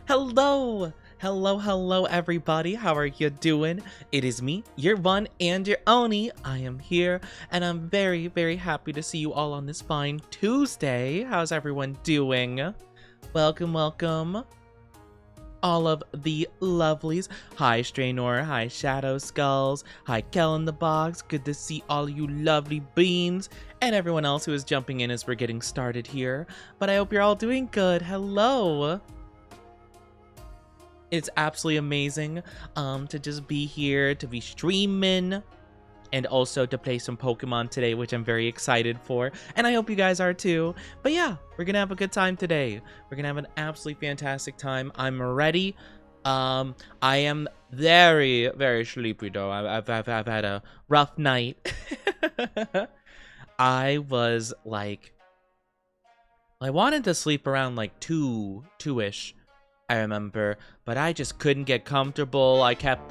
Hello! Hello, everybody. How are you doing? It is me, your one and your only. I am here, and I'm very happy to see you all on this fine Tuesday. How's everyone doing? Welcome. All of the lovelies. Hi, Straynor. Hi, Shadow Skulls. Hi, Kel in the box. Good to see all you lovely beans. And everyone else who is jumping in as we're getting started here. But I hope you're all doing good. Hello! It's absolutely amazing to just be here, to be streaming, and also to play some Pokemon today, which I'm very excited for. And I hope you guys are too. But yeah, we're going to have a good time today. We're going to have an absolutely fantastic time. I'm ready. I am very sleepy though. I've had a rough night. I was like, I wanted to sleep around like 2-ish. I remember, but I just couldn't get comfortable. I kept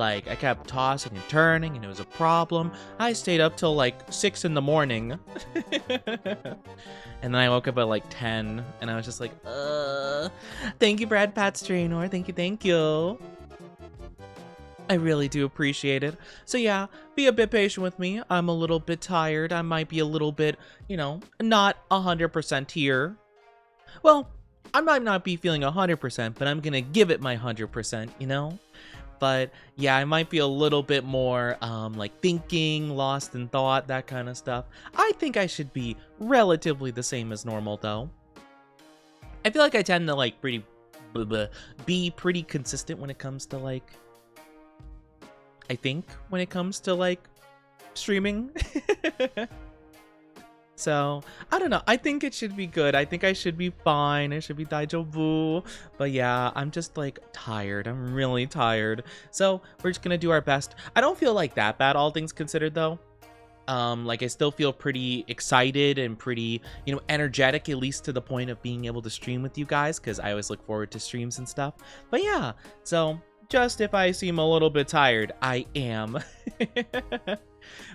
tossing and turning, and it was a problem. I stayed up till like 6 in the morning. And then I woke up at like 10, and I was just like, thank you, Brad Pat Straynor. Thank you. I really do appreciate it. So yeah, be a bit patient with me. I'm a little bit tired. I might be a little bit, not 100% here. Well, I might not be feeling 100%, but I'm gonna give it my 100%, But yeah, I might be a little bit more like thinking, lost in thought, that kind of stuff. I think I should be relatively the same as normal though. I feel like I tend to like be pretty consistent when it comes to like, when it comes to like streaming. So, I don't know. I think it should be good. I think I should be fine. It should be daijoubu. But yeah, I'm just like tired. I'm really tired. So, we're just gonna do our best. I don't feel like that bad, all things considered, though. Like I still feel pretty excited and pretty, energetic, at least to the point of being able to stream with you guys, because I always look forward to streams and stuff. But yeah, so just if I seem a little bit tired, I am.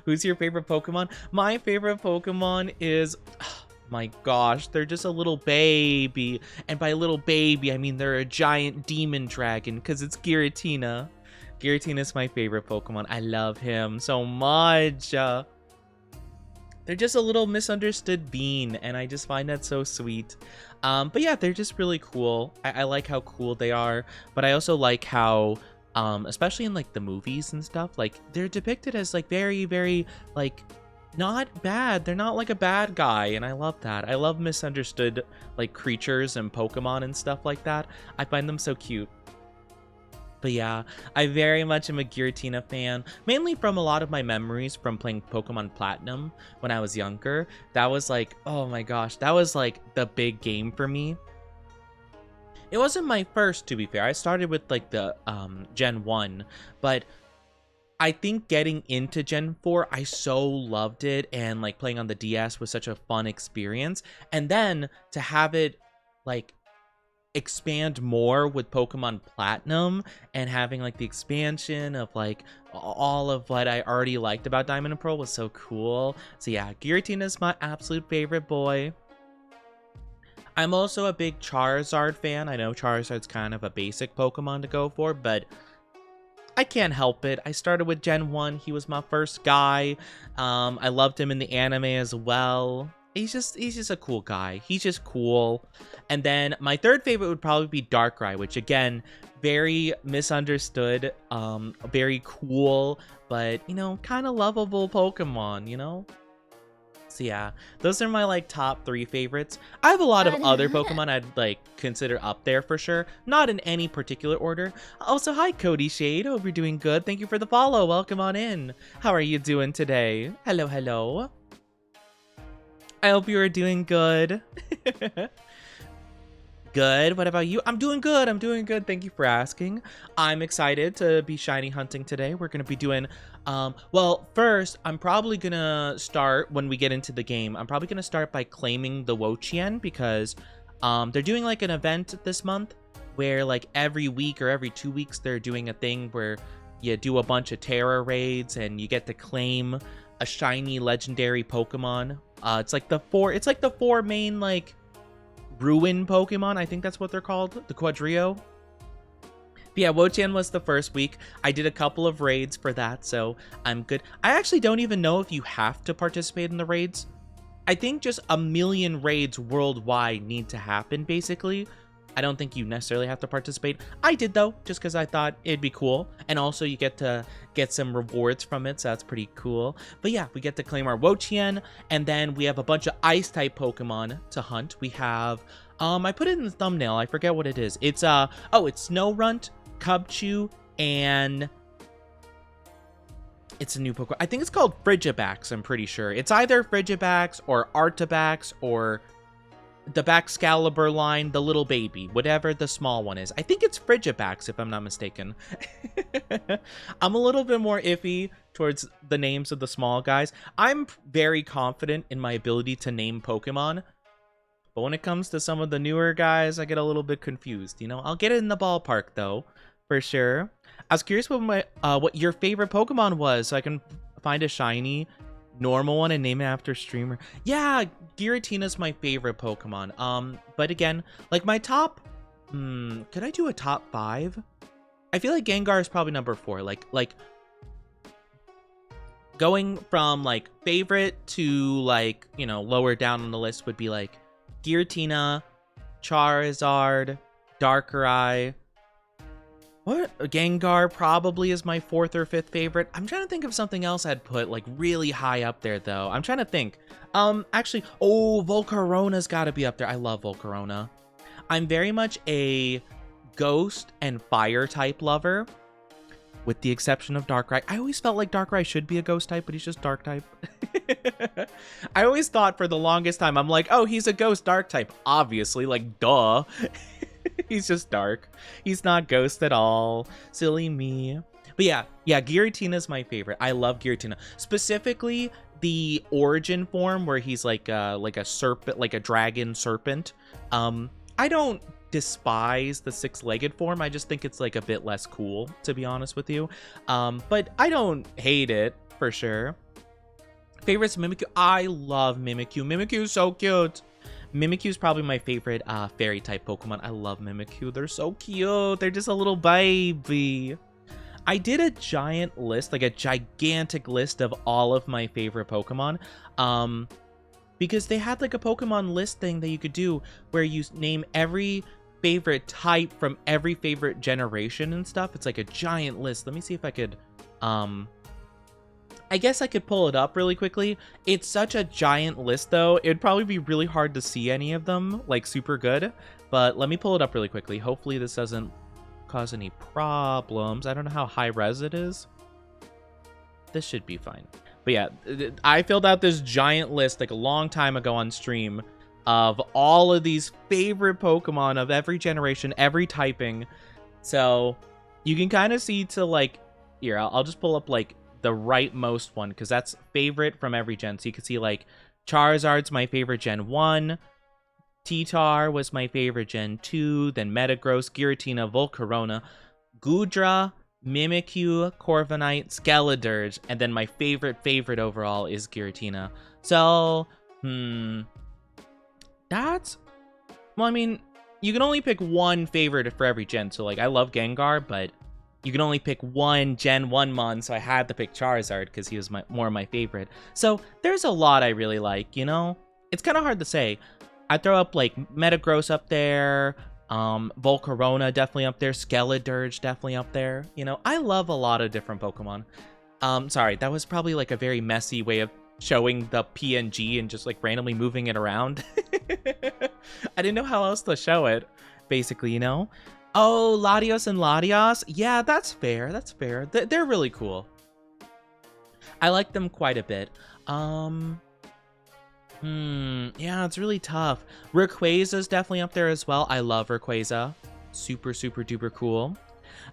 Who's your favorite Pokemon? My favorite Pokemon is, oh my gosh, they're just a little baby. And by little baby, I mean they're a giant demon dragon, because it's Giratina. Giratina's my favorite Pokemon. I love him so much. They're just a little misunderstood bean, and I just find that so sweet. But yeah, they're just really cool. I like how cool they are, but I also like how especially in like the movies and stuff, like they're depicted as like very like not bad. They're not like a bad guy, and I love that. I love misunderstood like creatures and Pokemon and stuff like that. I find them so cute. But yeah, I very much am a Giratina fan, mainly from a lot of my memories from playing Pokemon Platinum when I was younger. That was like, oh my gosh, that was like the big game for me. It wasn't my first, to be fair. I started with like the Gen 1, but I think getting into Gen 4, I so loved it, and like playing on the DS was such a fun experience. And then to have it like expand more with Pokemon Platinum and having like the expansion of like all of what I already liked about Diamond and Pearl was so cool. So yeah, Giratina is my absolute favorite boy. I'm also a big Charizard fan. I know Charizard's kind of a basic Pokemon to go for, but I can't help it. I started with Gen 1. He was my first guy. I loved him in the anime as well. He's just a cool guy. He's just cool. And then my third favorite would probably be Darkrai, which again, very misunderstood, very cool, but kind of lovable Pokemon, So yeah, those are my like top 3 favorites. I have a lot of other Pokemon I'd like consider up there for sure, not in any particular order. Also, hi Cody Shade, hope you're doing good. Thank you for the follow. Welcome on in. How are you doing today? Hello, hello. I hope you are doing good. Good. What about you? I'm doing good. I'm doing good. Thank you for asking. I'm excited to be shiny hunting today. We're going to be doing, well, first, I'm probably going to start when we get into the game. I'm probably going to start by claiming the Wo-Chien because they're doing like an event this month where like every week or every 2 weeks, they're doing a thing where you do a bunch of Terra raids and you get to claim a shiny legendary Pokemon. It's like the four main like Ruin Pokemon, I think that's what they're called, the Quadrio. But yeah, Wo-Chien was the first week. I did a couple of raids for that, so I'm good. I actually don't even know if you have to participate in the raids. I think just a million raids worldwide need to happen, basically. I don't think you necessarily have to participate. I did, though, just because I thought it'd be cool. And also, you get to get some rewards from it, so that's pretty cool. But yeah, we get to claim our Wo-Chien, and then we have a bunch of Ice-type Pokemon to hunt. We have, I put it in the thumbnail. I forget what it is. It's, it's Snorunt, Cubchoo, and it's a new Pokemon. I think it's called Frigibax, I'm pretty sure. It's either Frigibax or Artabax or the Baxcalibur line, the little baby, whatever the small one is. I think it's Frigibax, if I'm not mistaken. I'm a little bit more iffy towards the names of the small guys. I'm very confident in my ability to name Pokemon, but when it comes to some of the newer guys, I get a little bit confused. You know, I'll get it in the ballpark though, for sure. I was curious what your favorite Pokemon was, so I can find a shiny normal one and name it after streamer. Yeah, Giratina's my favorite Pokemon. But again, like my top, could I do a top 5? I feel like Gengar is probably number 4. Like going from like favorite to like, you know, lower down on the list would be like Giratina, Charizard, Darkrai. What? Gengar probably is my 4th or 5th favorite. I'm trying to think of something else I'd put like really high up there though. I'm trying to think. Actually, Volcarona's got to be up there. I love Volcarona. I'm very much a ghost and fire type lover, with the exception of Darkrai. I always felt like Darkrai should be a ghost type, but he's just dark type. I always thought for the longest time, I'm like, oh, he's a ghost dark type. Obviously, like, duh. He's just dark. He's not ghost at all. Silly me. But yeah, Giratina's my favorite. I love Giratina. Specifically, the origin form where he's like a serpent, like a dragon serpent. I don't despise the 6-legged form. I just think it's like a bit less cool, to be honest with you. But I don't hate it for sure. Favorites, Mimikyu. I love Mimikyu. Mimikyu is so cute. Mimikyu is probably my favorite fairy type Pokemon. I love Mimikyu. They're so cute. They're just a little baby. I did a giant list, like a gigantic list of all of my favorite Pokemon. Because they had like a Pokemon list thing that you could do where you name every favorite type from every favorite generation and stuff. It's like a giant list. Let me see if I could I guess I could pull it up really quickly. It's such a giant list, though. It'd probably be really hard to see any of them, like, super good. But let me pull it up really quickly. Hopefully this doesn't cause any problems. I don't know how high res it is. This should be fine. But yeah, I filled out this giant list, like, a long time ago on stream of all of these favorite Pokemon of every generation, every typing. So you can kind of see to, like, here, I'll just pull up, like, the rightmost one, because that's favorite from every gen. So you can see like Charizard's my favorite gen 1, Titar was my favorite gen 2, then Metagross, Giratina, Volcarona, Goodra, Mimikyu, Corviknight, Skeledirge, and then my favorite overall is Giratina. So, that's, well, I mean, you can only pick one favorite for every gen. So like I love Gengar, but you can only pick one Gen 1 Mon, so I had to pick Charizard because he was more my favorite. So there's a lot I really like, you know? It's kind of hard to say. I throw up, like, Metagross up there, Volcarona definitely up there, Skeledirge definitely up there. You know, I love a lot of different Pokemon. Sorry, that was probably, like, a very messy way of showing the PNG and just like randomly moving it around. I didn't know how else to show it, basically, you know? Oh, Latios and Latias. Yeah, that's fair. That's fair. They're really cool. I like them quite a bit. Yeah, it's really tough. Rayquaza's definitely up there as well. I love Rayquaza. Super, super duper cool.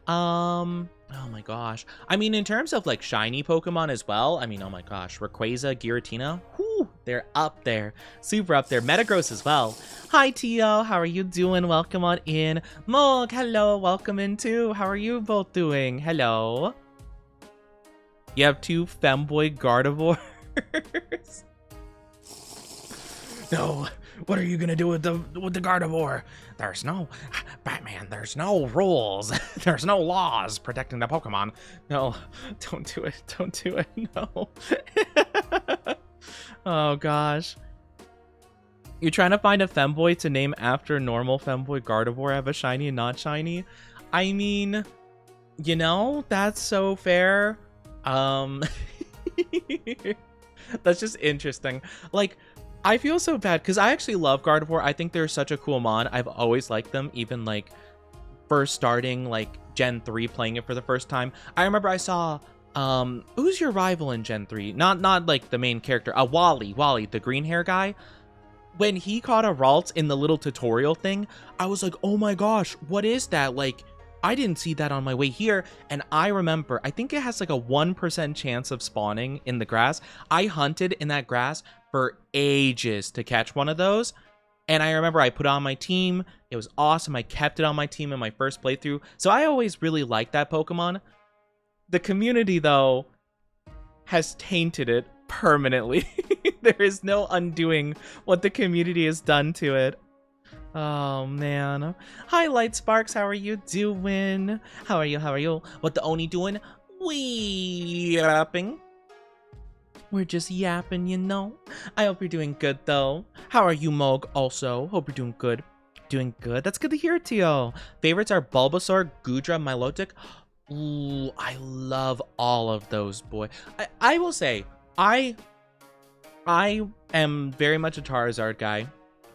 Oh my gosh. I mean, in terms of like shiny Pokemon as well, I mean, oh my gosh, Rayquaza, Giratina, whoo, they're up there. Super up there. Metagross as well. Hi, Tio. How are you doing? Welcome on in. Mog, hello. Welcome in too. How are you both doing? Hello. You have 2 femboy Gardevoirs. No, what are you gonna do with the Gardevoir? There's no Batman. There's no rules. There's no laws protecting the Pokemon. No, don't do it. Don't do it. No. Oh gosh. You're trying to find a femboy to name after normal femboy Gardevoir. Have a shiny and not shiny. I mean, you know, that's so fair. That's just interesting. Like, I feel so bad because I actually love Gardevoir. I think they're such a cool mon. I've always liked them, even like first starting like Gen 3 playing it for the first time. I remember I saw who's your rival in Gen 3? Not like the main character. Wally, the green hair guy. When he caught a Ralts in the little tutorial thing, I was like, "Oh my gosh, what is that?" Like, I didn't see that on my way here, and I remember, I think it has like a 1% chance of spawning in the grass. I hunted in that grass for ages to catch one of those, and I remember I put it on my team. It was awesome. I kept it on my team in my first playthrough, so I always really liked that Pokemon. The community, though, has tainted it permanently. There is no undoing what the community has done to it. Oh man. Hi Light Sparks, how are you doing? How are you? What the Oni doing? We yapping. We're just yapping, you know. I hope you're doing good though. How are you, Mog? Also, hope you're doing good. Doing good. That's good to hear, Tio. Favorites are Bulbasaur, Goodra, Milotic. Ooh, I love all of those, boy. I will say, I am very much a Charizard guy.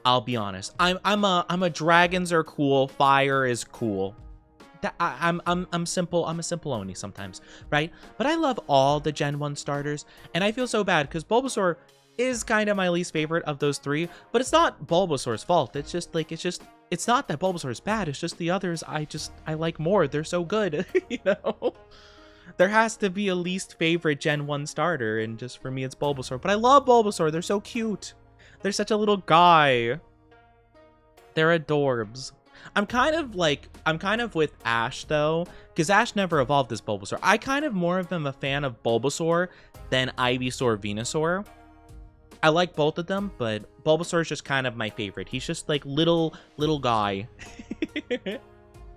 I'll be honest. I'm a dragons are cool, fire is cool. I'm simple. I'm a simple Oni sometimes, right? But I love all the Gen 1 starters, and I feel so bad because Bulbasaur is kind of my least favorite of those 3, but it's not Bulbasaur's fault. It's just like it's not that Bulbasaur is bad. It's just the others I like more. They're so good, you know. There has to be a least favorite Gen 1 starter, and just for me it's Bulbasaur. But I love Bulbasaur. They're so cute. They're such a little guy. They're adorbs. I'm kind of with Ash though, because Ash never evolved as Bulbasaur. I kind of more of am a fan of Bulbasaur than Ivysaur, Venusaur. I like both of them, but Bulbasaur is just kind of my favorite. He's just like little guy.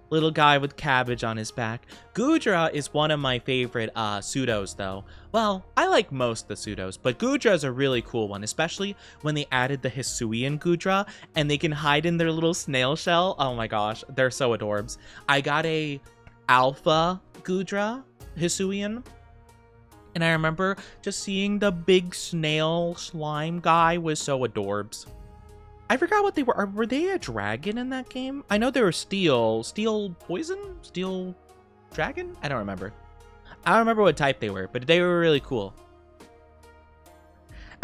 Little guy with cabbage on his back. Goodra is one of my favorite pseudos, though. Well, I like most of the pseudos, but Goodra is a really cool one, especially when they added the Hisuian Goodra, and they can hide in their little snail shell. Oh my gosh, they're so adorbs. I got a Alpha Goodra Hisuian, and I remember just seeing the big snail slime guy was so adorbs. I forgot what they were. Were they a dragon in that game? I know they were steel poison? Steel dragon? I don't remember. I don't remember what type they were, but they were really cool.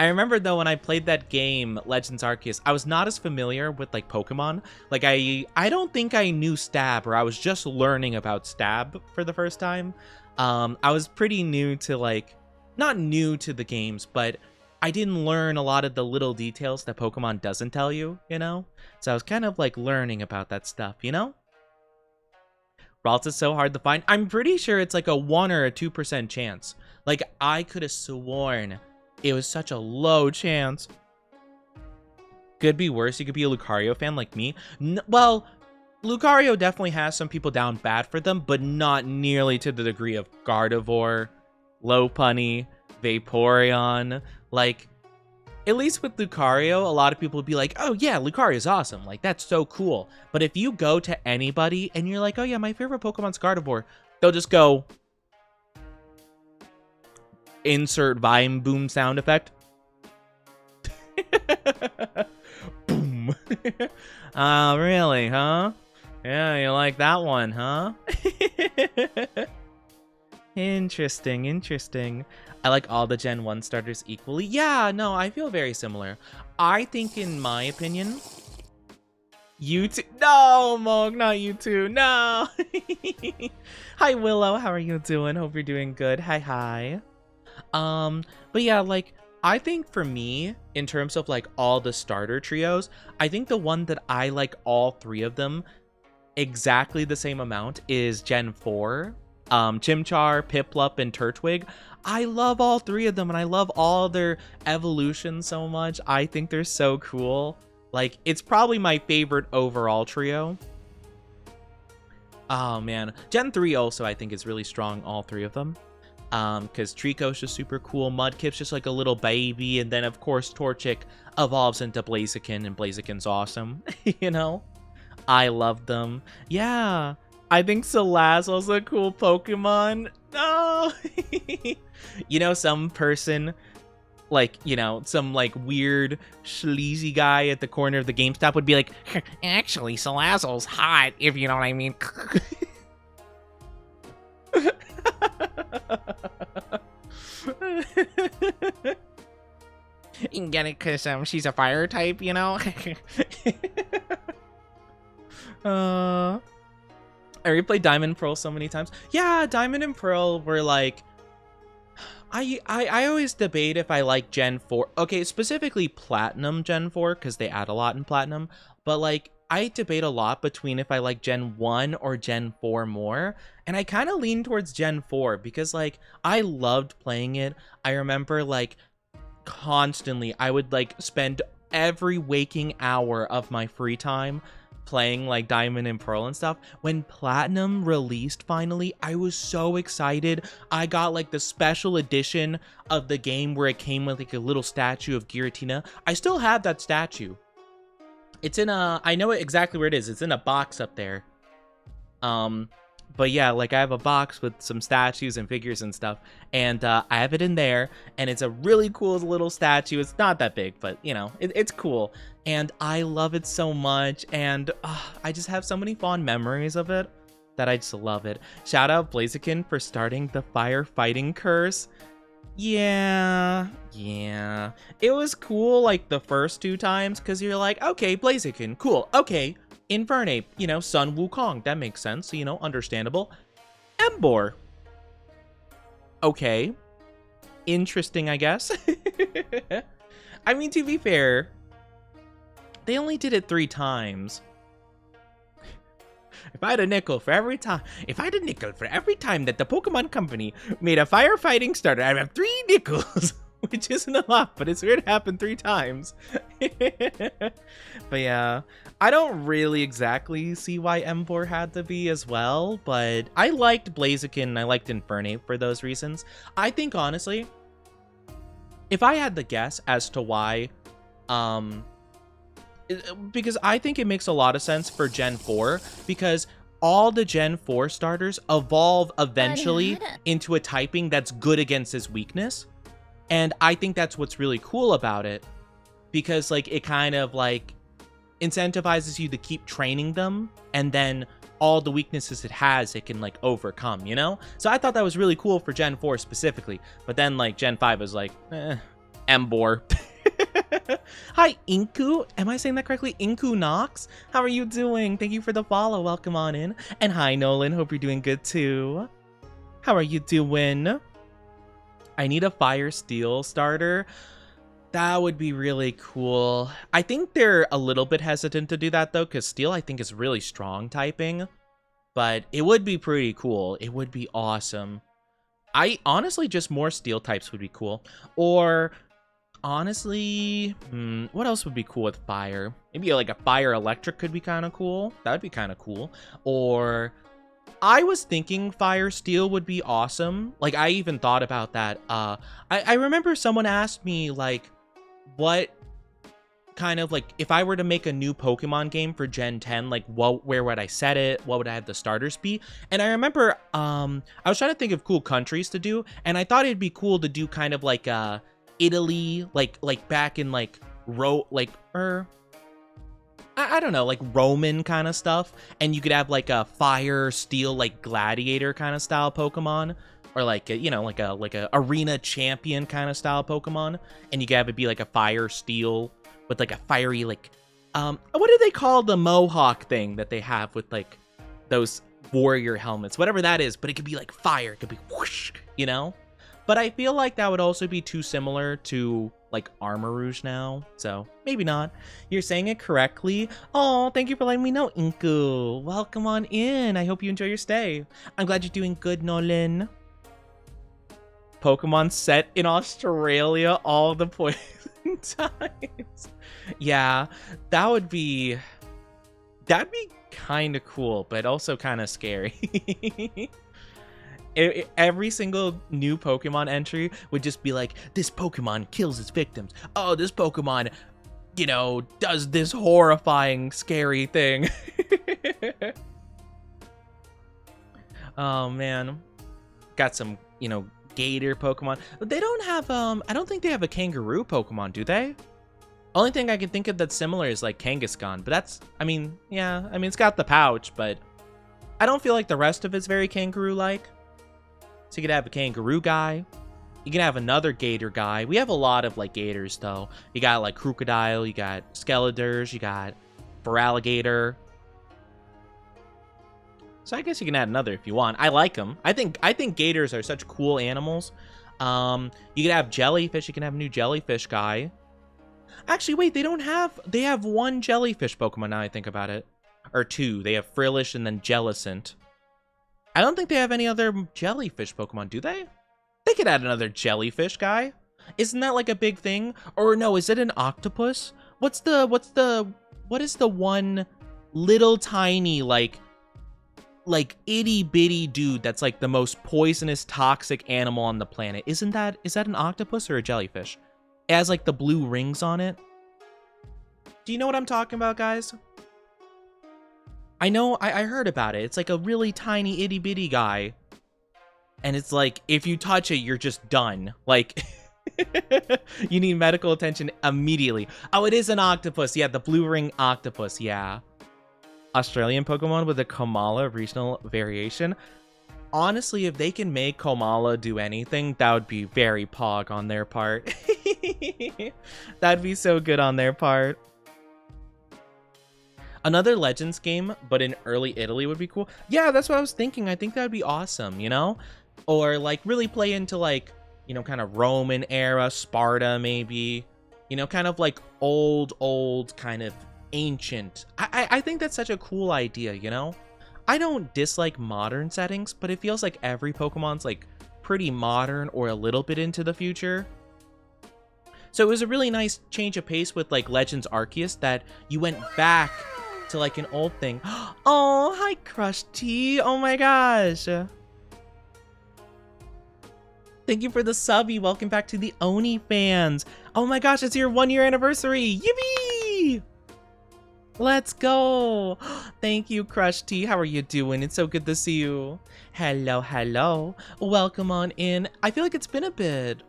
I remember though when I played that game, Legends Arceus, I was not as familiar with like Pokemon. Like I don't think I knew Stab, or I was just learning about Stab for the first time. I was pretty new to like, not new to the games, but I didn't learn a lot of the little details that Pokemon doesn't tell you, you know? So I was kind of like learning about that stuff, you know? Ralts is so hard to find. I'm pretty sure it's like a 1 or a 2% chance. Like, I could have sworn it was such a low chance. Could be worse. You could be a Lucario fan like me. Well, Lucario definitely has some people down bad for them, but not nearly to the degree of Gardevoir, Lopunny, Vaporeon. Like, at least with Lucario, a lot of people would be like, oh yeah, Lucario's awesome. Like, that's so cool. But if you go to anybody and you're like, oh yeah, my favorite Pokemon's Gardevoir, they'll just go, insert Vine Boom sound effect. Boom. Oh, really, huh? Yeah, you like that one, huh? Interesting, interesting. I like all the Gen 1 starters equally. Yeah, no, I feel very similar. I think, in my opinion, you two. No, Mog, not you two. No. Hi, Willow. How are you doing? Hope you're doing good. Hi, hi. But yeah, like, I think for me, in terms of like all the starter trios, I think the one that I like all three of them exactly the same amount is Gen 4. Chimchar, Piplup, and Turtwig. I love all three of them, and I love all their evolutions so much. I think they're so cool. Like, it's probably my favorite overall trio. Oh, man. Gen 3 also, I think, is really strong, all three of them. Because Trico's just super cool, Mudkip's just like a little baby, and then, of course, Torchic evolves into Blaziken, and Blaziken's awesome, you know? I love them. Yeah, I think Salazzle's a cool Pokemon. No! You know, some person, like, you know, some, like, weird, sleazy guy at the corner of the GameStop would be like, actually, Salazzle's hot, if you know what I mean. You can get it because she's a fire type, you know? I replayed Diamond and Pearl so many times. Yeah, Diamond and Pearl were like, I always debate if I like Gen 4. Okay, specifically Platinum Gen 4, because they add a lot in Platinum. But like, I debate a lot between if I like Gen 1 or Gen 4 more. And I kind of lean towards Gen 4 because like, I loved playing it. I remember like, constantly, I would like spend every waking hour of my free time playing like Diamond and Pearl and stuff. When Platinum released finally, I was so excited. I got like the special edition of the game where it came with like a little statue of Giratina. I still have that statue. It's in a, I know exactly where it is. It's in a box up there. But yeah, like I have a box with some statues and figures and stuff, and I have it in there, and it's a really cool little statue. It's not that big, but you know, it's cool, and I love it so much, and I just have so many fond memories of it that I just love it. Shout out Blaziken for starting the firefighting curse. Yeah, it was cool like the first 2 times, because you're like, okay, Blaziken, cool, okay, Infernape, you know, Sun Wukong, that makes sense, you know, understandable. Emboar, okay, interesting, I guess. I mean, to be fair, they only did it 3 times. If I had a nickel for every time, that the Pokemon Company made a firefighting starter, I'd have 3 nickels. Which isn't a lot, but it's weird it happened 3 times. But yeah, I don't really exactly see why Emboar had to be as well, but I liked Blaziken and I liked Infernape for those reasons. I think, honestly, if I had the guess as to why, because I think it makes a lot of sense for Gen 4, because all the Gen 4 starters evolve eventually into a typing that's good against his weakness. And I think that's what's really cool about it, because like it kind of like incentivizes you to keep training them, and then all the weaknesses it has, it can like overcome, you know? So I thought that was really cool for Gen 4 specifically, but then like Gen 5 was like, Emboar. Hi, Inku. Am I saying that correctly? Inku Nox? How are you doing? Thank you for the follow. Welcome on in. And hi, Nolan. Hope you're doing good too. How are you doing? I need a Fire Steel starter. That would be really cool. I think they're a little bit hesitant to do that though, because Steel I think is really strong typing. But it would be pretty cool. It would be awesome. I honestly, just more Steel types would be cool. Or honestly, what else would be cool with Fire? Maybe like a Fire Electric could be kind of cool. That would be kind of cool. Or I was thinking Fire Steel would be awesome. Like, I even thought about that. I remember someone asked me, like, what kind of, like, if I were to make a new Pokemon game for Gen 10, like, where would I set it? What would I have the starters be? And I remember, I was trying to think of cool countries to do, and I thought it'd be cool to do kind of like, Italy, like back in, like, I don't know, like Roman kind of stuff, and you could have like a fire, steel, like gladiator kind of style Pokemon, or like a, like a arena champion kind of style Pokemon, and you could have it be like a fire, steel with like a fiery like, what do they call the Mohawk thing that they have with like those warrior helmets, whatever that is, but it could be like fire, it could be whoosh, But I feel like that would also be too similar to like Armor Rouge now, so maybe not. You're saying it correctly. Oh, thank you for letting me know, Inku. Welcome on in. I hope you enjoy your stay. I'm glad you're doing good, Nolan. Pokemon set in Australia all the poison times. Yeah, that'd be kind of cool, but also kind of scary. Every single new Pokemon entry would just be like, this Pokemon kills its victims. Oh, this Pokemon, does this horrifying, scary thing. Oh, man. Got some, gator Pokemon. They don't have, I don't think they have a kangaroo Pokemon, do they? Only thing I can think of that's similar is like Kangaskhan, but that's, it's got the pouch, but I don't feel like the rest of it's very kangaroo-like. So you could have a kangaroo guy. You can have another gator guy. We have a lot of like gators though. You got like crocodile, you got skeletors, you got feraligator. So I guess you can add another if you want. I like them. I think gators are such cool animals. You could have jellyfish. You can have a new jellyfish guy. Actually, wait, they have one jellyfish Pokemon now I think about it. Or two. They have Frillish and then Jellicent. I don't think they have any other jellyfish Pokemon, do they? They could add another jellyfish guy. Isn't that like a big thing? Or no, is it an octopus? What is the one little tiny like itty bitty dude that's like the most poisonous toxic animal on the planet? Is that an octopus or a jellyfish? It has like the blue rings on it. Do you know what I'm talking about, guys? I know, I heard about it. It's like a really tiny itty bitty guy. And it's like, if you touch it, you're just done. Like, you need medical attention immediately. Oh, it is an octopus. Yeah, the blue ring octopus, yeah. Australian Pokemon with a Komala regional variation. Honestly, if they can make Komala do anything, that would be very pog on their part. That'd be so good on their part. Another Legends game, but in early Italy would be cool. Yeah, that's what I was thinking. I think that would be awesome, Or, like, really play into, like, kind of Roman era, Sparta, maybe. Kind of, like, old, kind of ancient. I think that's such a cool idea, I don't dislike modern settings, but it feels like every Pokemon's, like, pretty modern or a little bit into the future. So it was a really nice change of pace with, like, Legends Arceus that you went back to like an old thing. Oh, hi Crush T. Oh my gosh. Thank you for the subby. Welcome back to the Oni fans. Oh my gosh, it's your 1-year anniversary. Yippee! Let's go. Thank you, Crush T. How are you doing? It's so good to see you. Hello. Welcome on in. I feel like it's been a bit.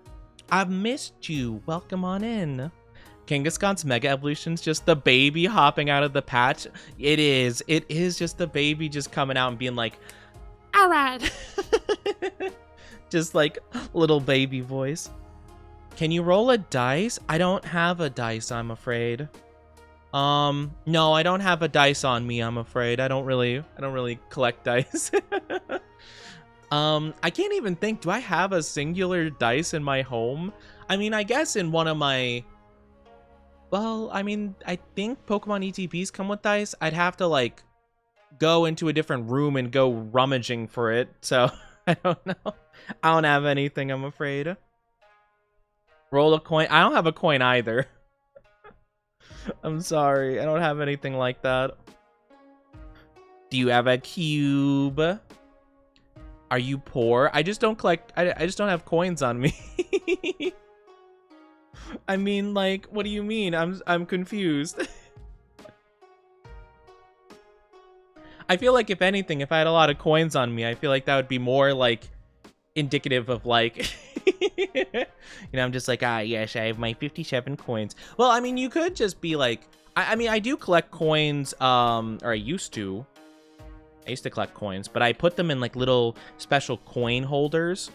I've missed you. Welcome on in. Kangaskhan's Mega Evolution's just the baby hopping out of the patch. It is just the baby just coming out and being like, all right. Just like little baby voice. Can you roll a dice? I don't have a dice, I'm afraid. No, I don't have a dice on me, I'm afraid. I don't really collect dice. I can't even think, do I have a singular dice in my home? I mean, I guess in one of my... Well, I mean, I think Pokemon ETBs come with dice. I'd have to, like, go into a different room and go rummaging for it. So, I don't know. I don't have anything, I'm afraid. Roll a coin. I don't have a coin either. I'm sorry. I don't have anything like that. Do you have a cube? Are you poor? I just don't collect... I just don't have coins on me. I mean, like, what do you mean? I'm confused. I feel like if anything, if I had a lot of coins on me, I feel like that would be more like indicative of like I'm just like, yes, I have my 57 coins. Well, I mean, you could just be like, I mean, I do collect coins, or I used to. I used to collect coins, but I put them in like little special coin holders.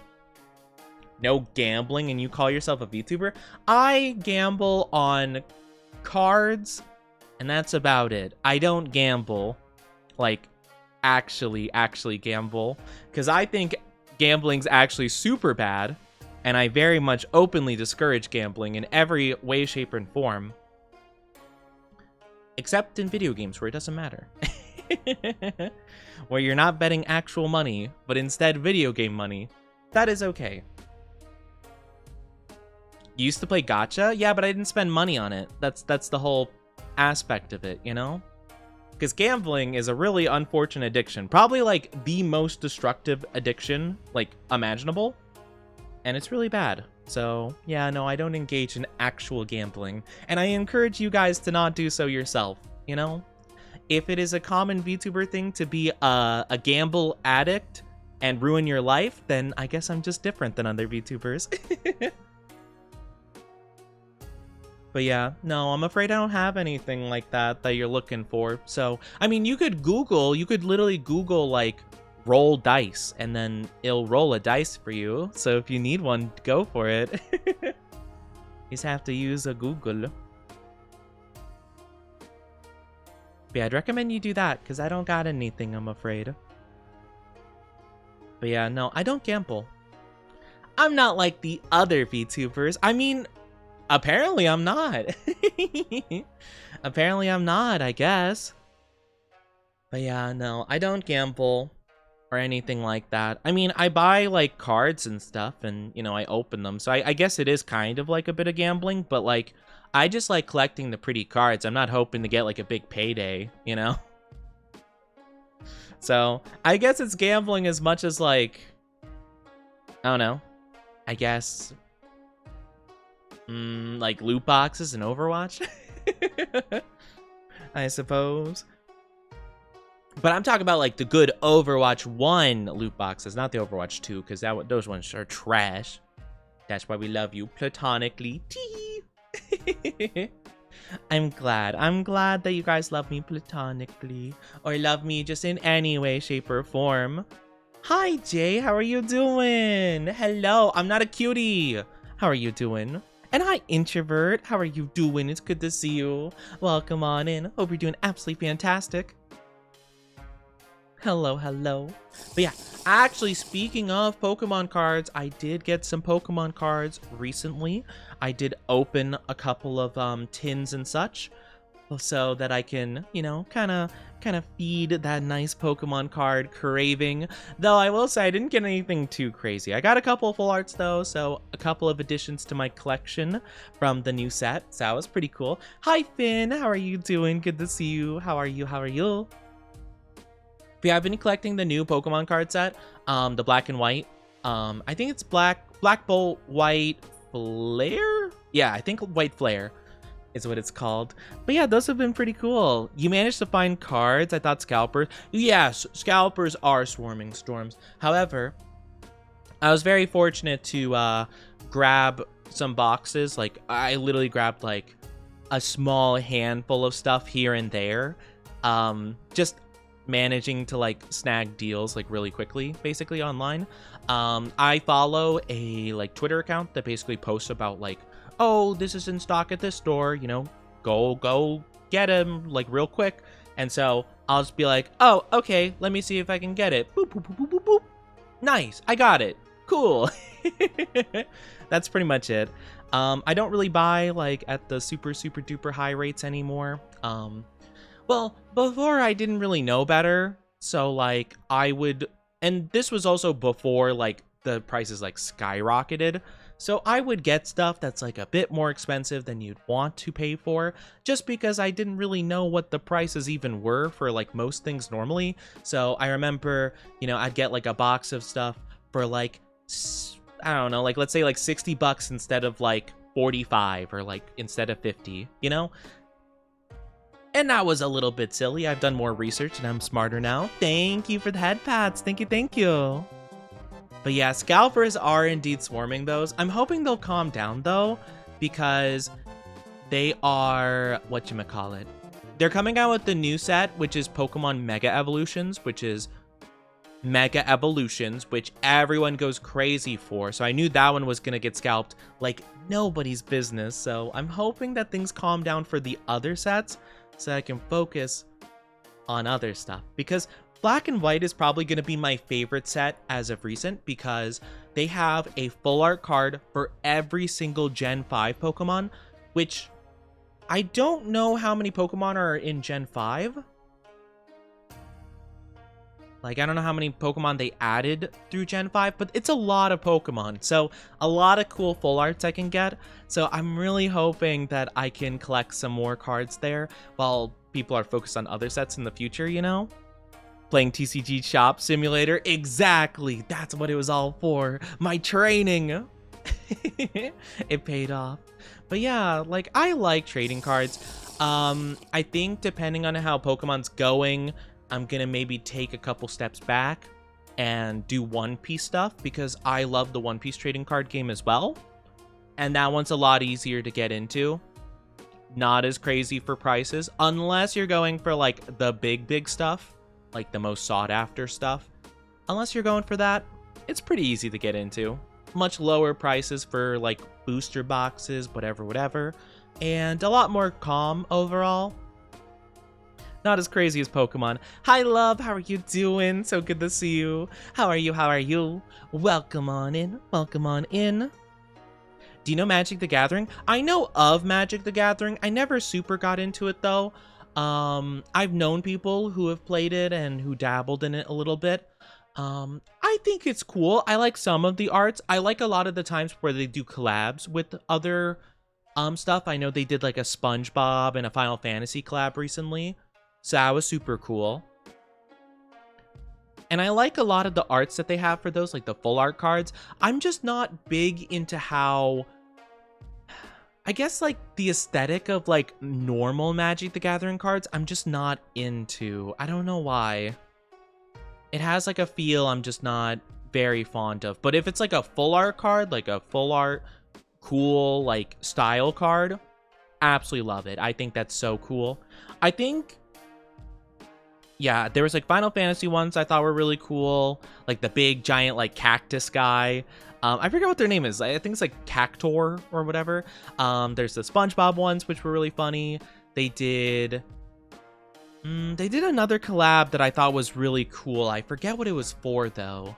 No gambling, and you call yourself a VTuber? I gamble on cards, and that's about it. I don't gamble, like, actually gamble, because I think gambling's actually super bad, and I very much openly discourage gambling in every way, shape, and form. Except in video games, where it doesn't matter. Where you're not betting actual money, but instead video game money. That is okay. You used to play gacha? Yeah, but I didn't spend money on it. That's the whole aspect of it, you know? Because gambling is a really unfortunate addiction. Probably, like, the most destructive addiction, like, imaginable. And it's really bad. So, yeah, no, I don't engage in actual gambling. And I encourage you guys to not do so yourself, you know? If it is a common VTuber thing to be a gamble addict and ruin your life, then I guess I'm just different than other VTubers. But yeah, no, I'm afraid I don't have anything like that you're looking for. So, I mean, you could literally Google, like, roll dice, and then it'll roll a dice for you. So if you need one, go for it. You just have to use a Google. But yeah, I'd recommend you do that, because I don't got anything, I'm afraid. But yeah, no, I don't gamble. I'm not like the other VTubers. I mean, apparently I'm not. Apparently I'm not, I guess. But yeah, no, I don't gamble or anything like that. I mean, I buy, like, cards and stuff, and, you know, I open them. So I guess it is kind of like a bit of gambling, but, like, I just like collecting the pretty cards. I'm not hoping to get, like, a big payday, you know? So I guess it's gambling as much as, like, I don't know. I guess, like, loot boxes in Overwatch? I suppose. But I'm talking about, like, the good Overwatch 1 loot boxes, not the Overwatch 2, because those ones are trash. That's why we love you platonically. I'm glad that you guys love me platonically, or love me just in any way, shape, or form. Hi, Jay, how are you doing? Hello, I'm not a cutie. How are you doing? And hi, Introvert, how are you doing? It's good to see you. Welcome on in. Hope you're doing absolutely fantastic. Hello. But yeah, actually, speaking of Pokemon cards, I did get some Pokemon cards recently. I did open a couple of tins and such, so that I can, you know, kind of feed that nice Pokemon card craving. Though I will say I didn't get anything too crazy. I got a couple of full arts though, so a couple of additions to my collection from the new set. So that was pretty cool. Hi Finn, how are you doing? Good to see you. How are you? But yeah, I've been collecting the new Pokemon card set, the black and white. I think it's Black Bolt, White Flare? Yeah, I think White Flare is what it's called. But yeah, those have been pretty cool. You managed to find cards. I thought scalpers. Yes, scalpers are swarming storms. However, I was very fortunate to grab some boxes. Like, I literally grabbed like a small handful of stuff here and there. Just managing to like snag deals like really quickly, basically online. I follow a like Twitter account that basically posts about like, oh, this is in stock at this store, you know, go get him like real quick. And so I'll just be like, oh, okay, let me see if I can get it. Boop, boop, boop, boop, boop, boop. Nice, I got it. Cool. That's pretty much it. I don't really buy like at the super duper high rates anymore. Well, before I didn't really know better, so like I would, and this was also before like the prices like skyrocketed, so I would get stuff that's like a bit more expensive than you'd want to pay for, just because I didn't really know what the prices even were for like most things normally. So I remember, you know, I'd get like a box of stuff for like, I don't know, like let's say like $60 instead of like 45, or like instead of 50, you know? And that was a little bit silly. I've done more research and I'm smarter now. Thank you for the head pats. Thank you. But yeah, scalpers are indeed swarming those. I'm hoping they'll calm down though, because they are, whatchamacallit, they're coming out with the new set, which is Pokemon Mega Evolutions, which everyone goes crazy for. So I knew that one was gonna get scalped like nobody's business. So I'm hoping that things calm down for the other sets so I can focus on other stuff. Because Black and White is probably gonna be my favorite set as of recent, because they have a full art card for every single Gen 5 Pokemon, which I don't know how many Pokemon are in Gen 5. Like, I don't know how many Pokemon they added through Gen 5, but it's a lot of Pokemon. So, a lot of cool full arts I can get. So, I'm really hoping that I can collect some more cards there while people are focused on other sets in the future, you know? Playing TCG Shop Simulator. Exactly! That's what it was all for. My training! It paid off. But yeah, like, I like trading cards. I think depending on how Pokemon's going, I'm gonna maybe take a couple steps back and do One Piece stuff, because I love the One Piece trading card game as well. And that one's a lot easier to get into. Not as crazy for prices, unless you're going for like the big stuff, like the most sought after stuff. Unless you're going for that, it's pretty easy to get into. Much lower prices for like booster boxes, whatever. And a lot more calm overall. Not as crazy as Pokemon. Hi, love. How are you doing? So good to see you. How are you? Welcome on in. Do you know Magic the Gathering? I know of Magic the Gathering. I never super got into it, though. I've known people who have played it and who dabbled in it a little bit. I think it's cool. I like some of the arts. I like a lot of the times where they do collabs with other stuff. I know they did like a SpongeBob and a Final Fantasy collab recently. So that was super cool. And I like a lot of the arts that they have for those, like the full art cards. I'm just not big into how, I guess, like the aesthetic of like normal Magic the Gathering cards, I'm just not into. I don't know why. It has like a feel I'm just not very fond of. But if it's like a full art card, like a full art, cool, like style card, absolutely love it. I think that's so cool. I think, yeah, there was like Final Fantasy ones I thought were really cool. Like the big giant like cactus guy. I forget what their name is. I think it's like Cactor or whatever. There's the SpongeBob ones, which were really funny. They did another collab that I thought was really cool. I forget what it was for though.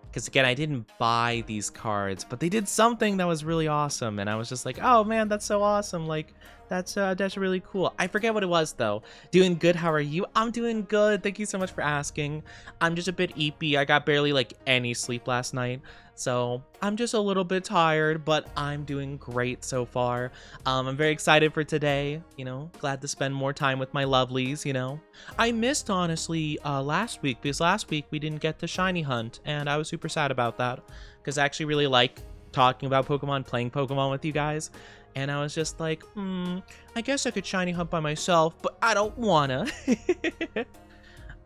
Because again, I didn't buy these cards, but they did something that was really awesome. And I was just like, oh man, that's so awesome. Like, that's really cool. I forget what it was though. Doing good, how are you? I'm doing good. Thank you so much for asking. I'm just a bit eepy. I got barely like any sleep last night. So I'm just a little bit tired, but I'm doing great so far. I'm very excited for today, you know, glad to spend more time with my lovelies, you know. I missed, honestly, last week, because last week we didn't get to shiny hunt, and I was super sad about that, because I actually really like talking about Pokemon, playing Pokemon with you guys, and I was just like, I guess I could shiny hunt by myself, but I don't wanna.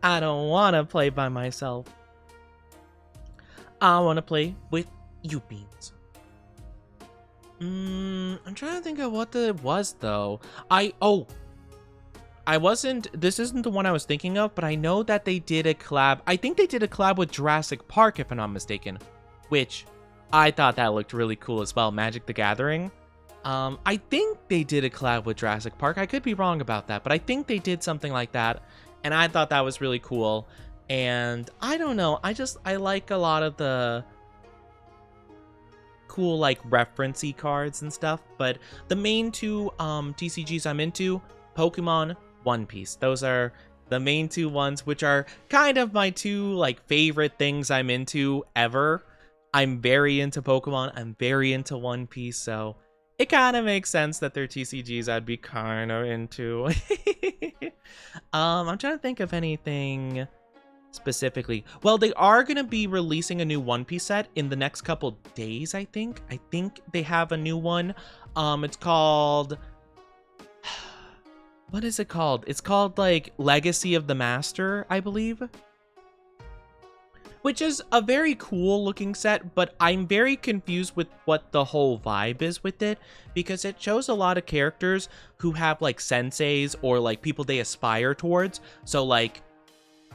I don't wanna play by myself. I want to play with you, Beans. I'm trying to think of what it was, though. This isn't the one I was thinking of, but I know that they did a collab. I think they did a collab with Jurassic Park, if I'm not mistaken, which I thought that looked really cool as well. Magic the Gathering. I think they did a collab with Jurassic Park. I could be wrong about that, but I think they did something like that, and I thought that was really cool. And I don't know, I like a lot of the cool like referencey cards and stuff, but the main two TCGs I'm into, Pokemon, One Piece. Those are the main two ones, which are kind of my two like favorite things I'm into ever. I'm very into Pokemon, I'm very into One Piece, so it kind of makes sense that they're TCGs I'd be kind of into. I'm trying to think of anything specifically. Well, they are going to be releasing a new One Piece set in the next couple days, I think. I think they have a new one. It's called... What is it called? It's called, like, Legacy of the Master, I believe. which is a very cool looking set, but I'm very confused with what the whole vibe is with it, because it shows a lot of characters who have like senseis or like people they aspire towards. So like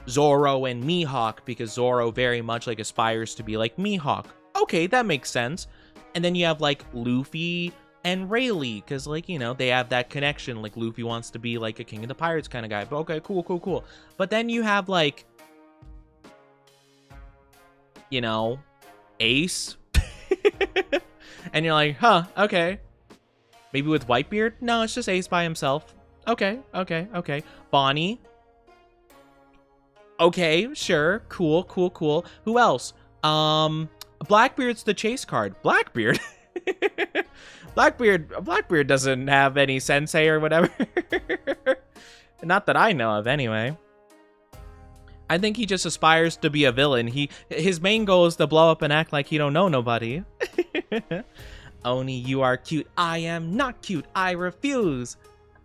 Zoro and Mihawk, because Zoro very much like aspires to be like Mihawk. Okay, that makes sense. And then you have like Luffy and Rayleigh, because like, you know, they have that connection. Like Luffy wants to be like a King of the Pirates kind of guy. But okay, cool. But then you have like, you know, Ace. And you're like, huh, okay. Maybe with Whitebeard? No, it's just Ace by himself. Okay. Bonnie. Okay, sure. Cool. Who else? Blackbeard's the chase card. Blackbeard? Blackbeard doesn't have any sensei or whatever. Not that I know of, anyway. I think he just aspires to be a villain. His main goal is to blow up and act like he don't know nobody. Oni, you are cute. I am not cute. I refuse.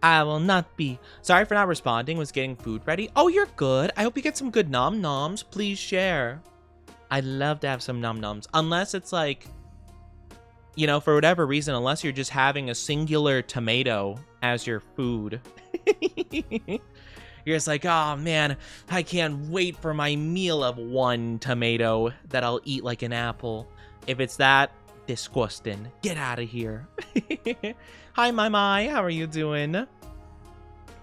I will not be. Sorry for not responding. Was getting food ready. Oh, you're good. I hope you get some good nom noms. Please share. I'd love to have some nom noms. Unless it's like, you know, for whatever reason, unless you're just having a singular tomato as your food. You're just like, oh man, I can't wait for my meal of one tomato that I'll eat like an apple. If it's that, disgusting. Get out of here. Hi, my, how are you doing? I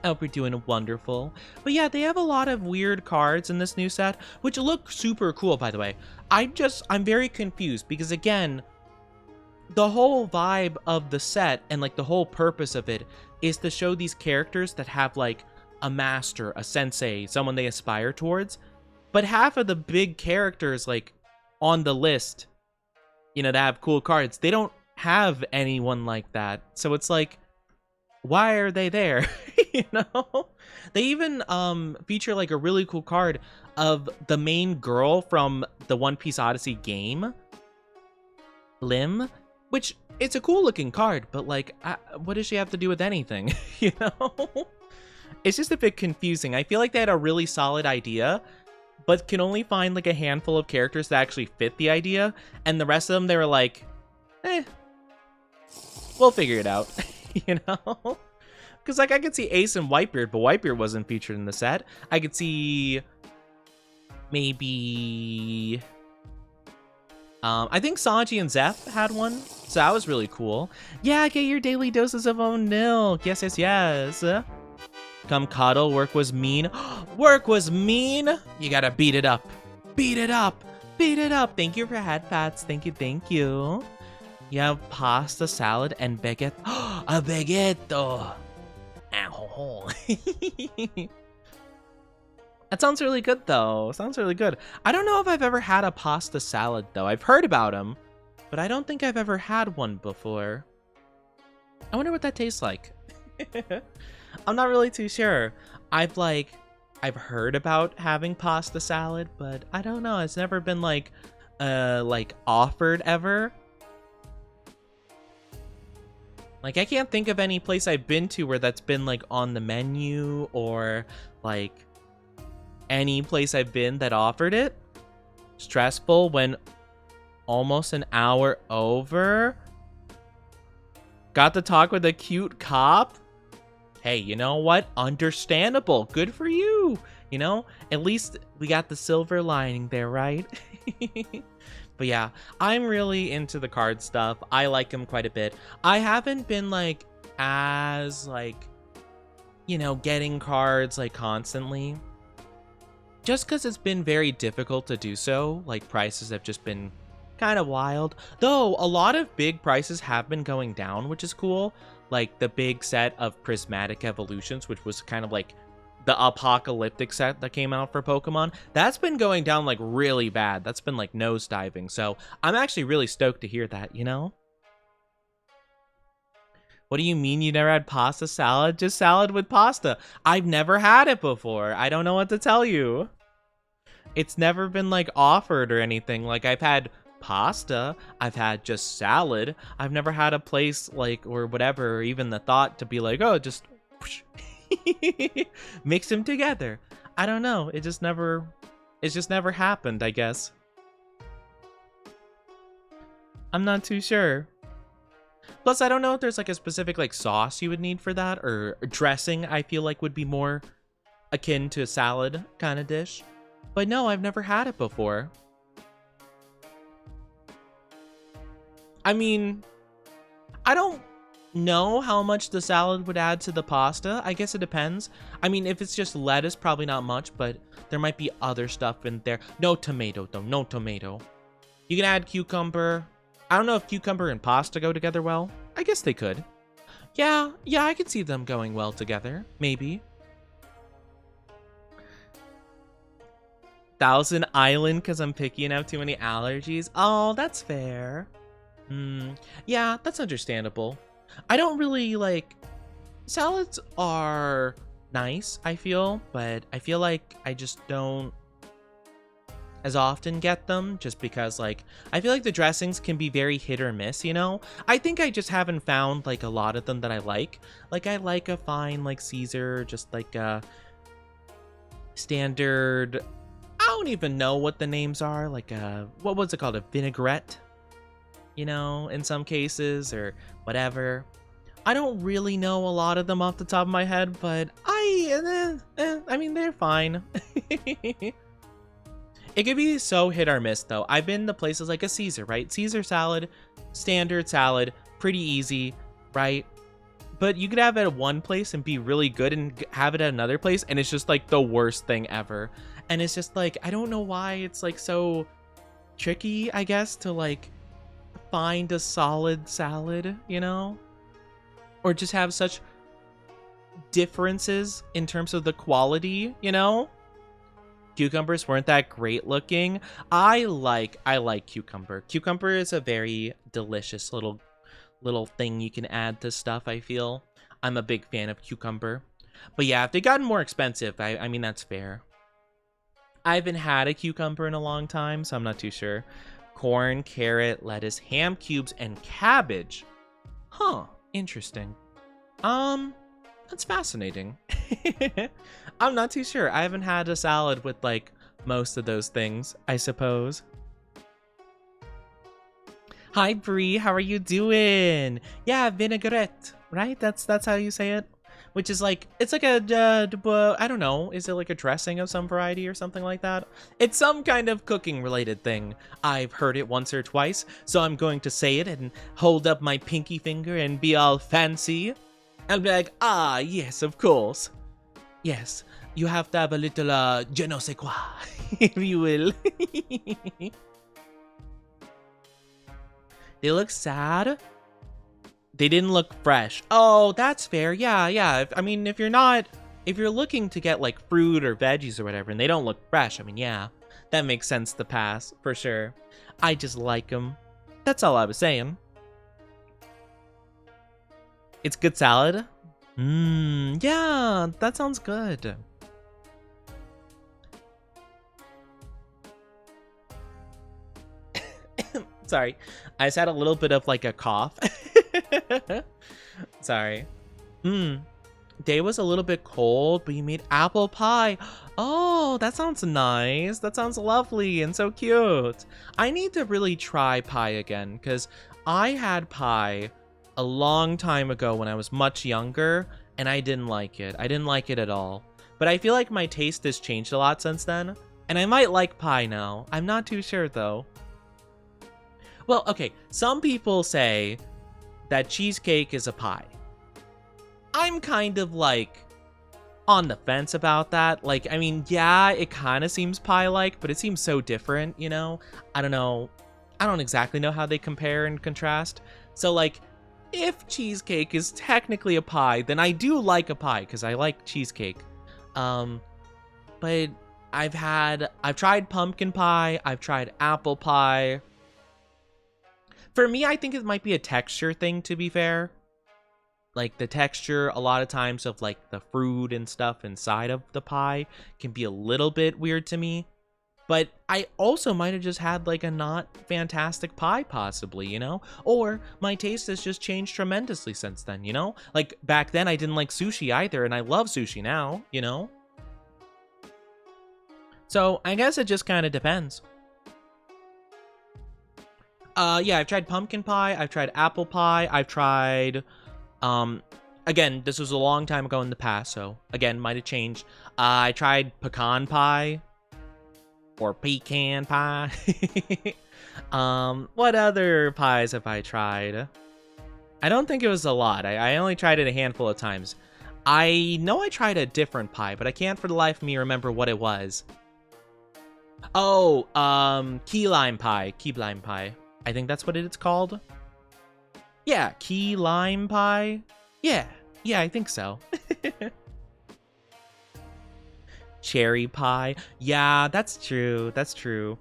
hope you're doing wonderful. But yeah, they have a lot of weird cards in this new set, which look super cool, by the way. I'm very confused because, again, the whole vibe of the set and like the whole purpose of it is to show these characters that have like a master, a sensei, someone they aspire towards. But half of the big characters like on the list, you know, that have cool cards, they don't have anyone like that. So it's like, why are they there? You know, they even feature like a really cool card of the main girl from the One Piece Odyssey game, Lim, which it's a cool looking card, but like, what does she have to do with anything? You know, it's just a bit confusing. I feel like they had a really solid idea, but can only find like a handful of characters that actually fit the idea, and the rest of them, they were like, we'll figure it out. You know, because like I could see Ace and Whitebeard, but Whitebeard wasn't featured in the set. I could see maybe I think Sanji and Zeph had one, so that was really cool. Yeah, get your daily doses of O'Neill. Yes. Come cuddle. Work was mean. Work was mean. You gotta beat it up. Beat it up. Thank you for head pats. Thank you. You have pasta, salad, and baguette. A baguette. That sounds really good, though. I don't know if I've ever had a pasta salad, though. I've heard about them, but I don't think I've ever had one before. I wonder what that tastes like. I'm not really too sure. I've heard about having pasta salad, but I don't know. It's never been like offered ever. Like, I can't think of any place I've been to where that's been like on the menu, or like any place I've been that offered it. Stressful when almost an hour over. Got to talk with a cute cop. Hey, you know what? Understandable. Good for you. You know, at least we got the silver lining there, right? But yeah, I'm really into the card stuff. I like them quite a bit. I haven't been like as like, you know, getting cards like constantly, just because it's been very difficult to do so. Like, prices have just been kind of wild, though a lot of big prices have been going down, which is cool. Like the big set of Prismatic Evolutions, which was kind of like the apocalyptic set that came out for Pokemon, that's been going down like really bad. That's been like nosediving. So I'm actually really stoked to hear that, you know? What do you mean you never had pasta salad? Just salad with pasta. I've never had it before. I don't know what to tell you. It's never been like offered or anything. Like, I've had pasta, I've had just salad. I've never had a place like, or whatever, or even the thought to be like, oh, just whoosh, mix them together. I don't know. It just never It's just never happened, I guess. I'm not too sure. Plus, I don't know if there's like a specific like sauce you would need for that, or dressing I feel like would be more akin to a salad kind of dish. But no, I've never had it before. I mean, I don't know how much the salad would add to the pasta. I guess it depends. I mean, if it's just lettuce, probably not much, but there might be other stuff in there. No tomato, though. No tomato. You can add cucumber. I don't know if cucumber and pasta go together well. I guess they could. Yeah, I could see them going well together. Maybe. Thousand Island because I'm picky and have too many allergies. Oh, that's fair. Yeah, that's understandable. I don't really like... Salads are nice, I feel, but I feel like I just don't as often get them, just because like I feel like the dressings can be very hit or miss, you know. I think I just haven't found like a lot of them that I like. Like I like a fine like Caesar, just like a standard, I don't even know what the names are, like a, what was it called, a vinaigrette, you know, in some cases, or whatever. I don't really know a lot of them off the top of my head, but I mean, they're fine. It could be so hit or miss, though. I've been to places like a Caesar, right? Caesar salad, standard salad, pretty easy, right? But you could have it at one place and be really good, and have it at another place, and it's just like the worst thing ever. And it's just like, I don't know why it's like so tricky, I guess, to like find a solid salad, you know? Or just have such differences in terms of the quality, you know? Cucumbers weren't that great looking. I like cucumber. Cucumber is a very delicious little thing you can add to stuff, I feel. I'm a big fan of cucumber. But yeah, if they gotten more expensive, I mean, that's fair. I haven't had a cucumber in a long time, so I'm not too sure. Corn, carrot, lettuce, ham cubes, and cabbage. Huh, interesting. That's fascinating. I'm not too sure. I haven't had a salad with like most of those things, I suppose. Hi Bree, how are you doing? Yeah, vinaigrette, right? That's how you say it. Which is like, it's like a, I don't know, is it like a dressing of some variety or something like that? It's some kind of cooking related thing. I've heard it once or twice, so I'm going to say it and hold up my pinky finger and be all fancy. I'll be like, ah, yes, of course. Yes, you have to have a little, je ne sais quoi, if you will. They look sad. They didn't look fresh. Oh, that's fair. Yeah. I mean, if you're looking to get like fruit or veggies or whatever, and they don't look fresh, I mean, yeah, that makes sense to pass, for sure. I just like them. That's all I was saying. It's good salad? Yeah, that sounds good. Sorry, I just had a little bit of like a cough. Sorry. Day was a little bit cold, but you made apple pie. Oh, that sounds nice. That sounds lovely and so cute. I need to really try pie again, because I had pie a long time ago when I was much younger, and I didn't like it. I didn't like it at all. But I feel like my taste has changed a lot since then, and I might like pie now. I'm not too sure, though. Well, okay, some people say that cheesecake is a pie. I'm kind of like on the fence about that. Like, I mean, yeah, it kind of seems pie-like, but it seems so different, you know? I don't know. I don't exactly know how they compare and contrast. So, like, if cheesecake is technically a pie, then I do like a pie, because I like cheesecake. But I've tried pumpkin pie, I've tried apple pie. For me, I think it might be a texture thing, to be fair. Like, the texture, a lot of times, of, like, the fruit and stuff inside of the pie can be a little bit weird to me. But I also might have just had, like, a not fantastic pie, possibly, you know? Or my taste has just changed tremendously since then, you know? Like, back then, I didn't like sushi either, and I love sushi now, you know? So I guess it just kind of depends. Yeah, I've tried pumpkin pie, I've tried apple pie, I've tried, again, this was a long time ago in the past, so again, might have changed. I tried pecan pie, or pecan pie. What other pies have I tried? I don't think it was a lot. I only tried it a handful of times. I know I tried a different pie, but I can't for the life of me remember what it was. Oh, key lime pie. Key lime pie. I think that's what it's called. Yeah, key lime pie. Yeah, I think so. Cherry pie. Yeah, that's true. That's true.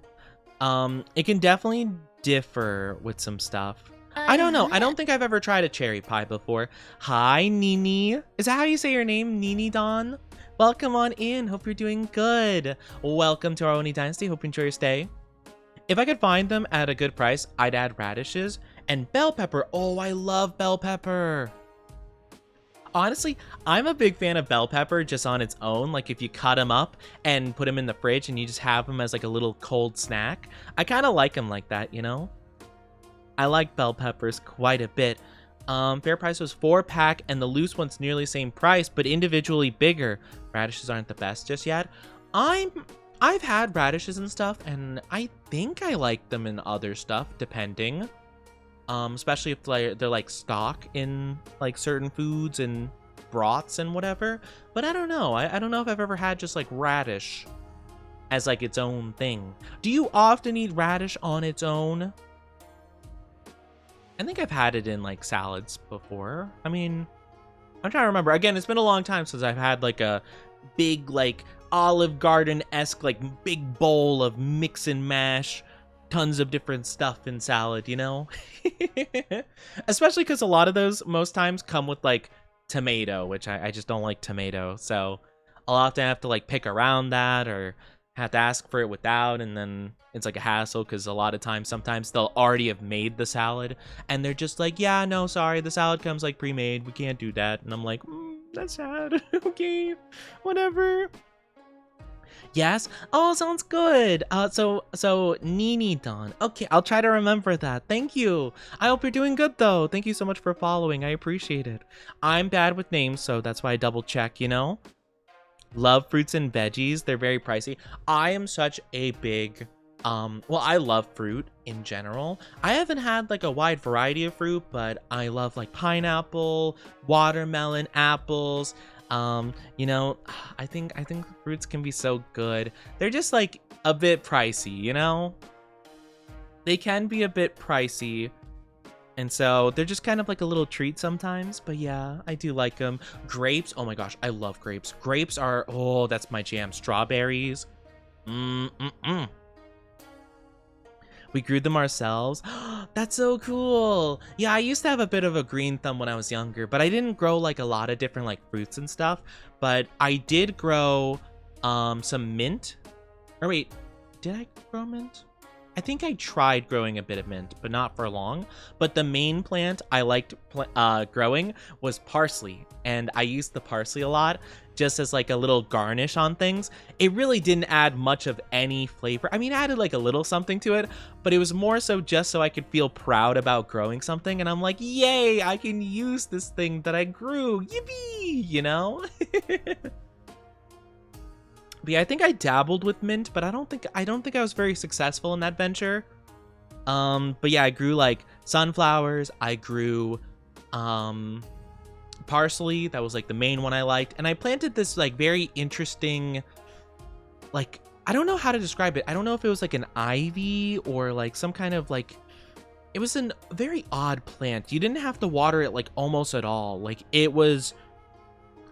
It can definitely differ with some stuff. I don't know. I don't think I've ever tried a cherry pie before. Hi, Nini. Is that how you say your name, Nini Dawn? Welcome on in. Hope you're doing good. Welcome to our Oni Dynasty. Hope you enjoy your stay. If I could find them at a good price, I'd add radishes and bell pepper. Oh, I love bell pepper. Honestly, I'm a big fan of bell pepper just on its own. Like if you cut them up and put them in the fridge and you just have them as like a little cold snack. I kind of like them like that, you know? I like bell peppers quite a bit. Fair price was 4-pack and the loose one's nearly same price, but individually bigger. Radishes aren't the best just yet. I've had radishes and stuff, and I think I like them in other stuff, depending. Especially if they're like stock in like certain foods and broths and whatever. But I don't know. I don't know if I've ever had just like radish as like its own thing. Do you often eat radish on its own? I think I've had it in like salads before. I mean, I'm trying to remember. Again, it's been a long time since I've had like a big like Olive Garden-esque like big bowl of mix and mash, tons of different stuff in salad, you know? Especially because a lot of those most times come with like tomato, which I just don't like tomato. So I'll often have to like pick around that or have to ask for it without, and then it's like a hassle because a lot of times sometimes they'll already have made the salad and they're just like, yeah, no, sorry, the salad comes like pre-made, we can't do that. And I'm like, that's sad. Okay, whatever. Yes. Oh, sounds good. So Nini Dawn. Okay, I'll try to remember that. Thank you. I hope you're doing good though. Thank you so much for following. I appreciate it. I'm bad with names, so that's why I double check, you know? Love fruits and veggies. They're very pricey. I am such a big well, I love fruit in general. I haven't had like a wide variety of fruit, but I love like pineapple, watermelon, apples. You know, I think fruits can be so good. They're just like a bit pricey, you know? They can be a bit pricey. And so they're just kind of like a little treat sometimes. But yeah, I do like them. Grapes. Oh my gosh, I love grapes. Grapes are, oh, that's my jam. Strawberries. We grew them ourselves. That's so cool. Yeah, I used to have a bit of a green thumb when I was younger, but I didn't grow like a lot of different like fruits and stuff. But I did grow some mint. Or wait, did I grow mint? I think I tried growing a bit of mint, but not for long. But the main plant I liked growing was parsley. And I used the parsley a lot just as like a little garnish on things. It really didn't add much of any flavor. I mean, it added like a little something to it, but it was more so just so I could feel proud about growing something. And I'm like, yay, I can use this thing that I grew. Yippee, you know? But yeah, I think I dabbled with mint, but I don't think I was very successful in that venture. But yeah, I grew like sunflowers. I grew parsley. That was like the main one I liked. And I planted this like very interesting, like, I don't know how to describe it. I don't know if it was like an ivy or like some kind of like, it was a very odd plant. You didn't have to water it like almost at all. Like it was,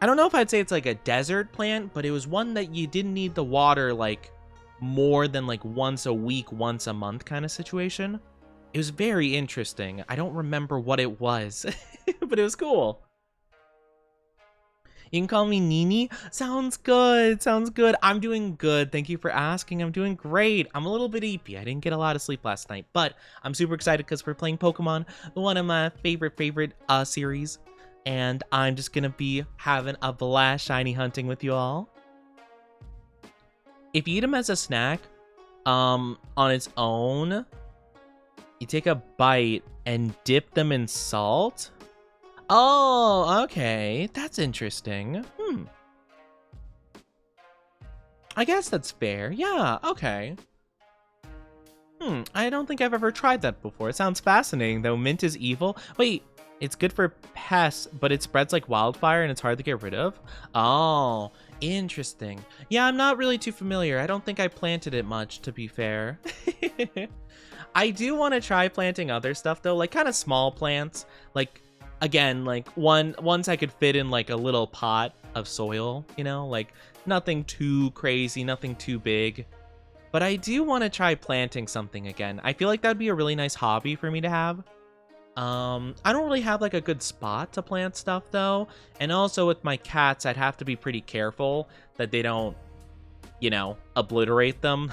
I don't know if I'd say it's like a desert plant, but it was one that you didn't need the water like more than like once a week, once a month kind of situation. It was very interesting. I don't remember what it was, but it was cool. You can call me Nini. Sounds good. Sounds good. I'm doing good. Thank you for asking. I'm doing great. I'm a little bit eepy. I didn't get a lot of sleep last night, but I'm super excited because we're playing Pokemon, one of my favorite series. And I'm just gonna be having a blast shiny hunting with you all. if you eat them as a snack, on its own, you take a bite and dip them in salt. Oh, okay. That's interesting. I guess that's fair. Yeah, okay. I don't think I've ever tried that before. It sounds fascinating, though. Mint is evil. Wait, it's good for pests, but it spreads like wildfire and it's hard to get rid of? Oh, interesting. Yeah, I'm not really too familiar. I don't think I planted it much, to be fair. I do want to try planting other stuff, though, like kind of small plants. Like, again, like ones I could fit in like a little pot of soil, you know? Like, nothing too crazy, nothing too big. But I do want to try planting something again. I feel like that'd be a really nice hobby for me to have. I don't really have like a good spot to plant stuff though. And also with my cats, I'd have to be pretty careful that they don't, you know, obliterate them.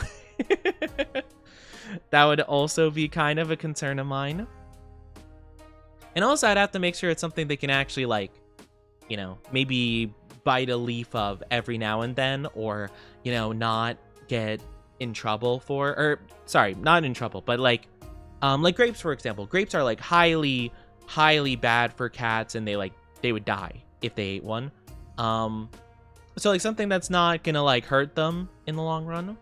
That would also be kind of a concern of mine. And also I'd have to make sure it's something they can actually like, you know, maybe bite a leaf of every now and then, or, you know, not get in trouble for, or sorry, not in trouble, but like grapes, for example. Grapes are like highly bad for cats, and they would die if they ate one. So like something that's not gonna like hurt them in the long run.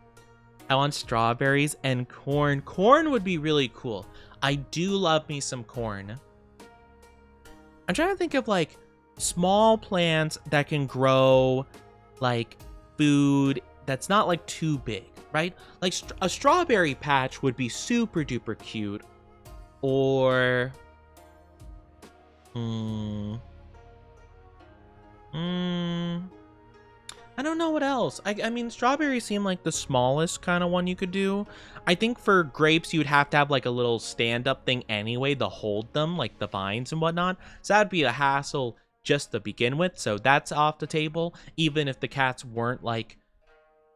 I want strawberries and corn. Corn would be really cool. I do love me some corn. I'm trying to think of like small plants that can grow like food that's not like too big, right? Like a strawberry patch would be super duper cute. Or I don't know what else. I mean, strawberries seem like the smallest kind of one you could do. I think for grapes, you would have to have like a little stand-up thing anyway to hold them, like the vines and whatnot. So that'd be a hassle just to begin with. So that's off the table, even if the cats weren't like,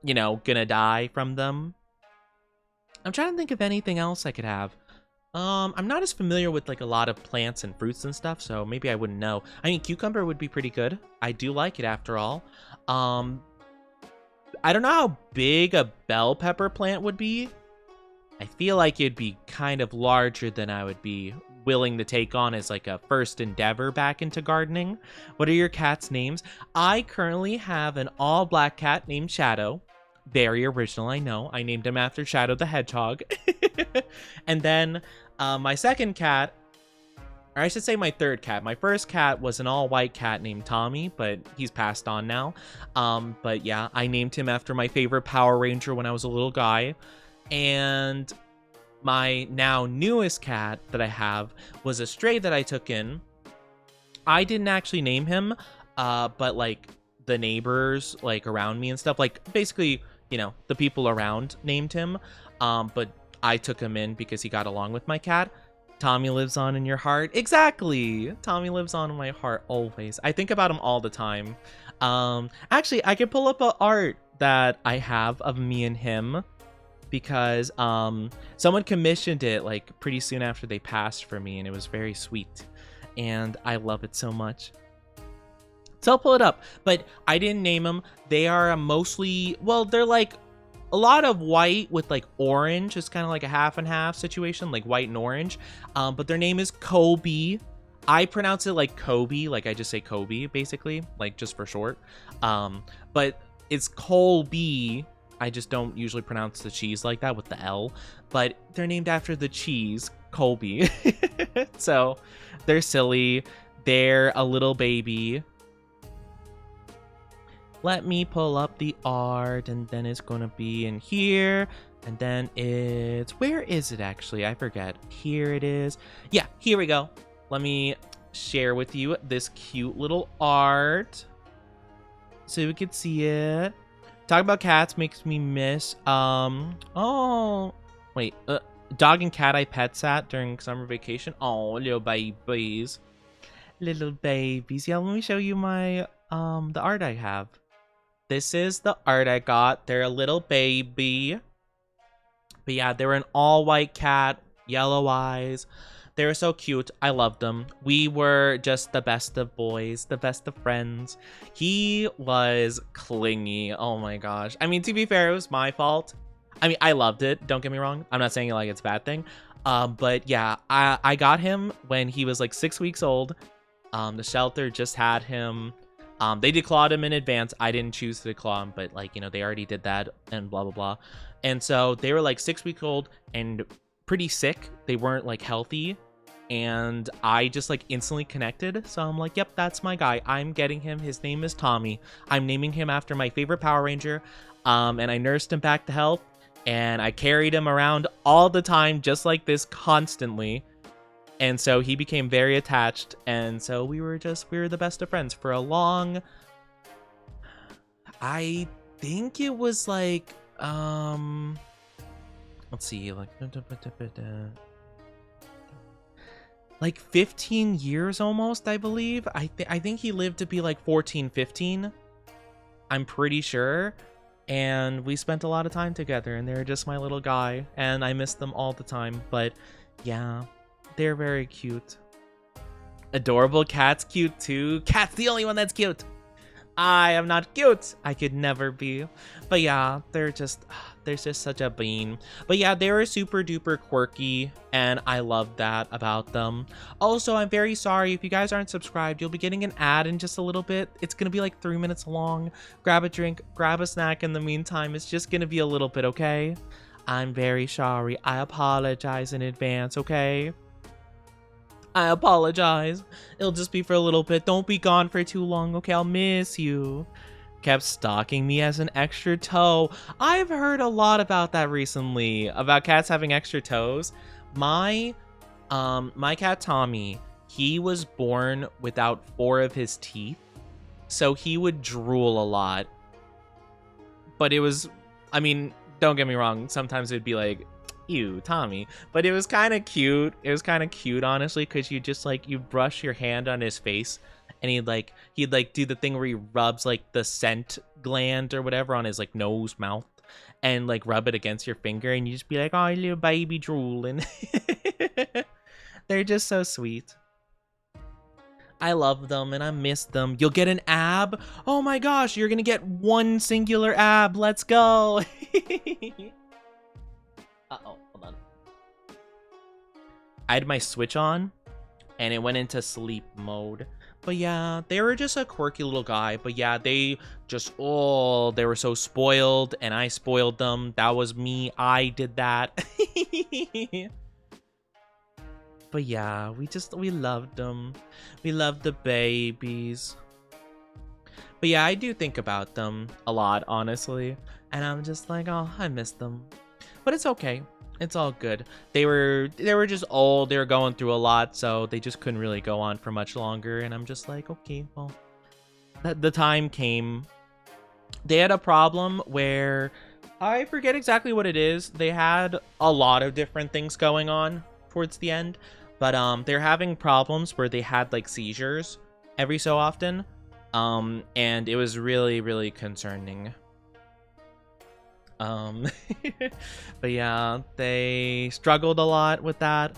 you know, gonna die from them. I'm trying to think of anything else I could have. I'm not as familiar with like a lot of plants and fruits and stuff, so maybe I wouldn't know. I mean, cucumber would be pretty good. I do like it after all. I don't know how big a bell pepper plant would be. I feel like it'd be kind of larger than I would be willing to take on as like a first endeavor back into gardening. What are your cat's names? I currently have an all black cat named Shadow. Very original, I know. I named him after Shadow the Hedgehog. And then my second cat, or I should say my third cat. My first cat was an all-white cat named Tommy, but he's passed on now. But yeah, I named him after my favorite Power Ranger when I was a little guy. And my now newest cat that I have was a stray that I took in. I didn't actually name him, but like the neighbors like around me and stuff, like basically, you know, the people around named him. But I took him in because he got along with my cat. Tommy lives on in your heart. Exactly. Tommy lives on in my heart always. I think about him all the time. Actually, I could pull up a art that I have of me and him because someone commissioned it like pretty soon after they passed for me, and it was very sweet. And I love it so much. So I'll pull it up. But I didn't name them. They are mostly, well, they're like a lot of white with like orange. It's kind of like a half and half situation, like white and orange. But their name is Kobe. I pronounce it like Kobe, like I just say Kobe, basically, like just for short. But it's Colby. I just don't usually pronounce the cheese like that with the L. But they're named after the cheese, Colby. So they're silly. They're a little baby. Let me pull up the art, and then it's gonna be in here, and then it's, where is it actually? I forget. Here it is. Yeah, here we go. Let me share with you this cute little art so you can see it. Talk about cats makes me miss oh wait, dog and cat I pet sat during summer vacation. Oh, little babies. Little babies. Yeah, let me show you my the art I have. This is the art I got. They're a little baby. But yeah, they were an all-white cat, yellow eyes, They were so cute. I loved them. We were just the best of boys, the best of friends. He was clingy. Oh my gosh. I mean, to be fair, it was my fault. I mean, I loved it. Don't get me wrong. I'm not saying it like it's a bad thing. But yeah, I got him when he was like 6 weeks old. The shelter just had him. They declawed him in advance. I didn't choose to declaw him, but like, you know, they already did that and blah, blah, blah. And so they were like 6 weeks old and pretty sick. They weren't like healthy. And I just like instantly connected. So I'm like, yep, that's my guy. I'm getting him. His name is Tommy. I'm naming him after my favorite Power Ranger. And I nursed him back to health. And I carried him around all the time, just like this, constantly. And so he became very attached. And so we were the best of friends for a long, I think it was like, let's see, like 15 years almost, I believe. I think he lived to be like 14, 15. I'm pretty sure. And we spent a lot of time together, and they're just my little guy, and I miss them all the time. But yeah, they're very cute. Adorable. Cat's cute too. Cat's the only one that's cute. I am not cute. I could never be. But yeah, there's just such a bean. But yeah, they were super duper quirky, and I love that about them. Also, I'm very sorry if you guys aren't subscribed. You'll be getting an ad in just a little bit. It's gonna be like 3 minutes long. Grab a drink, grab a snack in the meantime. It's just gonna be a little bit, okay? I'm very sorry. I apologize in advance, okay? I apologize. It'll just be for a little bit. Don't be gone for too long, okay? I'll miss you. Kept stalking me as an extra toe. I've heard a lot about that recently, about cats having extra toes. My cat Tommy, he was born without 4 of his teeth, so he would drool a lot. But it was, I mean, don't get me wrong, sometimes it'd be like, ew, Tommy. But it was kind of cute. It was kind of cute, honestly, because you just like, you brush your hand on his face, and he'd do the thing where he rubs like the scent gland or whatever on his like nose, mouth, and like rub it against your finger, and you just be like, oh, little baby drooling. They're just so sweet. I love them and I miss them. You'll get an ab. Oh my gosh, you're gonna get one singular ab. Let's go. Uh-oh, hold on. I had my Switch on, and it went into sleep mode. But yeah, they were just a quirky little guy. But yeah, they were so spoiled, and I spoiled them. That was me. I did that. But yeah, we loved them. We loved the babies. But yeah, I do think about them a lot, honestly. And I'm just like, oh, I miss them. But it's okay. It's all good. They were just old. They were going through a lot, so they just couldn't really go on for much longer. And I'm just like, okay, well, the time came. They had a problem where I forget exactly what it is. They had a lot of different things going on towards the end, but they're having problems where they had like seizures every so often, and it was really, really concerning. But yeah, they struggled a lot with that,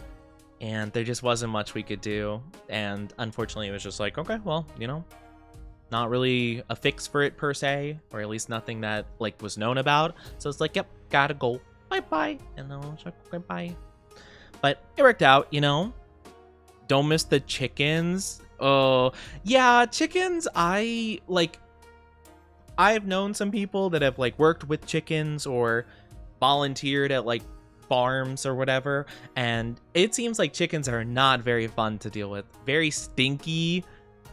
and there just wasn't much we could do, and unfortunately it was just like, okay, well, you know, not really a fix for it per se, or at least nothing that like was known about. So it's like, yep, gotta go, bye bye. And then I was like, okay, bye. But it worked out, you know. Don't miss the chickens. Oh yeah, chickens. I've known some people that have like worked with chickens or volunteered at like farms or whatever, and it seems like chickens are not very fun to deal with. Very stinky,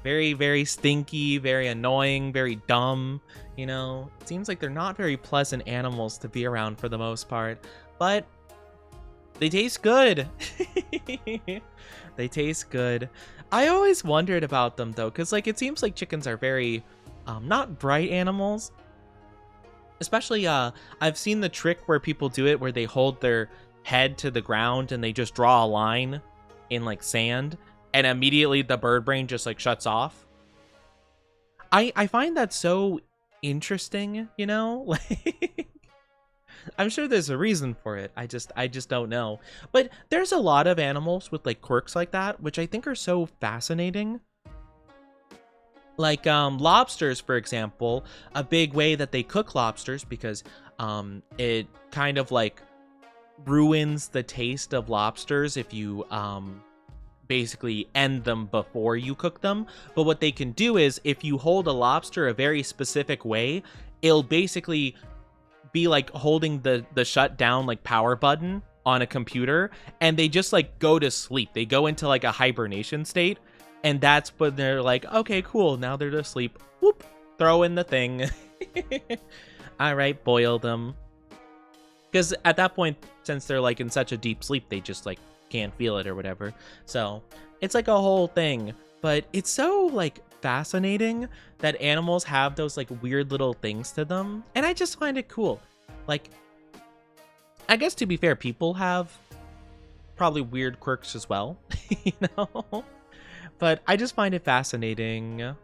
very stinky, very annoying, very dumb, you know. It seems like they're not very pleasant animals to be around for the most part, but they taste good. They taste good. I always wondered about them though, because like it seems like chickens are very not bright animals. Especially I've seen the trick where people do it where they hold their head to the ground and they just draw a line in like sand, and immediately the bird brain just like shuts off. I find that so interesting, you know. Like I'm sure there's a reason for it. I just don't know. But there's a lot of animals with like quirks like that, which I think are so fascinating. Like lobsters, for example, a big way that they cook lobsters, because it kind of like ruins the taste of lobsters if you basically end them before you cook them. But what they can do is, if you hold a lobster a very specific way, it'll basically be like holding the shut down like power button on a computer, and they just like go to sleep. They go into like a hibernation state, and that's when they're like, okay, cool, now they're asleep. Whoop, throw in the thing. All right, boil them. Because at that point, since they're like in such a deep sleep, they just like can't feel it or whatever. So it's like a whole thing. But it's so like fascinating that animals have those like weird little things to them. And I just find it cool. Like, I guess to be fair, people have probably weird quirks as well, you know? But I just find it fascinating.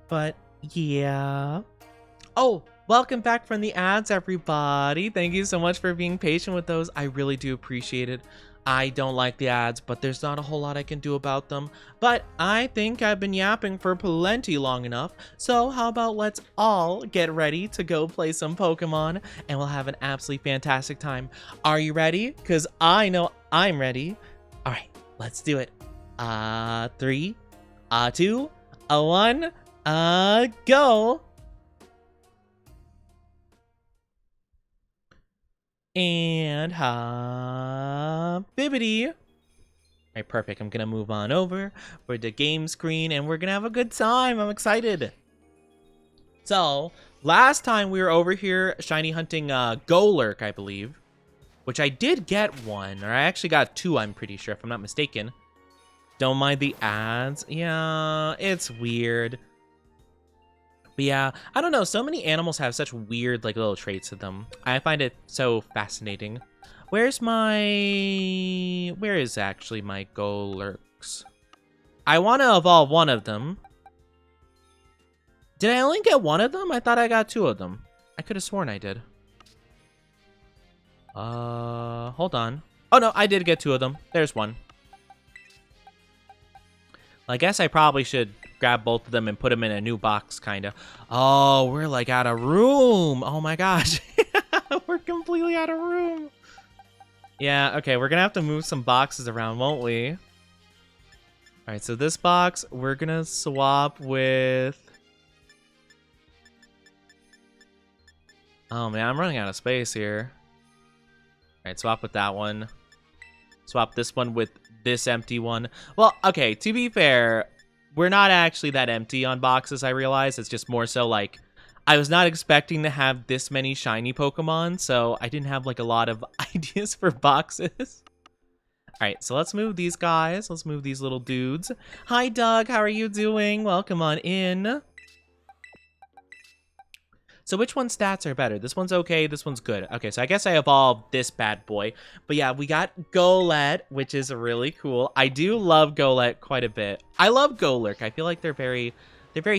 But yeah. Oh, welcome back from the ads, everybody. Thank you so much for being patient with those. I really do appreciate it. I don't like the ads, but there's not a whole lot I can do about them. But I think I've been yapping for plenty long enough. So how about let's all get ready to go play some Pokemon, and we'll have an absolutely fantastic time. Are you ready? Because I know I'm ready. All right, let's do it. 3, 2, 1, go. And bibbity. All right, perfect. I'm gonna move on over for the game screen, and we're gonna have a good time. I'm excited. So last time we were over here shiny hunting Golurk, I believe, which I did get one, or I actually got 2, I'm pretty sure, if I'm not mistaken. Don't mind the ads. Yeah, it's weird. But yeah, I don't know. So many animals have such weird, like, little traits to them. I find it so fascinating. Where is actually my Golurks? I want to evolve one of them. Did I only get one of them? I thought I got 2 of them. I could have sworn I did. Hold on. Oh, no, I did get 2 of them. There's one. Well, I guess I probably should grab both of them and put them in a new box, kind of. Oh, we're like out of room. Oh my gosh. We're completely out of room. Yeah, okay, we're gonna have to move some boxes around, won't we? All right, so this box, we're gonna swap with... Oh man, I'm running out of space here. All right, swap with that one. Swap this one with this empty one. Well, okay, to be fair, we're not actually that empty on boxes, I realize. It's just more so like, I was not expecting to have this many shiny Pokemon, so I didn't have like a lot of ideas for boxes. All right, so let's move these guys. Let's move these little dudes. Hi, Doug. How are you doing? Welcome on in. So which one's stats are better? This one's okay, this one's good. Okay, so I guess I evolved this bad boy. But yeah, we got Golett, which is really cool. I do love Golett quite a bit. I love Golurk. I feel like they're very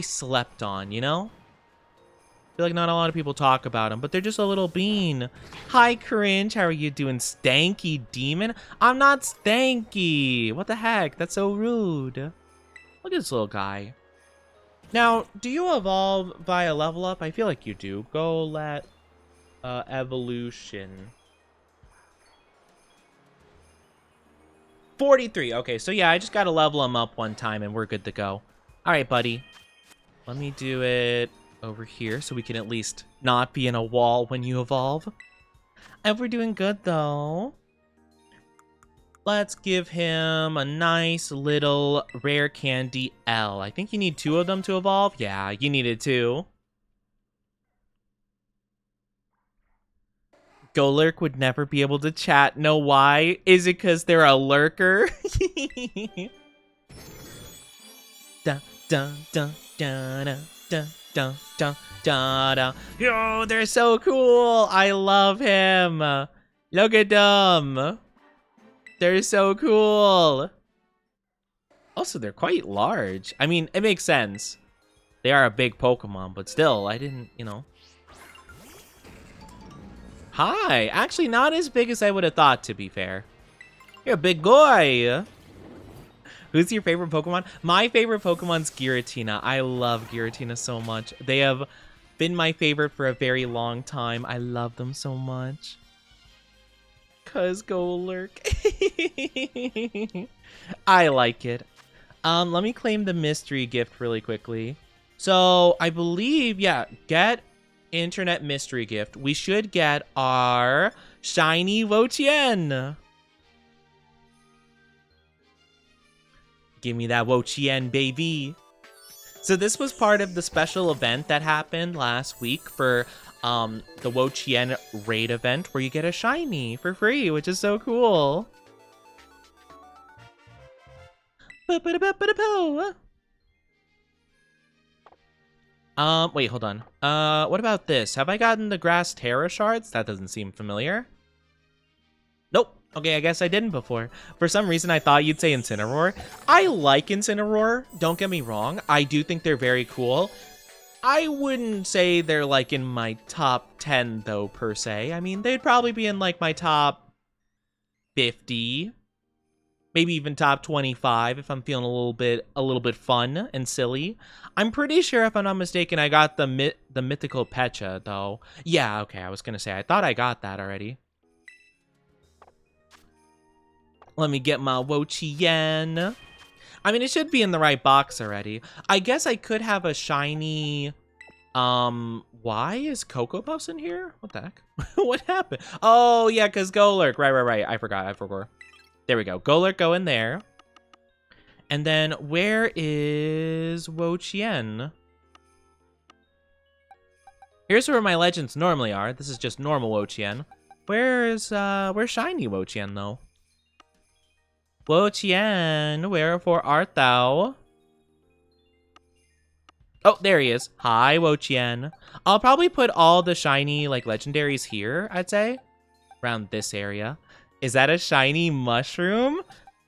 slept on, you know? I feel like not a lot of people talk about them, but they're just a little bean. Hi, Cringe. How are you doing, Stanky Demon? I'm not Stanky. What the heck? That's so rude. Look at this little guy. Now, do you evolve via level up? I feel like you do. Golett evolution. 43. Okay, so yeah, I just gotta level him up one time and we're good to go. All right, buddy. Let me do it over here so we can at least not be in a wall when you evolve. And we're doing good, though. Let's give him a nice little rare candy L. I think you need 2 of them to evolve. Yeah, you needed 2. Golurk would never be able to chat. No, why? Is it because they're a lurker? Dun, dun, dun, dun, dun, dun, dun, dun, dun. Yo, they're so cool. I love him. Look at them. They're so cool. Also, they're quite large. I mean, it makes sense. They are a big Pokemon, but still, I didn't, you know. Hi. Actually, not as big as I would have thought, to be fair. You're a big boy. Who's your favorite Pokemon? My favorite Pokemon's Giratina. I love Giratina so much. They have been my favorite for a very long time. I love them so much. Cause Golurk. I like it. Let me claim the mystery gift really quickly. So I believe, yeah, get internet mystery gift. We should get our shiny Wo-Chien. Give me that Wo-Chien, baby. So this was part of the special event that happened last week for the Wo-Chien raid event where you get a shiny for free, which is so cool. Wait, hold on. What about this? Have I gotten the grass Terra shards? That doesn't seem familiar. Nope. Okay, I guess I didn't before. For some reason, I thought you'd say Incineroar. I like Incineroar. Don't get me wrong. I do think they're very cool. I wouldn't say they're, like, in my top 10, though, per se. I mean, they'd probably be in, like, my top 50. Maybe even top 25 if I'm feeling a little bit fun and silly. I'm pretty sure, if I'm not mistaken, I got the mythical Pecha, though. Yeah, okay, I was gonna say, I thought I got that already. Let me get my Wo-Chien. I mean, it should be in the right box already. I guess I could have a shiny... why is Cocoa Puffs in here? What the heck? What happened? Oh, yeah, because Golurk. Right. I forgot. There we go. Golurk, go in there. And then, where is Wo-Chien? Here's where my legends normally are. This is just normal Wo-Chien. Where's shiny Wo-Chien, though? Wo-Chien, wherefore art thou? Oh, there he is. Hi, Wo-Chien. I'll probably put all the shiny, like, legendaries here, I'd say. Around this area. Is that a shiny mushroom?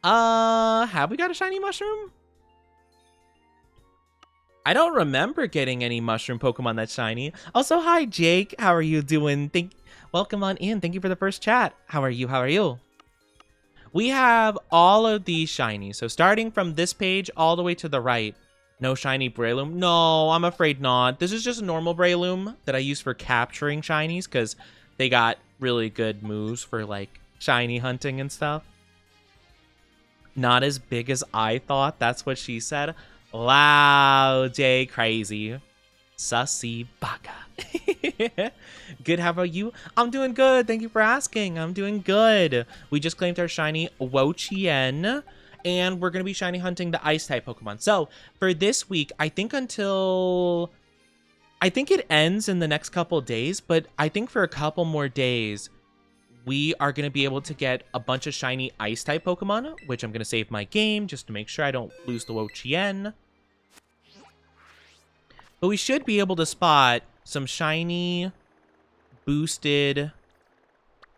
Have we got a shiny mushroom? I don't remember getting any mushroom Pokemon that's shiny. Also, hi, Jake. How are you doing? Welcome on in. Thank you for the first chat. How are you? We have all of these shinies. So starting from this page all the way to the right. No shiny Breloom. No, I'm afraid not. This is just a normal Breloom that I use for capturing shinies because they got really good moves for, like, shiny hunting and stuff. Not as big as I thought. That's what she said. Wow, Jay, crazy. Sussy baka. Good, how about you? I'm doing good. Thank you for asking. I'm doing good. We just claimed our shiny Wo-Chien, and we're going to be shiny hunting the Ice-type Pokemon. So, for this week, I think it ends in the next couple days, but I think for a couple more days, we are going to be able to get a bunch of shiny Ice-type Pokemon, which I'm going to save my game just to make sure I don't lose the Wo-Chien. But we should be able to spot some shiny, boosted...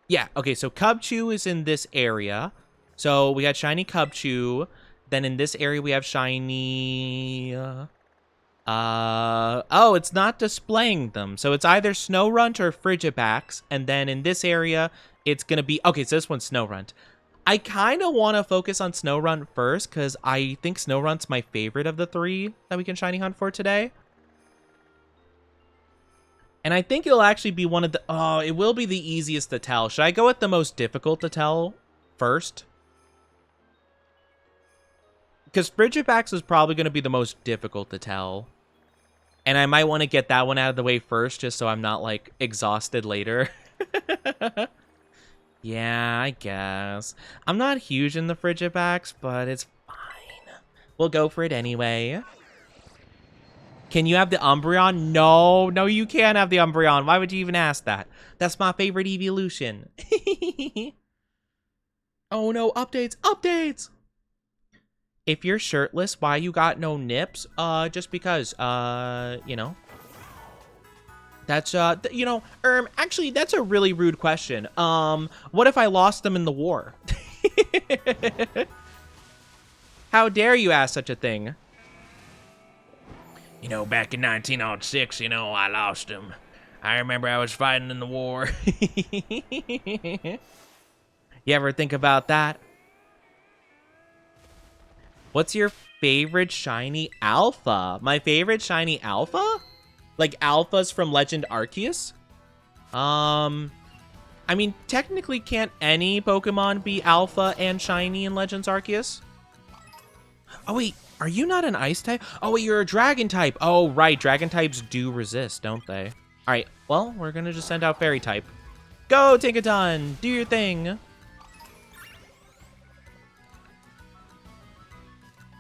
Yeah, okay, so Cubchoo is in this area. So we got shiny Cubchoo. Then in this area we have shiny... Oh, it's not displaying them. So it's either Snorunt or Frigibax. And then in this area, it's going to be... Okay, so this one's Snorunt. I kind of want to focus on Snorunt first, because I think Snorunt's my favorite of the three that we can shiny hunt for today. And I think it'll actually be one of the... Oh, it will be the easiest to tell. Should I go with the most difficult to tell first? Because Frigibax is probably going to be the most difficult to tell. And I might want to get that one out of the way first, just so I'm not, like, exhausted later. Yeah, I guess. I'm not huge in the Frigibax, but it's fine. We'll go for it anyway. Can you have the Umbreon? No, you can't have the Umbreon. Why would you even ask that? That's my favorite evolution. Oh no, updates! If you're shirtless, why you got no nips? Just because, you know. That's, you know, actually, that's a really rude question. What if I lost them in the war? How dare you ask such a thing? You know, back in 1906, you know, I lost them. I remember I was fighting in the war. You ever think about that? What's your favorite shiny alpha? My favorite shiny alpha? Like alphas from Legend Arceus? I mean, technically, can't any Pokemon be alpha and shiny in Legends Arceus? Oh, wait, are you not an ice type? Oh, wait, you're a dragon type. Oh, right, dragon types do resist, don't they? All right, well, we're gonna just send out fairy type. Go, Tinkaton, do your thing.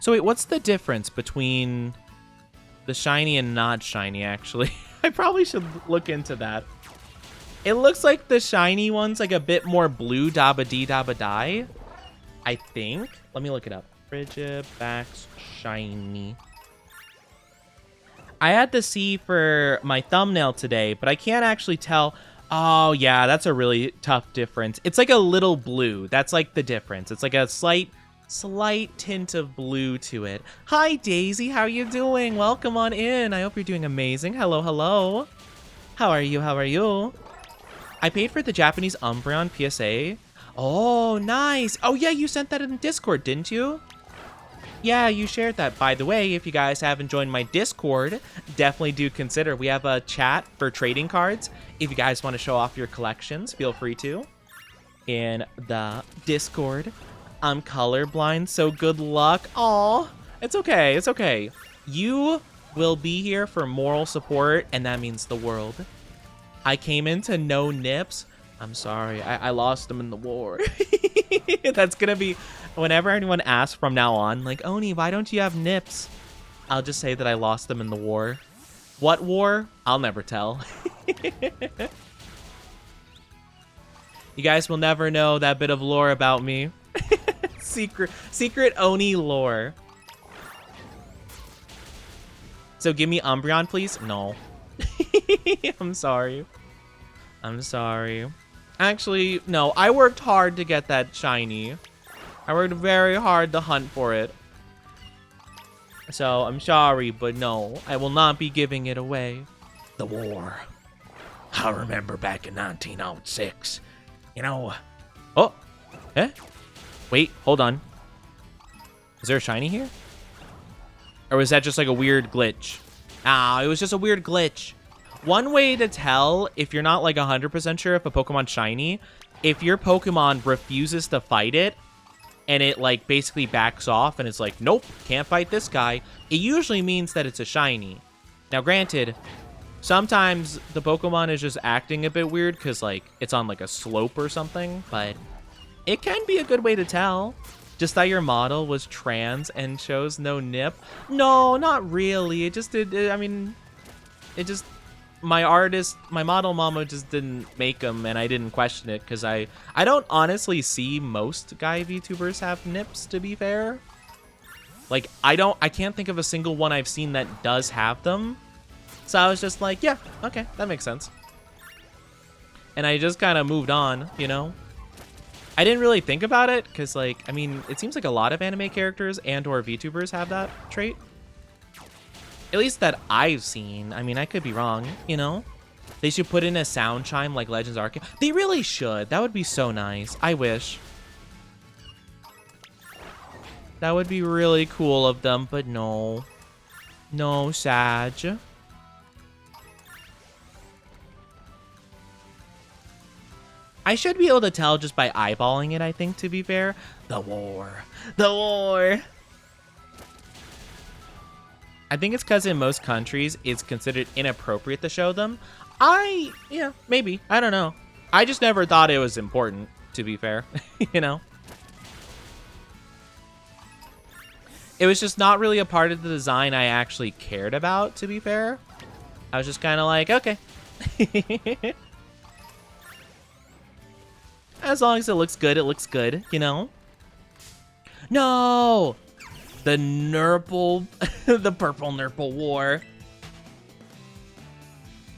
So wait, what's the difference between the shiny and not shiny, actually? I probably should look into that. It looks like the shiny one's like a bit more blue dabba-dee dabba-die, I think. Let me look it up. Frigibax shiny. I had to see for my thumbnail today, but I can't actually tell. Oh, yeah, that's a really tough difference. It's like a little blue. That's like the difference. It's like a slight tint of blue to it. Hi, Daisy. How are you doing? Welcome on in. I hope you're doing amazing. Hello, hello. How are you? How are you? I paid for the Japanese Umbreon PSA. Oh, nice. Oh, yeah, you sent that in Discord, didn't you? Yeah, you shared that. By the way, if you guys haven't joined my Discord, definitely do consider. We have a chat for trading cards. If you guys want to show off your collections, feel free to. In the Discord. I'm colorblind, so good luck. Aw, it's okay, it's okay. You will be here for moral support, and that means the world. I came into no nips. I'm sorry, I lost them in the war. That's gonna be, whenever anyone asks from now on, like, Oni, why don't you have nips? I'll just say that I lost them in the war. What war? I'll never tell. You guys will never know that bit of lore about me. Secret Oni lore. So give me Umbreon, please. No. I'm sorry. I'm sorry. Actually, no. I worked hard to get that shiny. I worked very hard to hunt for it. So I'm sorry, but no. I will not be giving it away. The war. I remember back in 1906. You know. Oh. Eh? Wait, hold on. Is there a shiny here? Or was that just like a weird glitch? Ah, it was just a weird glitch. One way to tell if you're not like 100% sure if a Pokemon's shiny, if your Pokemon refuses to fight it and it like basically backs off and it's like, nope, can't fight this guy, it usually means that it's a shiny. Now, granted, sometimes the Pokemon is just acting a bit weird because like it's on like a slope or something, but it can be a good way to tell. Just that your model was trans and shows no nip. No, not really. It just did. I mean, it just, my model mama just didn't make them, and I didn't question it because I don't honestly see most guy VTubers have nips, to be fair. Like, I can't think of a single one I've seen that does have them. So I was just like, yeah, okay, that makes sense. And I just kind of moved on, you know? I didn't really think about it because, like, I mean, it seems like a lot of anime characters and or VTubers have that trait. At least that I've seen. I mean, I could be wrong, you know? They should put in a sound chime like Legends Arceus. They really should. That would be so nice. I wish. That would be really cool of them, but no. No, Sag. I should be able to tell just by eyeballing it, I think, to be fair. The war. The war. I think it's because in most countries, it's considered inappropriate to show them. Yeah, maybe. I don't know. I just never thought it was important, to be fair. You know? It was just not really a part of the design I actually cared about, to be fair. I was just kind of like, okay. As long as it looks good, you know? No! The Nurple, the purple Nurple war.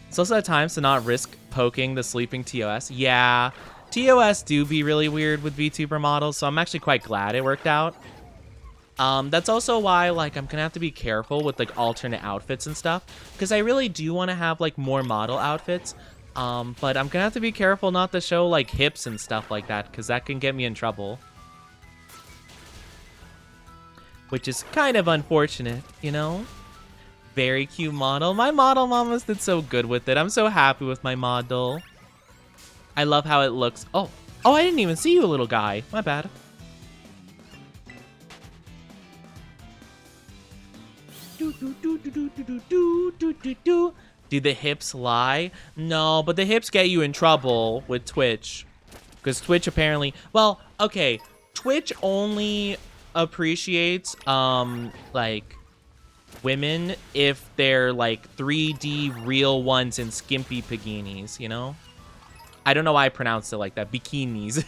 It's also at times to not risk poking the sleeping TOS. Yeah, TOS do be really weird with VTuber models, so I'm actually quite glad it worked out. That's also why, like, I'm gonna have to be careful with, like, alternate outfits and stuff, because I really do want to have, like, more model outfits, but I'm gonna have to be careful not to show, like, hips and stuff like that, because that can get me in trouble. Which is kind of unfortunate, you know? Very cute model. My model mamas did so good with it. I'm so happy with my model. I love how it looks. Oh, I didn't even see you, little guy. My bad. Do the hips lie? No, but the hips get you in trouble with Twitch. Because Twitch apparently... Well, okay. Twitch only appreciates, like, women if they're, like, 3D real ones in skimpy bikinis, you know? I don't know why I pronounced it like that. Bikinis.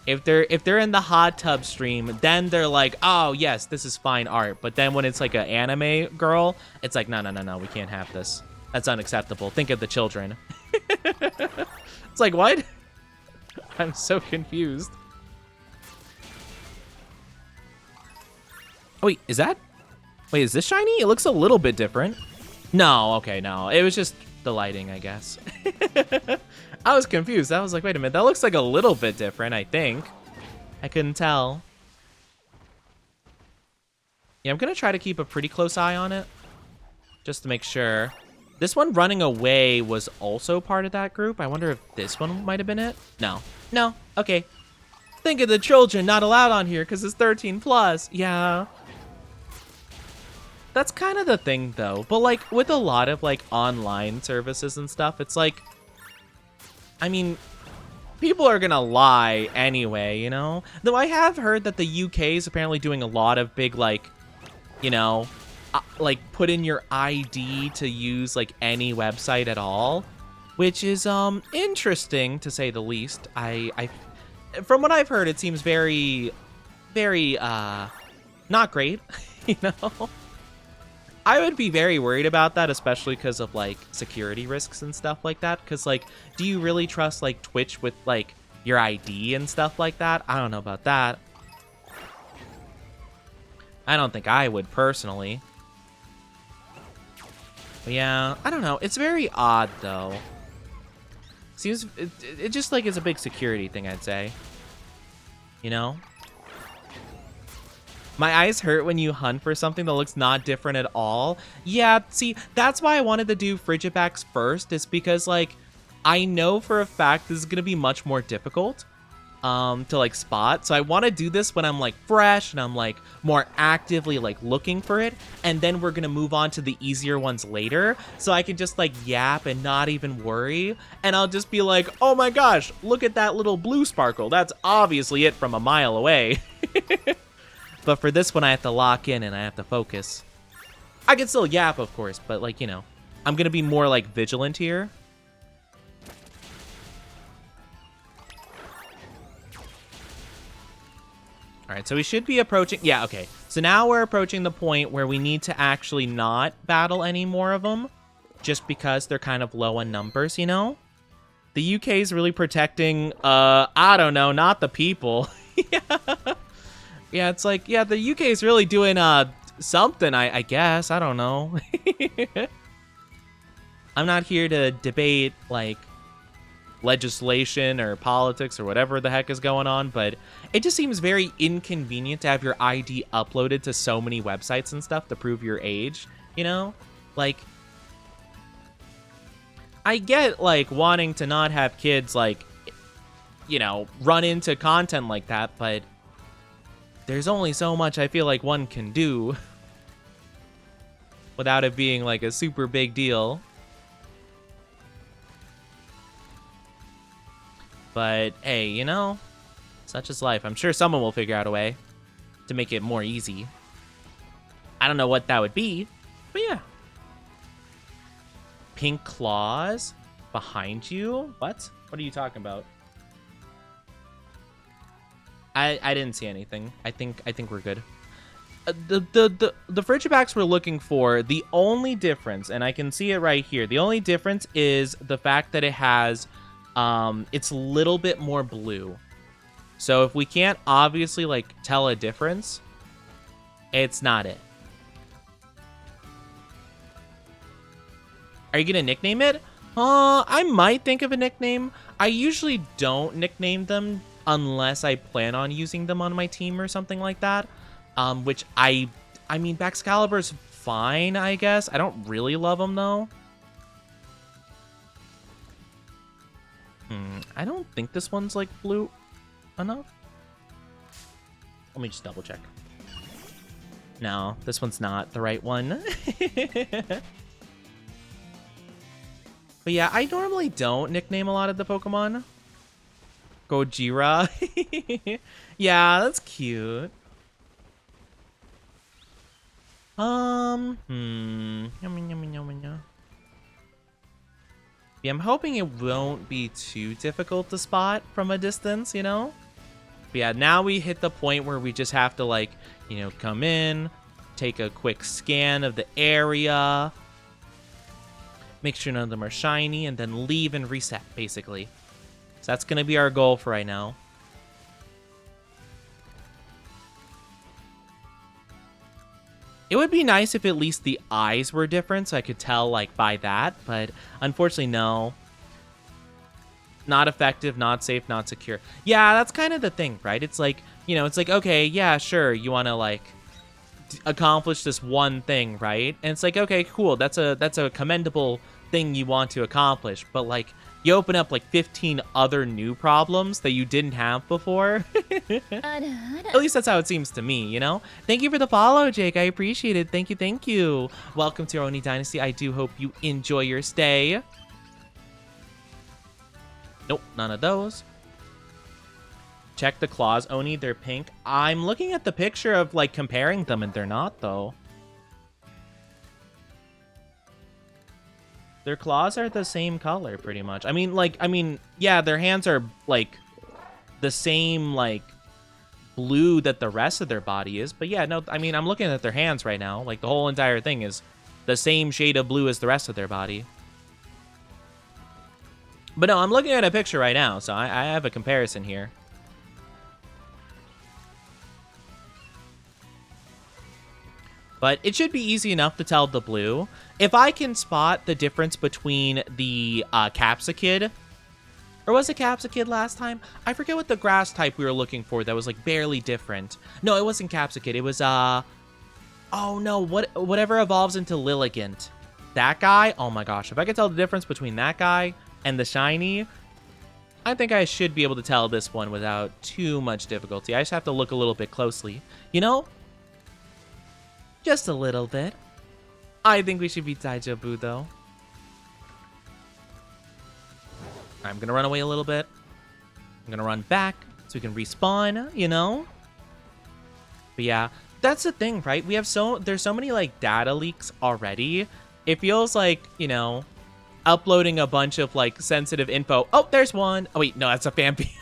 If they're in the hot tub stream, then they're like, oh yes, this is fine art. But then when it's like an anime girl, it's like, no, we can't have this. That's unacceptable. Think of the children. It's like, what? I'm so confused. Oh, wait, is this shiny? It looks a little bit different. No, okay, no. It was just the lighting, I guess. I was confused. I was like, wait a minute, that looks like a little bit different, I think. I couldn't tell. Yeah, I'm gonna try to keep a pretty close eye on it, just to make sure. This one running away was also part of that group. I wonder if this one might have been it. No, okay. Think of the children, not allowed on here because it's 13 plus. Yeah. That's kind of the thing though. But like with a lot of like online services and stuff, it's like, I mean, people are gonna lie anyway, you know? Though I have heard that the UK is apparently doing a lot of big, like, you know, like put in your ID to use like any website at all, which is interesting to say the least. I from what I've heard, it seems very not great, you know? I would be very worried about that, especially because of, like, security risks and stuff like that. Because, like, do you really trust, like, Twitch with, like, your ID and stuff like that? I don't know about that. I don't think I would, personally. But, yeah, I don't know. It's very odd, though. Seems... It just, like, is a big security thing, I'd say. You know? My eyes hurt when you hunt for something that looks not different at all. Yeah, see, that's why I wanted to do Frigibacks first, is because, like, I know for a fact this is going to be much more difficult to, like, spot. So I want to do this when I'm, like, fresh and I'm, like, more actively, like, looking for it. And then we're going to move on to the easier ones later. So I can just, like, yap and not even worry. And I'll just be like, oh my gosh, look at that little blue sparkle. That's obviously it from a mile away. But for this one, I have to lock in and I have to focus. I can still yap, of course, but, like, you know, I'm going to be more, like, vigilant here. All right, so we should be approaching... Yeah, okay. So now we're approaching the point where we need to actually not battle any more of them, just because they're kind of low in numbers, you know? The UK is really protecting, I don't know, not the people. Yeah. Yeah, it's like, yeah, the UK is really doing something, I guess. I don't know. I'm not here to debate, like, legislation or politics or whatever the heck is going on, but it just seems very inconvenient to have your ID uploaded to so many websites and stuff to prove your age, you know? Like, I get, like, wanting to not have kids, like, you know, run into content like that, but... there's only so much I feel like one can do without it being like a super big deal. But hey, you know, such is life. I'm sure someone will figure out a way to make it more easy. I don't know what that would be, but yeah. Pink claws behind you? What? What are you talking about? I didn't see anything. I think we're good. The Frigibacks we're looking for, the only difference, and I can see it right here, the only difference is the fact that it has, it's a little bit more blue. So if we can't obviously, like, tell a difference, it's not it. Are you gonna nickname it? I might think of a nickname. I usually don't nickname them unless I plan on using them on my team or something like that. Which I mean, Baxcalibur's fine, I guess. I don't really love him, though. I don't think this one's, like, blue enough. Let me just double check. No, this one's not the right one. But yeah, I normally don't nickname a lot of the Pokemon. Gojira. Yeah, that's cute. Yummy, yummy, yummy, yummy. Yeah, I'm hoping it won't be too difficult to spot from a distance, you know? But yeah, now we hit the point where we just have to, like, you know, come in, take a quick scan of the area, make sure none of them are shiny, and then leave and reset, basically. So that's going to be our goal for right now. It would be nice if at least the eyes were different, so I could tell, like, by that. But unfortunately, no. Not effective, not safe, not secure. Yeah, that's kind of the thing, right? It's like, you know, it's like, okay, yeah, sure, you want to, like, accomplish this one thing, right? And it's like, okay, cool, that's a commendable thing you want to accomplish, but, like, you open up like 15 other new problems that you didn't have before. At least that's how it seems to me, you know? Thank you for the follow, Jake. I appreciate it. Thank you, thank you. Welcome to Oni Dynasty. I do hope you enjoy your stay. Nope, none of those. Check the claws, Oni. They're pink. I'm looking at the picture of, like, comparing them, and they're not, though. Their claws are the same color, pretty much. I mean, yeah, their hands are, like, the same, like, blue that the rest of their body is. But yeah, no, I mean, I'm looking at their hands right now. Like, the whole entire thing is the same shade of blue as the rest of their body. But no, I'm looking at a picture right now, so I have a comparison here. But it should be easy enough to tell the blue. If I can spot the difference between the Capsicid, or was it Capsicid last time? I forget what the grass type we were looking for that was, like, barely different. No, it wasn't Capsicid. It was, oh no, whatever evolves into Lilligant. That guy? Oh my gosh, if I could tell the difference between that guy and the shiny, I think I should be able to tell this one without too much difficulty. I just have to look a little bit closely. You know? Just a little bit. I think we should beat Daijobu, though. I'm gonna run away a little bit. I'm gonna run back so we can respawn, you know? But yeah, that's the thing, right? We have there's so many, like, data leaks already. It feels like, you know, uploading a bunch of, like, sensitive info. Oh, there's one. Oh, wait, no, that's a Phanpy.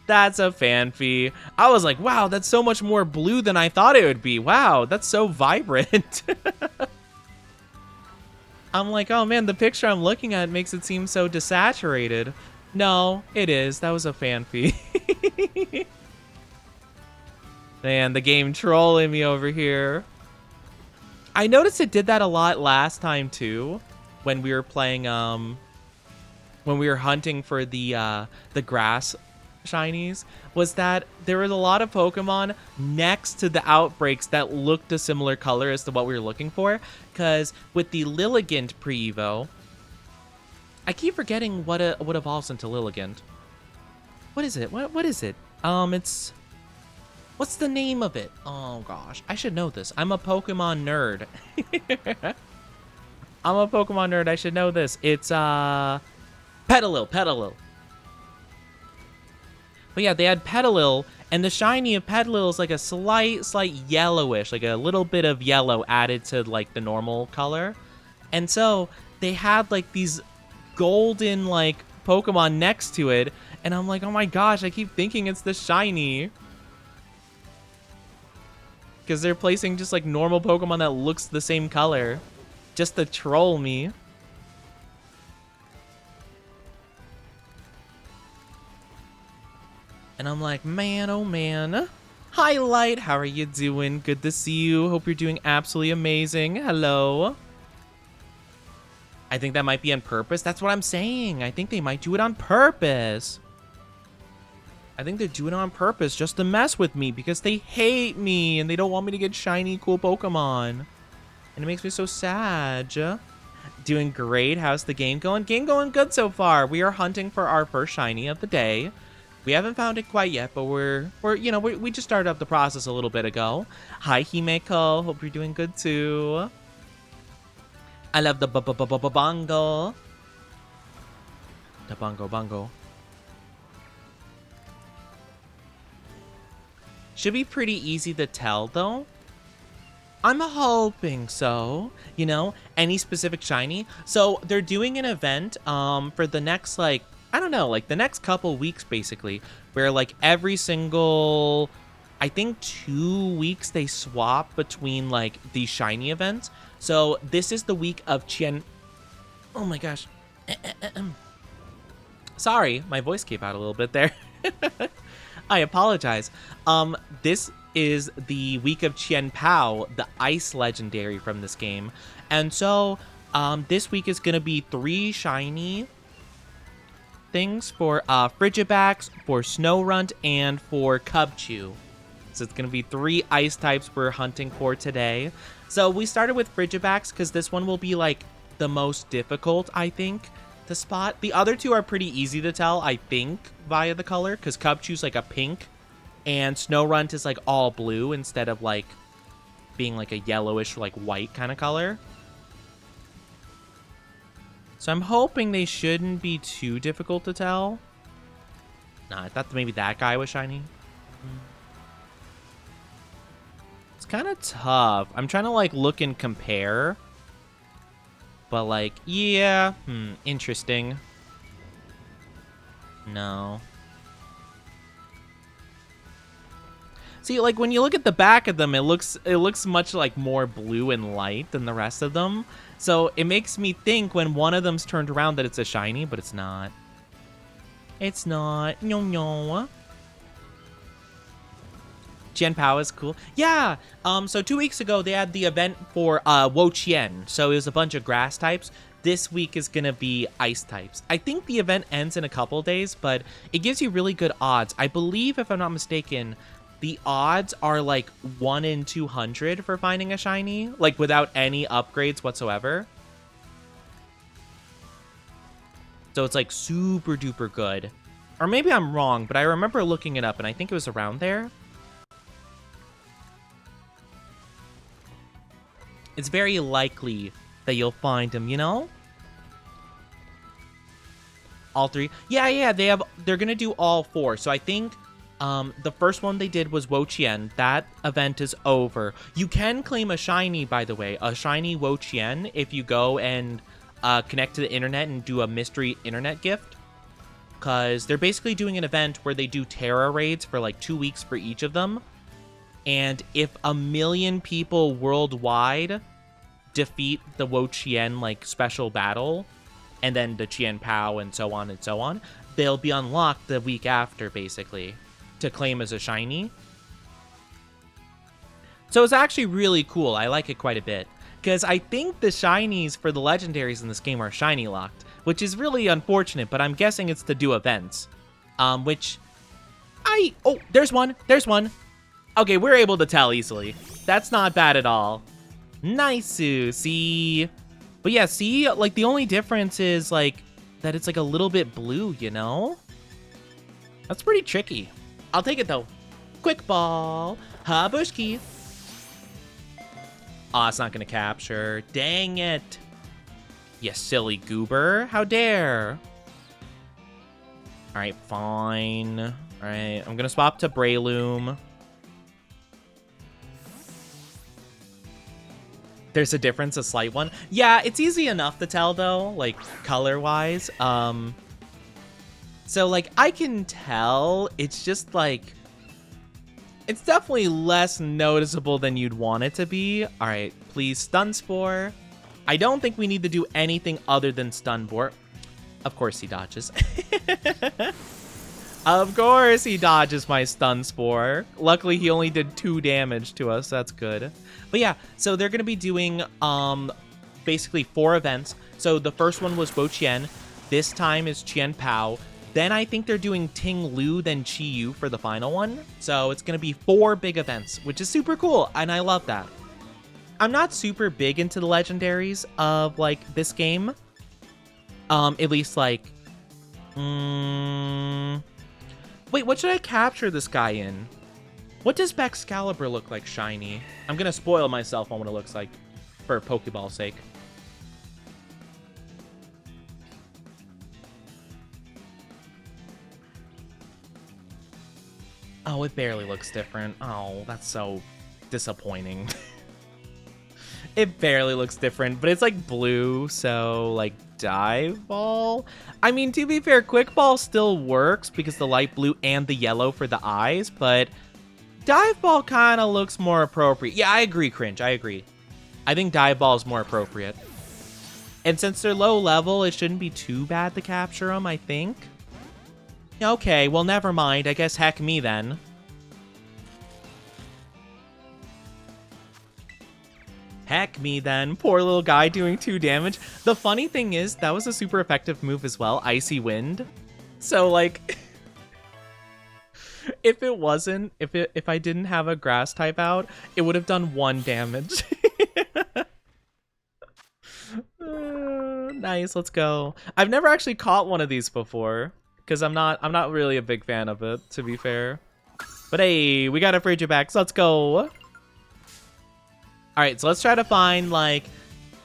That's a Phanpy. I was like, wow, that's so much more blue than I thought it would be. Wow, that's so vibrant. I'm like, oh man, the picture I'm looking at makes it seem so desaturated. No, it is. That was a Phanpy. Man, the game trolling me over here. I noticed it did that a lot last time too, when we were playing, when we were hunting for the grass shinies, was that there was a lot of Pokemon next to the outbreaks that looked a similar color as to what we were looking for. Because with the Lilligant pre-evo, I keep forgetting what evolves into Lilligant. What is it? What is it? It's, what's the name of it? Oh gosh, I should know this. I'm a Pokemon nerd. I'm a Pokemon nerd. I should know this. It's Petalil. But yeah, they had Petalil, and the shiny of Petalil is like a slight yellowish, like a little bit of yellow added to, like, the normal color. And so they had, like, these golden, like, Pokemon next to it, and I'm like, oh my gosh, I keep thinking it's the shiny. Because they're placing just, like, normal Pokemon that looks the same color, just to troll me. And I'm like, man, oh man. Hi, Light. How are you doing? Good to see you. Hope you're doing absolutely amazing. Hello. I think that might be on purpose. That's what I'm saying. I think they might do it on purpose. I think they're doing it on purpose just to mess with me because they hate me and they don't want me to get shiny, cool Pokemon. And it makes me so sad. Doing great. How's the game going? Game going good so far. We are hunting for our first shiny of the day. We haven't found it quite yet, but we just started up the process a little bit ago. Hi, Himeko. Hope you're doing good too. I love the bongo. The bongo. Should be pretty easy to tell, though. I'm hoping so. Any specific shiny. So they're doing an event for the next, like, I don't know, like the next couple weeks, basically, where like every single, I think 2 weeks they swap between like these shiny events. So this is the week of Chien. Oh my gosh. Sorry, my voice came out a little bit there. I apologize. This is the week of Chien Pao, the ice legendary from this game. And so this week is going to be 3 shiny things for Frigibax, for Snorunt, and for Cubchoo. So it's going to be 3 ice types we're hunting for today. So we started with Frigibax because this one will be like the most difficult, I think, to spot. The other 2 are pretty easy to tell, I think, via the color, because Cubchoo's like a pink and Snorunt is like all blue instead of like being like a yellowish, like white kind of color. So I'm hoping they shouldn't be too difficult to tell. Nah, I thought maybe that guy was shiny. It's kind of tough. I'm trying to like look and compare. But like, yeah, interesting. No. See, like when you look at the back of them, it looks much like more blue and light than the rest of them. So it makes me think when one of them's turned around that it's a shiny, but it's not. It's not. No. Chien Pao is cool. Yeah. So 2 weeks ago they had the event for Wo Chien. So it was a bunch of grass types. This week is gonna be ice types. I think the event ends in a couple days, but it gives you really good odds. I believe, if I'm not mistaken, the odds are like 1 in 200 for finding a shiny, like without any upgrades whatsoever. So it's like super duper good. Or maybe I'm wrong, but I remember looking it up and I think it was around there. It's very likely that you'll find them, All 3. Yeah, they're gonna do all 4. So I think the first one they did was Wo Chien. That event is over. You can claim a shiny, by the way, a shiny Wo Chien if you go and connect to the internet and do a mystery internet gift. Because they're basically doing an event where they do Terra raids for like 2 weeks for each of them. And if 1 million people worldwide defeat the Wo Chien like special battle, and then the Chien Pao and so on, they'll be unlocked the week after, basically, to claim as a shiny. So it's actually really cool. I like it quite a bit. Because I think the shinies for the legendaries in this game are shiny locked, which is really unfortunate, but I'm guessing it's to do events. Oh, there's one. Okay, we're able to tell easily. That's not bad at all. Nice, see? But yeah, see, like the only difference is like that it's like a little bit blue, That's pretty tricky. I'll take it though. Quick ball. Habushki. Aw, it's not gonna capture. Dang it. You silly goober. How dare. Alright, fine. Alright, I'm gonna swap to Breloom. There's a difference, a slight one. Yeah, it's easy enough to tell though, like color-wise. So like I can tell, it's just like, it's definitely less noticeable than you'd want it to be. All right, please stun spore. I don't think we need to do anything other than stun spore. Of course he dodges. Of course he dodges my stun spore. Luckily, he only did 2 damage to us. That's good. But yeah, so they're going to be doing basically 4 events. So the first one was Wo Qian. This time is Qian Pao. Then I think they're doing Ting Lu, then Chi Yu for the final one. So it's going to be 4 big events, which is super cool. And I love that. I'm not super big into the legendaries of like this game. At least like... Wait, what should I capture this guy in? What does Excalibur look like shiny? I'm gonna spoil myself on what it looks like for Pokeball's sake. Oh, it barely looks different. Oh, that's so disappointing. It barely looks different, but it's like blue, so like Dive Ball. I mean, to be fair, Quick Ball still works because the light blue and the yellow for the eyes, but Dive Ball kind of looks more appropriate. Yeah, I agree, Cringe. I agree. I think Dive Ball is more appropriate. And since they're low level, it shouldn't be too bad to capture them, I think. Okay, well, never mind. I guess heck me then. Heck me then. Poor little guy doing 2 damage. The funny thing is, that was a super effective move as well. Icy Wind. So, like... if it wasn't... If I didn't have a grass type out, it would have done 1 damage. Nice, let's go. I've never actually caught one of these before. Because I'm not really a big fan of it, to be fair. But hey, we got a Frigibax. Let's go. Alright, so let's try to find, like,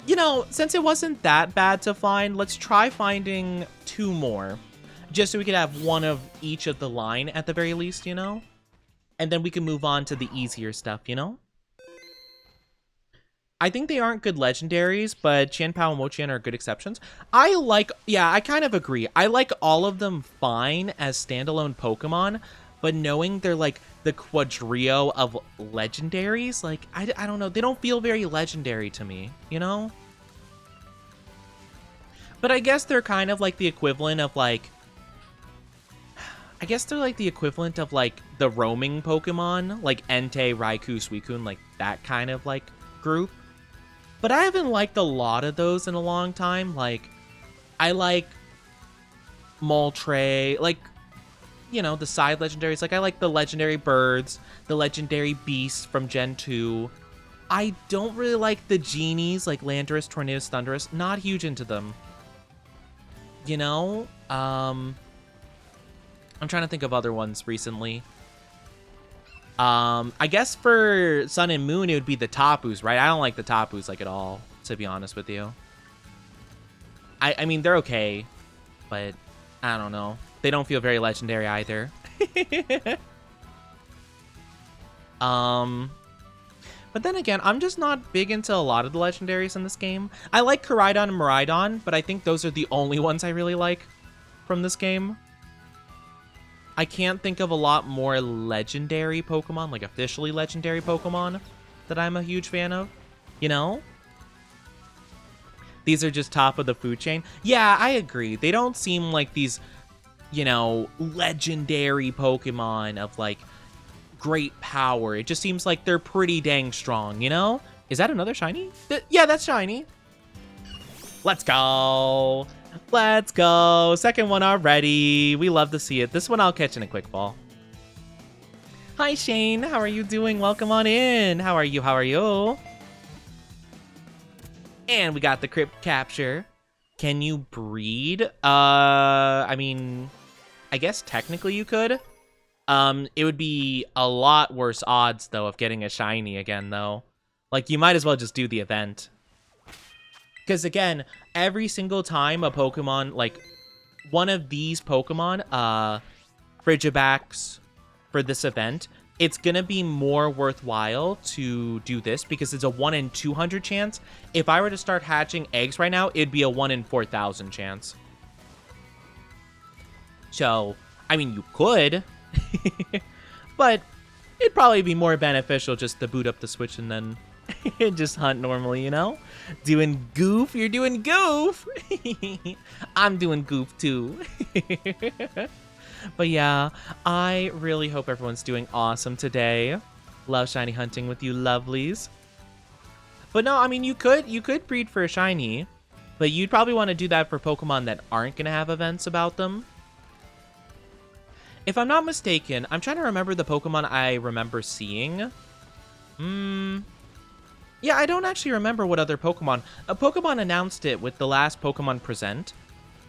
you know, since it wasn't that bad to find, let's try finding 2 more. Just so we could have 1 of each of the line at the very least, you know? And then we can move on to the easier stuff, you know? I think they aren't good legendaries, but Qian Pao and Wo Qian are good exceptions. Yeah, I kind of agree. I like all of them fine as standalone Pokemon, but knowing they're like the quadrio of legendaries, like, I don't know, they don't feel very legendary to me, you know? But I guess they're kind of like the equivalent of like, I guess they're like the equivalent of like the roaming Pokemon, like Entei, Raikou, Suicune, like that kind of like group. But I haven't liked a lot of those in a long time. Like, I like Moltres, like, you know, the side legendaries. Like, I like the legendary birds, the legendary beasts from Gen 2. I don't really like the genies, like Landorus, Tornadus, Thundurus. Not huge into them. You know? I'm trying to think of other ones recently. I guess for Sun and Moon, it would be the Tapus, right? I don't like the Tapus, like, at all, to be honest with you. I mean, they're okay, but I don't know. They don't feel very legendary either. But then again, I'm just not big into a lot of the legendaries in this game. I like Koraidon and Miraidon, but I think those are the only ones I really like from this game. I can't think of a lot more legendary Pokemon, like officially legendary Pokemon, that I'm a huge fan of, you know? These are just top of the food chain. Yeah, I agree. They don't seem like these, you know, legendary Pokemon of, like, great power. It just seems like they're pretty dang strong, you know? Is that another shiny? Yeah, that's shiny. Let's go. Let's go. Second one already. We love to see it. This one I'll catch in a quick ball. Hi, Shane. How are you doing? Welcome on in. How are you? How are you? And we got the Crypt Capture. Can you breed? I mean, I guess technically you could. It would be a lot worse odds, though, of getting a shiny again, though. Like, you might as well just do the event. Because, again, every single time a Pokemon, like, one of these Pokemon, Frigibax, for this event, it's going to be more worthwhile to do this because it's a 1 in 200 chance. If I were to start hatching eggs right now, it'd be a 1 in 4,000 chance. So, I mean, you could, but it'd probably be more beneficial just to boot up the Switch and then just hunt normally, you know? Doing goof, you're doing goof. I'm doing goof too. But yeah, I really hope everyone's doing awesome today. Love shiny hunting with you lovelies. But no, I mean, you could breed for a shiny, but you'd probably want to do that for Pokemon that aren't going to have events about them. If I'm not mistaken, I'm trying to remember the Pokemon I remember seeing. Yeah, I don't actually remember what other Pokemon. A Pokemon announced it with the last Pokemon Present,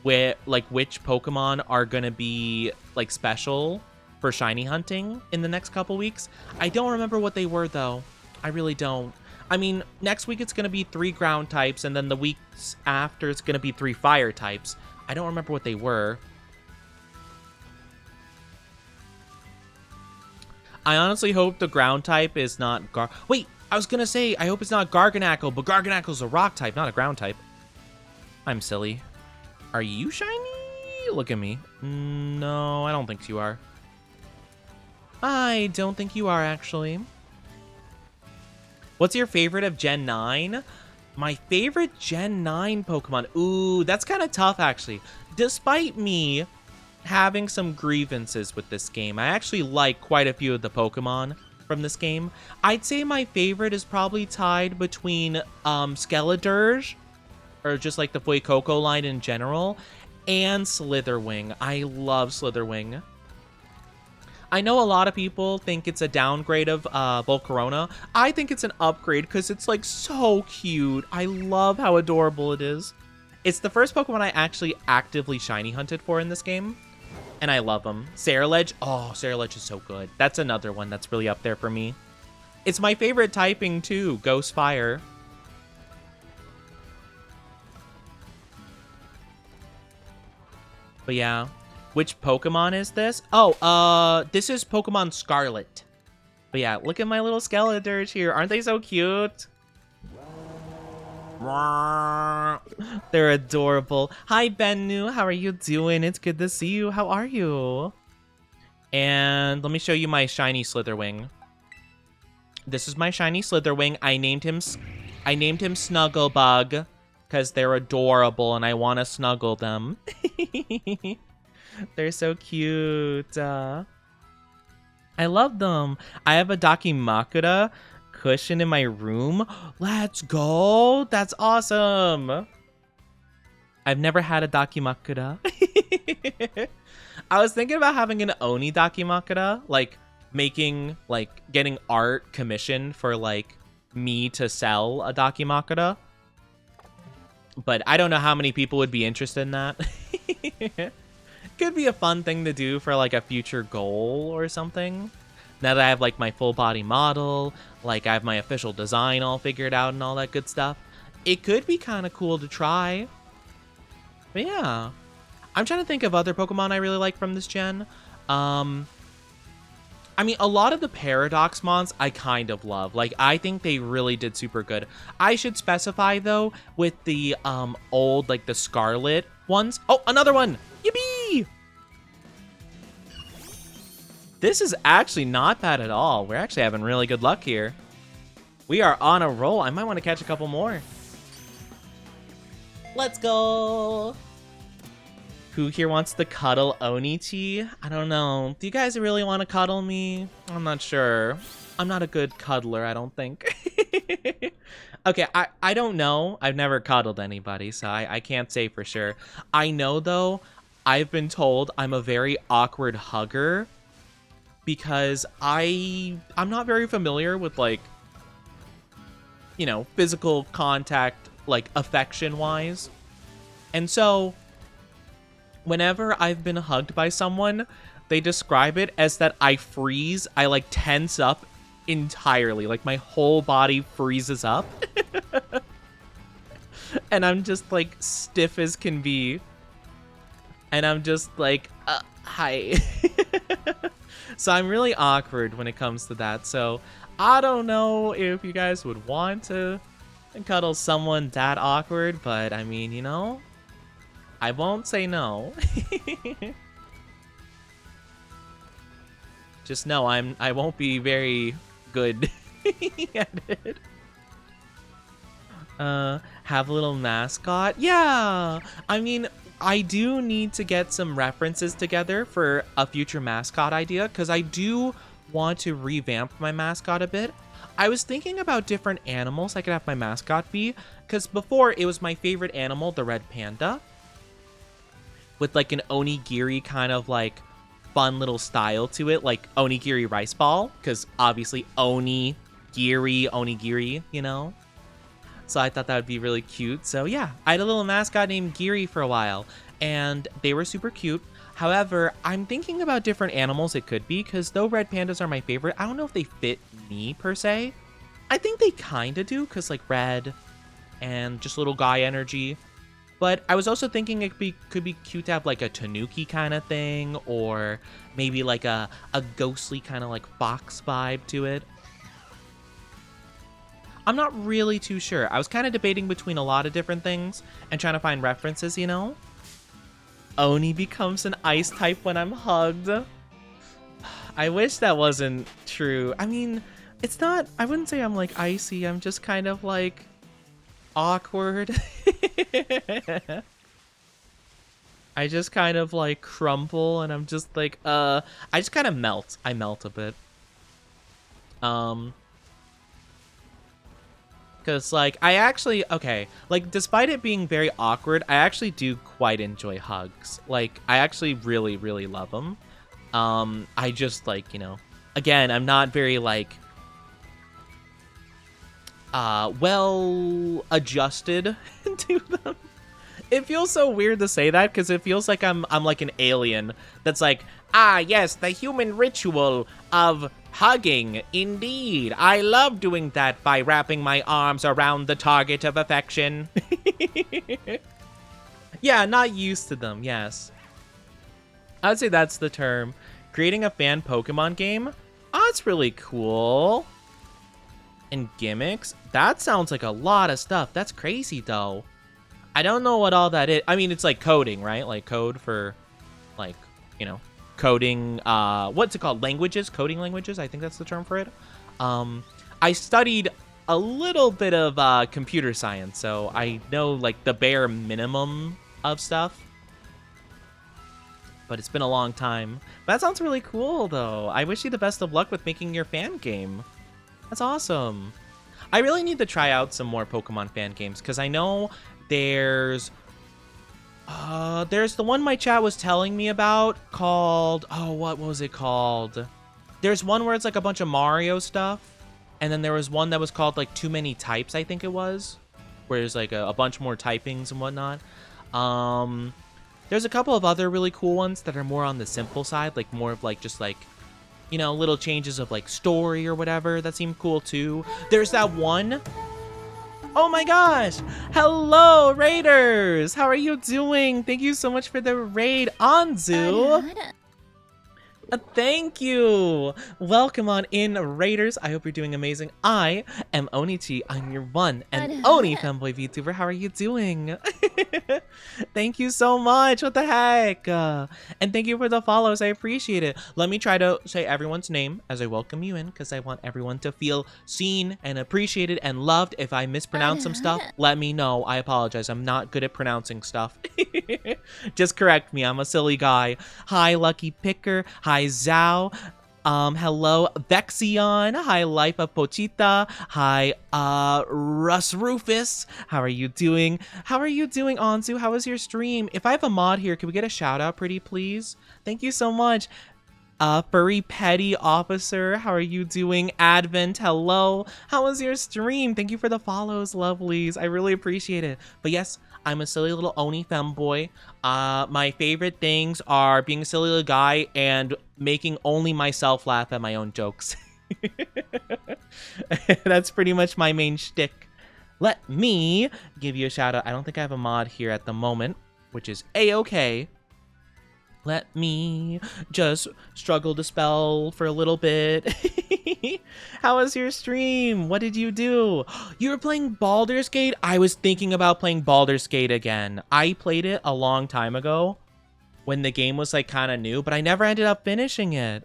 where like which Pokemon are gonna be like special for shiny hunting in the next couple weeks. I don't remember what they were though. I really don't. I mean, next week it's gonna be 3 ground types, and then the weeks after it's gonna be 3 fire types. I don't remember what they were. I honestly hope the ground type is not Wait, I was gonna say, I hope it's not Garganackle, but Garganackle's a rock type, not a ground type. I'm silly. Are you shiny? Look at me. No, I don't think you are. I don't think you are, actually. What's your favorite of Gen 9? My favorite Gen 9 Pokemon? Ooh, that's kind of tough, actually. Despite me having some grievances with this game, I actually like quite a few of the Pokemon from this game. I'd say my favorite is probably tied between Skeledirge, or just like the Fuecoco line in general, and Slitherwing. I love Slitherwing. I know a lot of people think it's a downgrade of Volcarona. I think it's an upgrade because it's like so cute. I love how adorable it is. It's the first Pokemon I actually actively shiny hunted for in this game, and I love them. Saraledge, oh, Saraledge is so good. That's another one that's really up there for me. It's my favorite typing too, Ghost Fire. But yeah, which Pokemon is this? Oh, this is Pokemon Scarlet. But yeah, look at my little Skeledirge here. Aren't they so cute? They're adorable. Hi, Bennu. How are you doing? It's good to see you. How are you? And let me show you my shiny Slitherwing. This is my shiny Slitherwing. I named him Snugglebug because they're adorable and I want to snuggle them. They're so cute. I love them. I have a Dakimakura cushion in my room. Let's go. That's awesome. I've never had a Dakimakura. I was thinking about having an Oni Dakimakura, like getting art commissioned for like me to sell a Dakimakura. But I don't know how many people would be interested in that. Could be a fun thing to do for like a future goal or something. Now that I have like my full body model, like I have my official design all figured out and all that good stuff, it could be kind of cool to try. But yeah, I'm trying to think of other Pokemon I really like from this gen. I mean, a lot of the Paradox Mons I kind of love. Like, I think they really did super good. I should specify, though, with the old, like, the Scarlet ones. Oh, another one! Yippee! This is actually not bad at all. We're actually having really good luck here. We are on a roll. I might want to catch a couple more. Let's go! Who here wants to cuddle Onichi? I don't know. Do you guys really want to cuddle me? I'm not sure. I'm not a good cuddler, I don't think. Okay, I don't know. I've never cuddled anybody, so I can't say for sure. I know, though, I've been told I'm a very awkward hugger because I'm not very familiar with, like, you know, physical contact, like, affection-wise. And so whenever I've been hugged by someone, they describe it as that I freeze. I like tense up entirely. Like my whole body freezes up. And I'm just like stiff as can be. And I'm just like, hi. So I'm really awkward when it comes to that. So I don't know if you guys would want to cuddle someone that awkward. But I mean, you know, I won't say no. Just know I won't be very good at it. Have a little mascot? Yeah. I mean, I do need to get some references together for a future mascot idea, because I do want to revamp my mascot a bit. I was thinking about different animals I could have my mascot be, because before it was my favorite animal, the red panda, with like an onigiri kind of like fun little style to it, like onigiri rice ball, because obviously onigiri, you know? So I thought that would be really cute. So yeah, I had a little mascot named Giri for a while, and they were super cute. However, I'm thinking about different animals it could be, because though red pandas are my favorite, I don't know if they fit me per se. I think they kind of do, because like red and just little guy energy. But I was also thinking it could be cute to have like a tanuki kind of thing, or maybe like a ghostly kind of like fox vibe to it. I'm not really too sure. I was kind of debating between a lot of different things and trying to find references, you know? Oni becomes an ice type when I'm hugged. I wish that wasn't true. I mean, it's not, I wouldn't say I'm like icy. I'm just kind of like awkward. I just kind of like crumple and I'm just like, I just kind of melt. I melt a bit. Because, like, I actually, okay, like, despite it being very awkward, I actually do quite enjoy hugs. Like, I actually really, really love them. I just, like, you know, again, I'm not very, like, well adjusted to them. It feels so weird to say that, because it feels like I'm like an alien that's like, ah, yes, the human ritual of hugging. Indeed, I love doing that by wrapping my arms around the target of affection. Yeah, not used to them, yes. I would say that's the term. Creating a fan Pokemon game? Oh, it's really cool. And gimmicks? That sounds like a lot of stuff. That's crazy, though. I don't know what all that is. I mean, it's like coding, right? Like code for, like, you know, coding, what's it called? Languages? Coding languages? I think that's the term for it. I studied a little bit of computer science, so I know, like, the bare minimum of stuff. But it's been a long time. That sounds really cool, though. I wish you the best of luck with making your fan game. That's awesome. I really need to try out some more Pokemon fan games, because I know there's the one my chat was telling me about called, oh, what was it called? There's one where it's like a bunch of Mario stuff, and then there was one that was called like Too Many Types, I think it was, where there's like a bunch more typings and whatnot. There's a couple of other really cool ones that are more on the simple side, like more of like just like, you know, little changes of like story or whatever that seem cool too. There's that one. Oh my gosh! Hello, Raiders! How are you doing? Thank you so much for the raid, Anzu! Thank you! Welcome on in, Raiders. I hope you're doing amazing. I am Onichi. I'm your one and only fanboy VTuber. How are you doing? Thank you so much. What the heck? And thank you for the follows. I appreciate it. Let me try to say everyone's name as I welcome you in, because I want everyone to feel seen and appreciated and loved. If I mispronounce some stuff, let me know. I apologize. I'm not good at pronouncing stuff. Just correct me. I'm a silly guy. Hi, Lucky Picker. Hi, Zhao. Hello, Vexion. Hi, Life of Pochita. Hi, Russ Rufus. How are you doing? How are you doing, Anzu? How was your stream? If I have a mod here, can we get a shout out, pretty please? Thank you so much. Furry Petty Officer, how are you doing? Advent, hello. How was your stream? Thank you for the follows, lovelies. I really appreciate it. But yes, I'm a silly little Oni femboy. My favorite things are being a silly little guy and making only myself laugh at my own jokes. That's pretty much my main shtick. Let me give you a shout out. I don't think I have a mod here at the moment, which is a-okay. Let me just struggle to spell for a little bit. How was your stream? What did you do? You were playing Baldur's Gate? I was thinking about playing Baldur's Gate again. I played it a long time ago when the game was like kind of new, but I never ended up finishing it.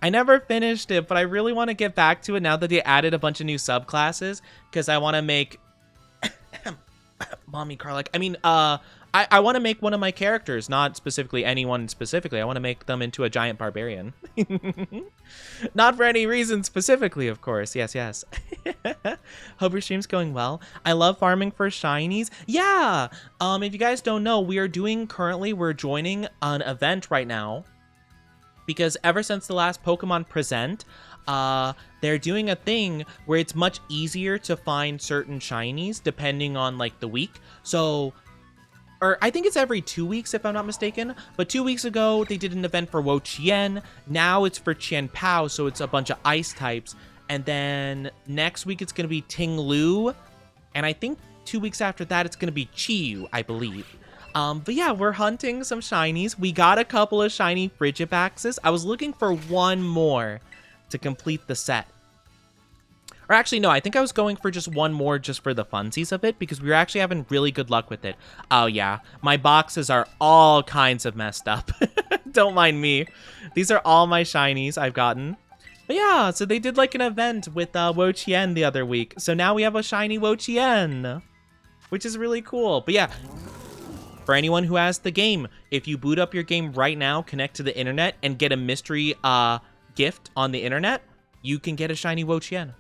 I never finished it, but I really want to get back to it now that they added a bunch of new subclasses, because I want to make... Mommy Carlick. I mean, I I want to make one of my characters, not specifically anyone specifically. I want to make them into a giant barbarian. Not for any reason specifically, of course. Yes, yes. Hope your stream's going well. I love farming for shinies. Yeah. If you guys don't know, we're joining an event right now. Because ever since the last Pokemon Present, they're doing a thing where it's much easier to find certain shinies depending on like the week. So, or I think it's every 2 weeks if I'm not mistaken. But 2 weeks ago, they did an event for Wo-Chien. Now it's for Chien-Pao, so it's a bunch of ice types. And then next week it's going to be Ting-Lu. And I think 2 weeks after that, it's going to be Chi-Yu, I believe. But yeah, we're hunting some shinies. We got a couple of shiny Frigibaxes. I was looking for one more to complete the set. Or actually, no, I think I was going for just one more just for the funsies of it because we were actually having really good luck with it. Oh yeah, my boxes are all kinds of messed up. Don't mind me. These are all my shinies I've gotten. But yeah, so they did like an event with Wo-Chien the other week. So now we have a shiny Wo-Chien, which is really cool. But yeah, for anyone who has the game, if you boot up your game right now, connect to the internet, and get a mystery gift on the internet, you can get a shiny Wo-Chien.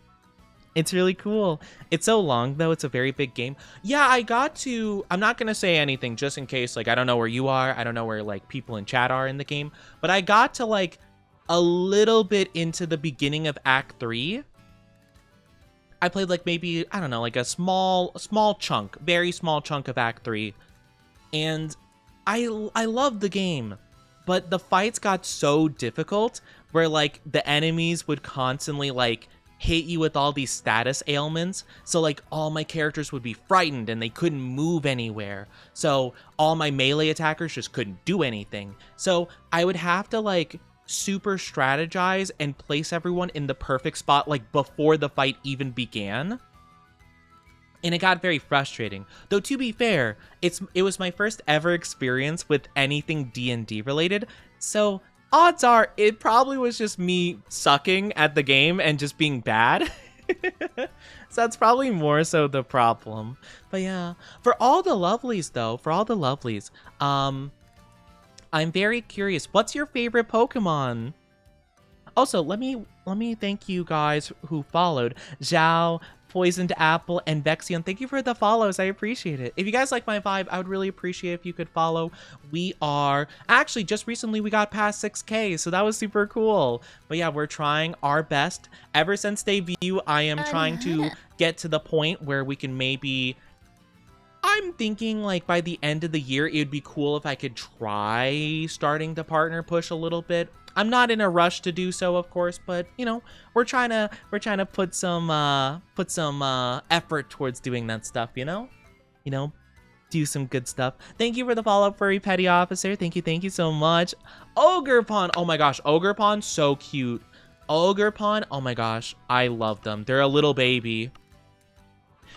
It's really cool. It's so long, though. It's a very big game. Yeah, I'm not going to say anything just in case, like, I don't know where you are. I don't know where, like, people in chat are in the game. But I got to, like, a little bit into the beginning of Act 3. I played, like, maybe, I don't know, like a small chunk, very small chunk of Act 3. And I loved the game. But the fights got so difficult where, like, the enemies would constantly, like, hit you with all these status ailments. So like all my characters would be frightened and they couldn't move anywhere. So all my melee attackers just couldn't do anything. So I would have to like super strategize and place everyone in the perfect spot like before the fight even began. And it got very frustrating. Though to be fair, it was my first ever experience with anything D&D related. So odds are it probably was just me sucking at the game and just being bad. So that's probably more so the problem. But yeah, for all the lovelies though, I'm very curious. What's your favorite Pokemon? Also, let me thank you guys who followed. Zhao, Poisoned Apple, and Vexion. Thank you for the follows. I appreciate it. If you guys like my vibe, I would really appreciate if you could follow. We are actually just recently we got past 6K, so that was super cool. But yeah, we're trying our best. Ever since debut, I am trying to get to the point where we can maybe. I'm thinking like by the end of the year, it would be cool if I could try starting to partner push a little bit. I'm not in a rush to do so, of course, but you know, we're trying to put some effort towards doing that stuff, you know, do some good stuff. Thank you for the follow, Furry Petty Officer. Thank you so much. Ogerpon, oh my gosh, Ogerpon, so cute. Ogerpon, oh my gosh, I love them. They're a little baby.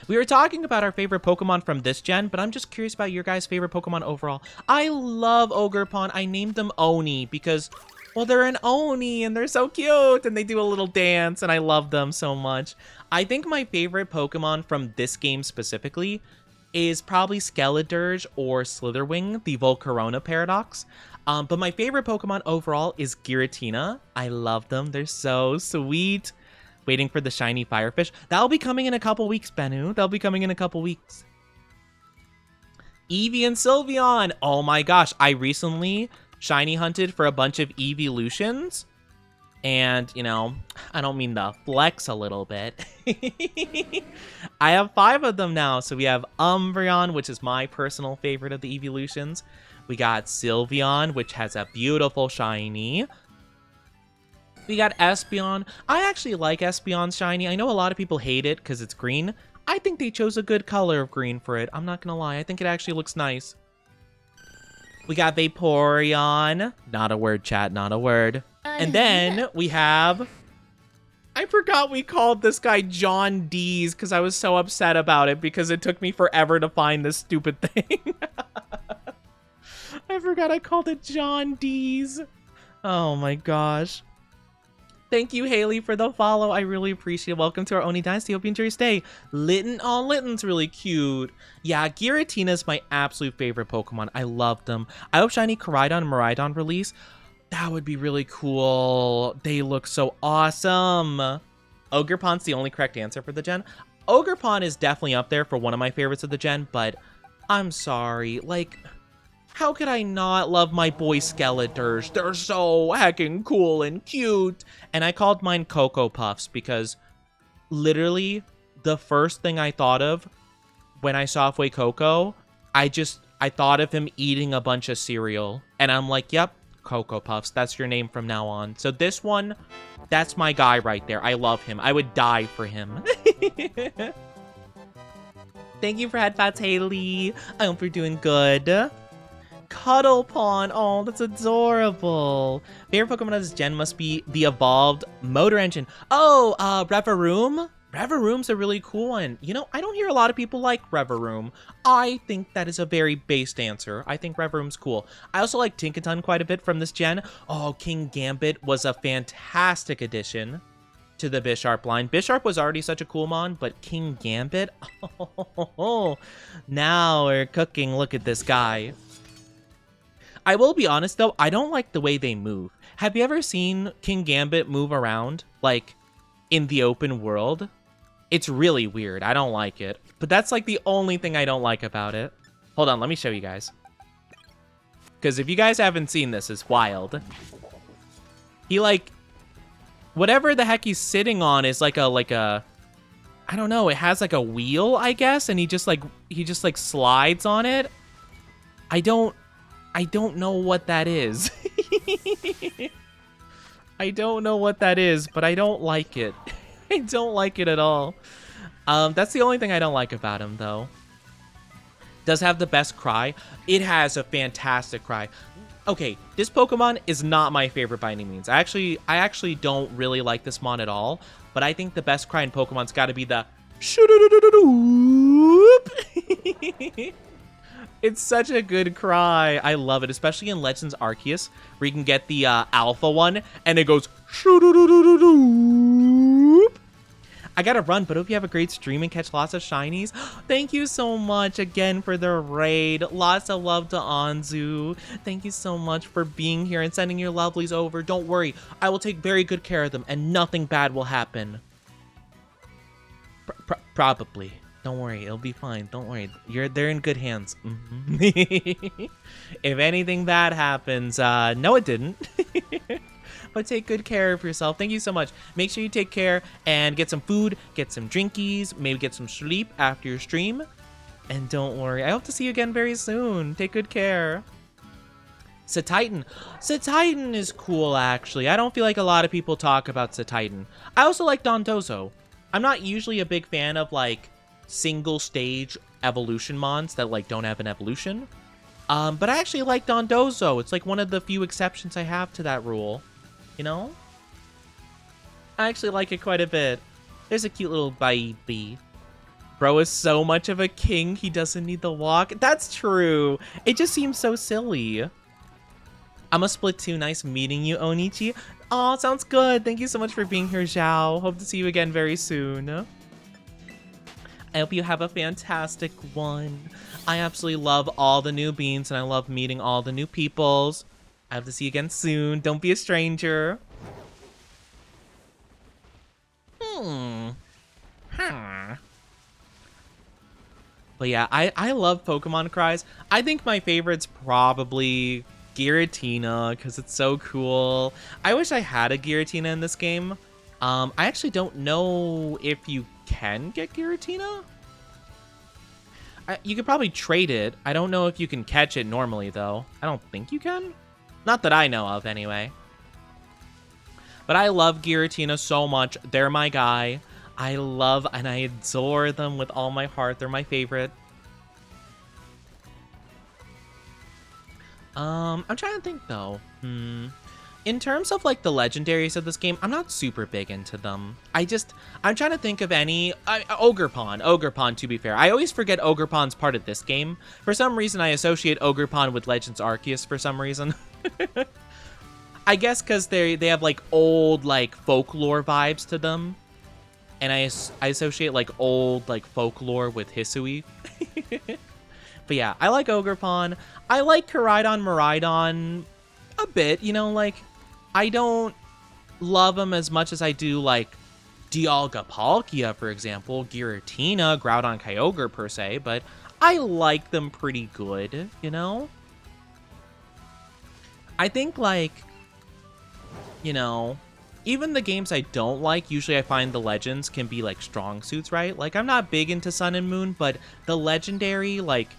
We were talking about our favorite Pokemon from this gen, but I'm just curious about your guys' favorite Pokemon overall. I love Ogerpon. I named them Oni because, well, they're an Oni and they're so cute and they do a little dance and I love them so much. I think my favorite Pokemon from this game specifically is probably Skeledirge or Slitherwing, the Volcarona paradox. But my favorite Pokemon overall is Giratina. I love them. They're so sweet. Waiting for the shiny Firefish. That'll be coming in a couple weeks, Bennu. That'll be coming in a couple weeks. Eevee and Sylveon. Oh my gosh. I recently shiny hunted for a bunch of Eeveelutions. And, you know, I don't mean to flex a little bit. I have 5 of them now. So we have Umbreon, which is my personal favorite of the Eeveelutions. We got Sylveon, which has a beautiful shiny. We got Espeon. I actually like Espeon's shiny. I know a lot of people hate it because it's green. I think they chose a good color of green for it. I'm not going to lie. I think it actually looks nice. We got Vaporeon. Not a word, chat. Not a word. And then we have... I forgot we called this guy John Dees because I was so upset about it because it took me forever to find this stupid thing. I forgot I called it John Dees. Oh my gosh. Thank you, Haley, for the follow. I really appreciate it. Welcome to our Oni Dynasty. Hope you enjoy your stay. Litten, oh, Litten's really cute. Yeah, Giratina's my absolute favorite Pokemon. I love them. I hope Shiny Koraidon and Miraidon release. That would be really cool. They look so awesome. Ogerpon's the only correct answer for the gen. Ogerpon is definitely up there for one of my favorites of the gen, but I'm sorry. Like, how could I not love my boy Skeletors? They're so heckin' cool and cute. And I called mine Cocoa Puffs because literally the first thing I thought of when I saw Fuecoco, I thought of him eating a bunch of cereal. And I'm like, yep, Cocoa Puffs. That's your name from now on. So this one, that's my guy right there. I love him. I would die for him. Thank you for headphones, Haley. I hope you're doing good. Cuddlepon. Oh, that's adorable. Favorite Pokemon of this gen must be the evolved Motor Engine. Oh, Reveroom? Reveroom's a really cool one. You know, I don't hear a lot of people like Reveroom. I think that is a very based answer. I think Reveroom's cool. I also like Tinkaton quite a bit from this gen. Oh, King Gambit was a fantastic addition to the Bisharp line. Bisharp was already such a cool mon, but King Gambit? Oh, now we're cooking. Look at this guy. I will be honest, though, I don't like the way they move. Have you ever seen King Gambit move around, like, in the open world? It's really weird. I don't like it. But that's, like, the only thing I don't like about it. Hold on, let me show you guys. Because if you guys haven't seen this, it's wild. He, like, whatever the heck he's sitting on is like a, I don't know, it has, like, a wheel, I guess, and he just slides on it. I don't know what that is. I don't know what that is, but I don't like it. I don't like it at all. That's the only thing I don't like about him, though. Does have the best cry. It has a fantastic cry. Okay, this Pokemon is not my favorite by any means. I actually don't really like this mon at all, but I think the best cry in Pokemon's got to be the shoo-doo-doo-doo-doo-whoop. It's such a good cry. I love it, especially in Legends Arceus, where you can get the alpha one, and it goes shoo-doo-doo-doo-doo-whoop. I gotta run, but hope you have a great stream and catch lots of shinies. Thank you so much again for the raid. Lots of love to Anzu. Thank you so much for being here and sending your lovelies over. Don't worry, I will take very good care of them, and nothing bad will happen. Probably. Don't worry, it'll be fine. Don't worry, they're in good hands. If anything bad happens, no, it didn't. But take good care of yourself. Thank you so much. Make sure you take care and get some food, get some drinkies, maybe get some sleep after your stream. And don't worry, I hope to see you again very soon. Take good care. Satitan. Satitan is cool, actually. I don't feel like a lot of people talk about Satitan. I also like Dondozo. I'm not usually a big fan of, like, single stage evolution mons that, like, don't have an evolution. But I actually like Dondozo. It's, like, one of the few exceptions I have to that rule. You know? I actually like it quite a bit. There's a cute little baby. Bro is so much of a king, he doesn't need the walk. That's true. It just seems so silly. I'm a Splatoon. Nice meeting you, Onichi. Aw, sounds good. Thank you so much for being here, Zhao. Hope to see you again very soon. I hope you have a fantastic one. I absolutely love all the new beans, and I love meeting all the new peoples. I hope to see you again soon. Don't be a stranger. But yeah, I love Pokemon cries. I think my favorite's probably Giratina, because it's so cool. I wish I had a Giratina in this game. I actually don't know if you can get Giratina. You could probably trade it. I don't know if you can catch it normally, though. I don't think you can. Not that I know of, anyway. But I love Giratina so much. They're my guy. I love and I adore them with all my heart. They're my favorite. I'm trying to think, though. In terms of, like, the legendaries of this game, I'm not super big into them. I'm trying to think of any... Ogerpon, to be fair. I always forget Ogerpon's part of this game. For some reason, I associate Ogerpon with Legends Arceus for some reason. I guess because they have like old like folklore vibes to them, and I associate like old like folklore with Hisui. But yeah, I like Ogerpon. I like Koraidon Miraidon a bit. You know, like I don't love them as much as I do like Dialga Palkia, for example, Giratina, Groudon Kyogre per se, but I like them pretty good, you know? I think, like, you know, even the games I don't like, usually I find the legends can be, like, strong suits, right? Like, I'm not big into Sun and Moon, but the legendary, like,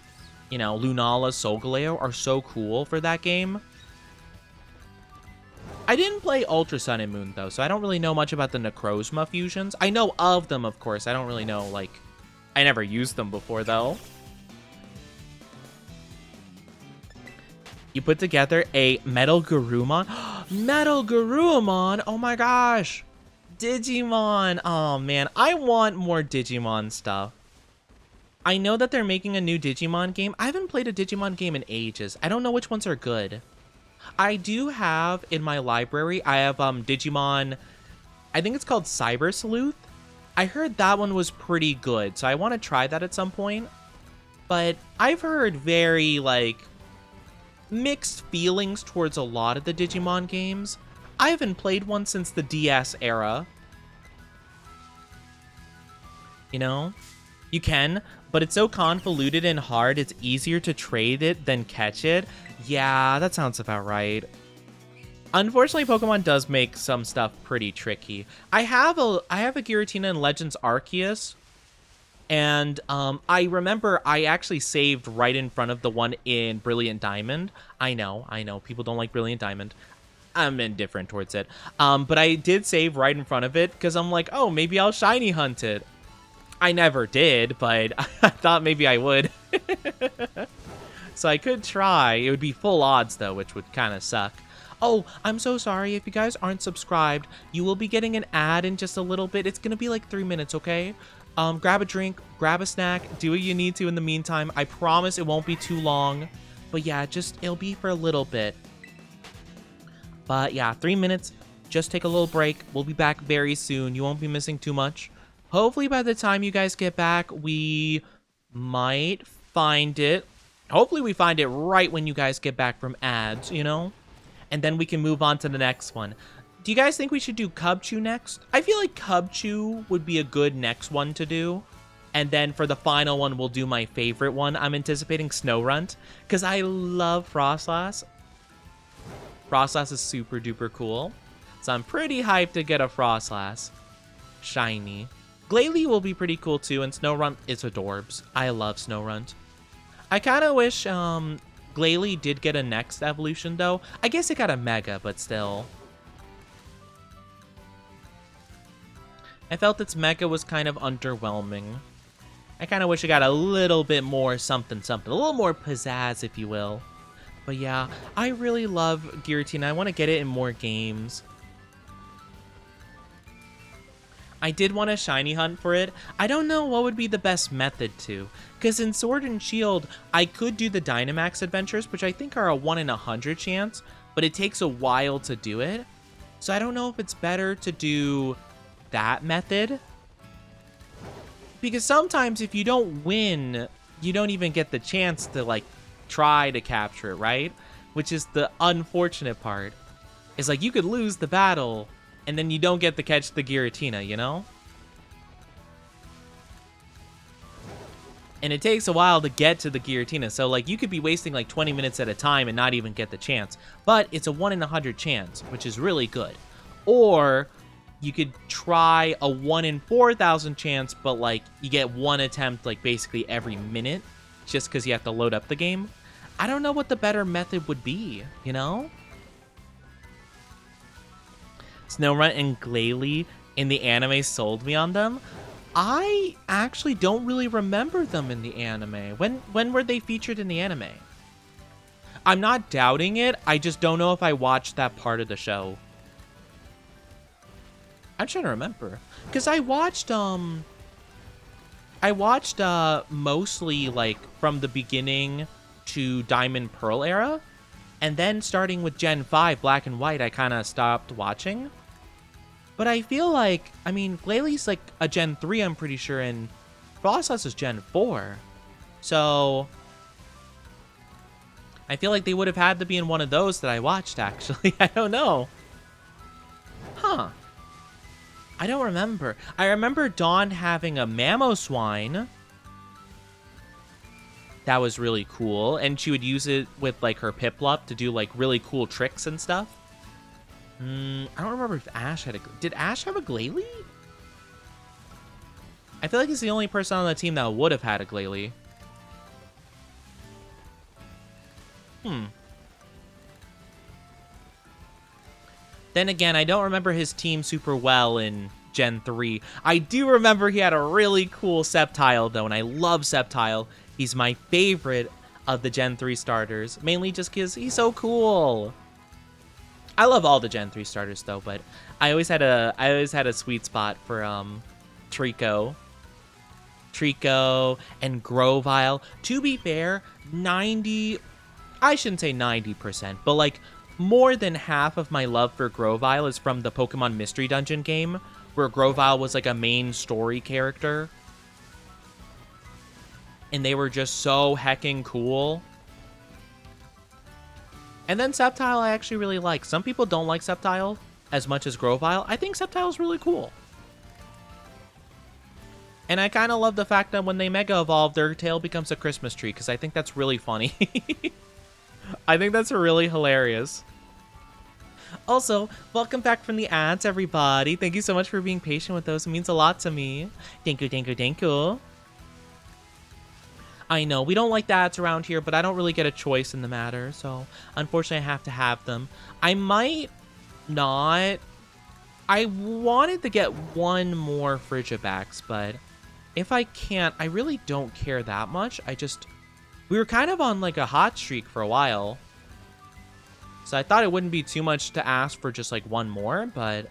you know, Lunala, Solgaleo are so cool for that game. I didn't play Ultra Sun and Moon, though, so I don't really know much about the Necrozma fusions. I know of them, of course. I don't really know, like... I never used them before, though. You put together a Metal Garurumon. Metal Garurumon! Oh my gosh! Digimon! Oh man, I want more Digimon stuff. I know that they're making a new Digimon game. I haven't played a Digimon game in ages. I don't know which ones are good. I do have in my library, I have Digimon, I think it's called Cyber Sleuth. I heard that one was pretty good, so I want to try that at some point. But I've heard very, like, mixed feelings towards a lot of the Digimon games. I haven't played one since the DS era. You know? You can, but it's so convoluted and hard, it's easier to trade it than catch it. Yeah, that sounds about right. Unfortunately, Pokemon does make some stuff pretty tricky. I have a Giratina in Legends Arceus, and I remember I actually saved right in front of the one in Brilliant Diamond. I know, people don't like Brilliant Diamond. I'm indifferent towards it. But I did save right in front of it, because I'm like, oh, maybe I'll shiny hunt it. I never did, but I thought maybe I would. So I could try. It would be full odds, though, which would kind of suck. Oh, I'm so sorry. If you guys aren't subscribed, you will be getting an ad in just a little bit. It's going to be like 3 minutes, okay? Grab a drink, grab a snack, do what you need to in the meantime. I promise it won't be too long. But yeah, it'll be for a little bit. But yeah, 3 minutes. Just take a little break. We'll be back very soon. You won't be missing too much. Hopefully by the time you guys get back, we might find it. Hopefully we find it right when you guys get back from ads, you know? And then we can move on to the next one. Do you guys think we should do Cubchoo next? I feel like Cubchoo would be a good next one to do. And then for the final one, we'll do my favorite one. I'm anticipating Snorunt, because I love Frostlass. Frostlass is super duper cool. So I'm pretty hyped to get a Frostlass. Shiny. Glalie will be pretty cool too, and Snorunt is adorbs. I love Snorunt. I kind of wish Glalie did get a next evolution, though. I guess it got a Mega, but still. I felt its Mega was kind of underwhelming. I kind of wish it got a little bit more something, a little more pizzazz, if you will. But yeah, I really love Giratina. I want to get it in more games. I did want a shiny hunt for it. I don't know what would be the best method to. Because in Sword and Shield, I could do the Dynamax adventures, which I think are a 1 in 100 chance, but it takes a while to do it. So I don't know if it's better to do that method. Because sometimes if you don't win, you don't even get the chance to, like, try to capture it, right? Which is the unfortunate part. It's like you could lose the battle, and then you don't get to catch the Giratina, you know? And it takes a while to get to the Giratina, so like you could be wasting like 20 minutes at a time and not even get the chance. But it's a 1 in 100 chance, which is really good. Or you could try a 1 in 4,000 chance, but like you get one attempt like basically every minute, just because you have to load up the game. I don't know what the better method would be, you know? Snorunt and Glalie in the anime sold me on them. I actually don't really remember them in the anime. When were they featured in the anime? I'm not doubting it. I just don't know if I watched that part of the show. I'm trying to remember. Because I watched mostly like from the beginning to Diamond Pearl era. And then starting with Gen 5, Black and White, I kind of stopped watching. But I feel like, I mean, Glalie like a Gen 3, I'm pretty sure, and Frostless is Gen 4. So I feel like they would have had to be in one of those that I watched, actually. I don't know. Huh. I don't remember. I remember Dawn having a Mamoswine. That was really cool. And she would use it with, like, her Piplup to do, like, really cool tricks and stuff. I don't remember if Ash had a... Did Ash have a Glalie? I feel like he's the only person on the team that would have had a Glalie. Then again, I don't remember his team super well in Gen 3. I do remember he had a really cool Sceptile, though, and I love Sceptile. He's my favorite of the Gen 3 starters, mainly just because he's so cool. I love all the Gen 3 starters, though, but I always had a sweet spot for Trico and Grovyle. To be fair, I shouldn't say 90%, but like more than half of my love for Grovyle is from the Pokemon Mystery Dungeon game, where Grovyle was like a main story character. And they were just so heckin' cool. And then Sceptile I actually really like. Some people don't like Sceptile as much as Grovyle. I think Sceptile is really cool. And I kind of love the fact that when they Mega Evolve, their tail becomes a Christmas tree, because I think that's really funny. I think that's really hilarious. Also, welcome back from the ads, everybody. Thank you so much for being patient with those. It means a lot to me. Thank you, thank you, thank you. I know, we don't like the ads around here, but I don't really get a choice in the matter, so unfortunately I have to have them. I might not. I wanted to get one more Frigibax, but if I can't, I really don't care that much. We were kind of on like a hot streak for a while, so I thought it wouldn't be too much to ask for just like one more, but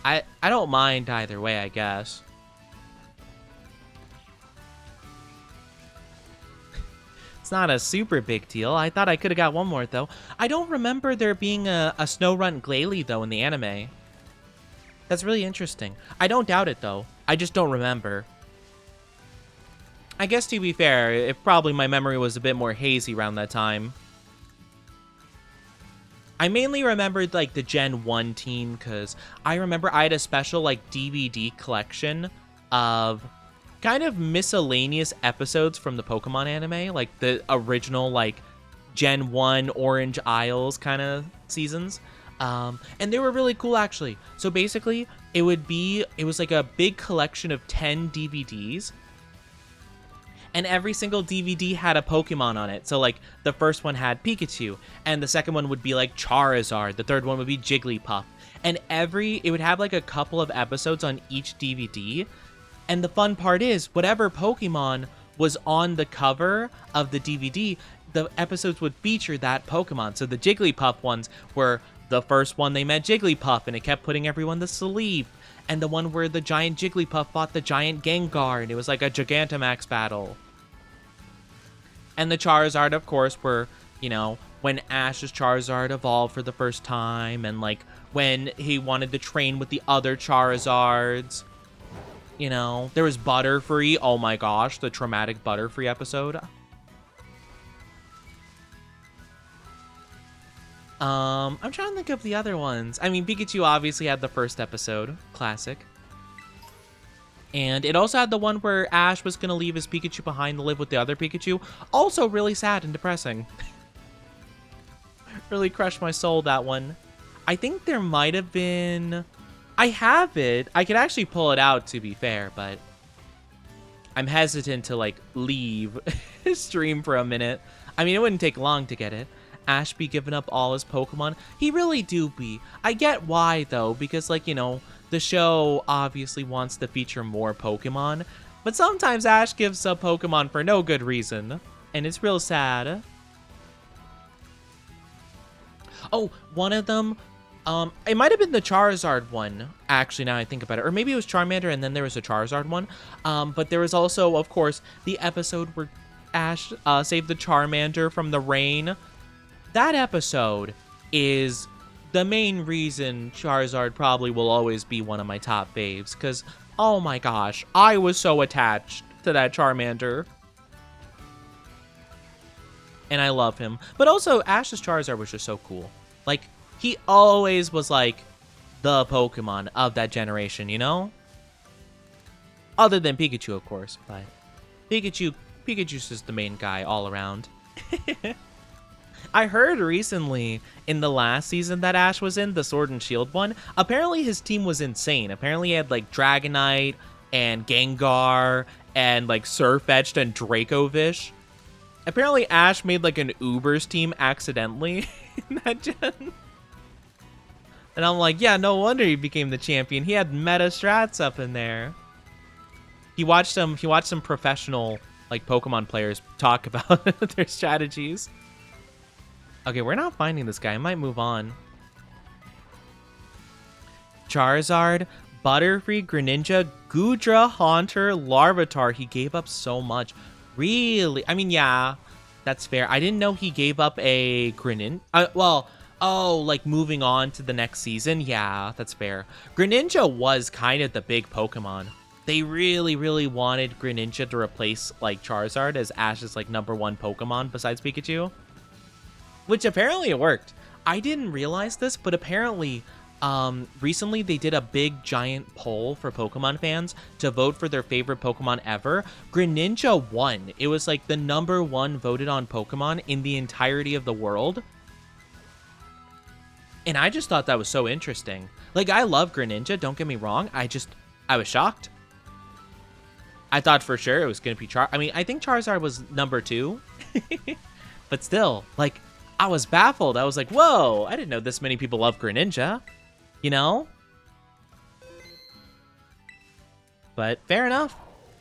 I don't mind either way, I guess. It's not a super big deal. I thought I could have got one more, though. I don't remember there being a Snorunt Glalie, though, in the anime. That's really interesting. I don't doubt it, though. I just don't remember. I guess, to be fair, if probably my memory was a bit more hazy around that time. I mainly remembered, like, the Gen 1 team, because I remember I had a special, like, DVD collection of kind of miscellaneous episodes from the Pokemon anime, like the original like Gen 1 Orange Isles kind of seasons, and they were really cool actually. So basically it was like a big collection of 10 DVDs, and every single DVD had a Pokemon on it. So like the first one had Pikachu, and the second one would be like Charizard, the third one would be Jigglypuff, and it would have like a couple of episodes on each DVD. And the fun part is, whatever Pokemon was on the cover of the DVD, the episodes would feature that Pokemon. So the Jigglypuff ones were the first one they met Jigglypuff, and it kept putting everyone to sleep. And the one where the giant Jigglypuff fought the giant Gengar, and it was like a Gigantamax battle. And the Charizard, of course, were, you know, when Ash's Charizard evolved for the first time, and like when he wanted to train with the other Charizards. You know, there was Butterfree. Oh my gosh, the traumatic Butterfree episode. I'm trying to think of the other ones. I mean, Pikachu obviously had the first episode. Classic. And it also had the one where Ash was going to leave his Pikachu behind to live with the other Pikachu. Also really sad and depressing. Really crushed my soul, that one. I think there might have been... I have it. I could actually pull it out, to be fair, but I'm hesitant to, like, leave his stream for a minute. I mean, it wouldn't take long to get it. Ash be giving up all his Pokemon. He really do be. I get why, though, because, like, you know, the show obviously wants to feature more Pokemon, but sometimes Ash gives up Pokemon for no good reason, and it's real sad. Oh, one of them... it might have been the Charizard one, actually, now I think about it. Or maybe it was Charmander and then there was a Charizard one. But there was also, of course, the episode where Ash saved the Charmander from the rain. that episode is the main reason Charizard probably will always be one of my top faves, because, oh my gosh, I was so attached to that Charmander. And I love him. But also, Ash's Charizard was just so cool. Like, he always was, like, the Pokemon of that generation, Other than Pikachu, of course, but Pikachu's just the main guy all around. I heard recently in the last season that Ash was in, the Sword and Shield one, apparently his team was insane. Apparently he had like Dragonite and Gengar and like Surfetch'd and Dracovish. Apparently Ash made like an Ubers team accidentally in that gen. And I'm like, yeah, no wonder he became the champion. He had meta strats up in there. He watched some professional like Pokemon players talk about their strategies. Okay, we're not finding this guy. I might move on. Charizard, Butterfree, Greninja, Goodra, Haunter, Larvitar. He gave up so much. Really? I mean, yeah, that's fair. I didn't know he gave up a Greninja. Like moving on to the next season. Yeah, that's fair. Greninja was kind of the big Pokemon. They really, really wanted Greninja to replace like Charizard as Ash's like #1 Pokemon besides Pikachu. Which apparently it worked. I didn't realize this, but apparently recently they did a big giant poll for Pokemon fans to vote for their favorite Pokemon ever. Greninja won. It was like the #1 voted on Pokemon in the entirety of the world. And I just thought that was so interesting. Like, I love Greninja, don't get me wrong. I was shocked. I thought for sure it was going to be I think Charizard was #2. But still, like, I was baffled. I was like, whoa, I didn't know this many people love Greninja, But fair enough.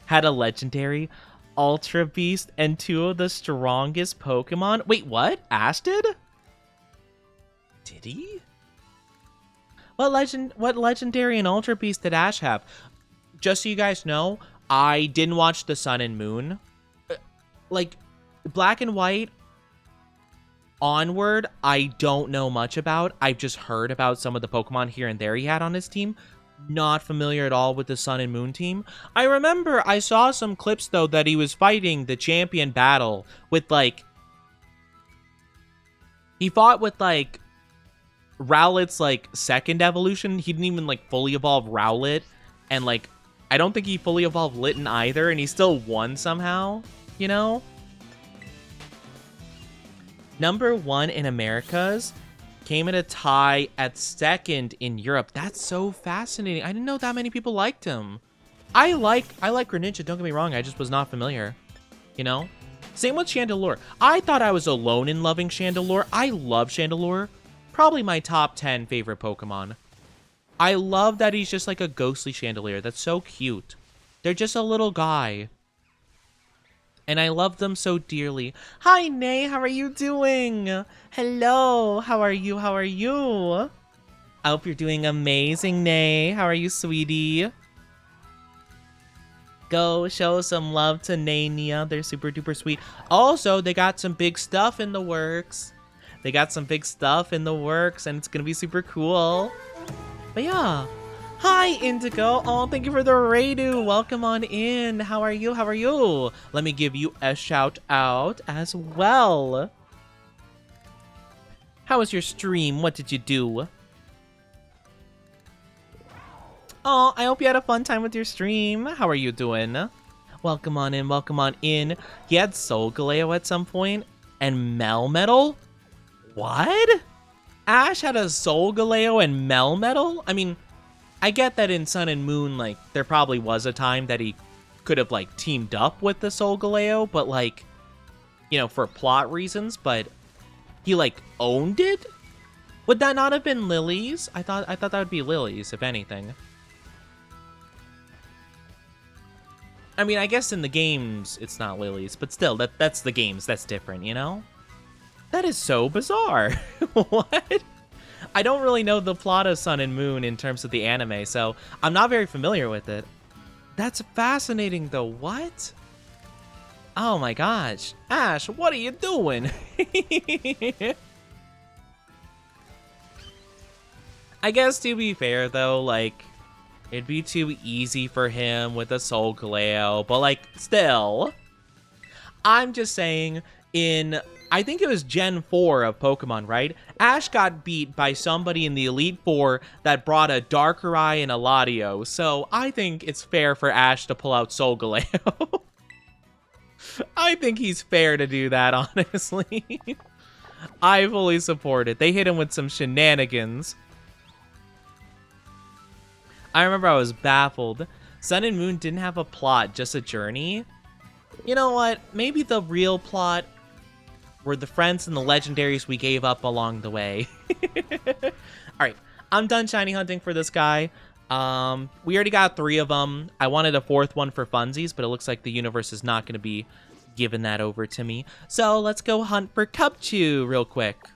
Had a legendary, Ultra Beast, and 2 of the strongest Pokemon. Wait, what? Ash did? Did he? What legendary and Ultra Beast did Ash have? Just so you guys know, I didn't watch the Sun and Moon. Like, Black and White onward, I don't know much about. I've just heard about some of the Pokemon here and there he had on his team. Not familiar at all with the Sun and Moon team. I remember I saw some clips, though, that he was fighting the champion battle with, like... He fought with, like, Rowlet's, like, second evolution. He didn't even, like, fully evolve Rowlet. And, like, I don't think he fully evolved Litten either, and he still won somehow, #1 in Americas, came in a tie at 2nd in Europe. That's so fascinating. I didn't know that many people liked him. I like Greninja, don't get me wrong. I just was not familiar, Same with Chandelure. I thought I was alone in loving Chandelure. I love Chandelure. Probably my top 10 favorite Pokemon. I love that he's just like a ghostly Chandelier. That's so cute. They're just a little guy. And I love them so dearly. Hi, Nay. How are you doing? Hello. How are you? How are you? I hope you're doing amazing, Nay. How are you, sweetie? Go show some love to Nania. They're super duper sweet. Also, they got some big stuff in the works. And it's gonna be super cool. But yeah. Hi, Indigo. Oh, thank you for the Raidu. Welcome on in. How are you? How are you? Let me give you a shout out as well. How was your stream? What did you do? Oh, I hope you had a fun time with your stream. How are you doing? Welcome on in. Welcome on in. He had Solgaleo at some point and Melmetal? What? Ash had a Solgaleo and Melmetal? I mean, I get that in Sun and Moon, like, there probably was a time that he could have, like, teamed up with the Solgaleo, but, like, for plot reasons, but he, like, owned it? Would that not have been Lily's? I thought that would be Lily's, if anything. I mean, I guess in the games, it's not Lily's, but still, that's the games. That's different, That is so bizarre. What? I don't really know the plot of Sun and Moon in terms of the anime, so I'm not very familiar with it. That's fascinating, though. What? Oh my gosh. Ash, what are you doing? I guess to be fair though, like, it'd be too easy for him with a Solgaleo, but like, still. I'm just saying, I think it was Gen 4 of Pokemon, right? Ash got beat by somebody in the Elite Four that brought a Darkrai and a Latios, so I think it's fair for Ash to pull out Solgaleo. I think he's fair to do that, honestly. I fully support it. They hit him with some shenanigans. I remember I was baffled. Sun and Moon didn't have a plot, just a journey. You know what? Maybe the real plot were the friends and the legendaries we gave up along the way. Alright, I'm done shiny hunting for this guy. We already got 3 of them. I wanted a 4th one for funsies, but it looks like the universe is not going to be giving that over to me. So let's go hunt for Cubchoo real quick.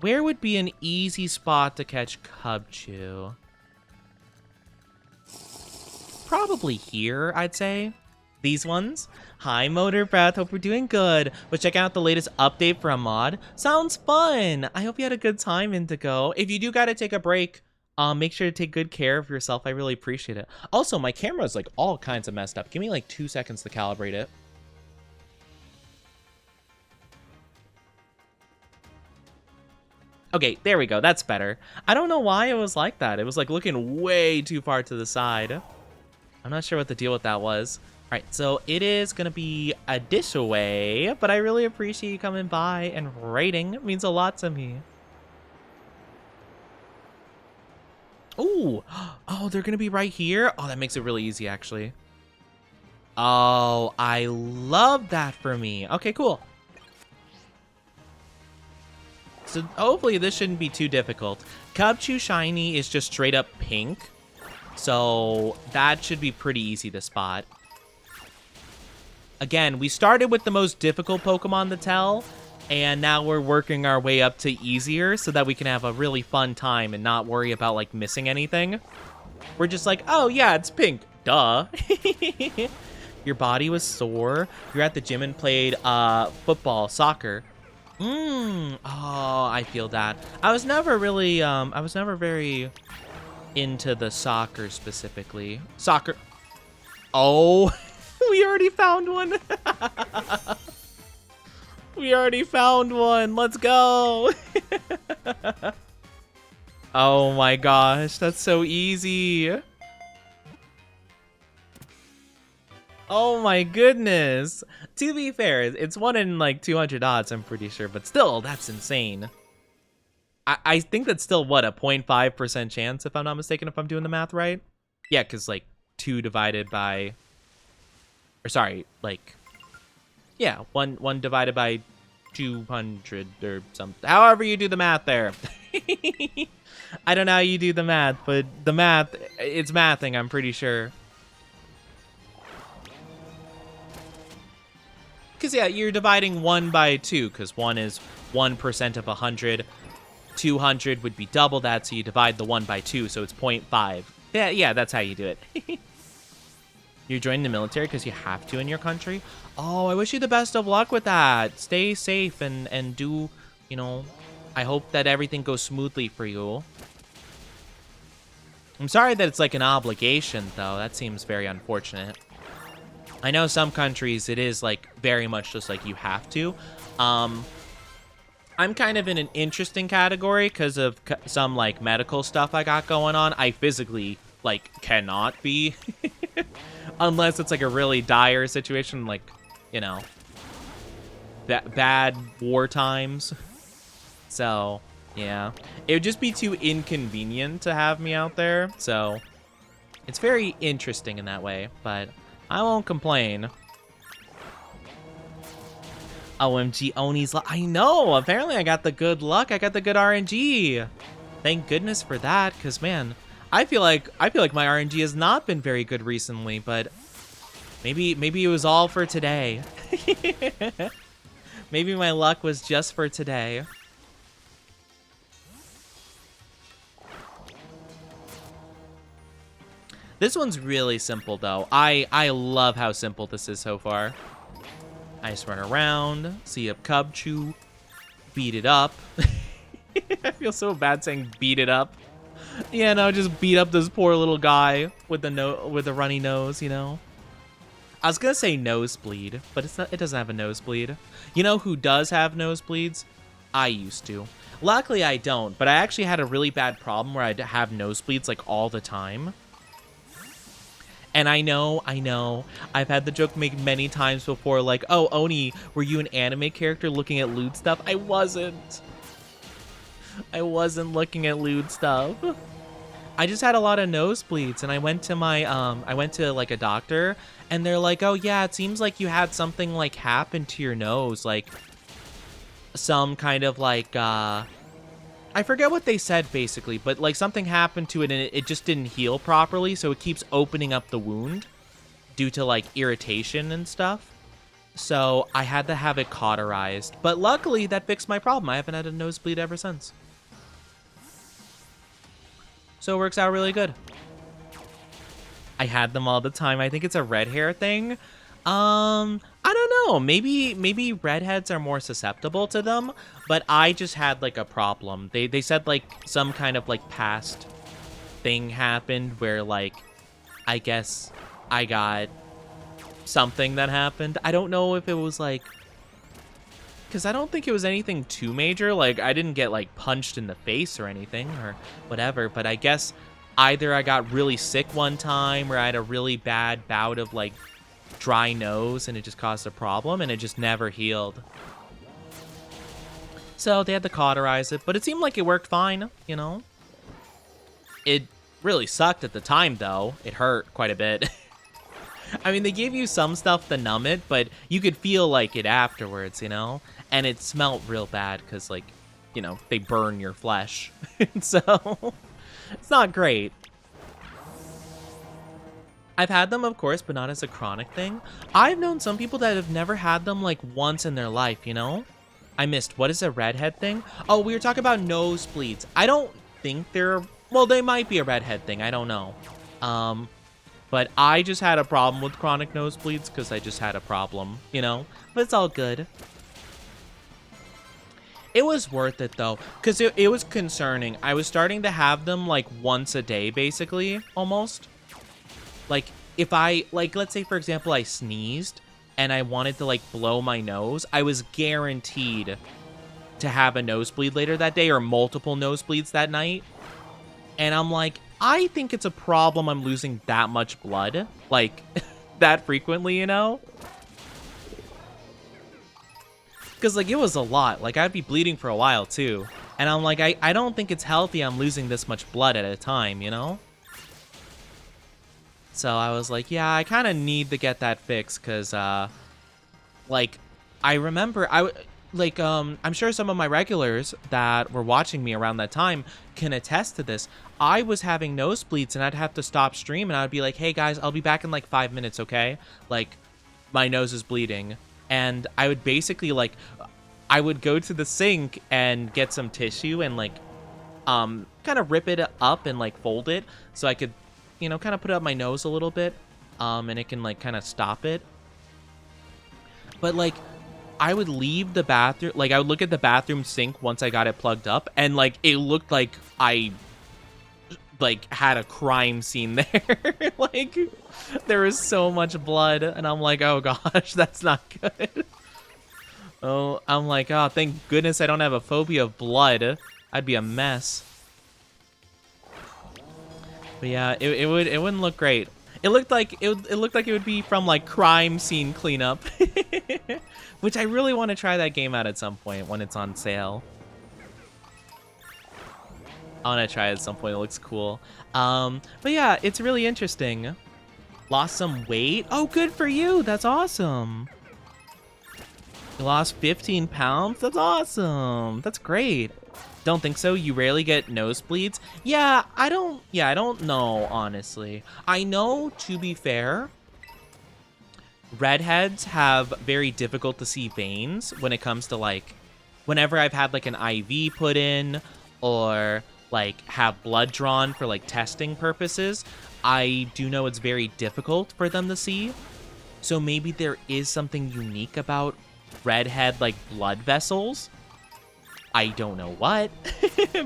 Where would be an easy spot to catch Cubchoo? Probably here, I'd say. These ones. Hi, Motor Breath. Hope we're doing good. But check out the latest update for a mod. Sounds fun. I hope you had a good time, Indigo. If you do gotta take a break, make sure to take good care of yourself. I really appreciate it. Also, my camera is like all kinds of messed up. Give me like 2 seconds to calibrate it. Okay, there we go. That's better. I don't know why it was like that. It was like looking way too far to the side. I'm not sure what the deal with that was. All right, so it is going to be a dish away, but I really appreciate you coming by and rating. It means a lot to me. Ooh, oh, they're going to be right here? Oh, that makes it really easy, actually. Oh, I love that for me. Okay, cool. So hopefully this shouldn't be too difficult. Cubchoo Shiny is just straight up pink. So that should be pretty easy to spot. Again, we started with the most difficult Pokemon to tell, and now we're working our way up to easier so that we can have a really fun time and not worry about, like, missing anything. We're just like, oh, yeah, it's pink. Duh. Your body was sore. You're at the gym and played football, soccer. Oh, I feel that. I was never really, I was never very into the soccer specifically. Soccer. Oh, we already found one. We already found one. Let's go. Oh my gosh, that's so easy. Oh my goodness. To be fair, it's 1 in like 200 odds, I'm pretty sure, but still, that's insane. I think that's still, what, a 0.5% chance, if I'm not mistaken, if I'm doing the math right? Yeah, because, like, 2 divided by... Or, sorry, like... Yeah, 1 divided by 200 or something. However you do the math there. I don't know how you do the math, but the math, it's mathing, I'm pretty sure. Because, yeah, you're dividing 1 by 2, because 1 is 1% of 100. 200 would be double that, so you divide the 1 by 2, so it's 0.5. Yeah, that's how you do it. You're joining the military because you have to in your country? Oh, I wish you the best of luck with that. Stay safe and do, you know, I hope that everything goes smoothly for you. I'm sorry that it's like an obligation, though. That seems very unfortunate. I know some countries it is like very much just like you have to. I'm kind of in an interesting category because of some like medical stuff I got going on. I physically like cannot be unless it's like a really dire situation, like, you know, bad war times. So yeah, it would just be too inconvenient to have me out there. So it's very interesting in that way, but I won't complain. OMG, Oni's luck. I know, apparently I got the good luck. I got the good RNG. Thank goodness for that, because man, I feel like my RNG has not been very good recently, but maybe it was all for today. Maybe my luck was just for today. This one's really simple though. I love how simple this is so far. I just run around, see a Cubchoo, beat it up. I feel so bad saying beat it up. Yeah, no, just beat up this poor little guy with the runny nose, you know? I was gonna say nosebleed, but it doesn't have a nosebleed. You know who does have nosebleeds? I used to. Luckily, I don't, but I actually had a really bad problem where I'd have nosebleeds, like, all the time. And I know, I've had the joke made many times before, like, oh, Oni, were you an anime character looking at lewd stuff? I wasn't. I wasn't looking at lewd stuff. I just had a lot of nosebleeds, and I went to like a doctor, and they're like, oh yeah, it seems like you had something like happen to your nose, like some kind of like I forget what they said basically, but like something happened to it and it just didn't heal properly, so it keeps opening up the wound due to like irritation and stuff. So I had to have it cauterized, but luckily that fixed my problem. I haven't had a nosebleed ever since. So it works out really good. I had them all the time. I think it's a red hair thing. I don't know. Maybe redheads are more susceptible to them, but I just had like a problem. They said like some kind of like past thing happened where like I guess I got something that happened. I don't know if it was like, because I don't think it was anything too major. Like I didn't get like punched in the face or anything or whatever, but I guess either I got really sick one time or I had a really bad bout of like dry nose and it just caused a problem and it just never healed. So they had to cauterize it, but it seemed like it worked fine, you know? It really sucked at the time though. It hurt quite a bit. I mean, they gave you some stuff to numb it, but you could feel like it afterwards, you know? And it smelled real bad because like, you know, they burn your flesh. So it's not great. I've had them, of course, but not as a chronic thing. I've known some people that have never had them, like, once in their life, you know? I missed. What is a redhead thing? Oh, we were talking about nosebleeds. I don't think they're... Well, they might be a redhead thing. I don't know. But I just had a problem with chronic nosebleeds because I just had a problem, you know? But it's all good. It was worth it, though, because it was concerning. I was starting to have them, like, once a day, basically, almost. Like, if I, like, let's say, for example, I sneezed and I wanted to, like, blow my nose, I was guaranteed to have a nosebleed later that day or multiple nosebleeds that night. And I'm like, I think it's a problem I'm losing that much blood, like, that frequently, you know? Because, like, it was a lot. Like, I'd be bleeding for a while, too. And I'm like, I don't think it's healthy I'm losing this much blood at a time, you know? So I was like, yeah, I kind of need to get that fixed because, like, I remember, I'm sure some of my regulars that were watching me around that time can attest to this. I was having nosebleeds and I'd have to stop stream and I'd be like, hey guys, I'll be back in like 5 minutes, okay? Like, my nose is bleeding. And I would basically, like, I would go to the sink and get some tissue and, like, kind of rip it up and, like, fold it so I could, you know, kind of put it up my nose a little bit, and it can, like, kind of stop it. But, like, I would leave the bathroom, like, I would look at the bathroom sink once I got it plugged up, and, like, it looked like I, like, had a crime scene there. Like, there was so much blood, and I'm like, oh gosh, that's not good. Oh, I'm like, oh, thank goodness I don't have a phobia of blood. I'd be a mess. But yeah, it wouldn't look great. It looked like it would be from like crime scene cleanup, which I really want to try that game out at some point when it's on sale. I want to try it at some point. It looks cool. But yeah, it's really interesting. Lost some weight. Oh, good for you. That's awesome. You lost 15 pounds. That's awesome. That's great. Don't think so? You rarely get nosebleeds? Yeah, I don't know, honestly. I know, to be fair, redheads have very difficult to see veins when it comes to, like, whenever I've had, like, an IV put in or, like, have blood drawn for, like, testing purposes, I do know it's very difficult for them to see. So maybe there is something unique about redhead, like, blood vessels. I don't know what,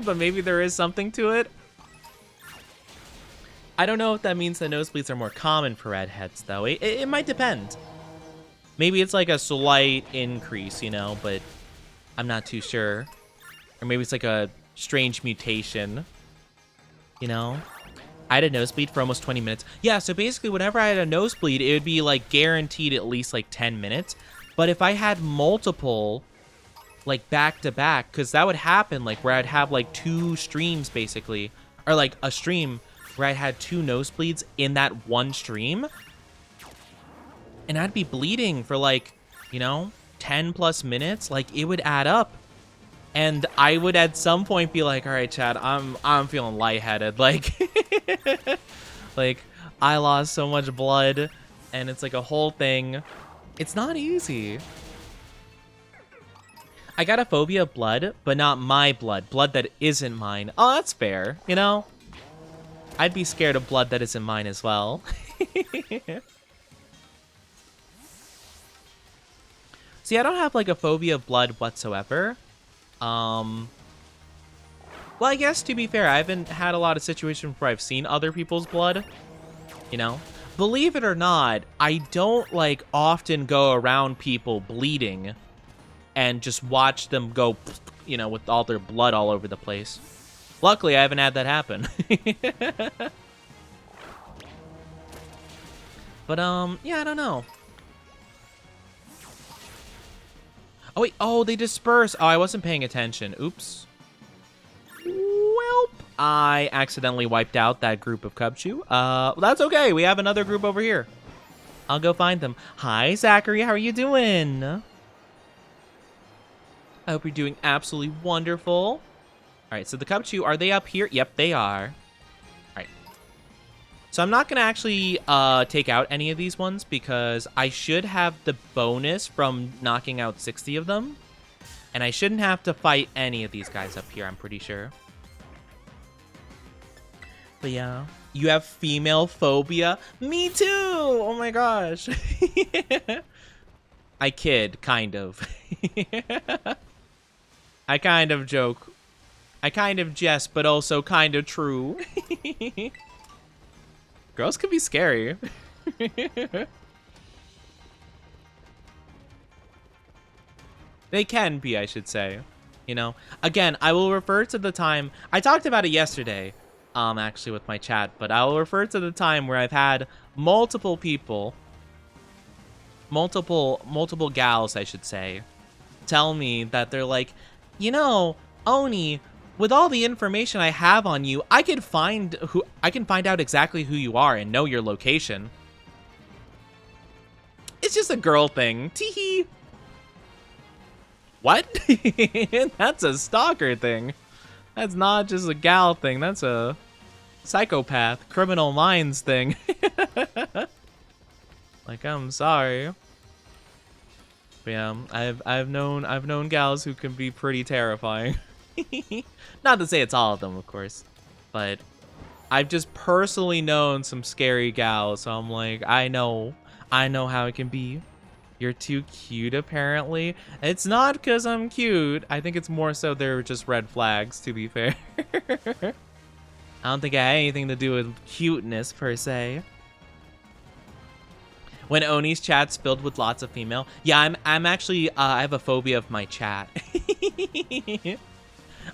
but maybe there is something to it. I don't know if that means that nosebleeds are more common for redheads, though. It might depend. Maybe it's like a slight increase, you know, but I'm not too sure. Or maybe it's like a strange mutation, you know? I had a nosebleed for almost 20 minutes. Yeah, so basically whenever I had a nosebleed, it would be like guaranteed at least like 10 minutes. But if I had multiple, like back to back, because that would happen like where I'd have like 2 streams basically, or like a stream where I had 2 nosebleeds in that one stream. And I'd be bleeding for like, you know, 10 plus minutes. Like it would add up. And I would at some point be like, all right, Chad, I'm feeling lightheaded. Like, like I lost so much blood and it's like a whole thing. It's not easy. I got a phobia of blood, but not my blood. Blood that isn't mine. Oh, that's fair, you know? I'd be scared of blood that isn't mine as well. See, I don't have like a phobia of blood whatsoever. Well, I guess to be fair, I haven't had a lot of situations where I've seen other people's blood, you know? Believe it or not, I don't like often go around people bleeding and just watch them go, you know, with all their blood all over the place. Luckily, I haven't had that happen. But, yeah, I don't know. Oh, wait. Oh, they disperse. Oh, I wasn't paying attention. Oops. Welp. I accidentally wiped out that group of Cubchoo. Well, that's okay. We have another group over here. I'll go find them. Hi, Zachary. How are you doing? I hope you're doing absolutely wonderful. All right, so the Cubchoo, are they up here? Yep, they are. All right. So I'm not going to actually take out any of these ones because I should have the bonus from knocking out 60 of them. And I shouldn't have to fight any of these guys up here, I'm pretty sure. But yeah, you have female phobia? Me too! Oh my gosh. I kid, kind of. I kind of joke. I kind of jest, but also kind of true. Girls can be scary. They can be, I should say. You know? Again, I will refer to the time... I talked about it yesterday, actually, with my chat. But I will refer to the time where I've had multiple people... Multiple gals, I should say, tell me that they're like, you know, Oni, with all the information I have on you, I can find out exactly who you are and know your location. It's just a girl thing. Teehee. What? That's a stalker thing. That's not just a gal thing. That's a psychopath, criminal minds thing. Like, I'm sorry. But yeah, I've known gals who can be pretty terrifying. Not to say it's all of them, of course, but I've just personally known some scary gals, so I'm like, I know how it can be. You're too cute, apparently. It's not because I'm cute. I think it's more so they're just red flags, to be fair. I don't think it had anything to do with cuteness, per se. When Oni's chat's filled with lots of female. Yeah, I'm actually, I have a phobia of my chat.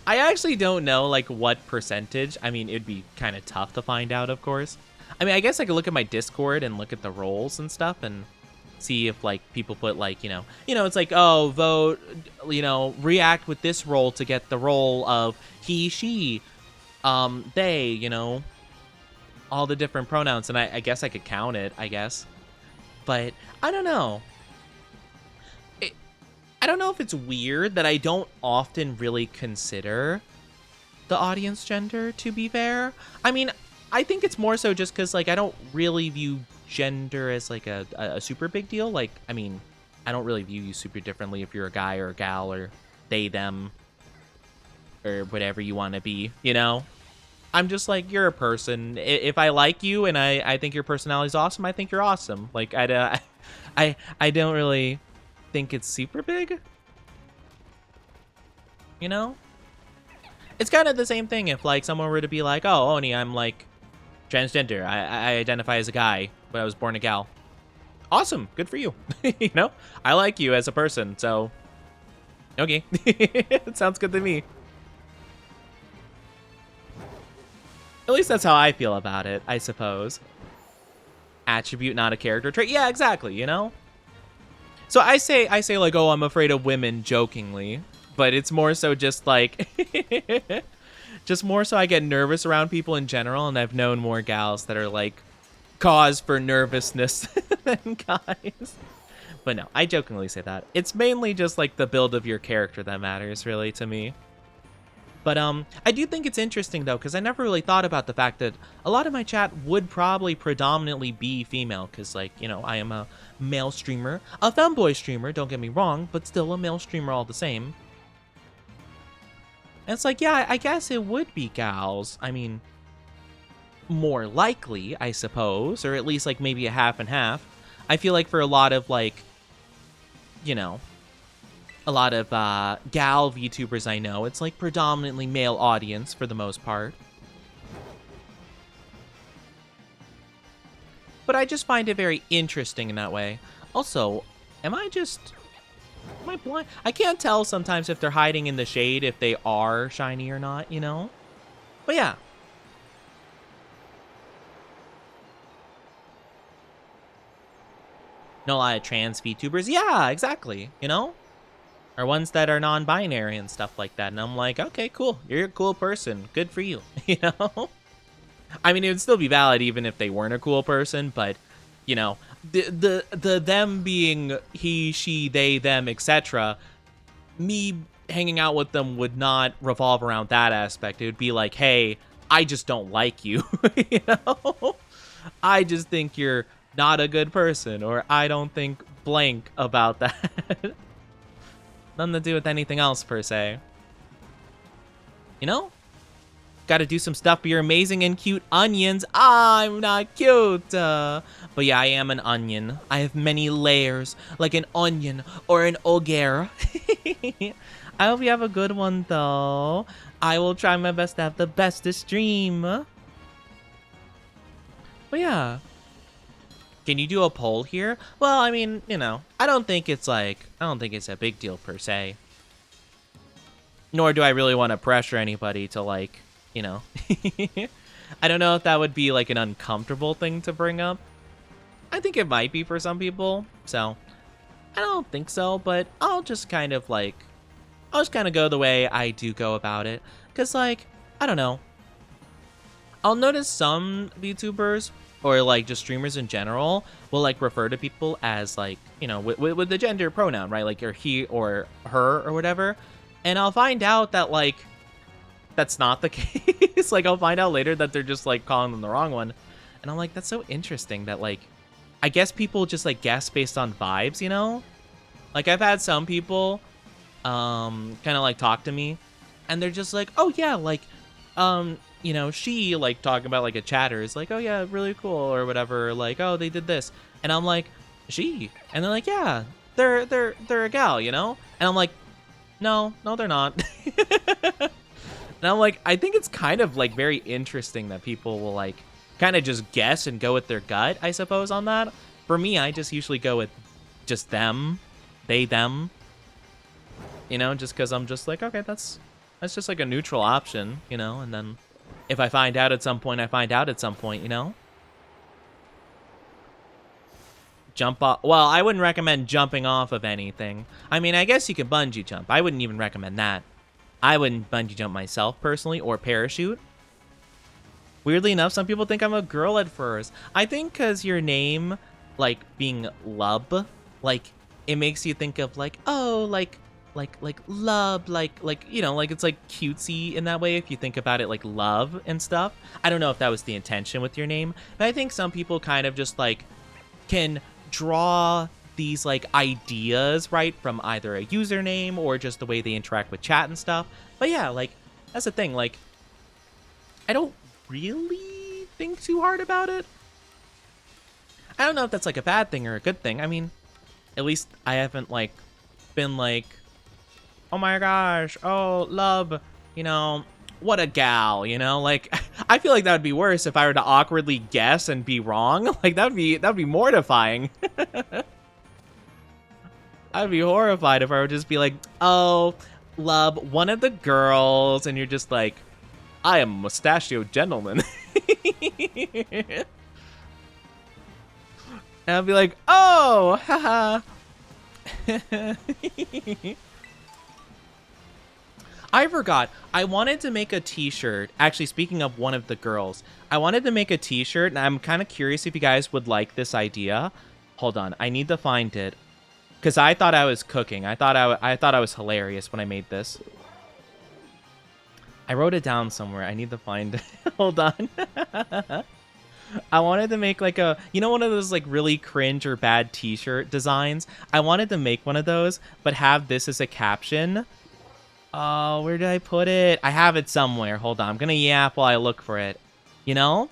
I actually don't know, like, what percentage. I mean, it'd be kind of tough to find out, of course. I mean, I guess I could look at my Discord and look at the roles and stuff and see if, like, people put, like, you know, it's like, oh, vote, you know, react with this role to get the role of he, she, they, you know, all the different pronouns. And I guess I could count it, I guess. But I don't know. I don't know if it's weird that I don't often really consider the audience gender, to be fair. I mean, I think it's more so just because, like, I don't really view gender as, like, a super big deal. Like, I mean, I don't really view you super differently if you're a guy or a gal or they, them, or whatever you want to be, you know? I'm just like, you're a person. If I like you and I think your personality's awesome, I think you're awesome. Like, I don't really think it's super big. You know? It's kind of the same thing if, like, someone were to be like, oh, Oni, I'm, like, transgender. I identify as a guy, but I was born a gal. Awesome. Good for you. You know, I like you as a person, so okay. It sounds good to me. At least that's how I feel about it, I suppose. Attribute, not a character trait. Yeah, exactly, you know? So I say like, oh, I'm afraid of women jokingly, but it's more so just like just more so I get nervous around people in general, and I've known more gals that are like cause for nervousness than guys. But no, I jokingly say that. It's mainly just like the build of your character that matters really to me. But I do think it's interesting though, because I never really thought about the fact that a lot of my chat would probably predominantly be female, because like, you know, I am a male streamer, a femboy streamer, don't get me wrong, but still a male streamer all the same. And it's like, yeah, I guess it would be gals. I mean, more likely, I suppose, or at least like maybe a half and half. I feel like for a lot of like, you know, a lot of gal VTubers I know, it's like predominantly male audience for the most part. But I just find it very interesting in that way. Also, am I blind? I can't tell sometimes if they're hiding in the shade, if they are shiny or not, you know? But yeah. Know a lot of trans VTubers? Yeah, exactly, you know? Or ones that are non-binary and stuff like that. And I'm like, okay, cool. You're a cool person. Good for you, you know? I mean, it would still be valid even if they weren't a cool person, but, you know, the them being he, she, they, them, etc., me hanging out with them would not revolve around that aspect. It would be like, hey, I just don't like you, you know? I just think you're not a good person, or I don't think blank about that. Nothing to do with anything else, per se. You know? Gotta do some stuff, but you're amazing and cute onions. I'm not cute. But yeah, I am an onion. I have many layers, like an onion or an ogre. I hope you have a good one, though. I will try my best to have the bestest stream. But yeah. Can you do a poll here? Well, I mean, you know, I don't think it's a big deal per se. Nor do I really want to pressure anybody to like, you know. I don't know if that would be like an uncomfortable thing to bring up. I think it might be for some people. So, I don't think so, but I'll just kind of go the way I do go about it. Cause like, I don't know. I'll notice some VTubers or like just streamers in general will like refer to people as like, you know, with the gender pronoun, right? Like or he or her or whatever. And I'll find out that like, that's not the case. Like I'll find out later that they're just like calling them the wrong one. And I'm like, that's so interesting that like, I guess people just like guess based on vibes, you know? Like I've had some people kind of like talk to me and they're just like, oh yeah, like, you know, she like talking about like a chatter is like, oh yeah, really cool or whatever. Like, oh, they did this. And I'm like, she? And they're like, yeah, they're a gal, you know? And I'm like, no, they're not. And I'm like, I think it's kind of like very interesting that people will like kind of just guess and go with their gut, I suppose, on that. For me, I just usually go with just them, they, them, you know, just because I'm just like, okay, that's just like a neutral option, you know, and then if I find out at some point, I find out at some point, you know? Jump off. Well, I wouldn't recommend jumping off of anything. I mean, I guess you could bungee jump. I wouldn't even recommend that. I wouldn't bungee jump myself, personally, or parachute. Weirdly enough, some people think I'm a girl at first. I think because your name, like, being Lub, like, it makes you think of, like, oh, like love, like, you know, like it's like cutesy in that way if you think about it like love and stuff. I don't know if that was the intention with your name, but I think some people kind of just like can draw these like ideas, right, from either a username or just the way they interact with chat and stuff. But yeah, like that's the thing, like I don't really think too hard about it. I don't know if that's like a bad thing or a good thing. I mean, at least I haven't like been like, oh my gosh, oh, love, you know, what a gal, you know? Like, I feel like that would be worse if I were to awkwardly guess and be wrong. Like, that would be mortifying. I'd be horrified if I would just be like, oh, love, one of the girls, and you're just like, I am a mustachio gentleman. And I'll be like, oh, haha. I forgot. I wanted to make a t-shirt. Actually, speaking of one of the girls, I wanted to make a t-shirt, and I'm kind of curious if you guys would like this idea. Hold on. I need to find it. Because I thought I was cooking. I thought I was hilarious when I made this. I wrote it down somewhere. I need to find it. Hold on. I wanted to make like a, you know, one of those like really cringe or bad t-shirt designs. I wanted to make one of those, but have this as a caption. Oh, where did I put it? I have it somewhere. Hold on. I'm going to yap while I look for it. You know?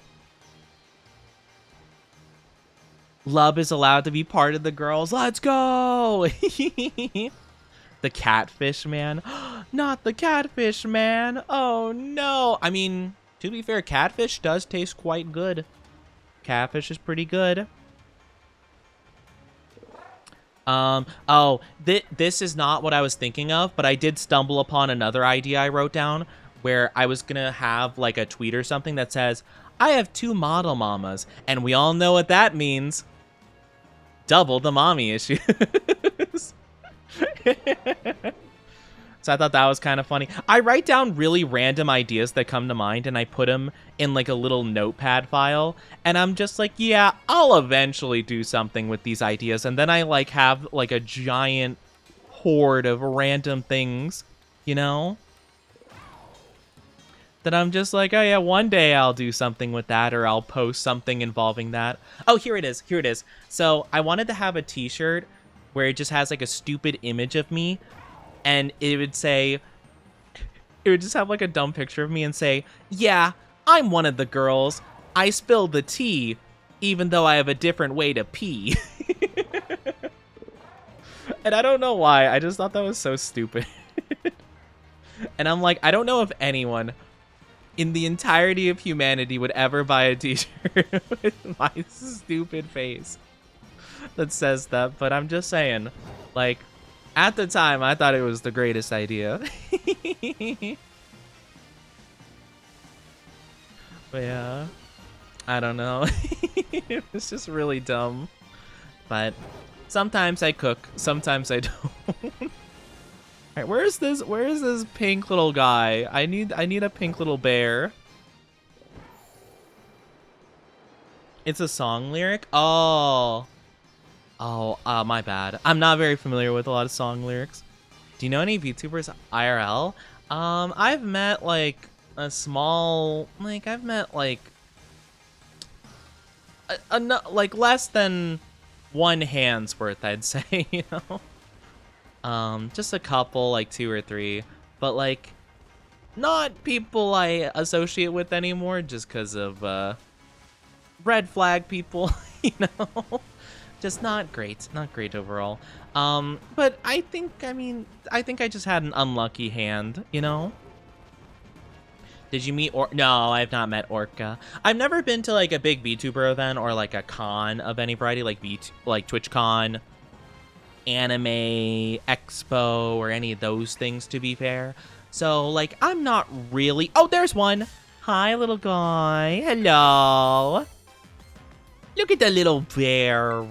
Love is allowed to be part of the girls. Let's go! The catfish man. Not the catfish man. Oh, no. I mean, to be fair, catfish does taste quite good. Catfish is pretty good. This is not what I was thinking of, but I did stumble upon another idea I wrote down where I was gonna have like a tweet or something that says, I have 2 model mamas, and we all know what that means. Double the mommy issues. So I thought that was kind of funny. I write down really random ideas that come to mind, and I put them in like a little notepad file. And I'm just like, yeah, I'll eventually do something with these ideas. And then I like have like a giant horde of random things, you know? That I'm just like, oh yeah, one day I'll do something with that, or I'll post something involving that. Oh, here it is. Here it is. So I wanted to have a t-shirt where it just has like a stupid image of me. And it would say, it would just have like a dumb picture of me and say, yeah, I'm one of the girls. I spilled the tea, even though I have a different way to pee. And I don't know why. I just thought that was so stupid. And I'm like, I don't know if anyone in the entirety of humanity would ever buy a t-shirt with my stupid face that says that. But I'm just saying, like, at the time, I thought it was the greatest idea. But yeah, I don't know. It was just really dumb. But sometimes I cook, sometimes I don't. Alright, where is this pink little guy? I need a pink little bear. It's a song lyric? Oh. Oh, my bad. I'm not very familiar with a lot of song lyrics. Do you know any VTubers IRL? I've met like a small, like I've met like like less than one hand's worth, I'd say, you know. Just a couple, like 2 or 3, but like not people I associate with anymore, just because of red flag people, you know. Just not great overall. But I think I just had an unlucky hand, you know? Did you meet No, I have not met Orca. I've never been to like a big VTuber event or like a con of any variety, like TwitchCon, Anime Expo, or any of those things, to be fair. So like I'm not really. Oh, there's one. Hi, little guy. Hello. Look at the little bear.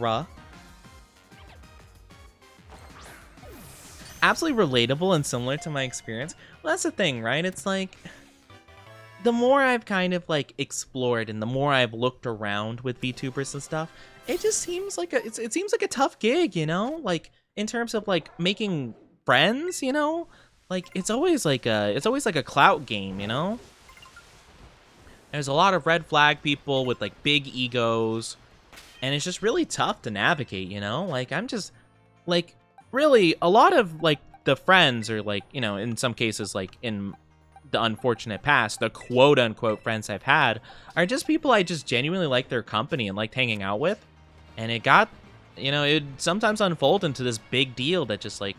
Absolutely relatable and similar to my experience. Well, that's the thing, right? It's like, the more I've kind of like explored and the more I've looked around with VTubers and stuff, it just seems like it seems like a tough gig, you know? Like in terms of like making friends, you know? Like it's always like a clout game, you know? There's a lot of red flag people with like big egos, and it's just really tough to navigate, you know? Like I'm just like really a lot of like the friends, or like, you know, in some cases like in the unfortunate past, the quote unquote friends I've had are just people I just genuinely like their company and liked hanging out with. And it got, you know, it sometimes unfold into this big deal that just like,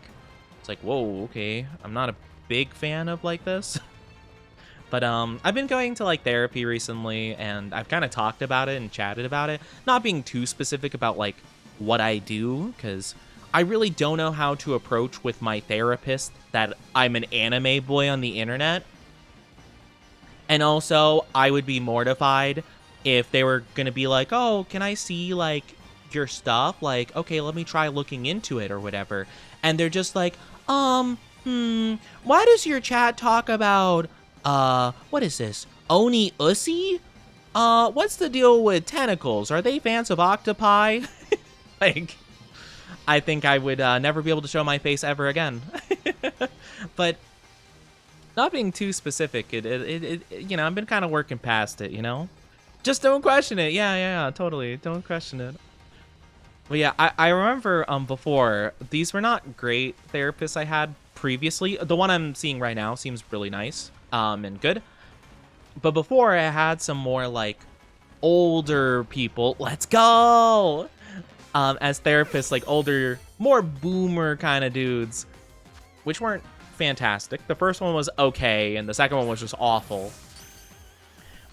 it's like, whoa, okay, I'm not a big fan of like this. But I've been going to like therapy recently, and I've kind of talked about it and chatted about it, not being too specific about like what I do, because I really don't know how to approach with my therapist that I'm an anime boy on the internet. And also, I would be mortified if they were going to be like, oh, can I see, like, your stuff? Like, okay, let me try looking into it or whatever. And they're just like, why does your chat talk about, what is this? Oni Ussy? What's the deal with tentacles? Are they fans of octopi? Like, I think I would never be able to show my face ever again. But not being too specific, it you know, I've been kind of working past it, you know? Just don't question it. Yeah, totally. Don't question it. But yeah, I remember before, these were not great therapists I had previously. The one I'm seeing right now seems really nice and good. But before, I had some more like older people. Let's go! As therapists, like older, more boomer kind of dudes, which weren't fantastic. The first one was okay, and the second one was just awful.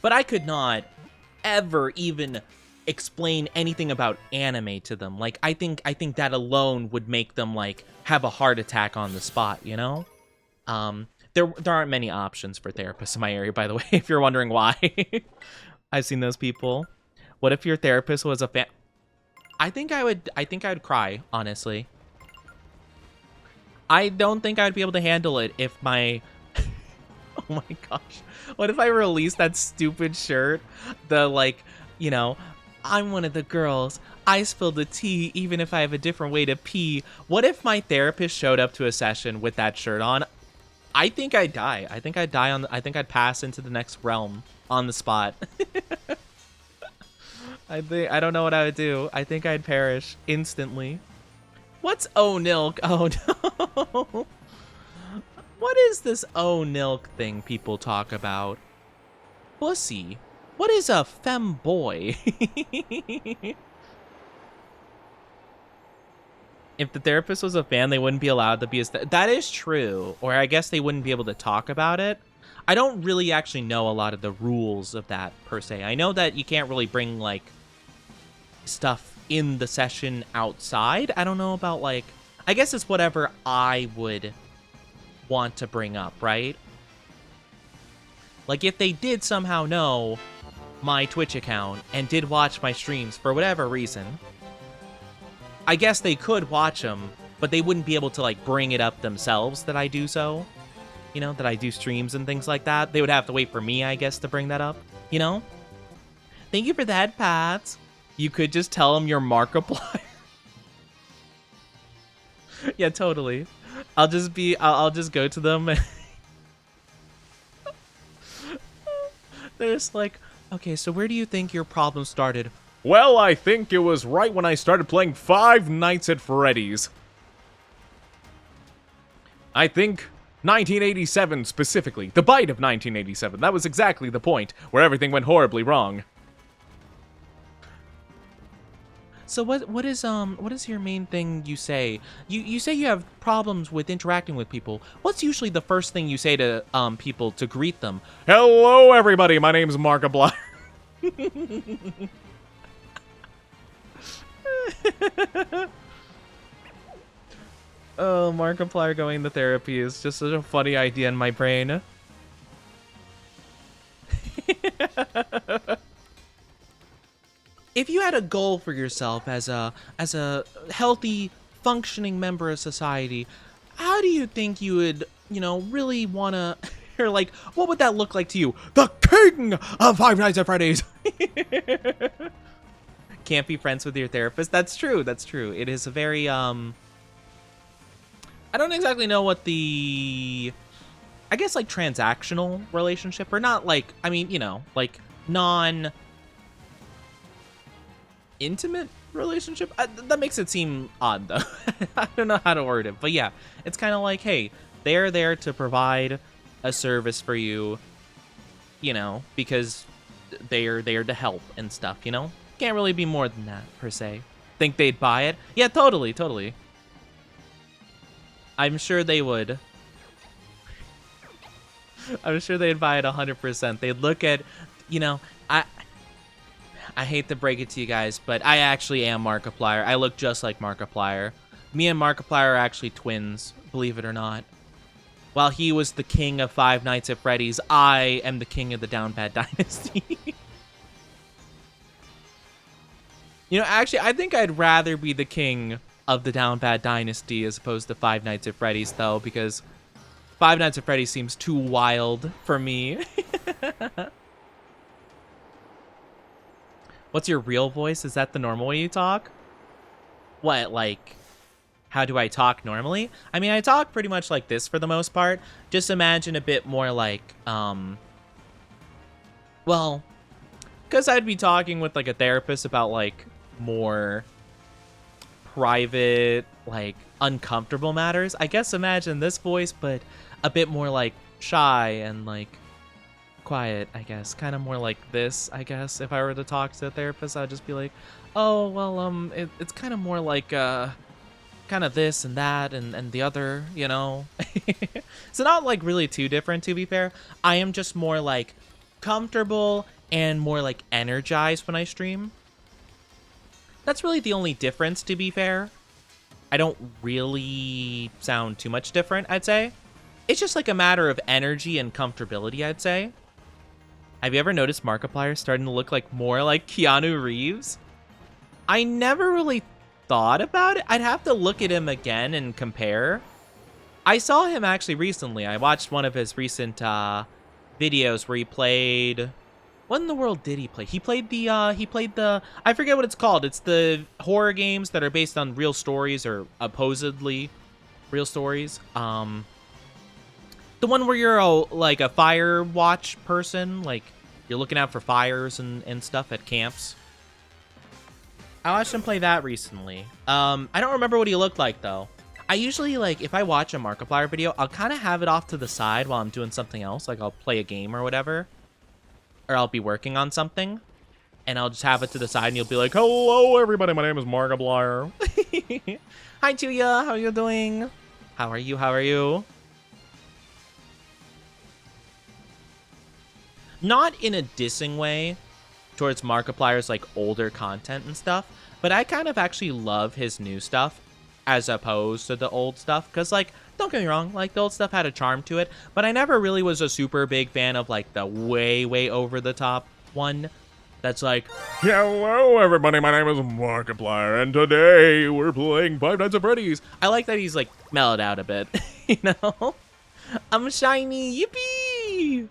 But I could not ever even explain anything about anime to them. Like, I think that alone would make them like have a heart attack on the spot, you know? There aren't many options for therapists in my area, by the way, if you're wondering why. I've seen those people. What if your therapist was a fan? I think I'd cry, honestly. I don't think I'd be able to handle it if my... Oh my gosh. What if I released that stupid shirt? The, like, you know, I'm one of the girls. I spill the tea even if I have a different way to pee. What if my therapist showed up to a session with that shirt on? I think I'd die. I think I'd pass into the next realm on the spot. I don't know what I would do. I think I'd perish instantly. What's O-Nilk? Oh no. What is this O-Nilk thing people talk about? Pussy. What is a femboy? If the therapist was a fan, they wouldn't be allowed to be that is true. Or I guess they wouldn't be able to talk about it. I don't really actually know a lot of the rules of that, per se. I know that you can't really bring, like, stuff in the session outside. I don't know about, like... I guess it's whatever I would want to bring up, right? Like, if they did somehow know my Twitch account and did watch my streams for whatever reason, I guess they could watch them, but they wouldn't be able to, like, bring it up themselves that I do so. You know, that I do streams and things like that. They would have to wait for me, I guess, to bring that up. You know? Thank you for that, Pat. You could just tell them you're Markiplier. Yeah, totally. I'll just go to them. They're just like, okay, so where do you think your problem started? Well, I think it was right when I started playing Five Nights at Freddy's. I think 1987 specifically. The bite of 1987. That was exactly the point, where everything went horribly wrong. So what is your main thing you say? You say you have problems with interacting with people. What's usually the first thing you say to people to greet them? Hello, everybody. My name's Markiplier. Oh, Markiplier going to therapy is just such a funny idea in my brain. If you had a goal for yourself as a healthy, functioning member of society, how do you think you would, you know, really want to, or like, what would that look like to you? The king of Five Nights at Freddy's. Can't be friends with your therapist. That's true. That's true. It is a very, I don't exactly know what the, I guess like transactional relationship, or not like, I mean, you know, like non-intimate relationship? That makes it seem odd, though. I don't know how to word it, but yeah, it's kind of like, hey, they're there to provide a service for you, you know, because they're there to help and stuff, you know? Can't really be more than that, per se. Think they'd buy it? Yeah, totally, totally. I'm sure they would. I'm sure they'd buy it 100%. They'd look at, you know, I hate to break it to you guys, but I actually am Markiplier. I look just like Markiplier. Me and Markiplier are actually twins, believe it or not. While he was the king of Five Nights at Freddy's, I am the king of the Down Bad Dynasty. You know, actually, I think I'd rather be the king of the Down Bad Dynasty as opposed to Five Nights at Freddy's, though, because Five Nights at Freddy's seems too wild for me. What's your real voice? Is that the normal way you talk? What, like, how do I talk normally? I mean, I talk pretty much like this for the most part. Just imagine a bit more like, well, because I'd be talking with, like, a therapist about, like, more private, like, uncomfortable matters. I guess imagine this voice, but a bit more, like, shy and, like, quiet, I guess. Kind of more like this, I guess. If I were to talk to a therapist, I'd just be like, oh, well, it's kind of more like, kind of this and that and the other, you know? So not, like, really too different, to be fair. I am just more, like, comfortable and more, like, energized when I stream. That's really the only difference, to be fair. I don't really sound too much different, I'd say. It's just, like, a matter of energy and comfortability, I'd say. Have you ever noticed Markiplier starting to look like more like Keanu Reeves? I never really thought about it. I'd have to look at him again and compare. I saw him actually recently. I watched one of his recent videos where he played... What in the world did he play? He played the, I forget what it's called. It's the horror games that are based on real stories or supposedly real stories. The one where you're like a fire watch person, like you're looking out for fires and stuff at camps. I watched him play that recently. I don't remember what he looked like though. I usually, like, if I watch a Markiplier video, I'll kind of have it off to the side while I'm doing something else. Like I'll play a game or whatever. Or I'll be working on something. And I'll just have it to the side and you'll be like, hello everybody, my name is Markiplier. Hi Julia, how are you doing? How are you? How are you? Not in a dissing way towards Markiplier's, like, older content and stuff, but I kind of actually love his new stuff as opposed to the old stuff, because, like, don't get me wrong, like, the old stuff had a charm to it, but I never really was a super big fan of, like, the way over-the-top one that's like, hello everybody, my name is Markiplier, and today we're playing Five Nights at Freddy's. I like that he's, like, mellowed out a bit, you know? I'm shiny, yippee!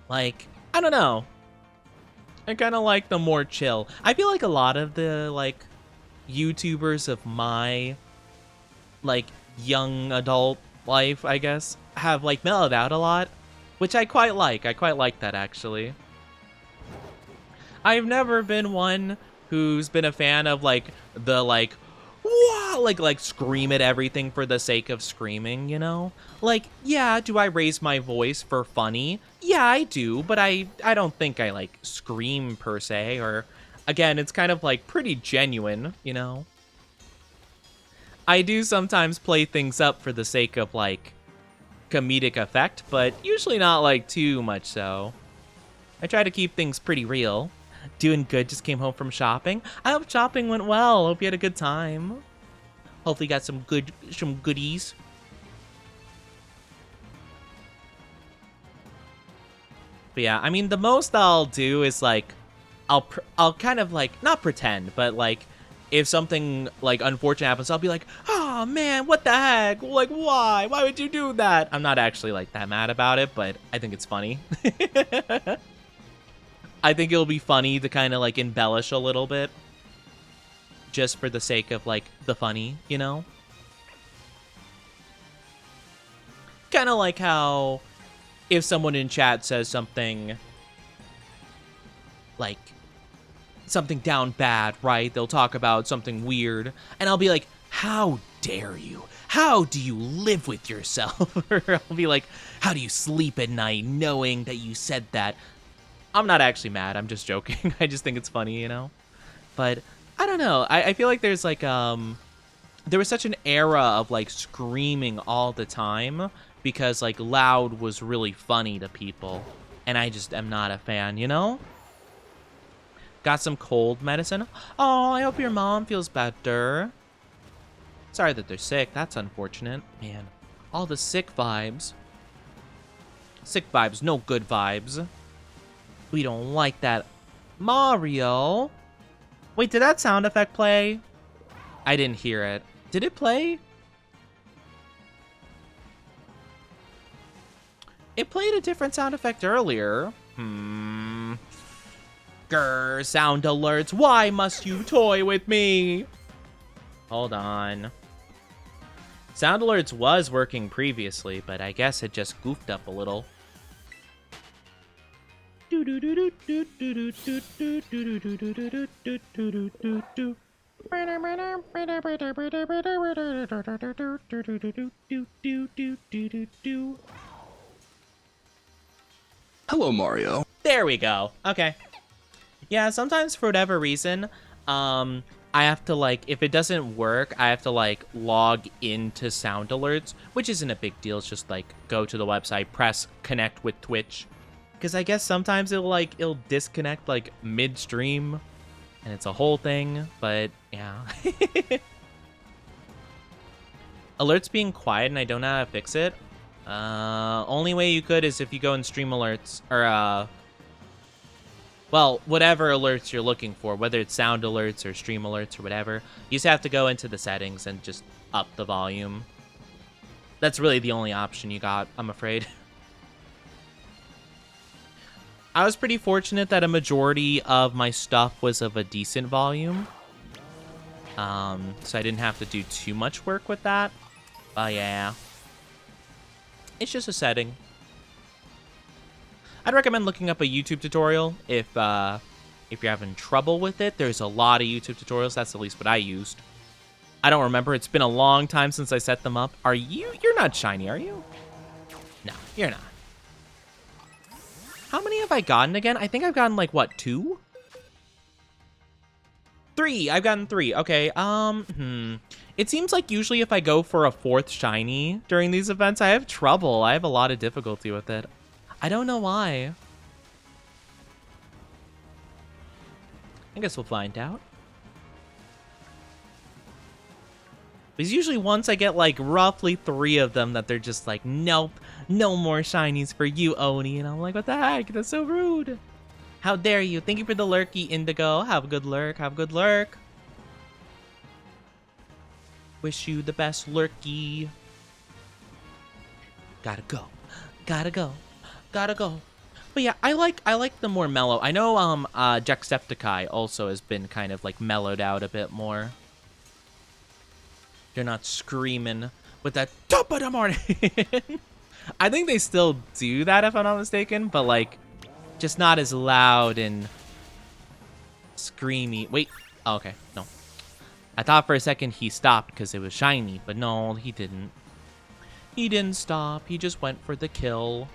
Like, I don't know. I kind of like the more chill. I feel like a lot of the, like, YouTubers of my, like, young adult life, I guess, have, like, mellowed out a lot, which I quite like. I quite like that, actually. I've never been one who's been a fan of, like, the, like, wow, like scream at everything for the sake of screaming, you know? Like, yeah, do I raise my voice for funny? Yeah, I do, but I don't think I, like, scream per se, or, again, it's kind of, like, pretty genuine, you know? I do sometimes play things up for the sake of, like, comedic effect, but usually not, like, too much so. I try to keep things pretty real. Doing good, just came home from shopping. I hope shopping went well. Hope you had a good time. Hopefully you got some goodies. But yeah, I mean, the most I'll do is, like, I'll kind of, like, not pretend, but, like, if something, like, unfortunate happens, I'll be like, oh man, what the heck? Like, why? Why would you do that? I'm not actually, like, that mad about it, but I think it's funny. I think it'll be funny to kind of, like, embellish a little bit. Just for the sake of, like, the funny, you know? Kind of like how if someone in chat says something, like, something down bad, right? They'll talk about something weird, and I'll be like, how dare you? How do you live with yourself? Or I'll be like, how do you sleep at night knowing that you said that? I'm not actually mad, I'm just joking. I just think it's funny, you know? But I don't know. I feel like there's, like, there was such an era of, like, screaming all the time because like loud was really funny to people, and I just am not a fan, you know? Got some cold medicine. Oh, I hope your mom feels better. Sorry that they're sick. That's unfortunate. Man, all the sick vibes. Sick vibes, no good vibes. We don't like that. Mario. Wait, did that sound effect play? I didn't hear it. Did it play? It played a different sound effect earlier. Grr, sound alerts. Why must you toy with me? Hold on. Sound alerts was working previously, but I guess it just goofed up a little. Hello, Mario. There we go. Okay. Yeah, sometimes for whatever reason, I have to, like, if it doesn't work, I have to, like, log into sound alerts, which isn't a big deal. It's just, like, go to the website, press connect with Twitch. Because I guess sometimes it'll disconnect, like, midstream, and it's a whole thing, but, yeah. Alerts being quiet and I don't know how to fix it. Only way you could is if you go in stream alerts, or, well, whatever alerts you're looking for, whether it's sound alerts or stream alerts or whatever, you just have to go into the settings and just up the volume. That's really the only option you got, I'm afraid. I was pretty fortunate that a majority of my stuff was of a decent volume. So I didn't have to do too much work with that. But yeah. It's just a setting. I'd recommend looking up a YouTube tutorial if you're having trouble with it. There's a lot of YouTube tutorials. That's at least what I used. I don't remember. It's been a long time since I set them up. You're not shiny, are you? No, you're not. How many have I gotten again? I think I've gotten, like, what, 2? 3. I've gotten 3. Okay, It seems like usually if I go for a 4th shiny during these events, I have trouble. I have a lot of difficulty with it. I don't know why. I guess we'll find out. Because usually once I get, like, roughly 3 of them that they're just like, nope, no more shinies for you, Oni. And I'm like, what the heck? That's so rude. How dare you? Thank you for the lurky, Indigo. Have a good lurk. Have a good lurk. Wish you the best lurky. Gotta go. Gotta go. Gotta go. But yeah, I like the more mellow. I know Jacksepticeye also has been kind of like mellowed out a bit more. You're not screaming with that top of the morning. I think they still do that if I'm not mistaken, but like just not as loud and screamy. Wait. Oh, okay. No. I thought for a second he stopped because it was shiny, but no, he didn't. He didn't stop. He just went for the kill.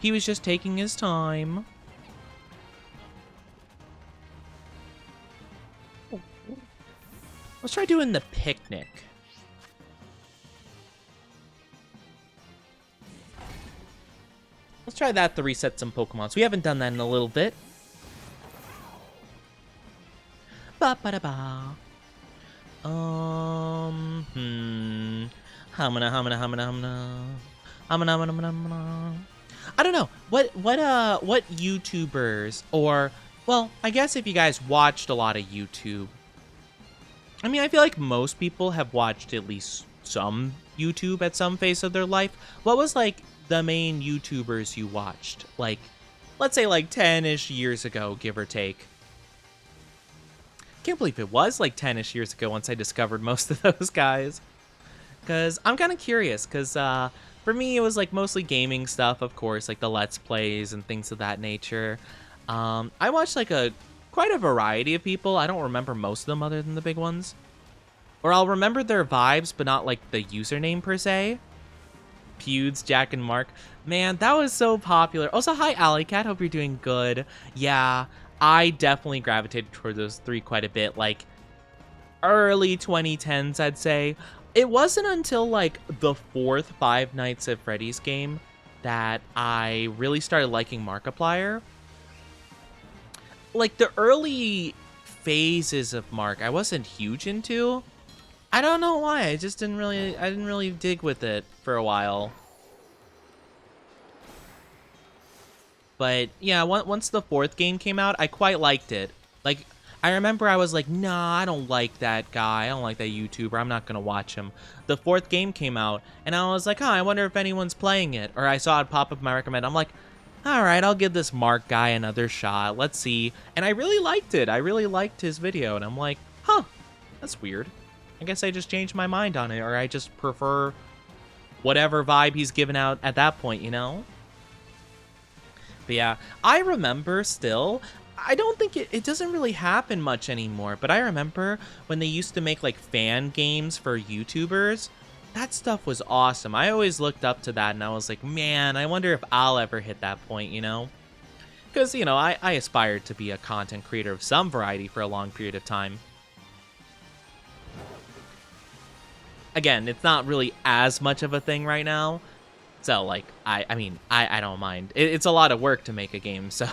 He was just taking his time. Let's try doing the picnic. Let's try that to reset some Pokemon. So we haven't done that in a little bit. Ba-ba-da-ba. I don't know. What YouTubers or, well, I guess if you guys watched a lot of YouTube, I mean, I feel like most people have watched at least some YouTube at some phase of their life. What was, like, the main YouTubers you watched? Like, let's say, like, 10-ish years ago, give or take. Can't believe it was, like, 10-ish years ago once I discovered most of those guys. Because I'm kind of curious, because for me, it was, like, mostly gaming stuff, of course, like the Let's Plays and things of that nature. I watched, like, quite a variety of people. I don't remember most of them other than the big ones. Or I'll remember their vibes, but not, like, the username per se. Pewds, Jack, and Mark. Man, that was so popular. Also, hi, Alleycat. Hope you're doing good. Yeah, I definitely gravitated toward those 3 quite a bit. Like, early 2010s, I'd say. It wasn't until like the fourth Five Nights at Freddy's game that I really started liking Markiplier. Like the early phases of Mark, I wasn't huge into. I don't know why. I didn't really dig with it for a while. But yeah, once the fourth game came out, I quite liked it. Like, I remember I was like, nah, I don't like that guy. I don't like that YouTuber. I'm not going to watch him. The fourth game came out, and I was like, huh, I wonder if anyone's playing it. Or I saw it pop up in my recommend. I'm like, all right, I'll give this Mark guy another shot. Let's see. And I really liked it. I really liked his video. And I'm like, huh, that's weird. I guess I just changed my mind on it. Or I just prefer whatever vibe he's given out at that point, you know? But yeah, I remember still, I don't think it doesn't really happen much anymore, but I remember when they used to make like fan games for YouTubers. That stuff was awesome. I always looked up to that and I was like, man, I wonder if I'll ever hit that point, you know? Because, you know, I aspired to be a content creator of some variety for a long period of time. Again, it's not really as much of a thing right now. So, like, I mean, I don't mind. It's a lot of work to make a game, so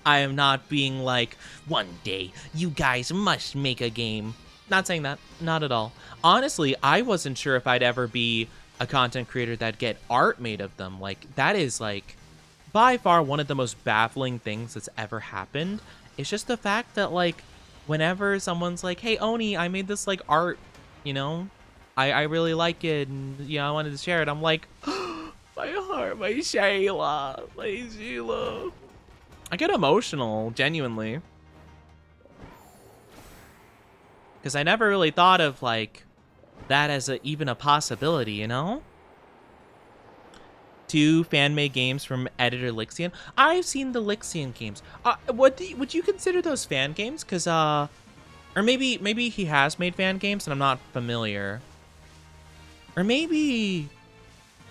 I am not being like, one day, you guys must make a game. Not saying that. Not at all. Honestly, I wasn't sure if I'd ever be a content creator that'd get art made of them. Like, that is, like, by far one of the most baffling things that's ever happened. It's just the fact that, like, whenever someone's like, hey, Oni, I made this, like, art, you know? I really like it, and, you know, I wanted to share it. I'm like, my heart, my Shayla, my Sheila. I get emotional, genuinely. Because I never really thought of, like, that as even a possibility, you know? 2 fan-made games from editor Lixian. I've seen the Lixian games. Would you consider those fan games? Because, or maybe he has made fan games and I'm not familiar. Or maybe,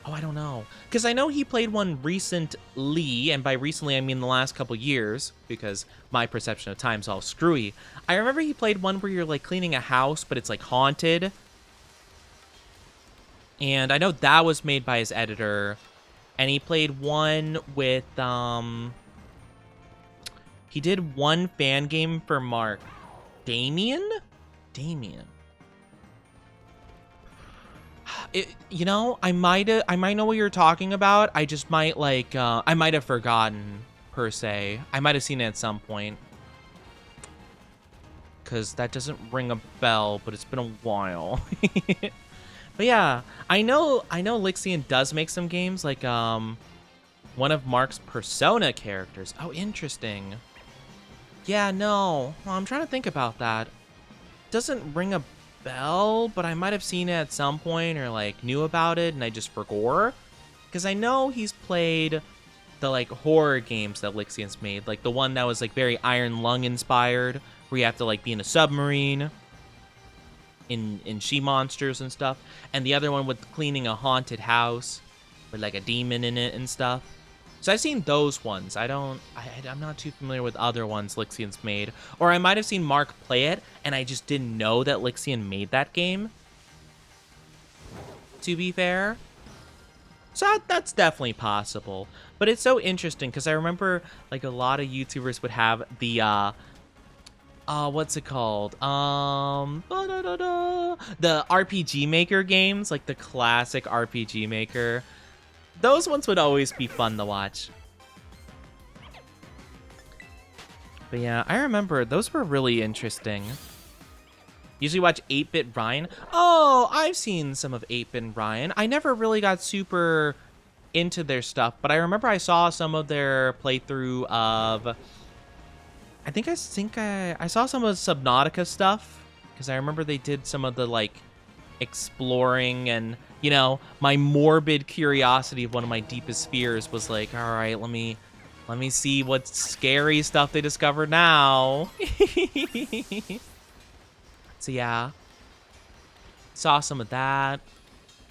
oh, I don't know. Because I know he played one recently, and by recently I mean the last couple years, because my perception of time's all screwy. I remember he played one where you're, like, cleaning a house, but it's, like, haunted. And I know that was made by his editor. And he played one with, he did one fan game for Mark. Damien? You know, I might know what you're talking about. I just might, like, I might have forgotten, per se. I might have seen it at some point. Because that doesn't ring a bell, but it's been a while. But yeah, I know Lixian does make some games, like, one of Mark's Persona characters. Oh, interesting. Yeah, no. Well, I'm trying to think about that. Doesn't ring a bell, but I might have seen it at some point or, like, knew about it and I just forgot. Because I know he's played the, like, horror games that Lixian's made. Like, the one that was, like, very Iron Lung inspired, where you have to, like, be in a submarine in she-monsters and stuff. And the other one with cleaning a haunted house with, like, a demon in it and stuff. So I've seen those ones. I'm not too familiar with other ones Lixian's made. Or I might have seen Mark play it, and I just didn't know that Lixian made that game. To be fair. So that's definitely possible. But it's so interesting, because I remember, like, a lot of YouTubers would have the, what's it called? The RPG Maker games, like the classic RPG Maker. Those ones would always be fun to watch. But yeah, I remember those were really interesting. Usually watch 8-Bit Ryan. Oh, I've seen some of 8-Bit Ryan. I never really got super into their stuff, but I remember I saw some of their playthrough of... I saw some of the Subnautica stuff, because I remember they did some of the, like, exploring, and, you know, my morbid curiosity of one of my deepest fears was like, all right, let me see what scary stuff they discovered now. So yeah, saw some of that,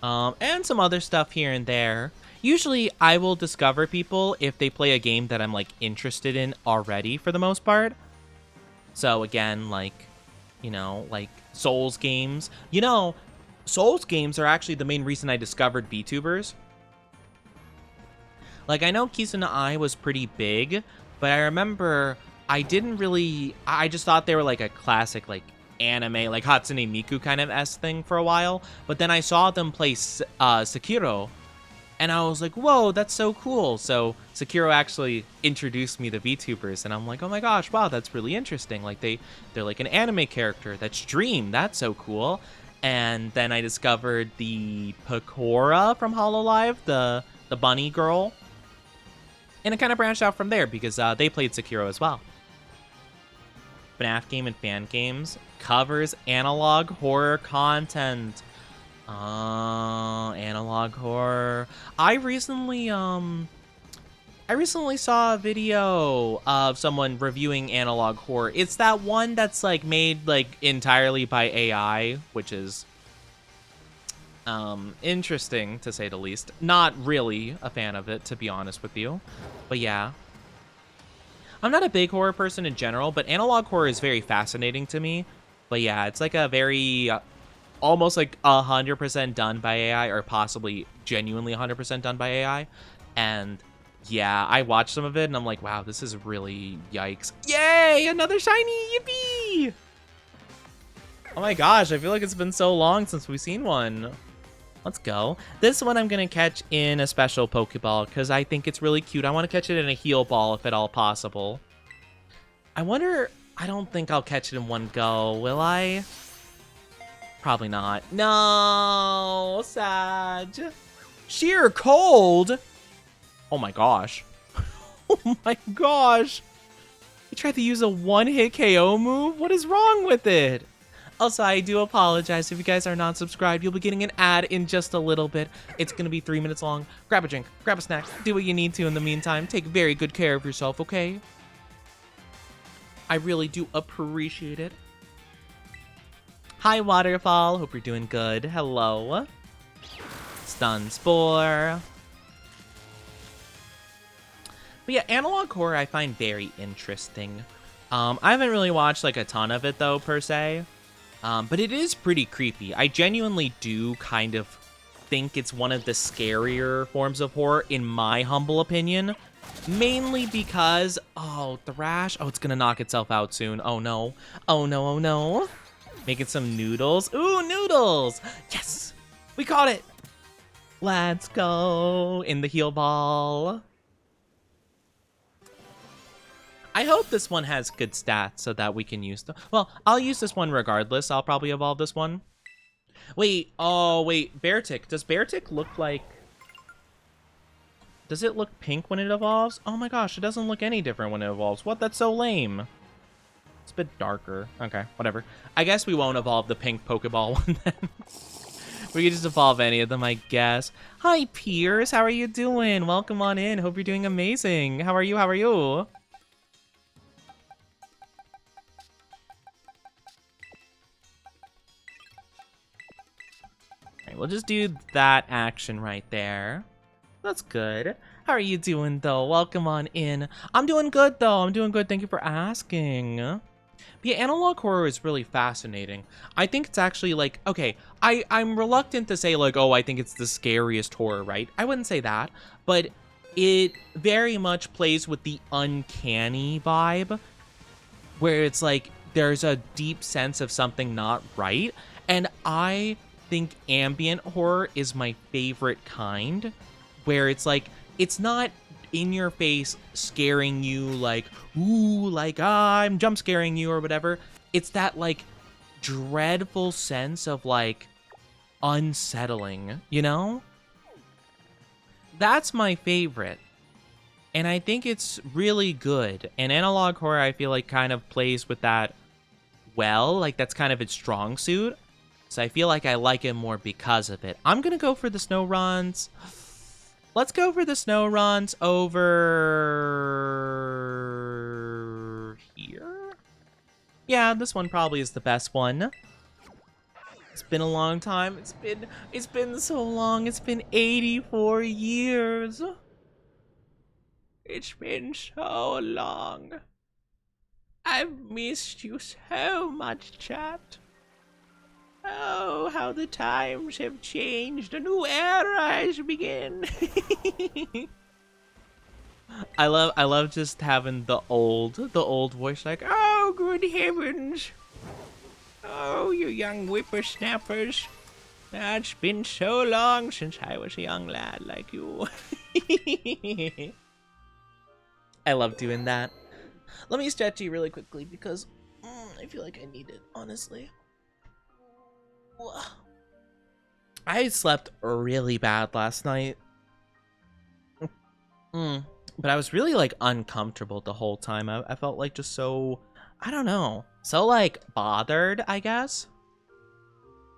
and some other stuff here and there. Usually I will discover people if they play a game that I'm, like, interested in already, for the most part. So again, like, you know, like Souls games. You know, Souls games are actually the main reason I discovered VTubers. Like, I know Kisuna Ai was pretty big, but I remember I just thought they were like a classic, like, anime, like Hatsune Miku kind of thing for a while. But then I saw them play Sekiro, and I was like, whoa, that's so cool. So Sekiro actually introduced me to VTubers, and I'm like, oh my gosh, wow, that's really interesting. Like, they're like an anime character. That's Dream. That's so cool. And then I discovered the Pecora from Hololive, the bunny girl. And it kind of branched out from there because they played Sekiro as well. FNAF game and fan games covers analog horror content. Analog horror. I recently saw a video of someone reviewing analog horror. It's that one that's like made like entirely by AI, which is interesting to say the least. Not really a fan of it, to be honest with you. But yeah. I'm not a big horror person in general, but analog horror is very fascinating to me. But yeah, it's like a very almost like 100% done by AI, or possibly genuinely 100% done by AI. And yeah, I watched some of it and I'm like, wow, this is really yikes. Yay, another shiny, yippee! Oh my gosh, I feel like it's been so long since we've seen one. Let's go. This one I'm going to catch in a special Pokeball because I think it's really cute. I want to catch it in a heal ball if at all possible. I wonder, I don't think I'll catch it in one go, will I? Probably not. No, Sag. Sheer cold. Oh my gosh. Oh my gosh. He tried to use a one-hit KO move? What is wrong with it? Also, I do apologize if you guys are not subscribed. You'll be getting an ad in just a little bit. It's going to be 3 minutes long. Grab a drink, grab a snack, do what you need to in the meantime. Take very good care of yourself, okay? I really do appreciate it. Hi, Waterfall. Hope you're doing good. Hello. Stun Spore. But yeah, analog horror I find very interesting. I haven't really watched like a ton of it though, per se. But it is pretty creepy. I genuinely do kind of think it's one of the scarier forms of horror, in my humble opinion. Mainly because, oh, Thrash. Oh, it's gonna knock itself out soon. Oh no. Oh no, oh no. Making some noodles. Ooh, noodles! Yes! We caught it! Let's go in the heal ball. I hope this one has good stats so that we can use them. Well, I'll use this one regardless. I'll probably evolve this one. Wait, oh, wait. Beartic. Does Beartic look like... Does it look pink when it evolves? Oh my gosh, it doesn't look any different when it evolves. What? That's so lame. It's a bit darker. Okay, whatever. I guess we won't evolve the pink Pokeball one then. We can just evolve any of them, I guess. Hi, Piers. How are you doing? Welcome on in. Hope you're doing amazing. How are you? How are you? We'll just do that action right there. That's good. How are you doing, though? Welcome on in. I'm doing good, though. I'm doing good. Thank you for asking. But yeah, analog horror is really fascinating. I think it's actually, like, okay, I'm reluctant to say, like, oh, I think it's the scariest horror, right? I wouldn't say that. But it very much plays with the uncanny vibe, where it's like there's a deep sense of something not right. And I think ambient horror is my favorite kind, where it's like it's not in your face scaring you like, ooh, like I'm jump scaring you or whatever. It's that like dreadful sense of like unsettling, you know? That's my favorite. And I think it's really good. And analog horror I feel like kind of plays with that well, like that's kind of its strong suit. So I feel like I like it more because of it. I'm going to go for the snow runs. Let's go for the snow runs over here. Yeah, this one probably is the best one. It's been a long time. It's been so long. It's been 84 years. It's been so long. I've missed you so much, chat. Oh, how the times have changed. A new era has begun. I love just having the old voice like, oh, good heavens. Oh, you young whippersnappers. It's been so long since I was a young lad like you. I love doing that. Let me stretch you really quickly because I feel like I need it, honestly. I slept really bad last night. But I was really like uncomfortable the whole time. I felt like just so, I don't know, so like bothered, I guess.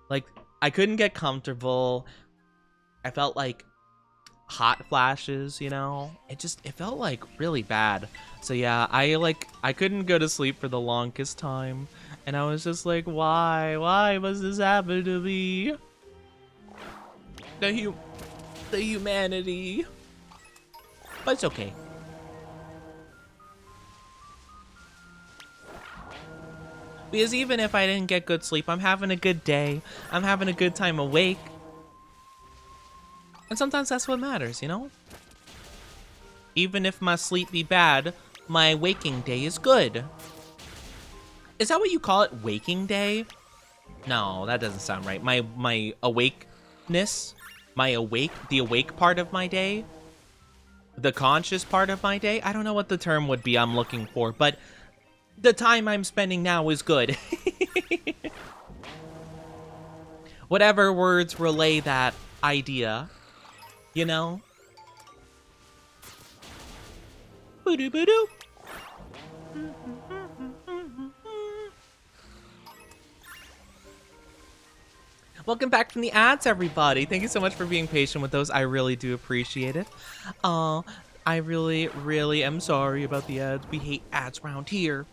Like I couldn't get comfortable. I felt like hot flashes, you know? It felt like really bad. So yeah, I couldn't go to sleep for the longest time. And I was just like, why? Why must this happen to me? The humanity. But it's okay. Because even if I didn't get good sleep, I'm having a good day. I'm having a good time awake. And sometimes that's what matters, you know? Even if my sleep be bad, my waking day is good. Is that what you call it? Waking day? No, that doesn't sound right. My awakeness? The awake part of my day? The conscious part of my day? I don't know what the term would be I'm looking for, but the time I'm spending now is good. Whatever words relay that idea, you know? Boo-doo-boo-doo. Welcome back from the ads, everybody. Thank you so much for being patient with those. I really do appreciate it. I really, really am sorry about the ads. We hate ads around here.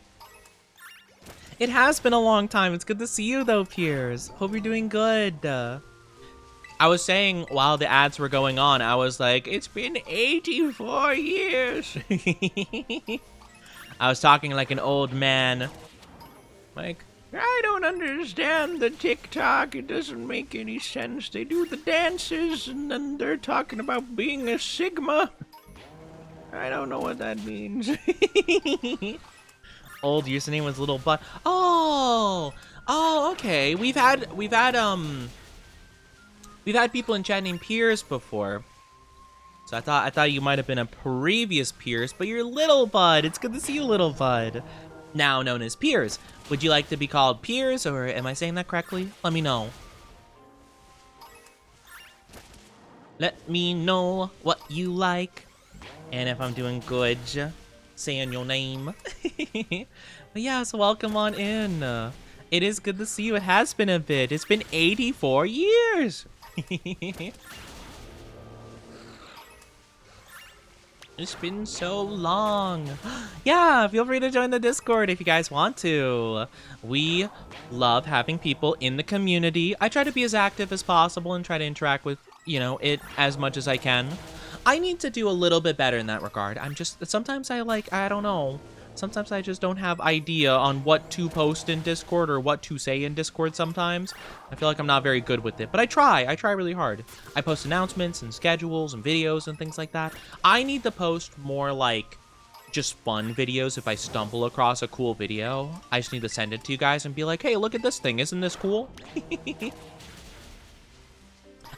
It has been a long time. It's good to see you, though, Piers. Hope you're doing good. I was saying while the ads were going on, I was like, it's been 84 years. I was talking like an old man. Like, I don't understand the TikTok. It doesn't make any sense. They do the dances, and then they're talking about being a Sigma. I don't know what that means. Old username was little butt. Oh, okay. We've had people in chat named Piers before. So I thought you might have been a previous Piers, but you're Little Bud. It's good to see you, Little Bud. Now known as Piers. Would you like to be called Piers, or am I saying that correctly? Let me know. Let me know what you like. And if I'm doing good, saying your name. But yeah, so welcome on in. It is good to see you. It has been a bit. It's been 84 years. It's been so long. Yeah, feel free to join the Discord if you guys want to. We love having people in the community. I try to be as active as possible and try to interact with, it as much as I can. I need to do a little bit better in that regard. Sometimes I don't know. Sometimes I just don't have idea on what to post in Discord or what to say in Discord sometimes. I feel like I'm not very good with it, but I try really hard. I post announcements and schedules and videos and things like that. I need to post more like just fun videos. If I stumble across a cool video, I just need to send it to you guys and be like, hey, look at this thing. Isn't this cool?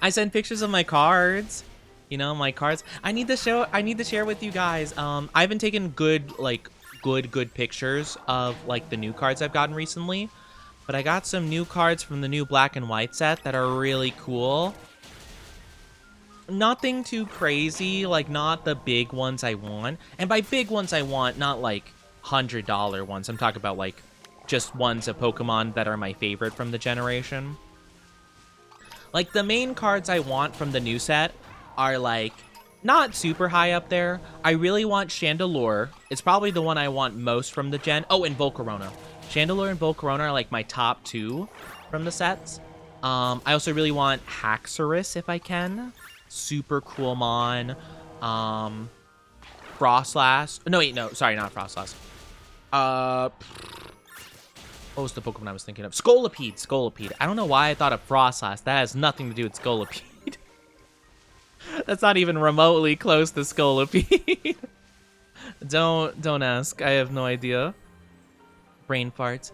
I send pictures of my cards. My cards. I need to share with you guys. I haven't taken good pictures of the new cards I've gotten recently, but I got some new cards from the new black and white set that are really cool. Nothing too crazy, not the big ones I want. And by big ones I want, not $100 ones. I'm talking about just ones of Pokemon that are my favorite from the generation. The main cards I want from the new set are not super high up there. I really want Chandelure. It's probably the one I want most from the gen. Oh, and Volcarona. Chandelure and Volcarona are my top two from the sets. I also really want Haxorus if I can. Super cool mon. Frostlass. No, wait, no, sorry, not Frostlass. What was the Pokemon I was thinking of? Scolipede, Scolipede. I don't know why I thought of Frostlass. That has nothing to do with Scolipede. That's not even remotely close to Scolipede. Don't ask. I have no idea. Brain farts.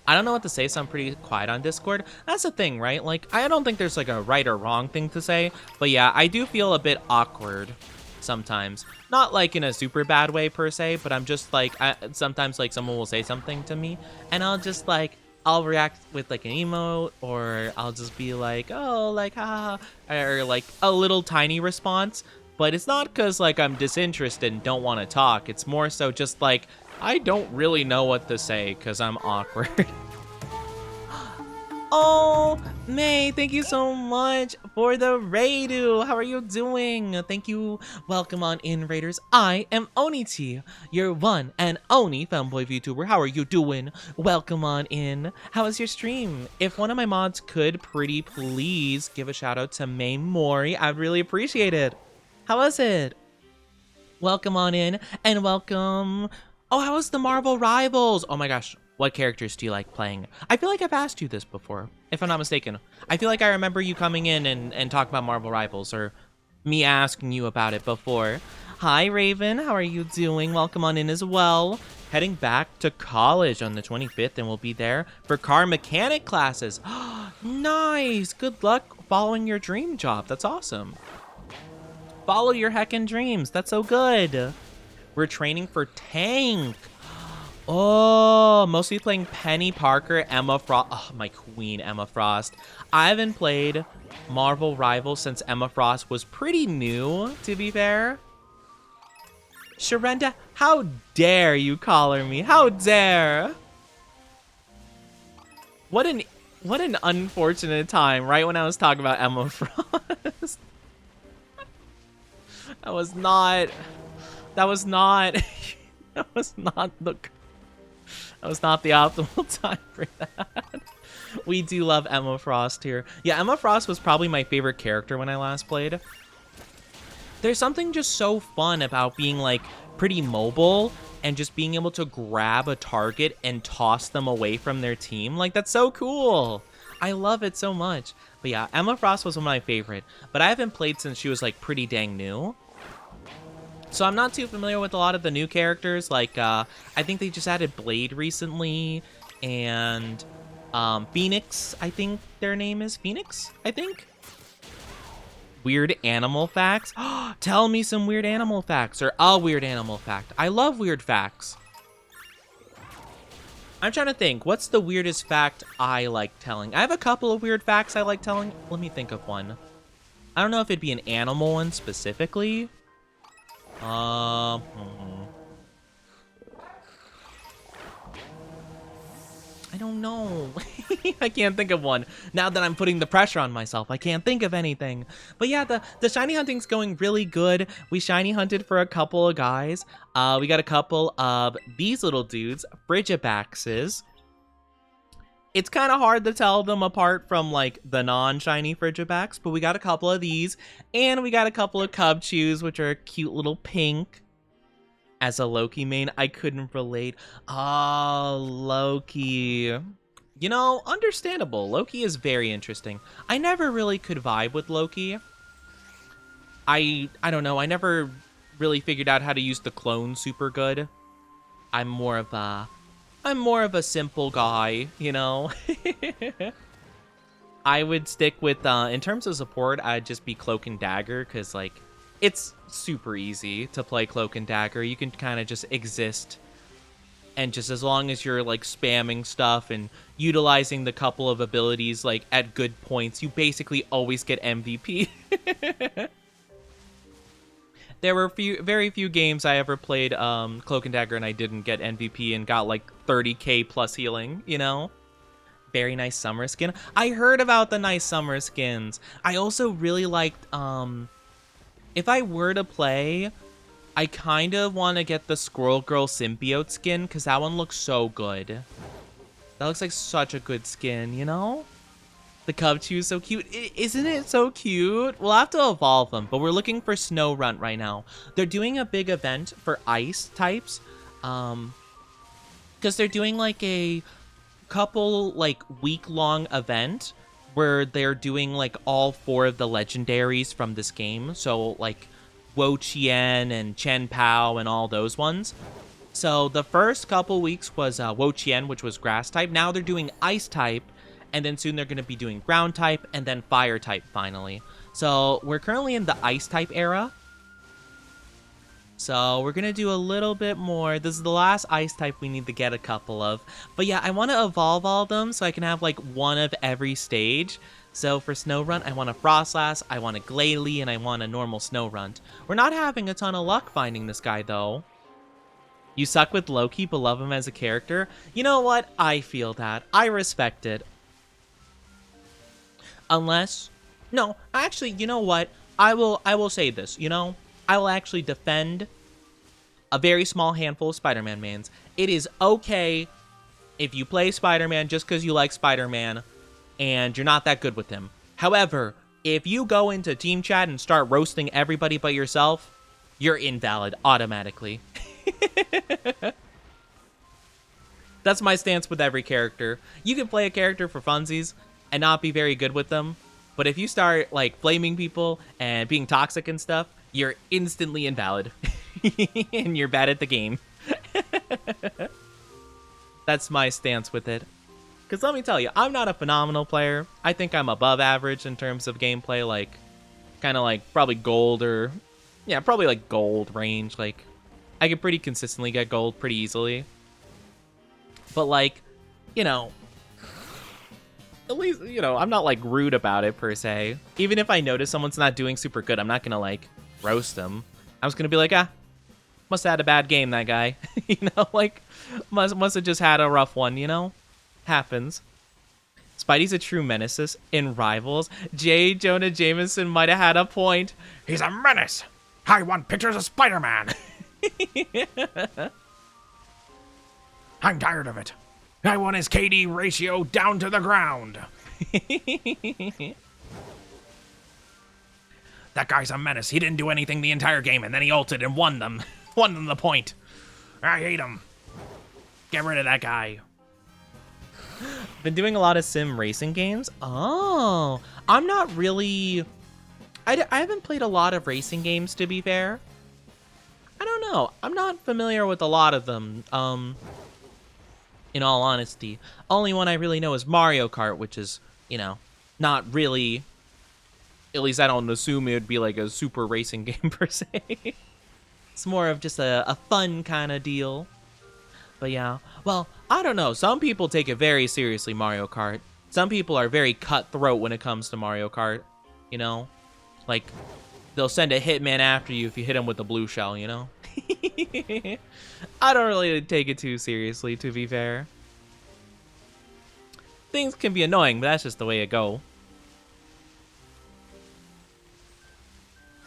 I don't know what to say, so I'm pretty quiet on Discord. That's the thing, right? Like, I don't think there's like a right or wrong thing to say, but yeah, I do feel a bit awkward sometimes. Not like in a super bad way per se, but I'm just like, sometimes like someone will say something to me, and I'll just like, I'll react with like an emote, or I'll just be like, oh, like, haha, or like a little tiny response. But it's not because like I'm disinterested and don't want to talk. It's more so just like, I don't really know what to say because I'm awkward. Oh, May, thank you so much for the Raidu. How are you doing? Thank you. Welcome on in, Raiders. I am Oniti, your one and only fanboy VTuber. How are you doing? Welcome on in. How was your stream? If one of my mods could pretty please give a shout out to May Mori, I'd really appreciate it. How was it? Welcome on in and welcome. Oh, how was the Marvel Rivals? Oh my gosh. What characters do you like playing? I feel like I've asked you this before, if I'm not mistaken. I feel like I remember you coming in and talking about Marvel Rivals, or me asking you about it before. Hi, Raven. How are you doing? Welcome on in as well. Heading back to college on the 25th, and we'll be there for car mechanic classes. Nice. Good luck following your dream job. That's awesome. Follow your heckin' dreams. That's so good. We're training for tank. Oh, mostly playing Penny Parker, Emma Frost. Oh, my queen, Emma Frost. I haven't played Marvel Rivals since Emma Frost was pretty new, to be fair. Sharenda, how dare you collar me? How dare? What an unfortunate time, right when I was talking about Emma Frost. That was not the optimal time for that. We do love Emma Frost here. Yeah, Emma Frost was probably my favorite character when I last played. There's something just so fun about being like pretty mobile and just being able to grab a target and toss them away from their team. Like, that's so cool. I love it so much. But yeah, Emma Frost was one of my favorite, but I haven't played since she was like pretty dang new. So I'm not too familiar with a lot of the new characters. Like, I think they just added Blade recently, and Phoenix, I think their name is Phoenix, I think. Weird animal facts? Tell me some weird animal facts, or a weird animal fact. I love weird facts. I'm trying to think, what's the weirdest fact I like telling? I have a couple of weird facts I like telling. Let me think of one. I don't know if it'd be an animal one specifically. I don't know. I can't think of one. Now that I'm putting the pressure on myself, I can't think of anything. But yeah, the shiny hunting's going really good. We shiny hunted for a couple of guys. We got a couple of these little dudes, Frigibaxes. It's kind of hard to tell them apart from like the non-shiny Frigibax, but we got a couple of these, and we got a couple of Cubchews, which are cute little pink. As a Loki main, I couldn't relate. Oh, Loki. You know, understandable. Loki is very interesting. I never really could vibe with Loki. I don't know. I never really figured out how to use the clone super good. I'm more of a simple guy, you know? I would stick with, in terms of support, I'd just be Cloak and Dagger, because, like, it's super easy to play Cloak and Dagger. You can kind of just exist, and just as long as you're, like, spamming stuff and utilizing the couple of abilities, like, at good points, you basically always get MVP. There were very few games I ever played Cloak and Dagger and I didn't get MVP and got like 30k plus healing, you know? Very nice summer skin. I heard about the nice summer skins. I also really liked, if I were to play, I kind of want to get the Squirrel Girl Symbiote skin because that one looks so good. That looks like such a good skin, you know? The Cubchoo is so cute. Isn't it so cute? We'll have to evolve them, but we're looking for Snow Runt right now. They're doing a big event for ice types. because they're doing like a couple like week-long event where they're doing like all 4 of the legendaries from this game. So like Wo Chien and Chen Pao and all those ones. So the first couple weeks was Wo Chien, which was grass type. Now they're doing ice type, and then soon they're going to be doing ground type and then fire type finally. So we're currently in the ice type era. So we're going to do a little bit more. This is the last ice type we need to get a couple of. But yeah, I want to evolve all of them so I can have like one of every stage. So for Snorunt, I want a Frostlass, I want a Glalie, and I want a normal Snorunt. We're not having a ton of luck finding this guy though. You suck with Loki, but love him as a character? You know what? I feel that. I respect it. Unless... No, actually, you know what? I will say this, you know? I will actually defend a very small handful of Spider-Man mains. It is okay if you play Spider-Man just because you like Spider-Man and you're not that good with him. However, if you go into team chat and start roasting everybody but yourself, you're invalid automatically. That's my stance with every character. You can play a character for funsies and not be very good with them, but if you start like flaming people and being toxic and stuff, you're instantly invalid. And you're bad at the game. That's my stance with it. Because let me tell you, I'm not a phenomenal player. I think I'm above average in terms of gameplay, like, kind of like probably gold or, yeah, probably like gold range. Like, I can pretty consistently get gold pretty easily. But like, you know, at least, you know, I'm not like rude about it per se. Even if I notice someone's not doing super good, I'm not going to like roast them. I was going to be like, must have had a bad game, that guy. You know, like, must have just had a rough one, you know? Happens. Spidey's a true menace in Rivals. J. Jonah Jameson might have had a point. He's a menace. I want pictures of Spider-Man. I'm tired of it. I want his KD ratio down to the ground. That guy's a menace. He didn't do anything the entire game, and then he ulted and won them. Won them the point. I hate him. Get rid of that guy. Been doing a lot of sim racing games. Oh, I'm not really... I haven't played a lot of racing games, to be fair. I don't know. I'm not familiar with a lot of them, in all honesty. Only one I really know is Mario Kart, which is, you know, not really... At least I don't assume it would be like a super racing game per se. It's more of just a fun kind of deal. But yeah, well, I don't know. Some people take it very seriously, Mario Kart. Some people are very cutthroat when it comes to Mario Kart, you know? Like, they'll send a hitman after you if you hit him with the blue shell, you know? I don't really take it too seriously, to be fair. Things can be annoying, but that's just the way it go.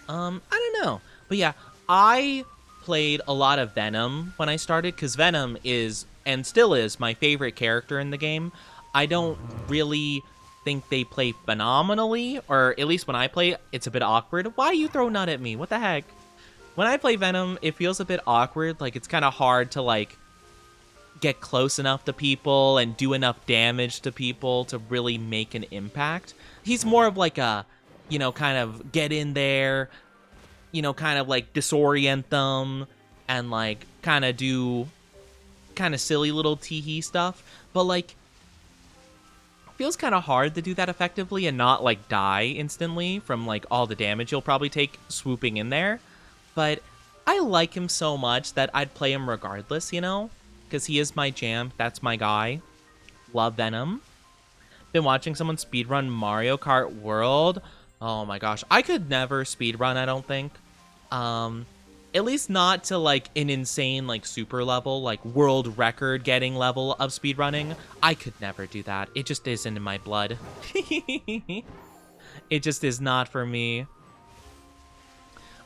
I don't know. But yeah, I played a lot of Venom when I started, because Venom is, and still is, my favorite character in the game. I don't really think they play phenomenally, or at least when I play, it's a bit awkward. Why you throw nut at me? What the heck? When I play Venom, it feels a bit awkward. Like, it's kind of hard to, like, get close enough to people and do enough damage to people to really make an impact. He's more of like a, you know, kind of get in there, you know, kind of like disorient them and like kind of do kind of silly little tee-hee stuff. But like, it feels kind of hard to do that effectively and not like die instantly from like all the damage you'll probably take swooping in there. But I like him so much that I'd play him regardless, you know, because he is my jam. That's my guy. Love Venom. Been watching someone speedrun Mario Kart World. Oh my gosh, I could never speedrun, I don't think. At least not to like an insane like super level, like world record getting level of speedrunning. I could never do that. It just isn't in my blood. It just is not for me.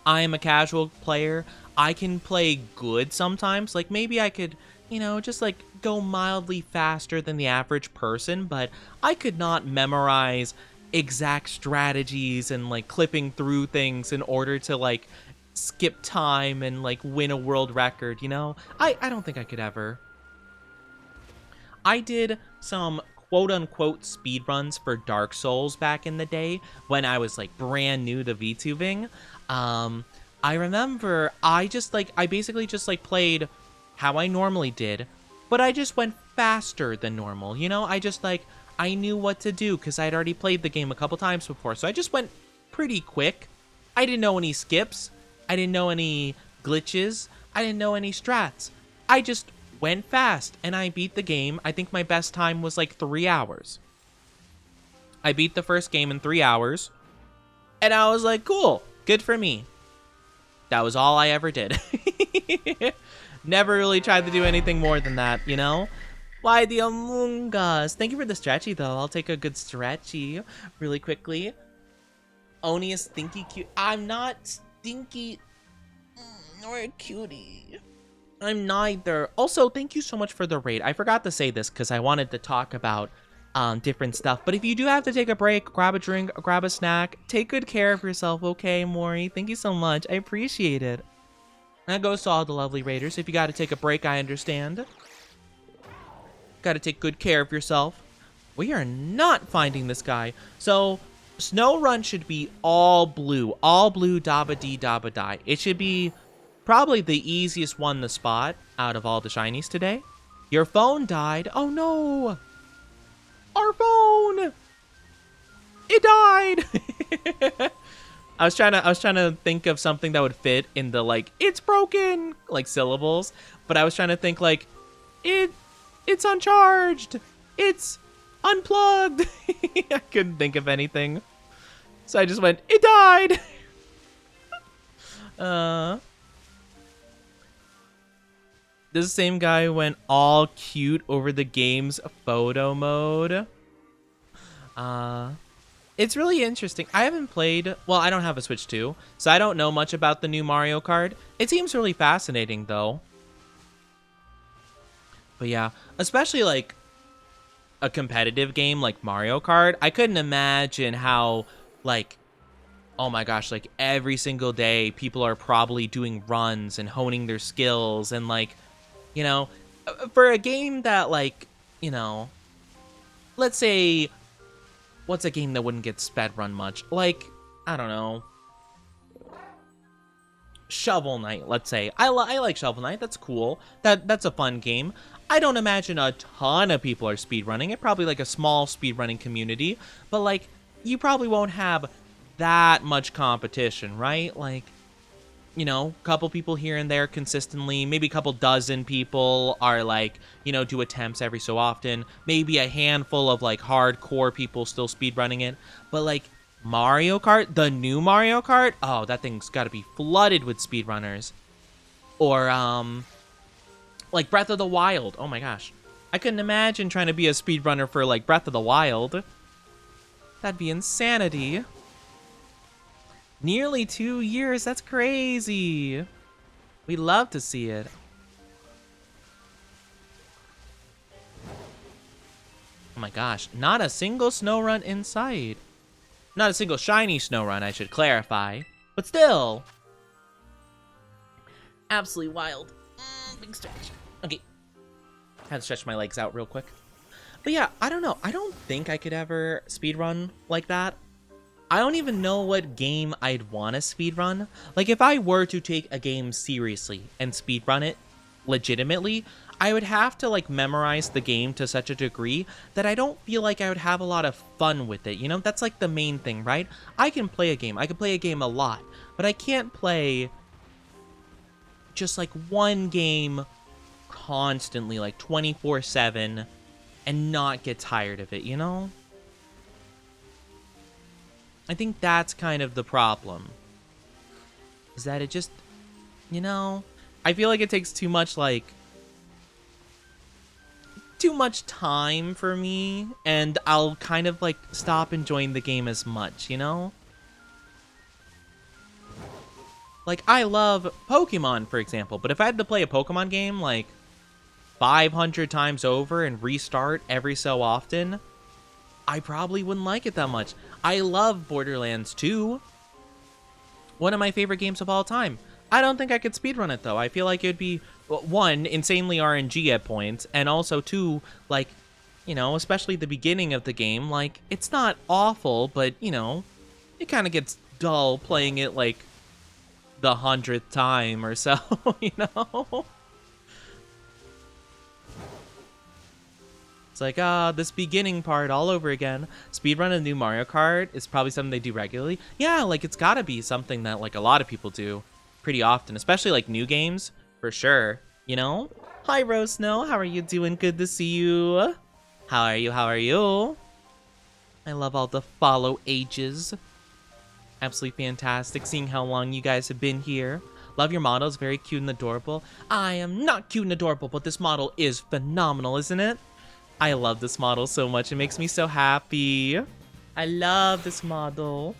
I am a casual player. I can play good sometimes. Like maybe I could, you know, just like go mildly faster than the average person, but I could not memorize exact strategies and like clipping through things in order to like skip time and like win a world record, you know? I don't think I could ever. I did some quote-unquote speedruns for Dark Souls back in the day when I was like brand new to VTubing. I remember I basically just like played how I normally did, but I just went faster than normal. You know, I knew what to do because I'd already played the game a couple times before, so I just went pretty quick. I didn't know any skips. I didn't know any glitches. I didn't know any strats. I just went fast and I beat the game. I think my best time was like 3 hours. I beat the first game in 3 hours and I was like, cool, good for me. That was all I ever did. Never really tried to do anything more than that, you know? Why the Among Us? Thank you for the stretchy, though. I'll take a good stretchy really quickly. Oni is stinky cute. I'm not stinky nor a cutie. I'm neither. Also, thank you so much for the raid. I forgot to say this because I wanted to talk about different stuff. But if you do have to take a break, grab a drink, grab a snack, take good care of yourself, okay, Maury? Thank you so much. I appreciate it. That goes to all the lovely raiders. If you got to take a break, I understand. Got to take good care of yourself. We are not finding this guy. So, Snow Run should be all blue. All blue, dabba dee, dabba die. It should be probably the easiest one to spot out of all the shinies today. Your phone died. Oh no! Our phone! It died! I was trying to think of something that would fit in the like it's broken like syllables, but I was trying to think like it's uncharged. It's unplugged. I couldn't think of anything. So I just went, it died. This same guy went all cute over the game's photo mode. It's really interesting. I haven't played, well, I don't have a Switch 2, so I don't know much about the new Mario Kart. It seems really fascinating though. But yeah, especially like a competitive game like Mario Kart, I couldn't imagine how like, oh my gosh, like every single day people are probably doing runs and honing their skills and like, you know, for a game that like, you know, let's say, what's a game that wouldn't get sped run much? Like, I don't know, Shovel Knight, let's say. I like Shovel Knight, that's cool. That's a fun game. I don't imagine a ton of people are speedrunning it, probably like a small speedrunning community, but like, you probably won't have that much competition, right? Like, you know, a couple people here and there consistently, maybe a couple dozen people are like, you know, do attempts every so often, maybe a handful of like hardcore people still speedrunning it, but like Mario Kart, the new Mario Kart, oh, that thing's got to be flooded with speedrunners. Or, like Breath of the Wild, oh my gosh. I couldn't imagine trying to be a speedrunner for like Breath of the Wild. That'd be insanity. Nearly 2 years, that's crazy. We love to see it. Oh my gosh, not a single snow run in sight. Not a single shiny snow run, I should clarify. But still. Absolutely wild. Big stretch. Okay. Had to stretch my legs out real quick. But yeah, I don't know. I don't think I could ever speedrun like that. I don't even know what game I'd want to speedrun. Like, if I were to take a game seriously and speedrun it legitimately, I would have to, like, memorize the game to such a degree that I don't feel like I would have a lot of fun with it, you know? That's, like, the main thing, right? I can play a game. I can play a game a lot, but I can't play just, like, one game constantly, like, 24/7 and not get tired of it, you know? I think that's kind of the problem. Is that it just, you know, I feel like it takes too much, like, too much time for me, and I'll kind of, like, stop enjoying the game as much, you know? Like, I love Pokemon, for example, but if I had to play a Pokemon game, like, 500 times over and restart every so often, I probably wouldn't like it that much. I love Borderlands 2. One of my favorite games of all time. I don't think I could speedrun it, though. I feel like it would be, well, one, insanely RNG at points, and also, two, like, you know, especially the beginning of the game, like, it's not awful, but, you know, it kind of gets dull playing it, like, the 100th time or so, you know? It's like, this beginning part all over again. Speedrun a new Mario Kart is probably something they do regularly. Yeah, like, it's gotta be something that, like, a lot of people do pretty often, especially, like, new games, for sure, you know? Hi, Rose Snow, how are you doing? Good to see you. How are you? How are you? I love all the follow ages. Absolutely fantastic seeing how long you guys have been here. Love your models, very cute and adorable. I am not cute and adorable, but this model is phenomenal, isn't it? I love this model so much. It makes me so happy. I love this model.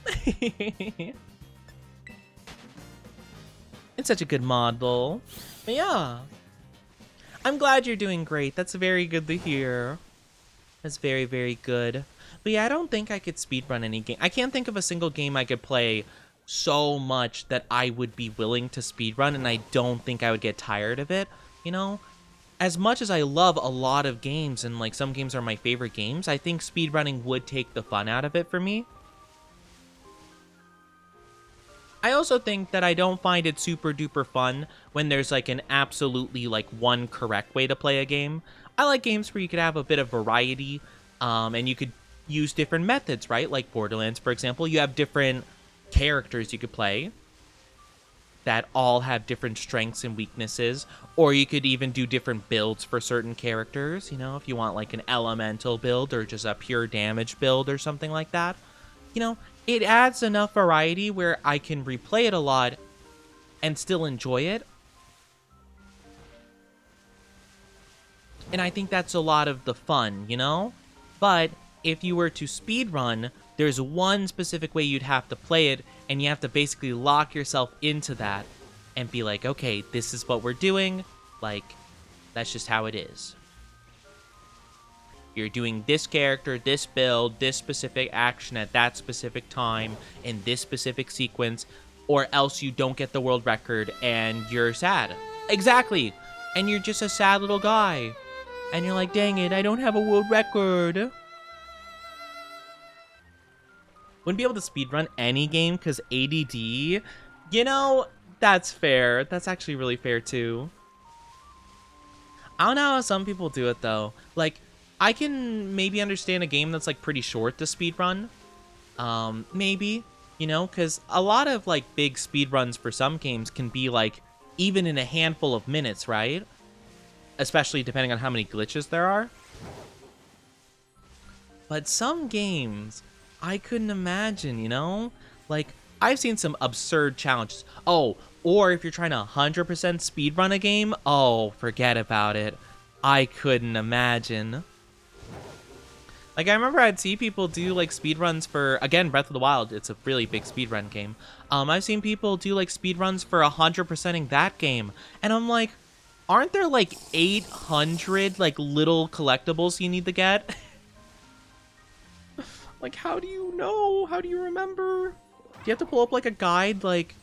It's such a good model. But yeah. I'm glad you're doing great. That's very good to hear. That's very, very good. But yeah, I don't think I could speedrun any game. I can't think of a single game I could play so much that I would be willing to speedrun, and I don't think I would get tired of it, you know? As much as I love a lot of games, and like some games are my favorite games, I think speedrunning would take the fun out of it for me. I also think that I don't find it super duper fun when there's like an absolutely like one correct way to play a game. I like games where you could have a bit of variety, and you could use different methods, right? Like Borderlands, for example, you have different characters you could play that all have different strengths and weaknesses, or you could even do different builds for certain characters, you know, if you want like an elemental build or just a pure damage build or something like that. You know, it adds enough variety where I can replay it a lot and still enjoy it. And I think that's a lot of the fun, you know? But if you were to speedrun, there's one specific way you'd have to play it, and you have to basically lock yourself into that and be like, okay, this is what we're doing. Like, that's just how it is. You're doing this character, this build, this specific action at that specific time, in this specific sequence, or else you don't get the world record and you're sad. Exactly. And you're just a sad little guy. And you're like, dang it, I don't have a world record. Wouldn't be able to speedrun any game because ADD. You know, that's fair. That's actually really fair too. I don't know how some people do it though. Like, I can maybe understand a game that's like pretty short to speedrun. Maybe, you know, because a lot of like big speedruns for some games can be like even in a handful of minutes, right? Especially depending on how many glitches there are. But some games, I couldn't imagine, you know? Like, I've seen some absurd challenges. Oh, or if you're trying to 100% speedrun a game, oh, forget about it. I couldn't imagine. Like, I remember I'd see people do, like, speedruns for, again, Breath of the Wild. It's a really big speedrun game. I've seen people do, like, speedruns for 100%ing that game. And I'm like, aren't there, like, 800, like, little collectibles you need to get? Like, how do you know? How do you remember? Do you have to pull up, like, a guide, like,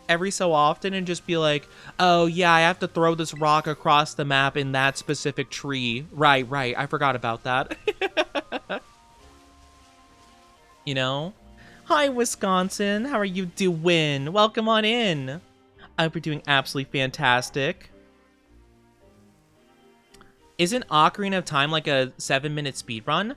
every so often and just be like, oh, yeah, I have to throw this rock across the map in that specific tree. Right, I forgot about that. You know? Hi, Wisconsin. How are you doing? Welcome on in. I hope you're doing absolutely fantastic. Isn't Ocarina of Time like a 7-minute speedrun?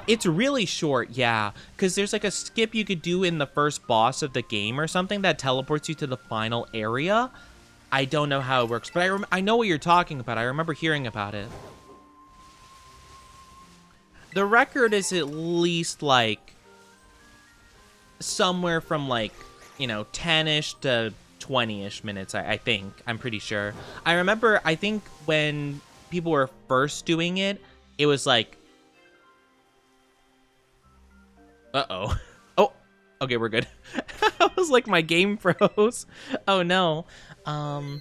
It's really short, yeah. Because there's like a skip you could do in the first boss of the game or something that teleports you to the final area. I don't know how it works, but I know what you're talking about. I remember hearing about it. The record is at least like somewhere from like, you know, 10-ish to 20-ish minutes, I think. I'm pretty sure. I remember, I think when people were first doing it, it was like, uh-oh. Oh, okay, we're good. I was like, my game froze. Oh, no. I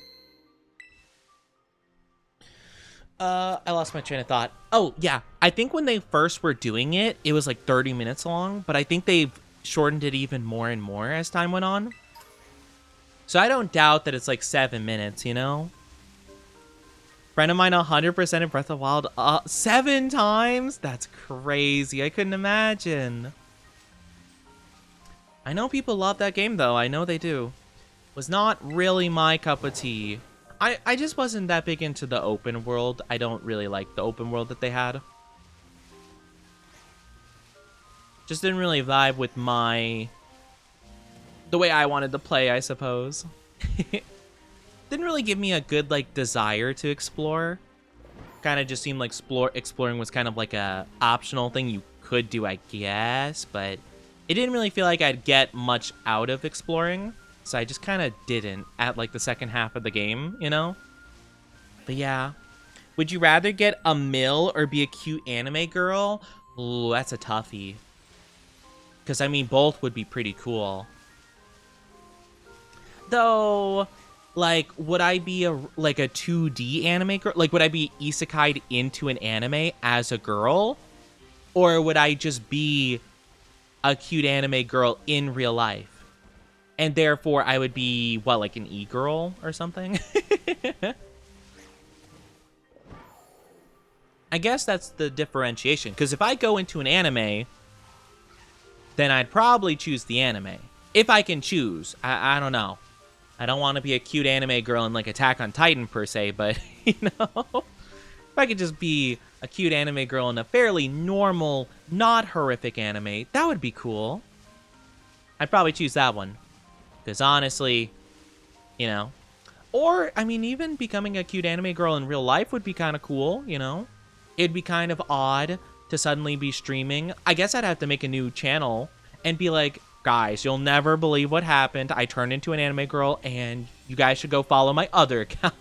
lost my train of thought. Oh, yeah. I think when they first were doing it, it was like 30 minutes long, but I think they've shortened it even more and more as time went on. So I don't doubt that it's like 7 minutes, you know? Friend of mine 100% in Breath of the Wild 7 times? That's crazy. I couldn't imagine. I know people love that game, though. I know they do. Was not really my cup of tea. I just wasn't that big into the open world. I don't really like the open world that they had. Just didn't really vibe with the way I wanted to play, I suppose. Didn't really give me a good, like, desire to explore. Kind of just seemed like exploring was kind of like a optional thing you could do, I guess. But it didn't really feel like I'd get much out of exploring. So I just kind of didn't at, like, the second half of the game, you know? But yeah. Would you rather get a mill or be a cute anime girl? Ooh, that's a toughie. Because, I mean, both would be pretty cool. Though, like, would I be a 2D anime girl? Like, would I be isekai'd into an anime as a girl? Or would I just be a cute anime girl in real life? And therefore, I would be, what, like an e-girl or something? I guess that's the differentiation. Because if I go into an anime, then I'd probably choose the anime. If I can choose. I don't know. I don't want to be a cute anime girl in, like, Attack on Titan, per se. But, you know, if I could just be a cute anime girl in a fairly normal, not horrific anime, that would be cool. I'd probably choose that one. Because honestly, you know. Or, I mean, even becoming a cute anime girl in real life would be kind of cool, you know. It'd be kind of odd to suddenly be streaming. I guess I'd have to make a new channel and be like, guys, you'll never believe what happened. I turned into an anime girl, and you guys should go follow my other account.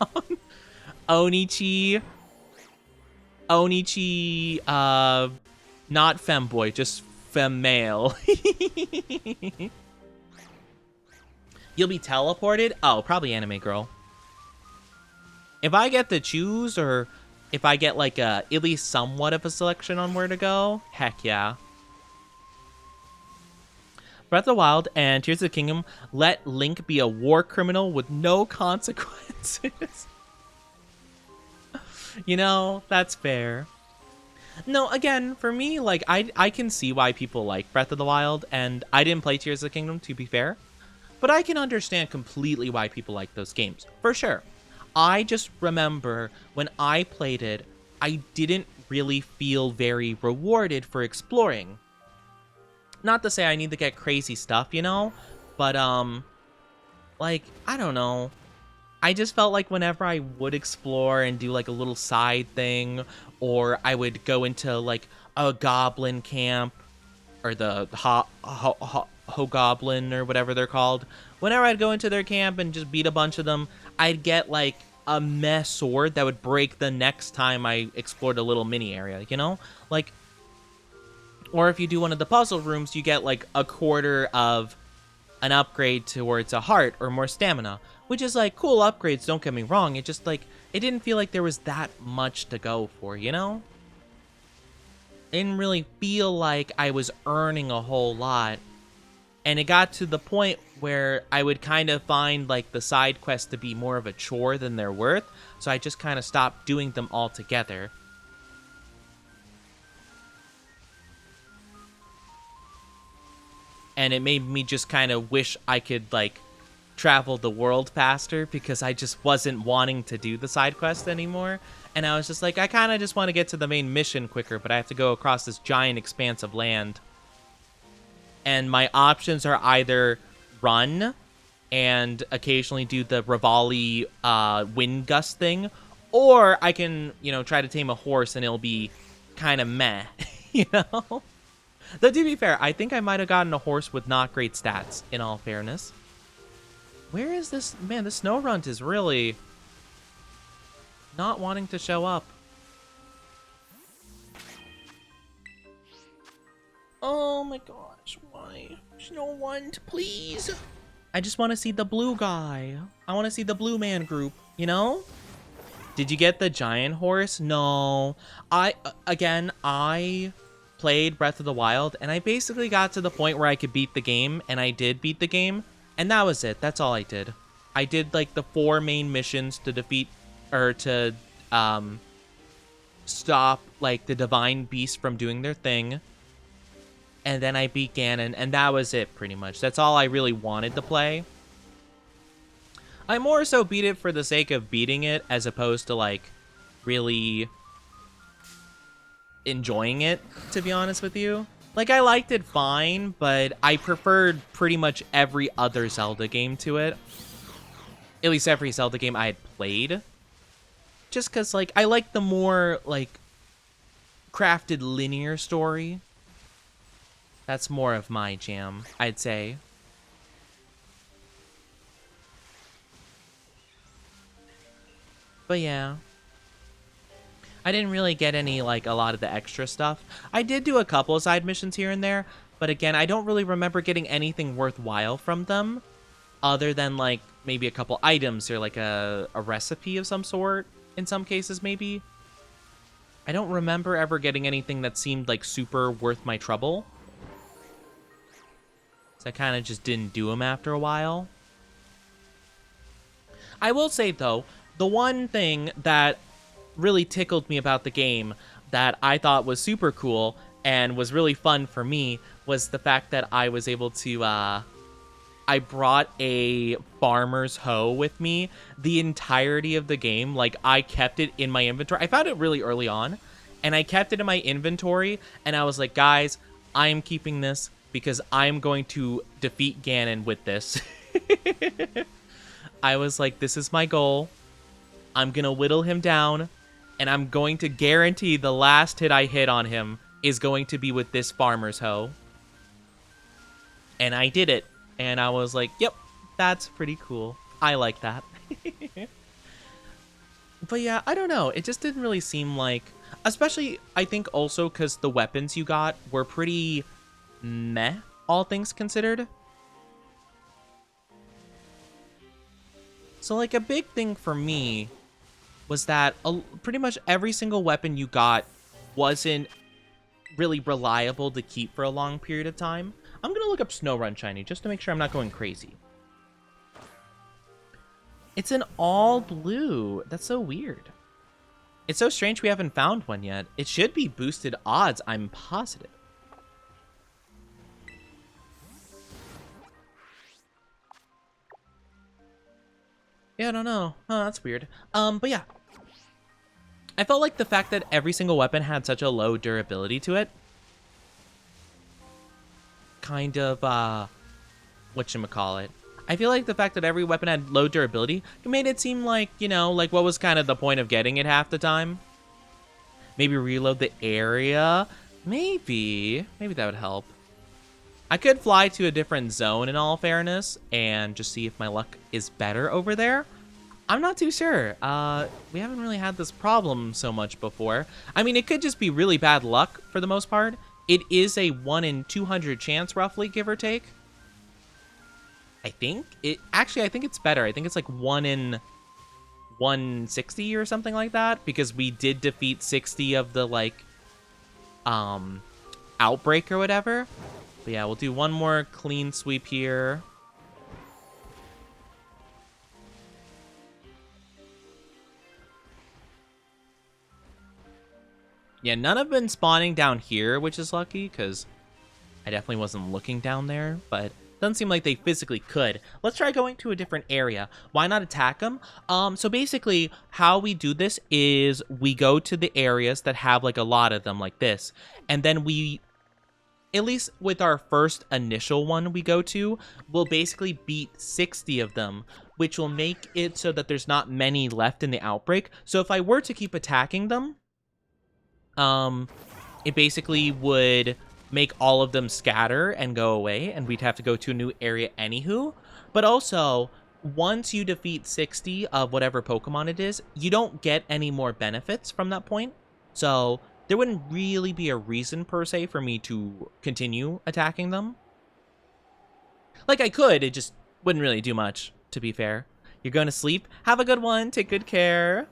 Onichi, not femboy, just femmale. You'll be teleported? Oh, probably anime girl. If I get to choose, or if I get, like, at least somewhat of a selection on where to go, heck yeah. Breath of the Wild and Tears of the Kingdom let Link be a war criminal with no consequences. You know, that's fair. No, again, for me, like, I can see why people like Breath of the Wild, and I didn't play Tears of the Kingdom, to be fair. But I can understand completely why people like those games, for sure. I just remember when I played it, I didn't really feel very rewarded for exploring. Not to say I need to get crazy stuff, you know? But, like, I don't know. I just felt like whenever I would explore and do, like, a little side thing, or I would go into, like, a goblin camp, or the Hogoblin, or whatever they're called. Whenever I'd go into their camp and just beat a bunch of them, I'd get, like, a meh sword that would break the next time I explored a little mini area, you know? Like, or if you do one of the puzzle rooms, you get, like, a quarter of an upgrade towards a heart or more stamina, which is, like, cool upgrades, don't get me wrong. It just, like, it didn't feel like there was that much to go for, you know? It didn't really feel like I was earning a whole lot. And it got to the point where I would kind of find, like, the side quests to be more of a chore than they're worth. So I just kind of stopped doing them altogether. And it made me just kind of wish I could, like, travel the world faster, because I just wasn't wanting to do the side quest anymore. And I was just like, I kind of just want to get to the main mission quicker, but I have to go across this giant expanse of land. And my options are either run and occasionally do the Rivali wind gust thing, or I can, you know, try to tame a horse and it'll be kind of meh, you know? Though, to be fair, I think I might have gotten a horse with not great stats, in all fairness. Where is this? Man, the snow runt is really not wanting to show up. Oh my gosh, why? Snow runt, please. I just want to see the blue guy. I want to see the blue man group, you know? Did you get the giant horse? No. I played Breath of the Wild, and I basically got to the point where I could beat the game, and I did beat the game, and that was it. That's all I did. I did like the 4 main missions to defeat or to stop like the divine beasts from doing their thing. And then I beat Ganon, and that was it pretty much. That's all I really wanted to play. I more so beat it for the sake of beating it as opposed to like really enjoying it, to be honest with you. Like, I liked it fine, but I preferred pretty much every other Zelda game to it. At least every Zelda game I had played. Just because, like, I like the more, like, crafted linear story. That's more of my jam, I'd say. But yeah. I didn't really get any, like, a lot of the extra stuff. I did do a couple of side missions here and there, but again, I don't really remember getting anything worthwhile from them, other than, like, maybe a couple items or, like, a recipe of some sort, in some cases, maybe. I don't remember ever getting anything that seemed, like, super worth my trouble. So I kind of just didn't do them after a while. I will say, though, the one thing that really tickled me about the game that I thought was super cool and was really fun for me was the fact that I was able to, I brought a farmer's hoe with me the entirety of the game. Like, I kept it in my inventory. I found it really early on, and I kept it in my inventory, and I was like, guys, I am keeping this because I'm going to defeat Ganon with this. I was like, this is my goal. I'm going to whittle him down, and I'm going to guarantee the last hit I hit on him is going to be with this farmer's hoe. And I did it. And I was like, yep, that's pretty cool. I like that. But yeah, I don't know. It just didn't really seem like... Especially, I think also because the weapons you got were pretty meh, all things considered. So, like, a big thing for me was that pretty much every single weapon you got wasn't really reliable to keep for a long period of time. I'm going to look up Snowrun Shiny just to make sure I'm not going crazy. It's an all blue. That's so weird. It's so strange we haven't found one yet. It should be boosted odds, I'm positive. Yeah, I don't know. Oh, that's weird. But yeah. I felt like the fact that every single weapon had such a low durability to it kind of, whatchamacallit. I feel like the fact that every weapon had low durability made it seem like, you know, like what was kind of the point of getting it half the time? Maybe reload the area? Maybe that would help. I could fly to a different zone in all fairness and just see if my luck is better over there. I'm not too sure. We haven't really had this problem so much before. I mean, it could just be really bad luck for the most part. It is a 1 in 200 chance, roughly, give or take. I think I think it's better. I think it's like 1 in 160 or something like that, because we did defeat 60 of the, like, outbreak or whatever. But yeah, we'll do one more clean sweep here. Yeah, none have been spawning down here, which is lucky, because I definitely wasn't looking down there, but doesn't seem like they physically could. Let's try going to a different area. Why not attack them? So basically, how we do this is we go to the areas that have, like, a lot of them, like this, and then we, at least with our first initial one we go to, we'll basically beat 60 of them, which will make it so that there's not many left in the outbreak. So if I were to keep attacking them, it basically would make all of them scatter and go away, and we'd have to go to a new area anywho. But also, once you defeat 60 of whatever Pokemon it is, you don't get any more benefits from that point. So there wouldn't really be a reason per se for me to continue attacking them. Like, I could, it just wouldn't really do much, to be fair. You're going to sleep? Have a good one. Take good care.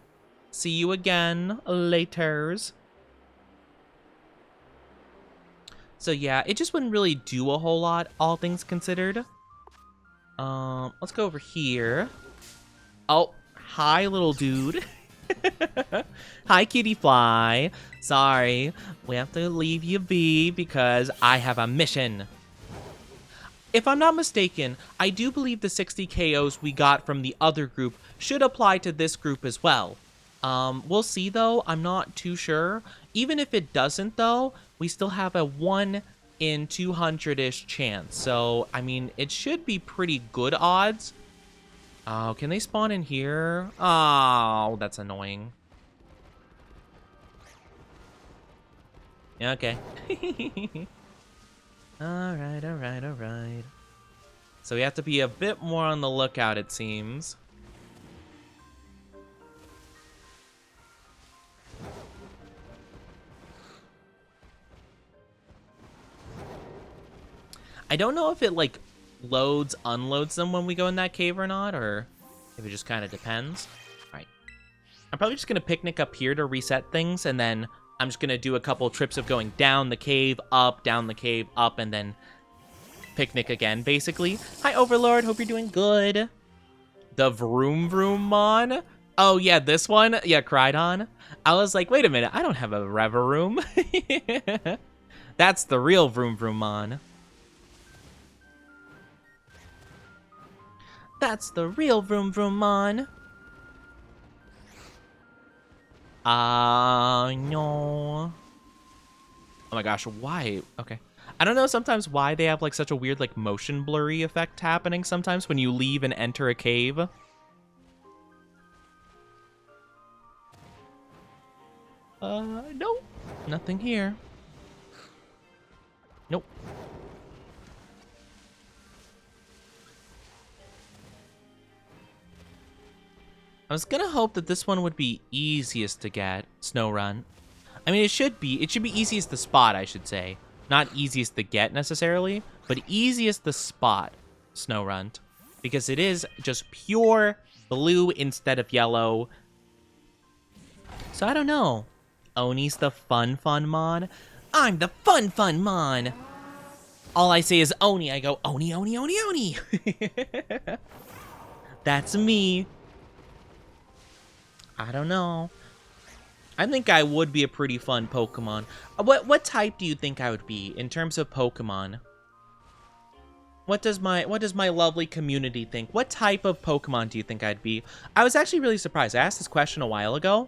See you again laters. So yeah, it just wouldn't really do a whole lot, all things considered. Let's go over here. Oh, hi, little dude. Hi, kitty fly. Sorry, we have to leave you be because I have a mission. If I'm not mistaken, I do believe the 60 KOs we got from the other group should apply to this group as well. We'll see though, I'm not too sure. Even if it doesn't though, we still have a 1 in 200-ish chance. So, I mean, it should be pretty good odds. Oh, can they spawn in here? Oh, that's annoying. Okay. Alright, alright, alright. So we have to be a bit more on the lookout, it seems. I don't know if it, like, loads, unloads them when we go in that cave or not, or if it just kind of depends. Alright. I'm probably just going to picnic up here to reset things, and then I'm just going to do a couple trips of going down the cave, up, down the cave, up, and then picnic again, basically. Hi, Overlord. Hope you're doing good. The Vroom Vroom Mon? Oh, yeah, this one? Yeah, Crydon. I was like, wait a minute. I don't have a Reveroom. That's the real Vroom Vroom Mon. That's the real Vroom Vroom Mon. No. Oh my gosh, why? Okay. I don't know sometimes why they have like such a weird like motion blurry effect happening sometimes when you leave and enter a cave. Nope. Nothing here. Nope. I was gonna hope that this one would be easiest to get, Snow Run. I mean, it should be easiest to spot, I should say. Not easiest to get, necessarily, but easiest to spot, Snow Run. Because it is just pure blue instead of yellow. So I don't know. Oni's the fun mon? I'm the fun mon! All I say is Oni, I go, Oni, Oni, Oni, Oni! That's me. I don't know. I think I would be a pretty fun Pokemon. What type do you think I would be in terms of Pokemon? What does my lovely community think? What type of Pokemon do you think I'd be? I was actually really surprised. I asked this question a while ago.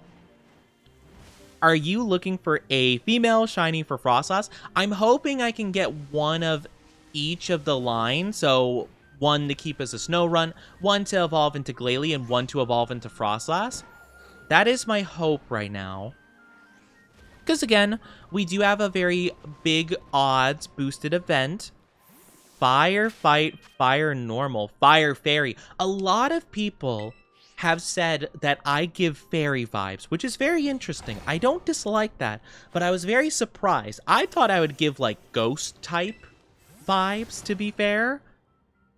Are you looking for a female shiny for Frostlass? I'm hoping I can get one of each of the line. So one to keep as a Snow one to evolve into Glalie, and one to evolve into Frostlass. That is my hope right now. Because again, we do have a very big odds boosted event. Fire Fight, Fire Normal, Fire Fairy. A lot of people have said that I give fairy vibes, which is very interesting. I don't dislike that, but I was very surprised. I thought I would give like ghost type vibes, to be fair.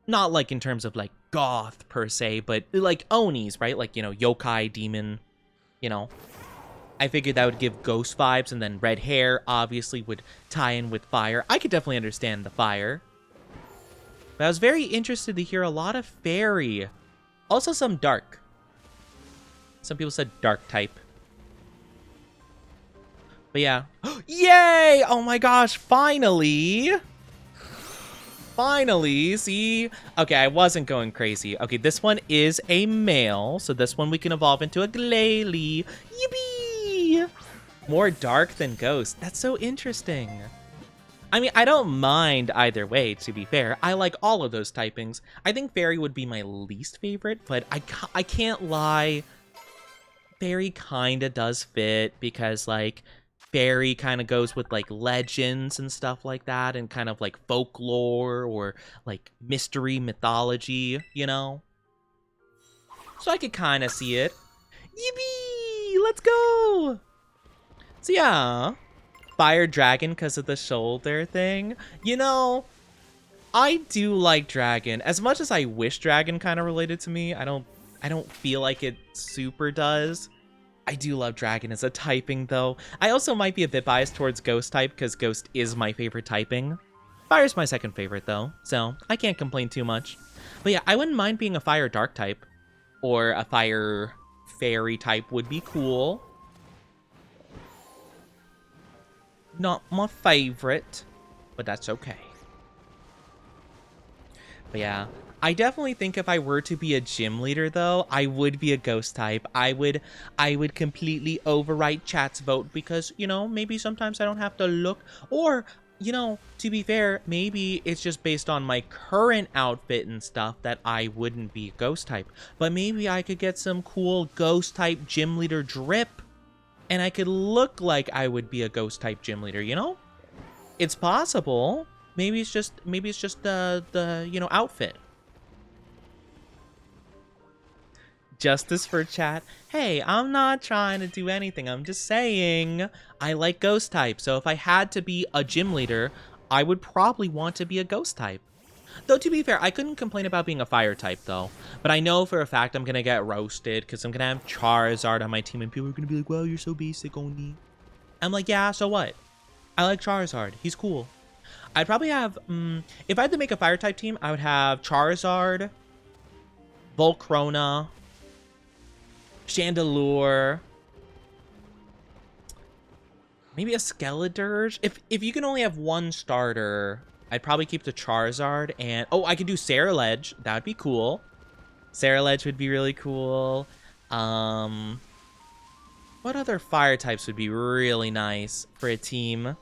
Not like in terms of like goth per se, but like Onis, right? Like, you know, yokai, demon. You know, I figured that would give ghost vibes, and then red hair obviously would tie in with fire. I could definitely understand the fire. But I was very interested to hear a lot of fairy. Also some dark. Some people said dark type. But yeah. Yay! Oh my gosh, finally! Finally, see? Okay, I wasn't going crazy. Okay, this one is a male, so this one we can evolve into a Glalie. Yippee! More dark than ghost. That's so interesting. I mean, I don't mind either way, to be fair. I like all of those typings. I think fairy would be my least favorite, but I can't lie. Fairy kinda does fit because, like, fairy kind of goes with like legends and stuff like that, and kind of like folklore or like mystery mythology, you know? So I could kind of see it. Yippee! Let's go! So yeah, Fire Dragon because of the shoulder thing. You know, I do like Dragon. As much as I wish Dragon kind of related to me, I don't feel like it super does. I do love Dragon as a typing, though. I also might be a bit biased towards Ghost type, because Ghost is my favorite typing. Fire's my second favorite, though, so I can't complain too much. But yeah, I wouldn't mind being a Fire Dark type. or a fire fairy type would be cool. Not my favorite, but that's okay. But yeah, I definitely think if I were to be a gym leader though, I would be a ghost type. I would completely overwrite chat's vote because, you know, maybe sometimes I don't have to look, or, you know, to be fair, maybe it's just based on my current outfit and stuff that I wouldn't be a ghost type. But maybe I could get some cool ghost type gym leader drip and I could look like I would be a ghost type gym leader, you know? It's possible. Maybe it's just the you know, outfit. Justice for chat. Hey, I'm not trying to do anything. I'm just saying I like ghost type. So if I had to be a gym leader, I would probably want to be a ghost type. Though to be fair, I couldn't complain about being a fire type though. But I know for a fact I'm gonna get roasted because I'm gonna have Charizard on my team and people are gonna be like, "Wow, you're so basic, Oni." I'm like, yeah, so what? I like Charizard. He's cool. I'd probably have, if I had to make a fire type team, I would have Charizard, Volcrona, Chandelure, maybe a Skeledirge. If you can only have one starter, I'd probably keep the Charizard, and oh, I could do Saralege. That would be cool. Saralege would be really cool. What other fire types would be really nice for a team?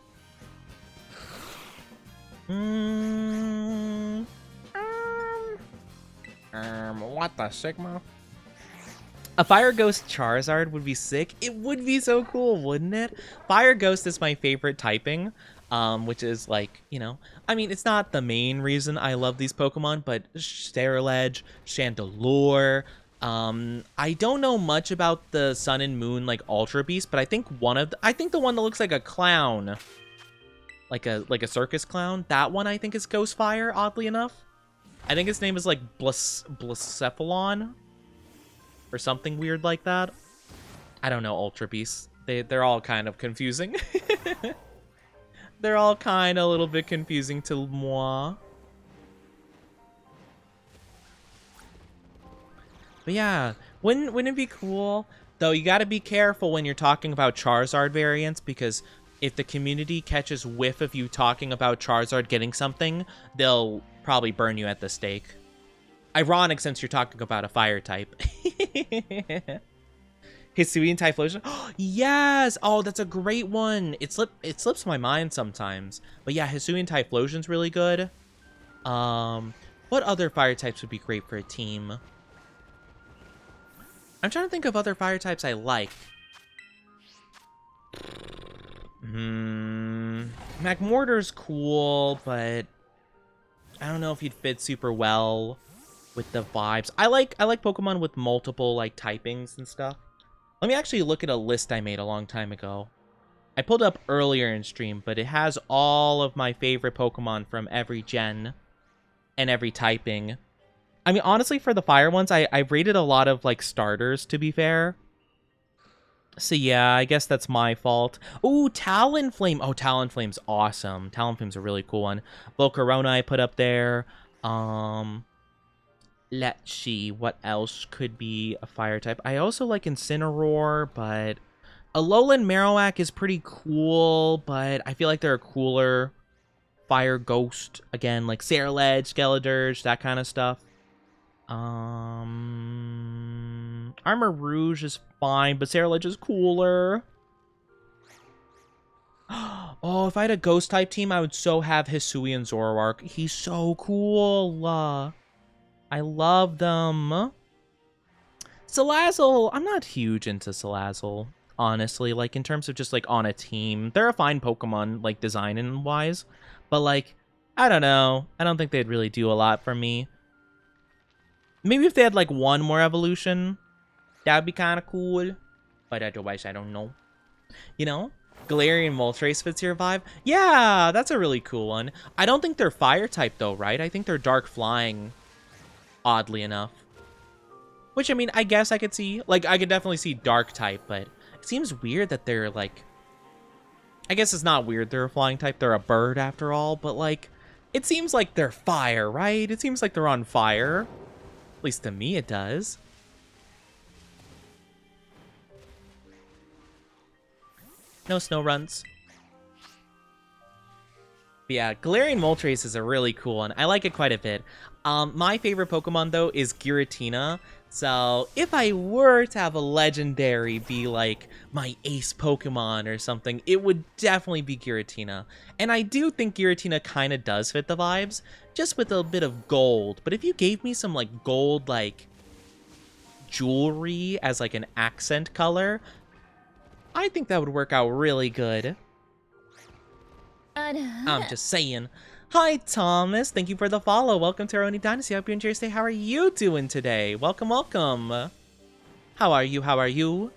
What the Sigma? A Fire Ghost Charizard would be sick. It would be so cool, wouldn't it? Fire Ghost is my favorite typing, which is like, you know, I mean, it's not the main reason I love these Pokemon, but Saralege, Chandelure. I don't know much about the Sun and Moon like Ultra Beast, but I think I think the one that looks like a clown, like a circus clown, that one I think is Ghost Fire. Oddly enough, I think his name is like Blacephalon or something weird like that. I don't know Ultra Beasts. They're all kind of confusing. They're all kind of a little bit confusing to moi. But yeah, wouldn't it be cool? Though you gotta be careful when you're talking about Charizard variants, because if the community catches whiff of you talking about Charizard getting something, they'll probably burn you at the stake. Ironic since you're talking about a fire type. Hisuian Typhlosion. Yes! Oh, that's a great one. It slips my mind sometimes. But yeah, Hisuian Typhlosion's really good. What other fire types would be great for a team? I'm trying to think of other fire types I like. Magmortar's cool, but I don't know if he'd fit super well with the vibes. I like Pokemon with multiple like typings and stuff. Let me actually look at a list I made a long time ago. I pulled up earlier in stream, but it has all of my favorite Pokemon from every gen and every typing. I mean, honestly, for the fire ones, I rated a lot of like starters, to be fair. So yeah, I guess that's my fault. Ooh, Talonflame. Oh, Talonflame's awesome. Talonflame's a really cool one. Volcarona I put up there. Let's see, what else could be a fire type? I also like Incineroar, but Alolan Marowak is pretty cool, but I feel like there are cooler fire ghost, again, like Saralege, Skeledirge, that kind of stuff. Armor Rouge is fine, but Saralege is cooler. Oh, if I had a ghost type team, I would so have Hisuian Zoroark. He's so cool. I love them. Salazzle, I'm not huge into Salazzle, honestly. Like, in terms of just, like, on a team. They're a fine Pokemon, like, design and wise. But, like, I don't know. I don't think they'd really do a lot for me. Maybe if they had, like, one more evolution, that would be kind of cool. But otherwise, I don't know. You know? Galarian Moltres fits your vibe. Yeah, that's a really cool one. I don't think they're fire type, though, right? I think they're dark flying. Oddly enough. Which, I mean, I guess I could see. Like, I could definitely see dark type, but it seems weird that they're, like... I guess it's not weird they're a flying type. They're a bird, after all. But, like, it seems like they're fire, right? It seems like they're on fire. At least to me, it does. No snow runs. But yeah, Galarian Moltres is a really cool one. I like it quite a bit. My favorite Pokemon, though, is Giratina. So if I were to have a legendary be like my ace Pokemon or something, it would definitely be Giratina. And I do think Giratina kind of does fit the vibes, just with a bit of gold. But if you gave me some like gold, like jewelry as like an accent color, I think that would work out really good. I'm just saying. Hi, Thomas. Thank you for the follow. Welcome to our Oni Dynasty. I hope you enjoy your stay. How are you doing today? Welcome, welcome. How are you? How are you?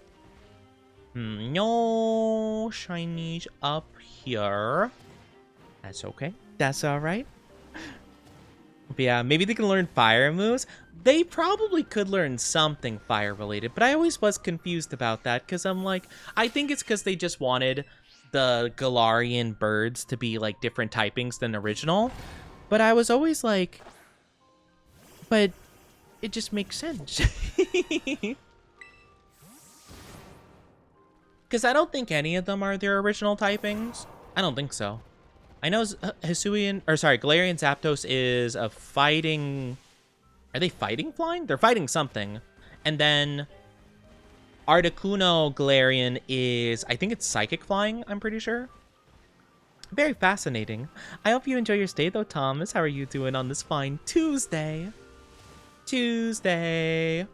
No shinies up here. That's okay. That's all right. But yeah, maybe they can learn fire moves. They probably could learn something fire related, but I always was confused about that because I'm like, I think it's because they just wanted the Galarian birds to be like different typings than original. But I was always like, but it just makes sense. Because I don't think any of them are their original typings. I don't think so. I know Galarian Zapdos is a fighting... Are they fighting flying? They're fighting something. And then Articuno Galarian is, I think it's psychic flying, I'm pretty sure. Very fascinating. I hope you enjoy your stay though, Thomas. How are you doing on this fine Tuesday? Tuesday.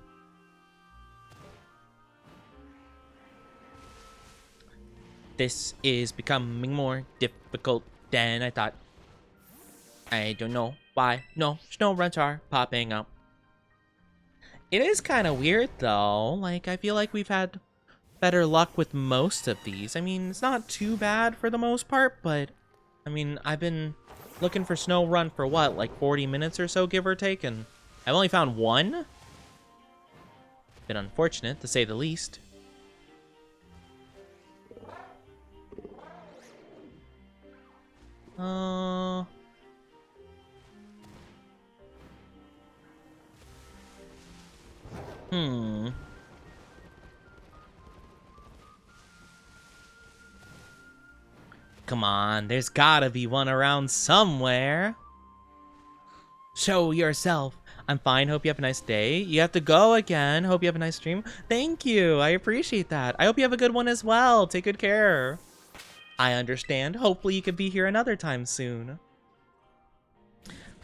This is becoming more difficult than I thought. I don't know why no snow runs are popping up. It is kind of weird though. Like, I feel like we've had better luck with most of these. I mean, it's not too bad for the most part, but I mean, I've been looking for snow run for what, like 40 minutes or so, give or take, and I've only found one. Been unfortunate, to say the least. Come on, there's gotta be one around somewhere. Show yourself. I'm fine, hope you have a nice day. You have to go again. Hope you have a nice stream. Thank you, I appreciate that. I hope you have a good one as well. Take good care. I understand. Hopefully you could be here another time soon.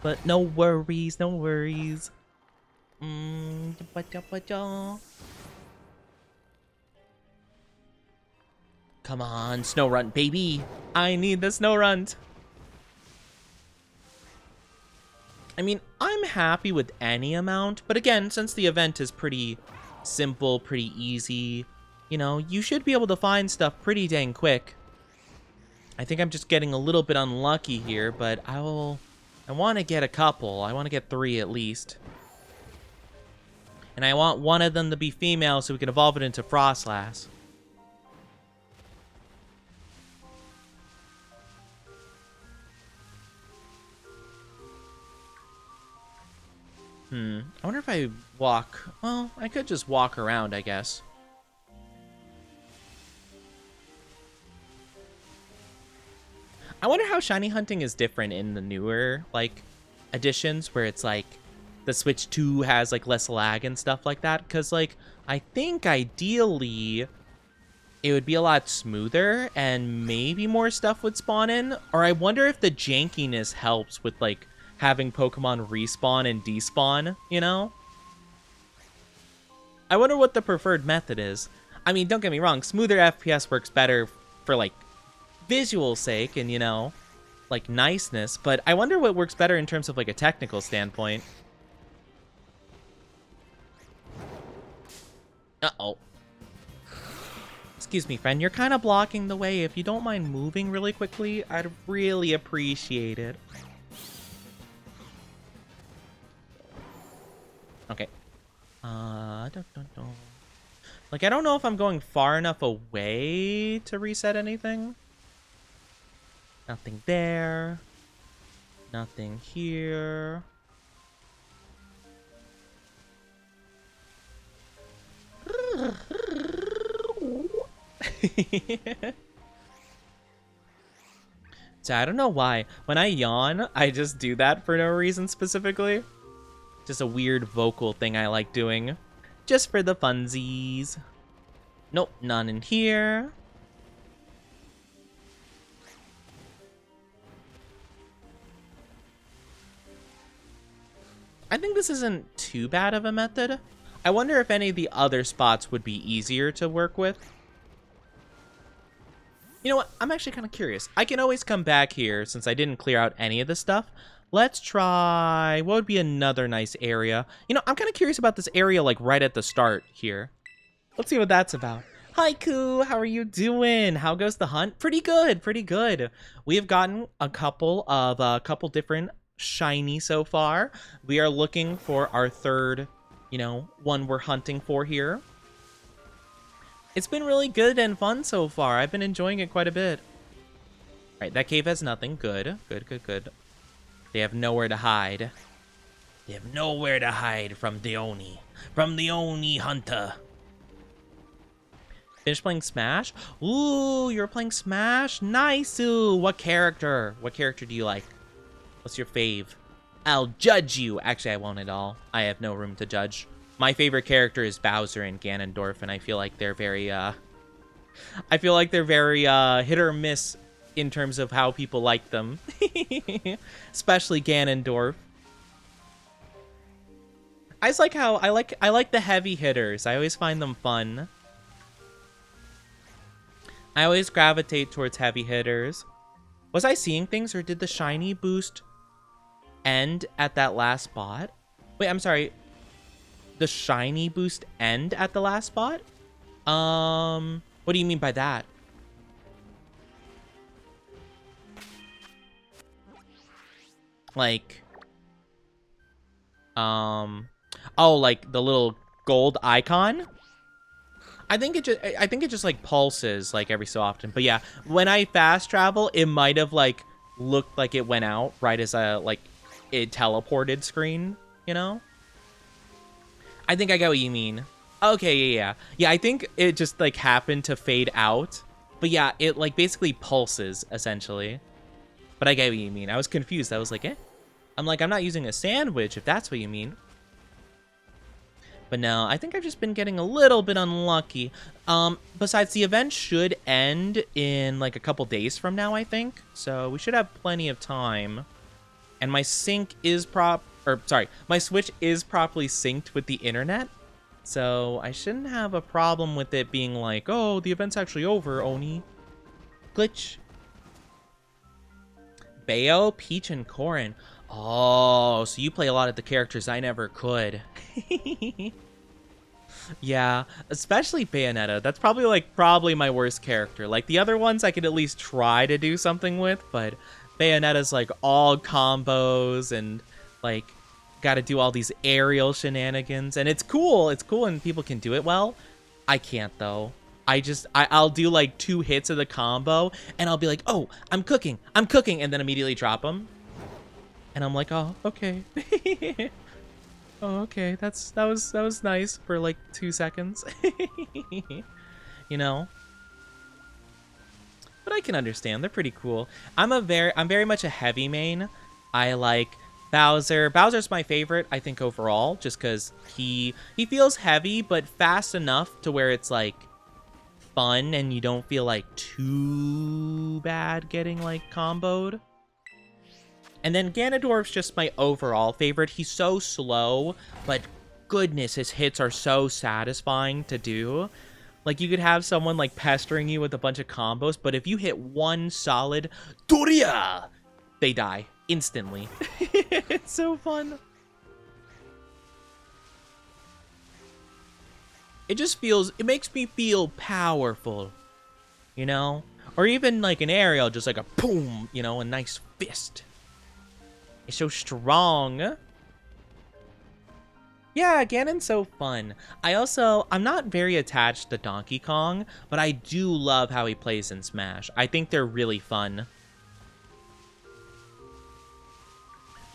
But no worries, no worries. Come on, snow run, baby. I need the snow run. I mean, I'm happy with any amount, but again, since the event is pretty simple, pretty easy, you know, you should be able to find stuff pretty dang quick. I think I'm just getting a little bit unlucky here, but I want to get a couple. I want to get 3 at least. And I want one of them to be female so we can evolve it into Frostlass. I wonder if I walk... Well, I could just walk around, I guess. I wonder how shiny hunting is different in the newer, like, editions, where it's, like, the Switch 2 has, like, less lag and stuff like that. Because, like, I think, ideally, it would be a lot smoother, and maybe more stuff would spawn in. Or I wonder if the jankiness helps with, like, having Pokemon respawn and despawn, you know? I wonder what the preferred method is. I mean, don't get me wrong, smoother FPS works better for, like, visual sake and, you know, like, niceness, but I wonder what works better in terms of, like, a technical standpoint. Uh-oh. Excuse me, friend, you're kind of blocking the way. If you don't mind moving really quickly, I'd really appreciate it. Okay. Like, I don't know if I'm going far enough away to reset anything. Nothing there. Nothing here. So I don't know why. When I yawn, I just do that for no reason specifically. Just a weird vocal thing I like doing. Just for the funsies. Nope, none in here. I think this isn't too bad of a method. I wonder if any of the other spots would be easier to work with. You know what? I'm actually kind of curious. I can always come back here since I didn't clear out any of the stuff. Let's try... What would be another nice area? You know, I'm kind of curious about this area, like, right at the start here. Let's see what that's about. Haiku, how are you doing? How goes the hunt? Pretty good, pretty good. We have gotten a couple different shiny so far. We are looking for our third, you know, one we're hunting for here. It's been really good and fun so far. I've been enjoying it quite a bit. All right, that cave has nothing. Good, good, good, good. They have nowhere to hide. They have nowhere to hide from the Oni hunter. Finish playing Smash? Ooh, you're playing Smash? Nice. Ooh, what character? What character do you like? What's your fave? I'll judge you. Actually, I won't at all. I have no room to judge. My favorite character is Bowser and Ganondorf, and I feel like they're very, hit or miss in terms of how people like them. Especially Ganondorf. I just like how, I like the heavy hitters. I always find them fun. I always gravitate towards heavy hitters. Was I seeing things, or did the shiny boost end at that last spot? Wait, I'm sorry. The shiny boost end at the last spot? What do you mean by that? Like, oh, like the little gold icon? I think it just like pulses like every so often. But yeah, when I fast travel, it might have like looked like it went out right as it teleported screen, you know? I think I get what you mean. Okay, yeah. Yeah, I think it just like happened to fade out. But yeah, it like basically pulses essentially. But I get what you mean. I was confused. I was like, eh? I'm like, I'm not using a sandwich if that's what you mean. But no, I think I've just been getting a little bit unlucky. Besides, the event should end in like a couple days from now, I think. So we should have plenty of time. And my sync is my Switch is properly synced with the internet. So I shouldn't have a problem with it being like, oh, the event's actually over, Oni. Glitch. Bayo, Peach, and Corrin. Oh, so you play a lot of the characters I never could. Yeah, especially Bayonetta. That's probably my worst character. Like, the other ones I could at least try to do something with, but Bayonetta's like all combos and like got to do all these aerial shenanigans, and it's cool and people can do it well. I can't though. I'll do like 2 hits of the combo and I'll be like, oh, I'm cooking, and then immediately drop them, and I'm like, oh, okay. Oh, okay, that was nice for like 2 seconds. You know, but I can understand, they're pretty cool. I'm very much a heavy main. I like Bowser. Bowser's my favorite, I think, overall, just because he feels heavy, but fast enough to where it's, like, fun, and you don't feel, like, too bad getting, like, comboed. And then Ganondorf's just my overall favorite. He's so slow, but goodness, his hits are so satisfying to do. Like, you could have someone, like, pestering you with a bunch of combos, but if you hit one solid Doria, they die instantly. It's so fun. It makes me feel powerful, you know? Or even like an aerial, just like a boom, you know, a nice fist. It's so strong. Yeah, Ganon's so fun. I'm not very attached to Donkey Kong, but I do love how he plays in Smash. I think they're really fun.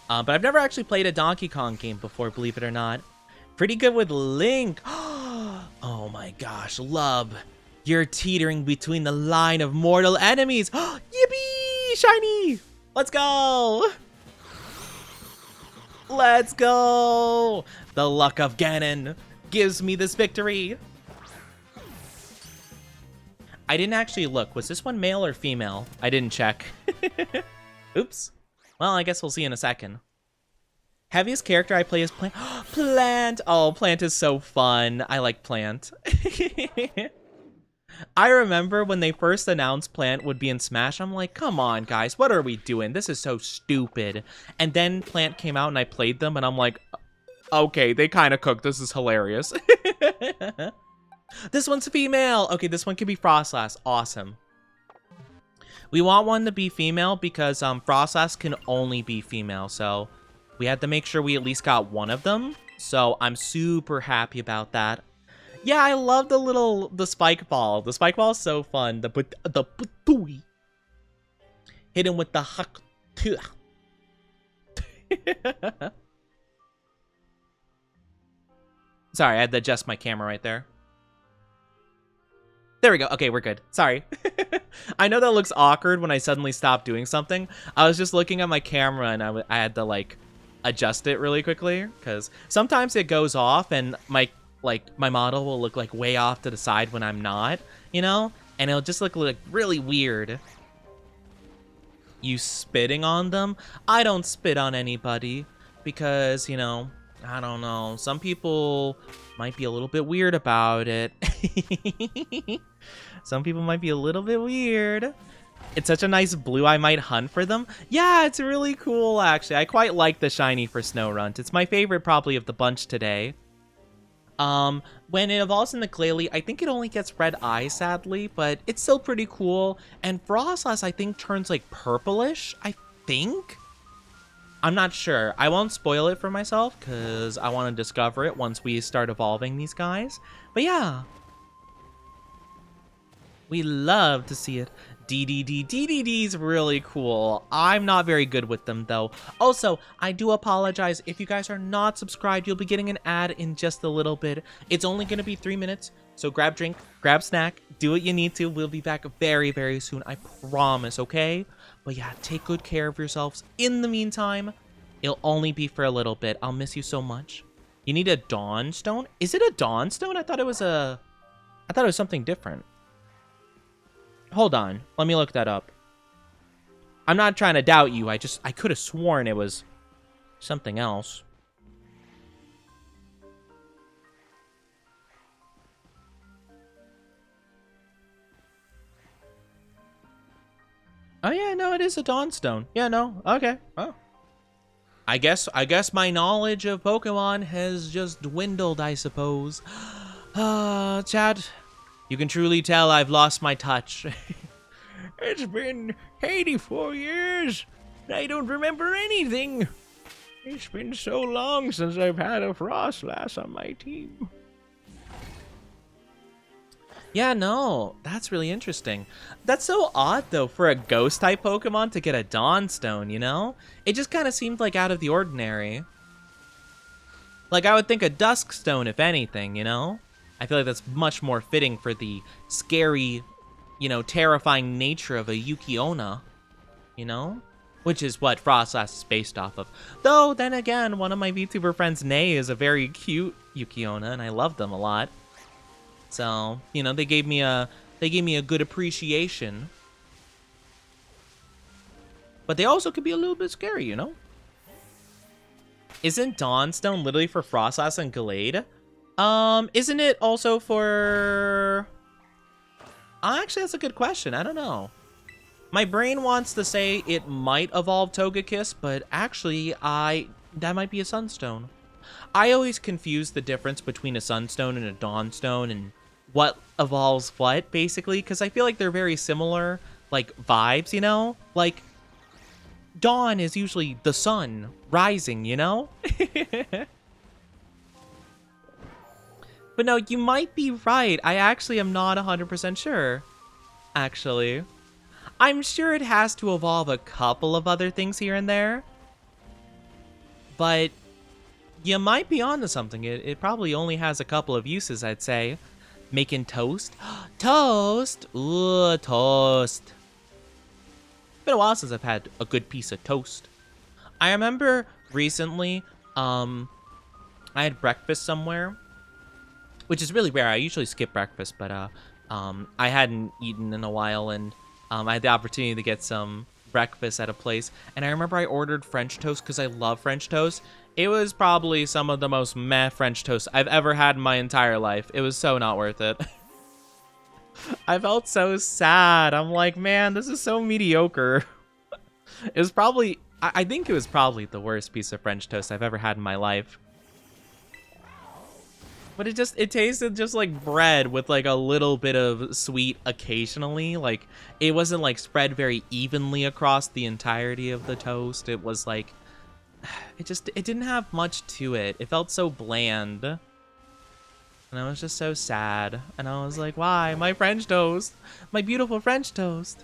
But I've never actually played a Donkey Kong game before, believe it or not. Pretty good with Link. Oh my gosh, love. You're teetering between the line of mortal enemies. Yippee! shiny! Let's go! Let's go! The luck of Ganon gives me this victory. I didn't actually look. Was this one male or female? I didn't check. Oops. Well, I guess we'll see in a second. Heaviest character I play is Plant. Plant! Oh, Plant is so fun. I like Plant. I remember when they first announced Plant would be in Smash, I'm like, come on, guys, what are we doing? This is so stupid. And then Plant came out and I played them, and I'm like, okay, they kind of cooked. This is hilarious. This one's female. Okay, this one can be Frostlass. Awesome. We want one to be female because Frostlass can only be female, so we had to make sure we at least got one of them. So I'm super happy about that. Yeah, I love the spike ball. The spike ball is so fun. The putui. Hit him with the huck. Sorry, I had to adjust my camera right there. There we go. Okay, we're good. Sorry. I know that looks awkward when I suddenly stop doing something. I was just looking at my camera and I had to like adjust it really quickly because sometimes it goes off and my model will look like way off to the side when I'm not, you know? And it'll just look like really weird. You spitting on them? I don't spit on anybody because, you know, I don't know. Some people might be a little bit weird about it. Some people might be a little bit weird. It's such a nice blue, I might hunt for them. Yeah, it's really cool, actually. I quite like the shiny for Snorunt. It's my favorite probably of the bunch today. When it evolves into Glalie, I think it only gets red eyes, sadly, but it's still pretty cool. And Frostlass, I think, turns like purplish, I think? I'm not sure. I won't spoil it for myself because I want to discover it once we start evolving these guys. But yeah. We love to see it. DDD is really cool. I'm not very good with them though. Also, I do apologize if you guys are not subscribed. You'll be getting an ad in just a little bit. It's only going to be 3 minutes, so grab drink, grab snack, do what you need to. We'll be back very, very soon. I promise, okay? But yeah, take good care of yourselves. In the meantime, it'll only be for a little bit. I'll miss you so much. You need a Dawn Stone? Is it a Dawn Stone? I thought it was something different. Hold on. Let me look that up. I'm not trying to doubt you. I could have sworn it was something else. Oh yeah, no, it is a Dawnstone. Yeah, no. Okay. Oh. I guess my knowledge of Pokemon has just dwindled, I suppose. Chad, you can truly tell I've lost my touch. It's been 84 years. I don't remember anything. It's been so long since I've had a Frostlass on my team. Yeah, no, that's really interesting. That's so odd, though, for a Ghost-type Pokemon to get a Dawnstone, you know? It just kind of seemed like out of the ordinary. Like, I would think a Duskstone, if anything, you know? I feel like that's much more fitting for the scary, you know, terrifying nature of a Yukiona, you know? Which is what Frostlass is based off of. Though, then again, one of my VTuber friends, Nay, is a very cute Yukiona, and I love them a lot. So, you know, they gave me a good appreciation. But they also could be a little bit scary, you know? Isn't Dawnstone literally for Frostlass and Gallade? Isn't it also for... Actually, that's a good question. I don't know. My brain wants to say it might evolve Togekiss, but actually, that might be a Sunstone. I always confuse the difference between a Sunstone and a Dawnstone and what evolves what, basically, because I feel like they're very similar, like, vibes, you know? Like, dawn is usually the sun rising, you know? But no, you might be right. I actually am not 100% sure, actually. I'm sure it has to evolve a couple of other things here and there, but you might be onto something. It probably only has a couple of uses, I'd say. Making toast? Toast? Ooh, toast. been a while since I've had a good piece of toast. I remember recently, I had breakfast somewhere, which is really rare. I usually skip breakfast, but I hadn't eaten in a while, and I had the opportunity to get some breakfast at a place, and I remember I ordered French toast because I love French toast. It was probably some of the most meh French toast I've ever had in my entire life. It was so not worth it. I felt so sad. I'm like, man, this is so mediocre. It was probably, I think it was probably the worst piece of French toast I've ever had in my life. But it tasted just like bread with like a little bit of sweet occasionally. Like, it wasn't like spread very evenly across the entirety of the toast. It was like, it didn't have much to it. It felt so bland. And I was just so sad. And I was like, why? My French toast. My beautiful French toast.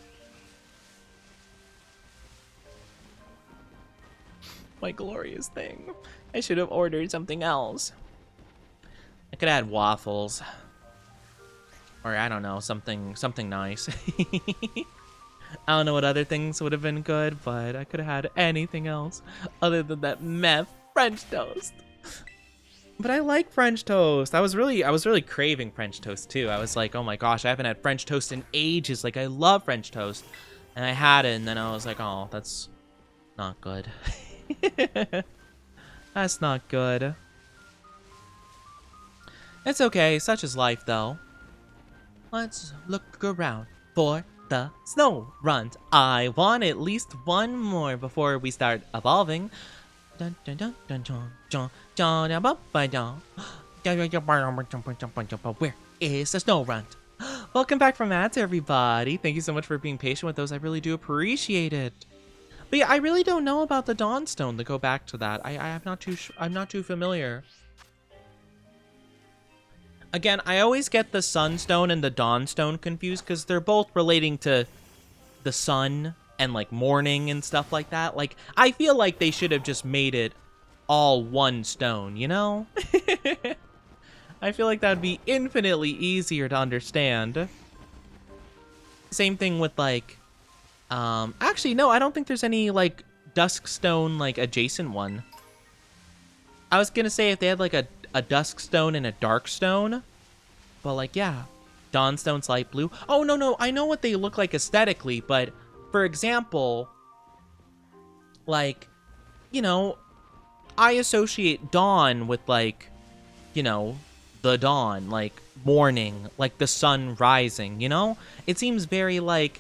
My glorious thing. I should have ordered something else. I could add waffles. Or I don't know, something nice. I don't know what other things would have been good, but I could have had anything else other than that meh French toast. But I like French toast. I was really craving French toast too. I was like, oh my gosh, I haven't had French toast in ages. Like, I love French toast. And I had it, and then I was like, oh, that's not good. That's not good. It's okay, such is life though. Let's look around for the snow runs. I want at least one more before we start evolving. Dun, dun, dun, dun, dun, dun, dun, dun, dun, dun, dun. Where is the snow run? Welcome back from ads, everybody. Thank you so much for being patient with those. I really do appreciate it. But yeah, I really don't know about the Dawnstone, to go back to that. I'm not too familiar. Again, I always get the Sunstone and the Dawnstone confused because they're both relating to the sun and like morning and stuff like that. Like, I feel like they should have just made it all one stone, you know? I feel like that'd be infinitely easier to understand. Same thing with like, actually, no, I don't think there's any like Duskstone like adjacent one. I was gonna say if they had like a Duskstone and a Darkstone, but like, yeah, Dawnstone's light blue. Oh, no, I know what they look like aesthetically, but for example, like, you know, I associate dawn with like, you know, the dawn, like morning, like the sun rising, you know? It seems very like,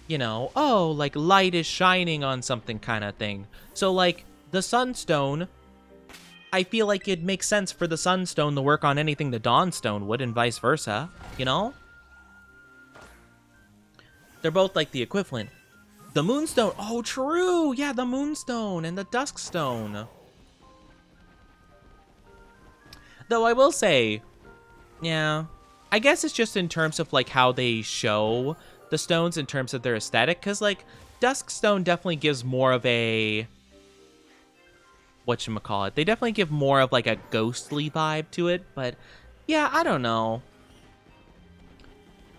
you know, oh, like light is shining on something kind of thing. So like the Sunstone, I feel like it makes sense for the Sunstone to work on anything the Dawnstone would, and vice versa, you know? They're both like the equivalent. The Moonstone, oh true, yeah, the Moonstone and the Duskstone. Though I will say, yeah, I guess it's just in terms of like how they show the stones in terms of their aesthetic, because like Duskstone definitely gives more of a, whatchamacallit, they definitely give more of like a ghostly vibe to it, but yeah, I don't know.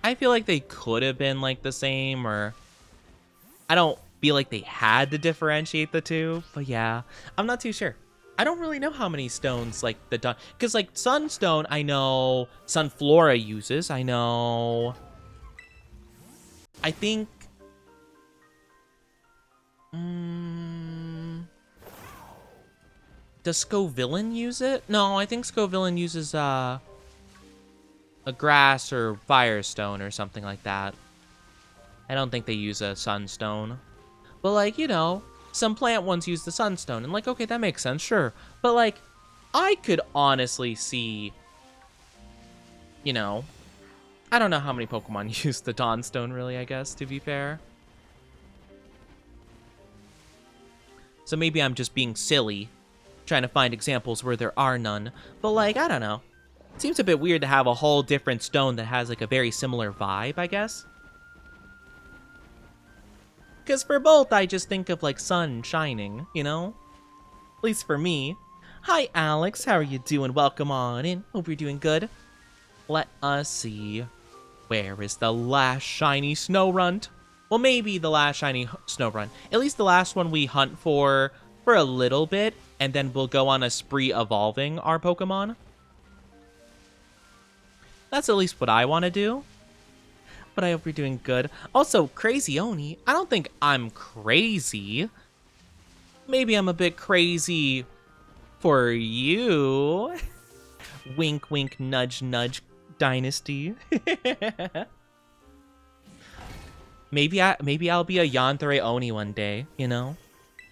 I feel like they could have been like the same, or I don't feel like they had to differentiate the two, but yeah, I'm not too sure. I don't really know how many stones like the dawn, because like Sunstone, I know Sunflora uses, I know, I think, does Scovillain use it? No, I think Scovillain uses a grass or firestone or something like that. I don't think they use a sunstone. But like, you know, some plant ones use the sunstone, and like, okay, that makes sense, sure. But like, I could honestly see, you know, I don't know how many Pokemon use the Dawnstone really, I guess, to be fair. So maybe I'm just being silly, trying to find examples where there are none. But like, I don't know. It seems a bit weird to have a whole different stone that has like a very similar vibe, I guess. Because for both, I just think of like sun shining, you know? At least for me. Hi, Alex. How are you doing? Welcome on in. Hope you're doing good. Let us see. Where is the last shiny snow runt? Well, maybe the last shiny snow run. At least the last one we hunt for a little bit, and then we'll go on a spree evolving our Pokemon. That's at least what I want to do. But I hope you're doing good. Also, Crazy Oni, I don't think I'm crazy. Maybe I'm a bit crazy for you. Wink, wink, nudge, nudge, Dynasty. maybe I'll be a Yanthore Oni one day, you know?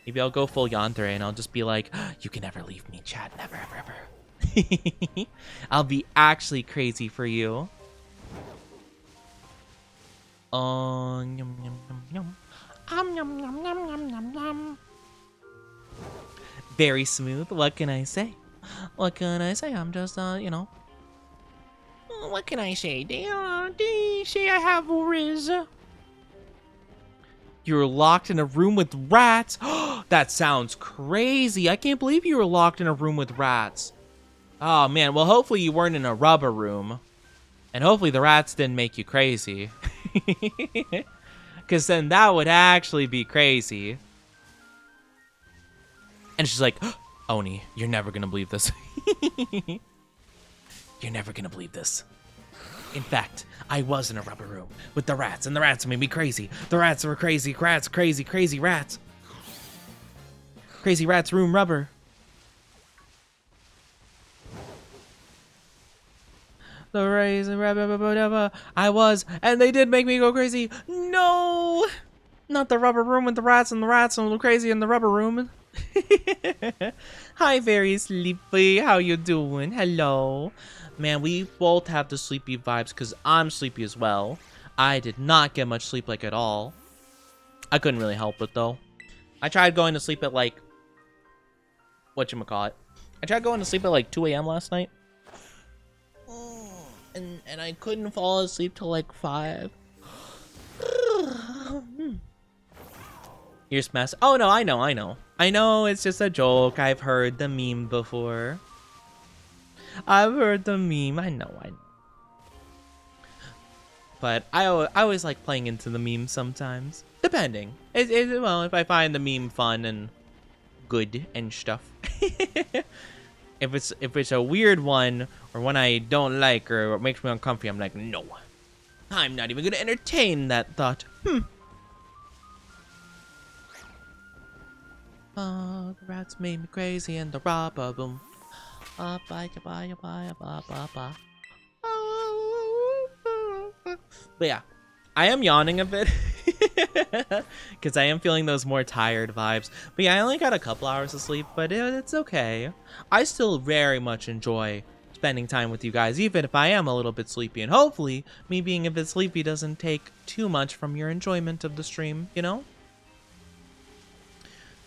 Maybe I'll go full Yanthore and I'll just be like, you can never leave me, Chad. Never, ever, ever. I'll be actually crazy for you. Oh, yum, yum, yum, yum. Yum, yum, yum, yum, yum, yum. Very smooth. What can I say? What can I say? I'm just, you know. What can I say? They say I have a riz. You're locked in a room with rats. That sounds crazy. I can't believe you were locked in a room with rats. Oh, man. Well, hopefully you weren't in a rubber room. And hopefully the rats didn't make you crazy. Because then that would actually be crazy. And she's like, Oni, you're never going to believe this. You're never going to believe this. In fact, I was in a rubber room with the rats, and the rats made me crazy. The rats were crazy rats, crazy, crazy rats. Crazy rats, room rubber. The crazy rabbit, I was, and they did make me go crazy. No! Not the rubber room with the rats and the crazy in the rubber room. Hi, very sleepy. How you doing? Hello. Man, we both have the sleepy vibes because I'm sleepy as well. I did not get much sleep, like, at all. I couldn't really help it, though. I tried going to sleep at, like, whatchamacallit. I tried going to sleep at, like, 2 a.m. last night. And I couldn't fall asleep till, like, 5. You're smashed. Oh, no, I know. I know it's just a joke. I've heard the meme before. I've heard the meme. I know. But I always like playing into the meme sometimes. Depending. Well, if I find the meme fun and good and stuff. If it's a weird one or one I don't like or makes me uncomfy, I'm like, no. I'm not even going to entertain that thought. Oh, the rats made me crazy and the rubber boom. But yeah, I am yawning a bit because I am feeling those more tired vibes. But yeah, I only got a couple hours of sleep, but it's okay. I still very much enjoy spending time with you guys, even if I am a little bit sleepy. And hopefully, me being a bit sleepy doesn't take too much from your enjoyment of the stream, you know?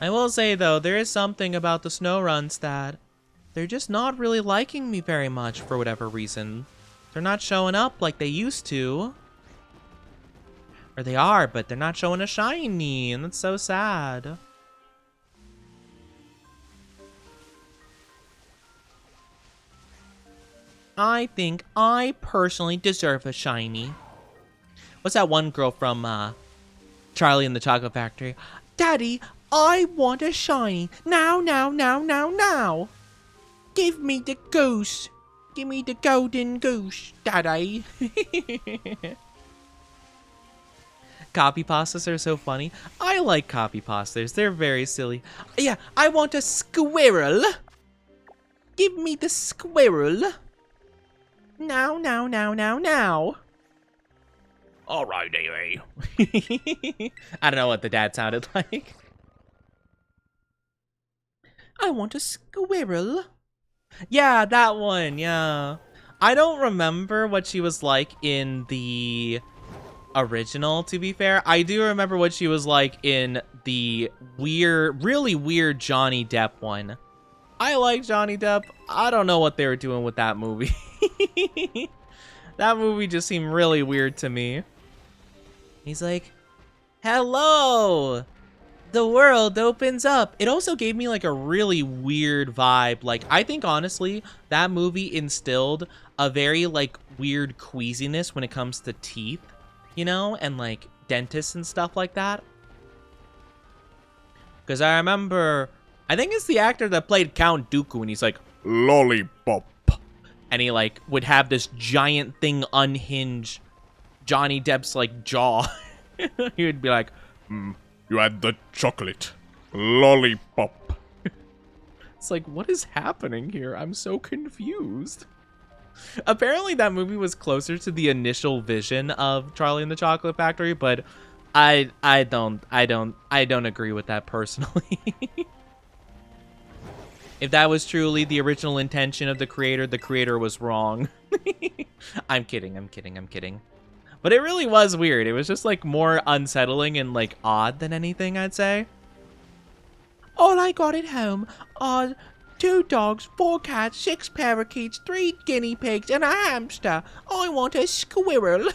I will say, though, there is something about the snow runs that they're just not really liking me very much for whatever reason. They're not showing up like they used to. Or they are, but they're not showing a shiny, and that's so sad. I think I personally deserve a shiny. What's that one girl from Charlie and the Chocolate Factory? Daddy, I want a shiny. Now, now, now, now, now. Give me the goose. Give me the golden goose, Daddy. Copy pastas are so funny. I like copy pastas. They're very silly. Yeah, I want a squirrel. Give me the squirrel. Now, now, now, now, now. All right, Davey. I don't know what the dad sounded like. I want a squirrel. Yeah, that one, yeah. I don't remember what she was like in the original, to be fair. I do remember what she was like in the really weird Johnny Depp one. I like Johnny Depp. I don't know what they were doing with that movie. That movie just seemed really weird to me. He's like, hello! The world opens up. It also gave me like a really weird vibe. Like, I think honestly, that movie instilled a very like weird queasiness when it comes to teeth, you know, and like dentists and stuff like that. Because I remember, I think it's the actor that played Count Dooku, and he's like, lollipop. And he like would have this giant thing unhinge Johnny Depp's like jaw. He would be like, you had the chocolate lollipop. It's like, what is happening here? I'm so confused. Apparently that movie was closer to the initial vision of Charlie and the Chocolate Factory, but I don't agree with that personally. If that was truly the original intention of the creator was wrong. I'm kidding. But it really was weird. It was just like more unsettling and like odd than anything, I'd say. All I got at home are 2 dogs, 4 cats, 6 parakeets, 3 guinea pigs, and a hamster. I want a squirrel.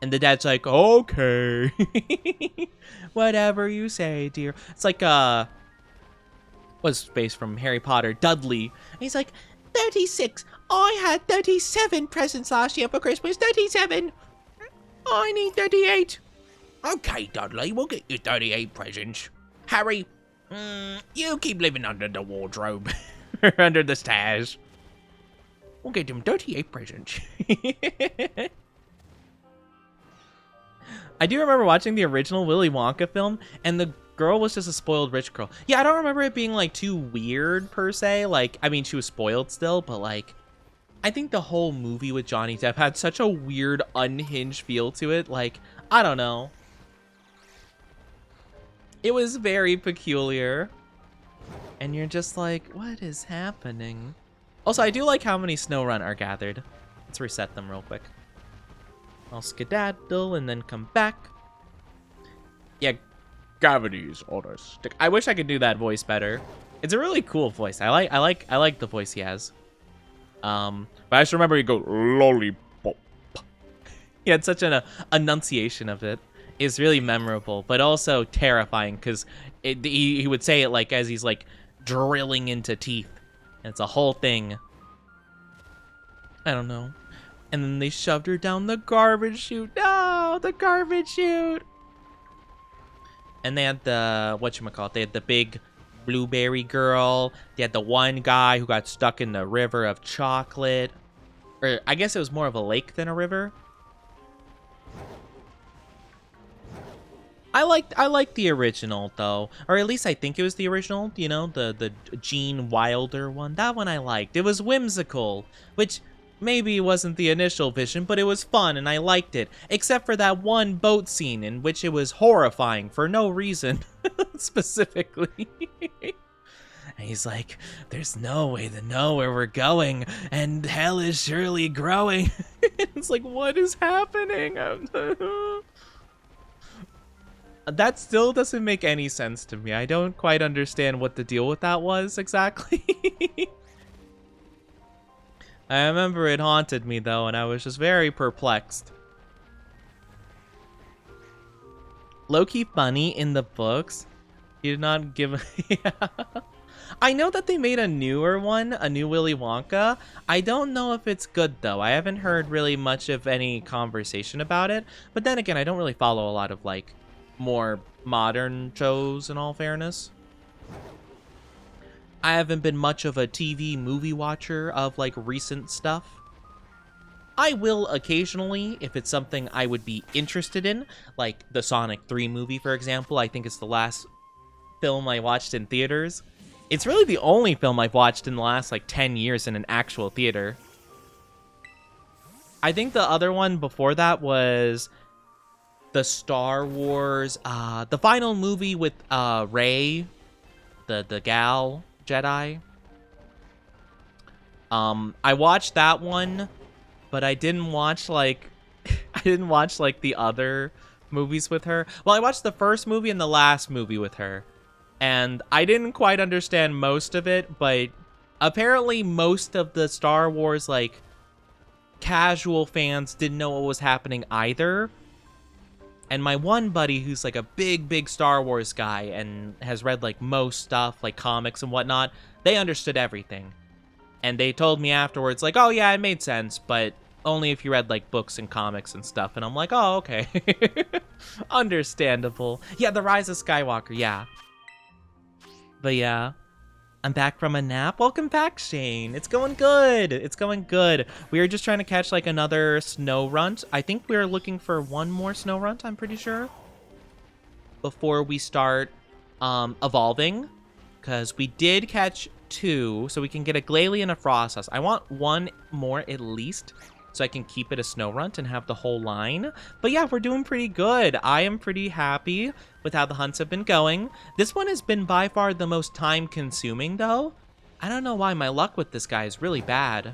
And the dad's like, okay. Whatever you say, dear. It's like, what's space from Harry Potter? Dudley. And he's like, 36. I had 37 presents last year for Christmas. 37. I need 38. Okay, Dudley, we'll get you 38 presents. Harry, you keep living under the wardrobe. Under the stairs. We'll get him 38 presents. I do remember watching the original Willy Wonka film, and the girl was just a spoiled rich girl. Yeah, I don't remember it being, like, too weird, per se. Like, I mean, she was spoiled still, but, like, I think the whole movie with Johnny Depp had such a weird, unhinged feel to it. Like, I don't know. It was very peculiar. And you're just like, what is happening? Also, I do like how many Snowrun are gathered. Let's reset them real quick. I'll skedaddle and then come back. Yeah, gravity's on a stick. I wish I could do that voice better. It's a really cool voice. I like the voice he has. But I just remember he goes lollipop. He had such an enunciation of it. It's really memorable, but also terrifying because he would say it like as he's like drilling into teeth. And it's a whole thing. I don't know. And then they shoved her down the garbage chute. No, the garbage chute. And they had the, whatchamacallit, they had the big blueberry girl. They had the one guy who got stuck in the river of chocolate. Or I guess it was more of a lake than a river. I liked the original though, or at least I think it was the original. You know, the Gene Wilder one. That one I liked. It was whimsical, which maybe wasn't the initial vision, but it was fun and I liked it. Except for that one boat scene in which it was horrifying for no reason, specifically. And he's like, "There's no way to know where we're going, and hell is surely growing." It's like, what is happening? That still doesn't make any sense to me. I don't quite understand what the deal with that was exactly. I remember it haunted me though, and I was just very perplexed. Low-key funny in the books. You did not give yeah. I know that they made a newer one, a new Willy Wonka. I don't know if it's good though. I haven't heard really much of any conversation about it. But then again, I don't really follow a lot of like more modern shows in all fairness. I haven't been much of a TV movie watcher of like recent stuff. I will occasionally if it's something I would be interested in, like the Sonic 3 movie, for example. I think it's the last film I watched in theaters. It's really the only film I've watched in the last like 10 years in an actual theater. I think the other one before that was the Star Wars, the final movie with Rey, the gal Jedi. I watched that one, but I didn't watch like the other movies with her. Well, I watched the first movie and the last movie with her, and I didn't quite understand most of it, but apparently most of the Star Wars like casual fans didn't know what was happening either. And my one buddy who's like a big Star Wars guy and has read like most stuff, like comics and whatnot, they understood everything. And they told me afterwards, like, oh yeah, it made sense, but only if you read like books and comics and stuff. And I'm like, oh, okay. Understandable. Yeah, The Rise of Skywalker, yeah. But yeah, I'm back from a nap. Welcome back, Shane. It's going good. It's going good. We are just trying to catch like another snow runt. I think we're looking for one more snow runt, I'm pretty sure, before we start evolving. Because we did catch 2, so we can get a Glalie and a Frostus. I want 1 more at least, so I can keep it a snow runt and have the whole line. But yeah, we're doing pretty good. I am pretty happy with how the hunts have been going. This one has been by far the most time consuming though. I don't know why my luck with this guy is really bad.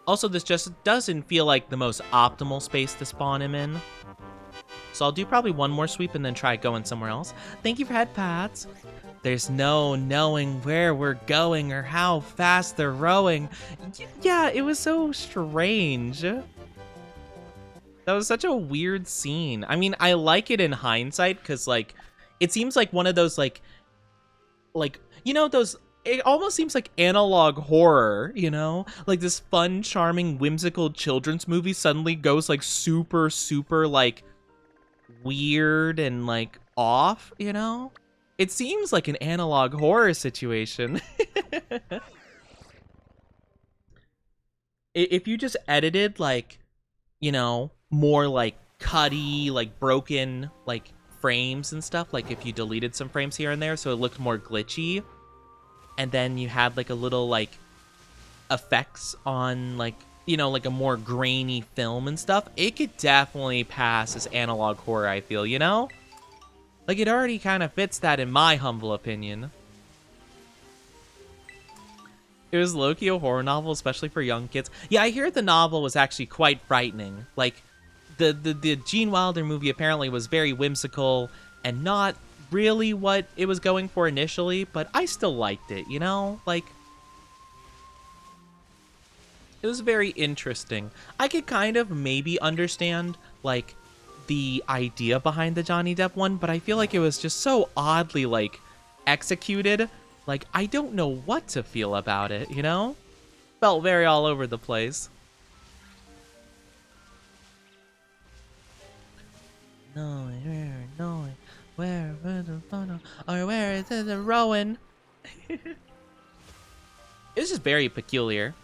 Also, this just doesn't feel like the most optimal space to spawn him in. So I'll do probably one more sweep and then try going somewhere else. Thank you for head pats. There's no knowing where we're going or how fast they're rowing. Yeah, it was so strange. That was such a weird scene. I mean, I like it in hindsight because, like, it seems like one of those, like, you know, those, it almost seems like analog horror, you know? Like this fun, charming, whimsical children's movie suddenly goes, like, super, like, weird and, like, off, you know? It seems like an analog horror situation. If you just edited, like, you know, more, like, cutty, like, broken, like, frames and stuff, like if you deleted some frames here and there so it looked more glitchy, and then you had, like, a little, like, effects on, like, you know, like a more grainy film and stuff, it could definitely pass as analog horror, I feel, you know? Like, it already kind of fits that in my humble opinion. It was low-key a horror novel, especially for young kids. Yeah, I hear the novel was actually quite frightening. Like, the Gene Wilder movie apparently was very whimsical and not really what it was going for initially, but I still liked it, you know? Like, it was very interesting. I could kind of maybe understand, like, the idea behind the Johnny Depp one, but I feel like it was just so oddly, like, executed. Like, I don't know what to feel about it, you know? Felt very all over the place. No, where the photo, or where is the Rowan? It's just very peculiar.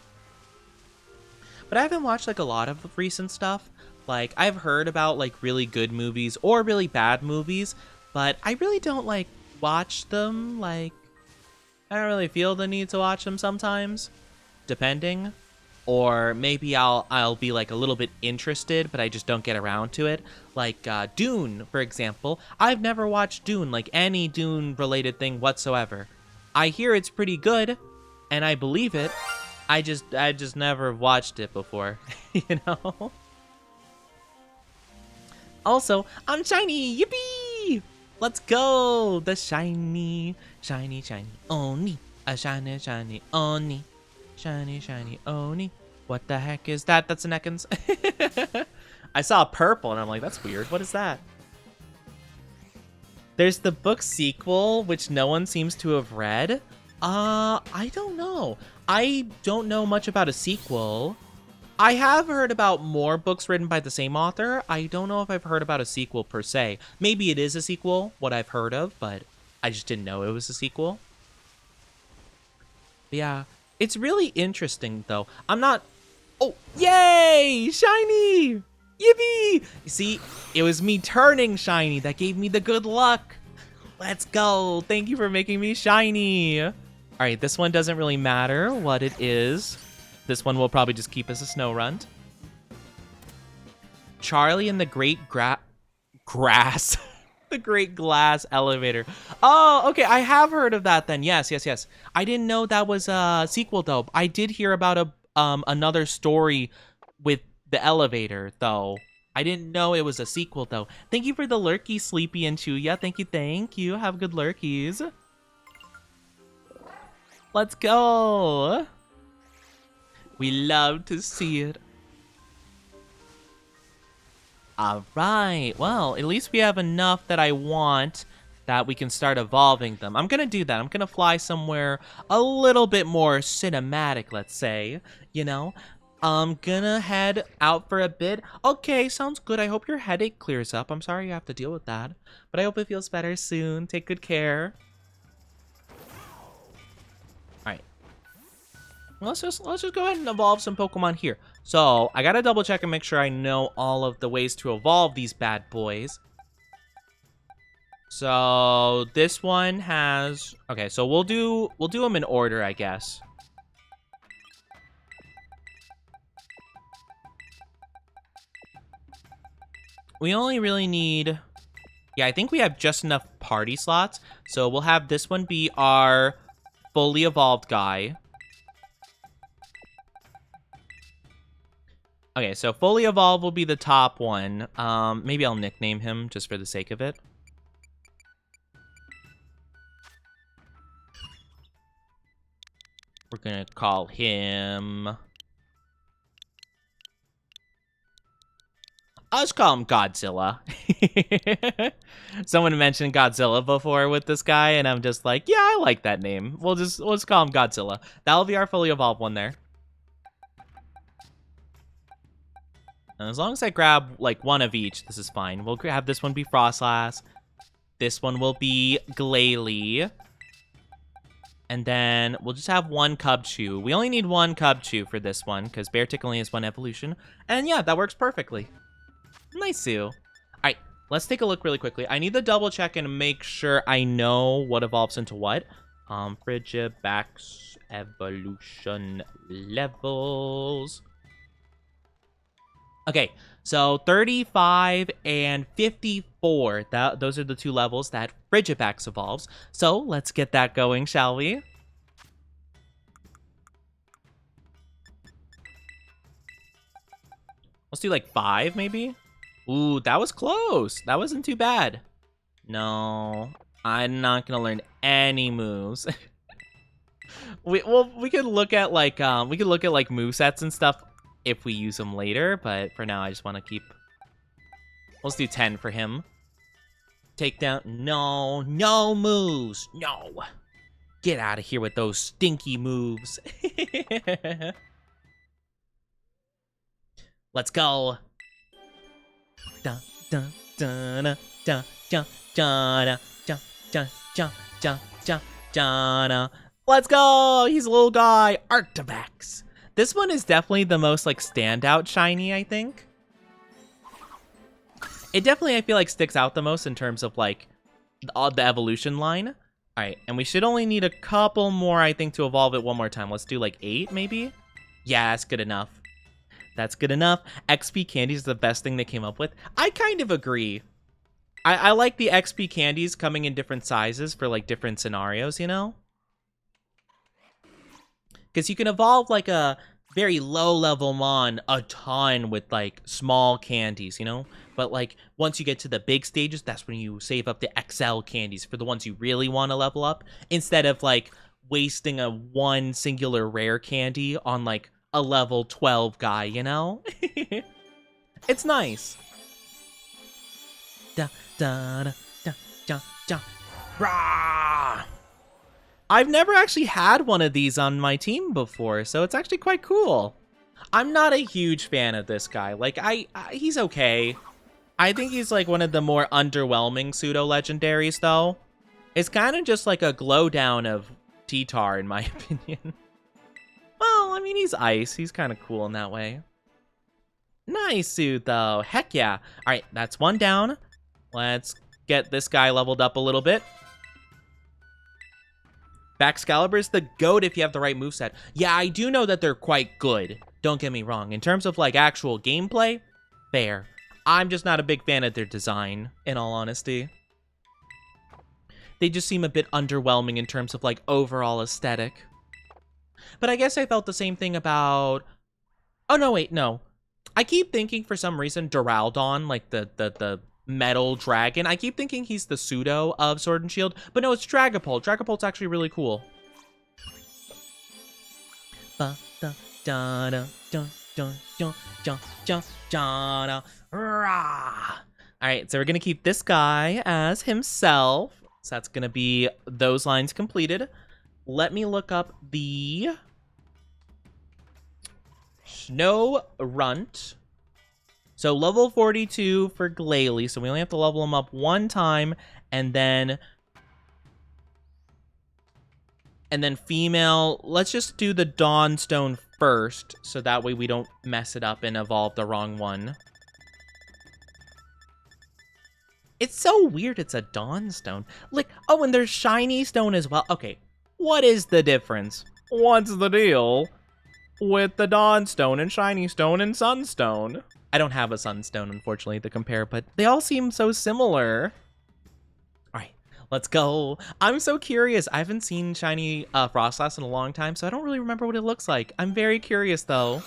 But I haven't watched, like, a lot of recent stuff. Like, I've heard about, like, really good movies or really bad movies, but I really don't, like, watch them. Like, I don't really feel the need to watch them sometimes, depending. Or maybe I'll be, like, a little bit interested, but I just don't get around to it. Like, Dune, for example. I've never watched Dune, like, any Dune-related thing whatsoever. I hear it's pretty good, and I believe it. I just never watched it before, you know? Also, I'm shiny! Yippee! Let's go! The shiny Oni. A shiny Oni. Shiny Oni. What the heck is that? That's an Ekans. I saw purple and I'm like, that's weird. What is that? There's the book sequel, which no one seems to have read. I don't know. I don't know much about a sequel. I have heard about more books written by the same author. I don't know if I've heard about a sequel per se. Maybe it is a sequel, what I've heard of, but I just didn't know it was a sequel. But yeah, it's really interesting, though. I'm not... Oh, yay! Shiny! Yippee! See, it was me turning shiny that gave me the good luck. Let's go. Thank you for making me shiny. All right, this one doesn't really matter what it is. This one will probably just keep us a snow runt. Charlie and the Great Grass. The Great Glass Elevator. Oh, okay. I have heard of that then. Yes. I didn't know that was a sequel, though. I did hear about another story with the elevator, though. I didn't know it was a sequel, though. Thank you for the lurky, Sleepy and Chuya. Thank you. Have good lurkies. Let's go. We love to see it. All right. Well, at least we have enough that I want that we can start evolving them. I'm gonna do that. I'm gonna fly somewhere a little bit more cinematic, let's say, you know? I'm gonna head out for a bit. Okay, sounds good. I hope your headache clears up. I'm sorry you have to deal with that, but I hope it feels better soon. Take good care. All right. Let's just go ahead and evolve some Pokemon here. So I gotta double check and make sure I know all of the ways to evolve these bad boys. So this one has, okay, so we'll do them in order, I guess. We only really need, yeah, I think we have just enough party slots. So we'll have this one be our fully evolved guy. Okay, so fully evolved will be the top one. Maybe I'll nickname him just for the sake of it. We're gonna call him... I'll just call him Godzilla. Someone mentioned Godzilla before with this guy, and I'm just like, yeah, I like that name. We'll just call him Godzilla. That'll be our fully evolved one there. And as long as I grab like one of each, this is fine. We'll have this one be Frostlass. This one will be Glalie. And then we'll just have one Cubchoo. We only need one Cubchoo for this one, because Beartick only has one evolution. And yeah, that works perfectly. Nice, Sue. All right, let's take a look really quickly. I need to double check and make sure I know what evolves into what. Frigibax evolution levels. Okay, so 35 and 54, those are the two levels that Frigibax evolves. So let's get that going, shall we? Let's do like 5, maybe? Ooh, that was close. That wasn't too bad. No, I'm not gonna learn any moves. we could look at like movesets and stuff if we use them later, but for now I just want to keep. Let's do 10 for him. Takedown. No moves. No. Get out of here with those stinky moves. Let's go. Dun dun dun dun dun dun dun dun dun dun dun dun. Let's go. He's a little guy. Arctivax. This one is definitely the most like standout shiny, I think. It definitely, I feel like, sticks out the most in terms of like the evolution line. All right, and we should only need a couple more, I think, to evolve it one more time. Let's do like 8, maybe. Yeah, that's good enough. That's good enough. XP candies is the best thing they came up with. I kind of agree. I like the XP candies coming in different sizes for like different scenarios, you know? Because you can evolve like a very low level mon a ton with like small candies, you know? But like once you get to the big stages, that's when you save up the XL candies for the ones you really want to level up, instead of like wasting a one singular rare candy on like a level 12 guy, you know? It's nice. Da da da da da da. Rah! I've never actually had one of these on my team before, so it's actually quite cool. I'm not a huge fan of this guy. Like, he's okay. I think he's like one of the more underwhelming pseudo-legendaries, though. It's kind of just like a glow down of T-Tar, in my opinion. Well, I mean, he's ice. He's kind of cool in that way. Nice suit, though. Heck yeah. All right, that's one down. Let's get this guy leveled up a little bit. Baxcalibur's the GOAT if you have the right moveset. Yeah, I do know that they're quite good. Don't get me wrong. In terms of, like, actual gameplay, fair. I'm just not a big fan of their design, in all honesty. They just seem a bit underwhelming in terms of, like, overall aesthetic. But I guess I felt the same thing about... Oh, no, wait, no. I keep thinking, for some reason, Duraludon, like, the metal dragon. I keep thinking he's the pseudo of Sword and Shield, but no, it's Dragapult. Dragapult's actually really cool. Alright, so we're gonna keep this guy as himself. So that's gonna be those lines completed. Let me look up the Snow Runt. So level 42 for Glalie. So we only have to level him up one time, and then female. Let's just do the Dawnstone first, so that way we don't mess it up and evolve the wrong one. It's so weird it's a Dawnstone. Like, oh, and there's Shiny Stone as well. Okay, what is the difference? What's the deal with the Dawnstone and Shiny Stone and Sunstone? I don't have a Sunstone, unfortunately, to compare, but they all seem so similar. All right, let's go. I'm so curious. I haven't seen Shiny Frostlass in a long time, so I don't really remember what it looks like. I'm very curious, though.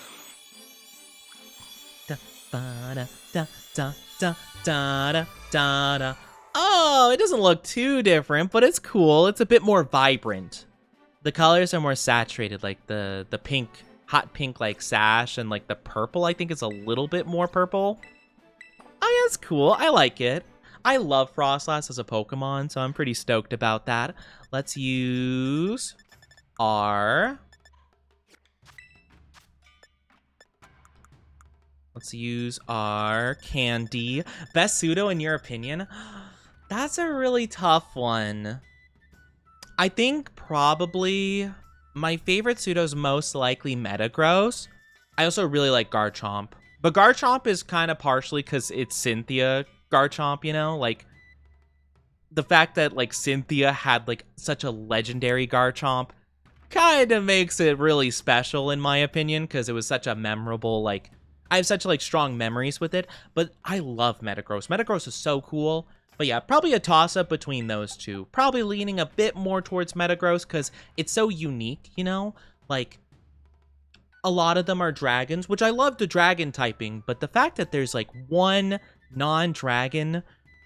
Da, ba, da, da, da, da, da, da, da. Oh, it doesn't look too different, but it's cool. It's a bit more vibrant. The colors are more saturated, like the pink, hot pink like sash, and like the purple I think is a little bit more purple. Oh, yeah, it's cool. I like it. I love Frostlass as a Pokemon, so I'm pretty stoked about that. Let's use our... Let's use our Candy. Best pseudo in your opinion? That's a really tough one. I think probably my favorite pseudo is most likely Metagross. I also really like Garchomp. But Garchomp is kind of partially because it's Cynthia Garchomp, you know? Like, the fact that, like, Cynthia had, like, such a legendary Garchomp kind of makes it really special, in my opinion, because it was such a memorable, like... I have such, like, strong memories with it, but I love Metagross. Metagross is so cool. But yeah, probably a toss-up between those two. Probably leaning a bit more towards Metagross because it's so unique, you know? Like, a lot of them are dragons, which I love the dragon typing, but the fact that there's, like, one non-dragon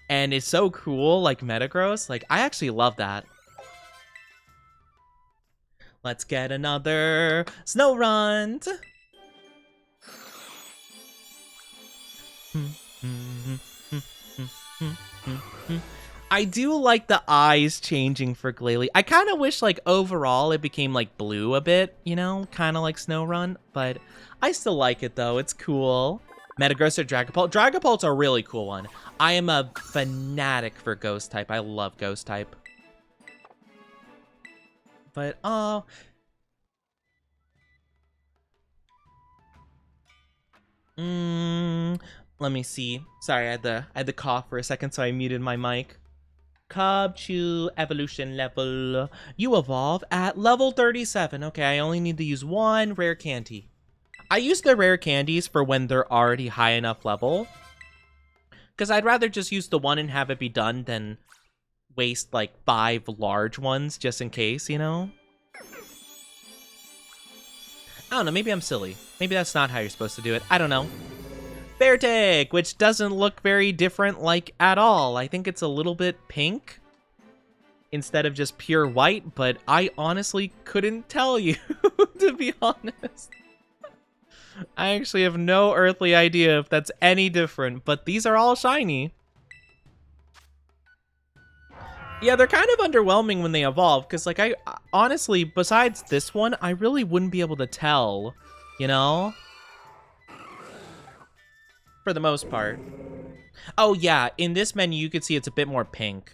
and it's so cool, like Metagross, like, I actually love that. Let's get another Snow Runt! I do like the eyes changing for Glalie. I kind of wish, like, overall it became, like, blue a bit, you know? Kind of like Snorunt, but I still like it, though. It's cool. Metagross or Dragapult? Dragapult's a really cool one. I am a fanatic for Ghost type. I love Ghost type. But, oh... let me see. Sorry, I had the cough for a second, so I muted my mic. Cubchoo evolution level. You evolve at level 37. Okay, I only need to use one rare candy. I use the rare candies for when they're already high enough level. Because I'd rather just use the one and have it be done than waste like 5 large ones just in case, you know? I don't know, maybe I'm silly. Maybe that's not how you're supposed to do it. I don't know. Beartic, which doesn't look very different, like, at all. I think it's a little bit pink instead of just pure white, but I honestly couldn't tell you, to be honest. I actually have no earthly idea if that's any different, but these are all shiny. Yeah, they're kind of underwhelming when they evolve, because, like, I honestly, besides this one, I really wouldn't be able to tell, you know? For the most part. Oh, yeah, in this menu, you can see it's a bit more pink.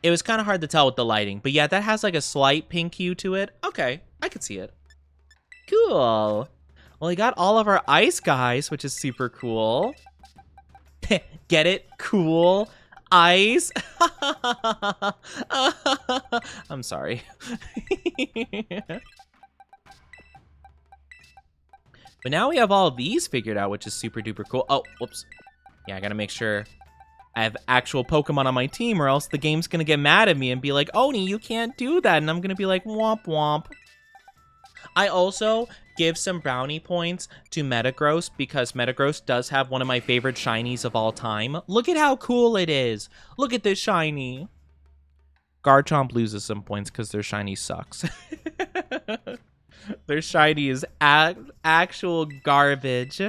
It was kind of hard to tell with the lighting, but yeah, that has, like, a slight pink hue to it. Okay, I could see it. Cool. Well, we got all of our ice guys, which is super cool. Get it? Cool. Ice. I'm sorry. But now we have all of these figured out, which is super duper cool. Oh, whoops. Yeah, I gotta make sure I have actual Pokemon on my team, or else the game's gonna get mad at me and be like, Oni, you can't do that. And I'm gonna be like, womp womp. I also give some brownie points to Metagross because Metagross does have one of my favorite shinies of all time. Look at how cool it is. Look at this shiny. Garchomp loses some points because their shiny sucks. Their shiny is actual garbage.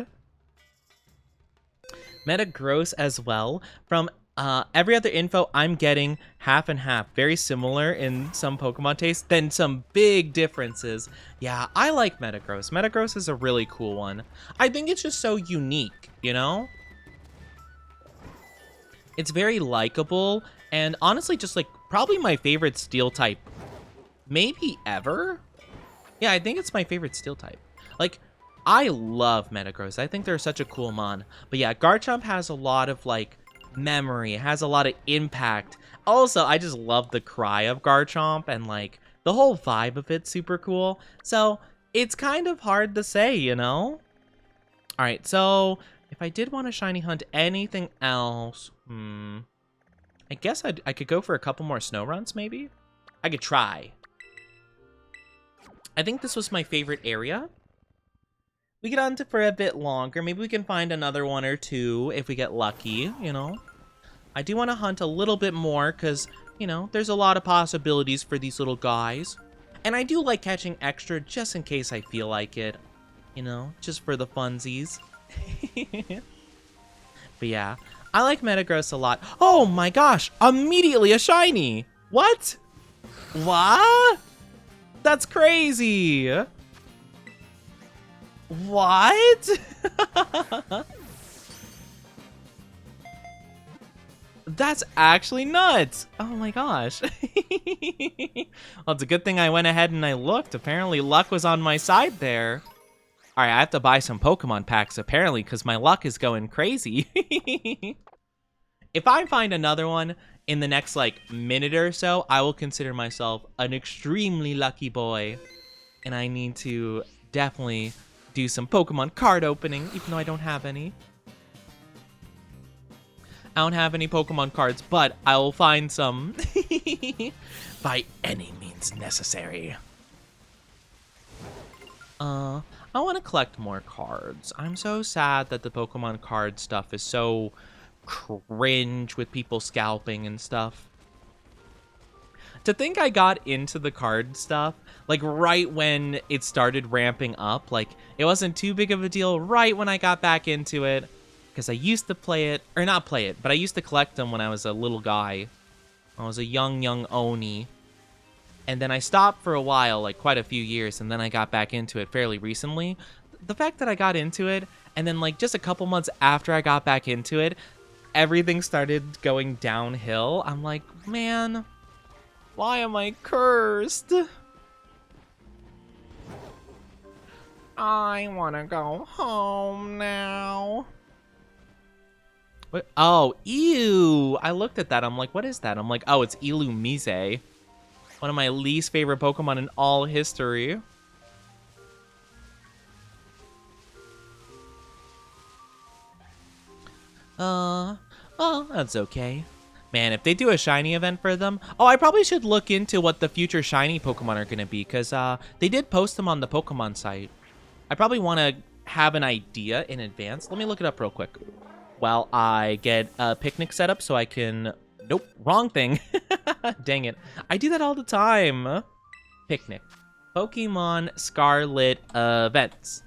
Metagross as well. From Every other info I'm getting half and half, very similar in some Pokemon taste, then some big differences. Yeah, I like Metagross. Metagross is a really cool one. I think it's just so unique, you know? It's very likable, and honestly, just like probably my favorite steel type, maybe ever? Yeah, I think it's my favorite steel type. Like, I love Metagross. I think they're such a cool mon. But yeah, Garchomp has a lot of like memory, it has a lot of impact. Also, I just love the cry of Garchomp and like the whole vibe of it's super cool. So it's kind of hard to say, you know? All right, so if I did want to shiny hunt anything else, I guess I could go for a couple more snow runs, maybe? I could try. I think this was my favorite area. We get on to for a bit longer. Maybe we can find another one or two if we get lucky, you know? I do want to hunt a little bit more because, you know, there's a lot of possibilities for these little guys. And I do like catching extra just in case I feel like it, you know, just for the funsies. But yeah, I like Metagross a lot. Oh my gosh, immediately a shiny. What? What? That's crazy. What? That's actually nuts. Oh my gosh. Well, it's a good thing I went ahead and I looked. Apparently luck was on my side there. All right, I have to buy some Pokemon packs apparently because my luck is going crazy. If I find another one in the next like minute or so, I will consider myself an extremely lucky boy. And I need to definitely do some Pokemon card opening, even though I don't have any. I don't have any Pokemon cards, but I will find some by any means necessary. I want to collect more cards. I'm so sad that the Pokemon card stuff is so cringe with people scalping and stuff. To think I got into the card stuff, like right when it started ramping up, like it wasn't too big of a deal right when I got back into it, because I used to play it, or not play it, but I used to collect them when I was a little guy. I was a young Oni. And then I stopped for a while, like quite a few years, and then I got back into it fairly recently. The fact that I got into it, and then like just a couple months after I got back into it, everything started going downhill. I'm like, man, why am I cursed? I want to go home now. What? Oh, ew. I looked at that. I'm like, what is that? I'm like, oh, it's Illumise. One of my least favorite Pokemon in all history. Well, that's okay. Man, if they do a shiny event for them... Oh, I probably should look into what the future shiny Pokemon are going to be, because they did post them on the Pokemon site. I probably want to have an idea in advance. Let me look it up real quick. While I get a picnic set up so I can... Nope, wrong thing. Dang it. I do that all the time. Picnic. Pokemon Scarlet events.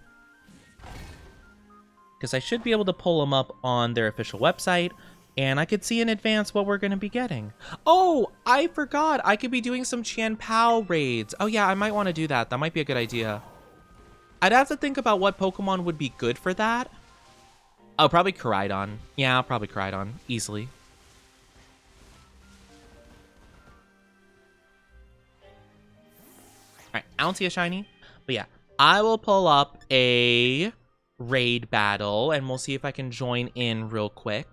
Because I should be able to pull them up on their official website. And I could see in advance what we're going to be getting. Oh, I forgot. I could be doing some Chien-Pao raids. Oh yeah, I might want to do that. That might be a good idea. I'd have to think about what Pokemon would be good for that. Oh, probably Koraidon. Yeah, probably Koraidon. Easily. Alright, I don't see a shiny. But yeah, I will pull up a raid battle and we'll see if I can join in real quick.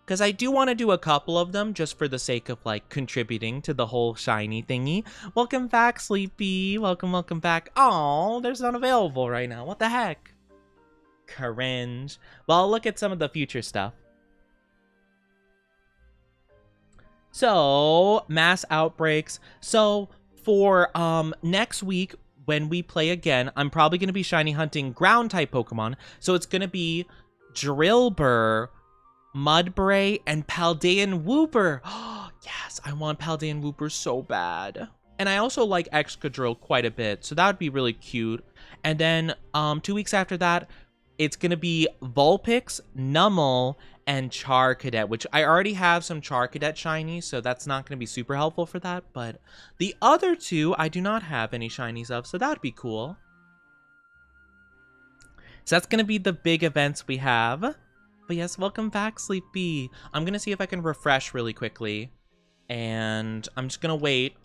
Because I do want to do a couple of them just for the sake of like contributing to the whole shiny thingy. Welcome back, Sleepy. Welcome back. Oh, there's none available right now. What the heck? Cringe. Well, I'll look at some of the future stuff. So, mass outbreaks. So, for next week, when we play again, I'm probably going to be shiny hunting ground-type Pokemon. So, it's going to be Drillbur, Mudbray, and Paldean Wooper. Oh, yes, I want Paldean Wooper so bad. And I also like Excadrill quite a bit, so that would be really cute. And then 2 weeks after that, it's going to be Vulpix, Numel, and Charcadet, which I already have some Charcadet shinies, so that's not going to be super helpful for that. But the other two, I do not have any shinies of, so that'd be cool. So that's going to be the big events we have. But yes, welcome back, Sleepy. I'm going to see if I can refresh really quickly. And I'm just going to wait.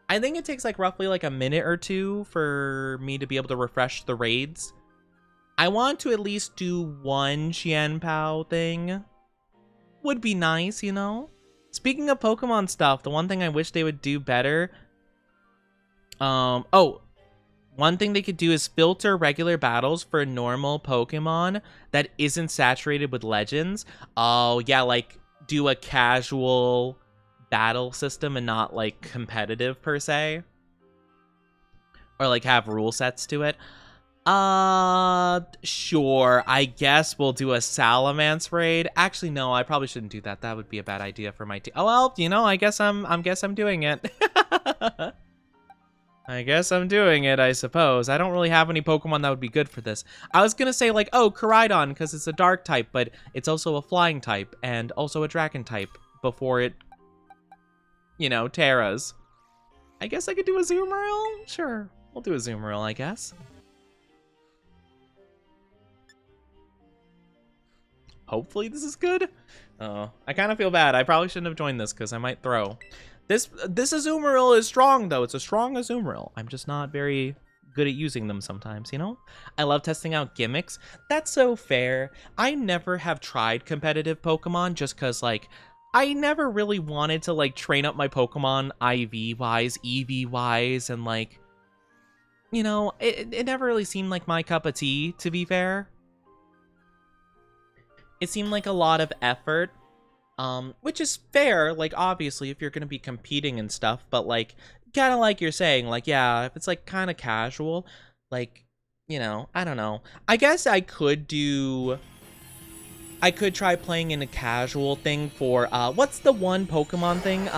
I think it takes like roughly like a minute or two for me to be able to refresh the raids. I want to at least do one Qianpao thing. Would be nice, you know? Speaking of Pokemon stuff, the one thing I wish they would do better... one thing they could do is filter regular battles for normal Pokemon that isn't saturated with legends. Oh, yeah, like, do a casual battle system and not, like, competitive, per se. Or, like, have rule sets to it. Sure. I guess we'll do a Salamence raid. Actually, no, I probably shouldn't do that. That would be a bad idea for my team. Oh, well, you know, I guess I'm doing it. I guess I'm doing it, I suppose. I don't really have any Pokemon that would be good for this. I was gonna say, like, oh, Koraidon, because it's a dark type, but it's also a flying type, and also a dragon type, before it, you know, Terras. I guess I could do a Azumarill? Sure, we'll do a Azumarill, I guess. Hopefully this is good. Oh, I kind of feel bad. I probably shouldn't have joined this, because I might throw. This Azumarill is strong, though. It's a strong Azumarill. I'm just not very good at using them sometimes, you know? I love testing out gimmicks. That's so fair. I never have tried competitive Pokemon just because, like, I never really wanted to, like, train up my Pokemon IV-wise, EV-wise, and, like, you know, it never really seemed like my cup of tea, to be fair. It seemed like a lot of effort. Which is fair, like, obviously, if you're gonna be competing and stuff, but, like, kind of like you're saying, like, yeah, if it's, like, kind of casual, like, you know, I don't know. I guess I could try playing in a casual thing for, what's the one Pokemon thing?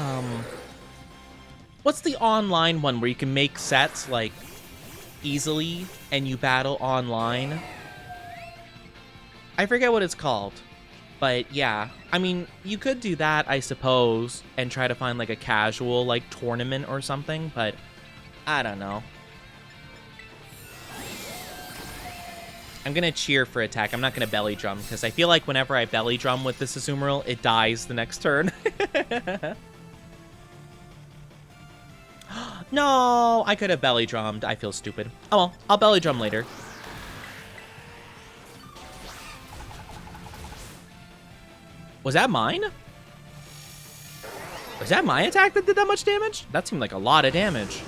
What's the online one where you can make sets, like, easily, and you battle online? I forget what it's called. But yeah, I mean, you could do that, I suppose, and try to find like a casual like tournament or something, but I don't know. I'm gonna cheer for attack. I'm not gonna belly drum, because I feel like whenever I belly drum with this Azumarill, it dies the next turn. No, I could have belly drummed. I feel stupid. Oh well, I'll belly drum later. Was that mine? Was that my attack that did that much damage? That seemed like a lot of damage.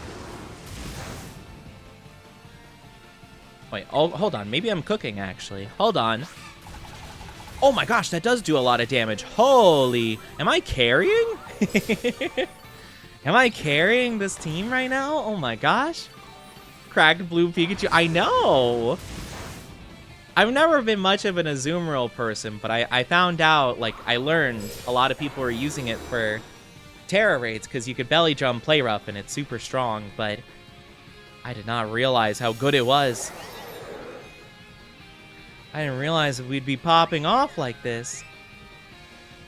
Wait, oh, hold on. Maybe I'm cooking, actually. Hold on. Oh my gosh, that does do a lot of damage. Holy. Am I carrying? Am I carrying this team right now? Oh my gosh. Cracked blue Pikachu. I know. I've never been much of an Azumarill person, but I found out, like, I learned a lot of people are using it for Terra raids, because you could belly drum play rough, and it's super strong, but I did not realize how good it was. I didn't realize we'd be popping off like this.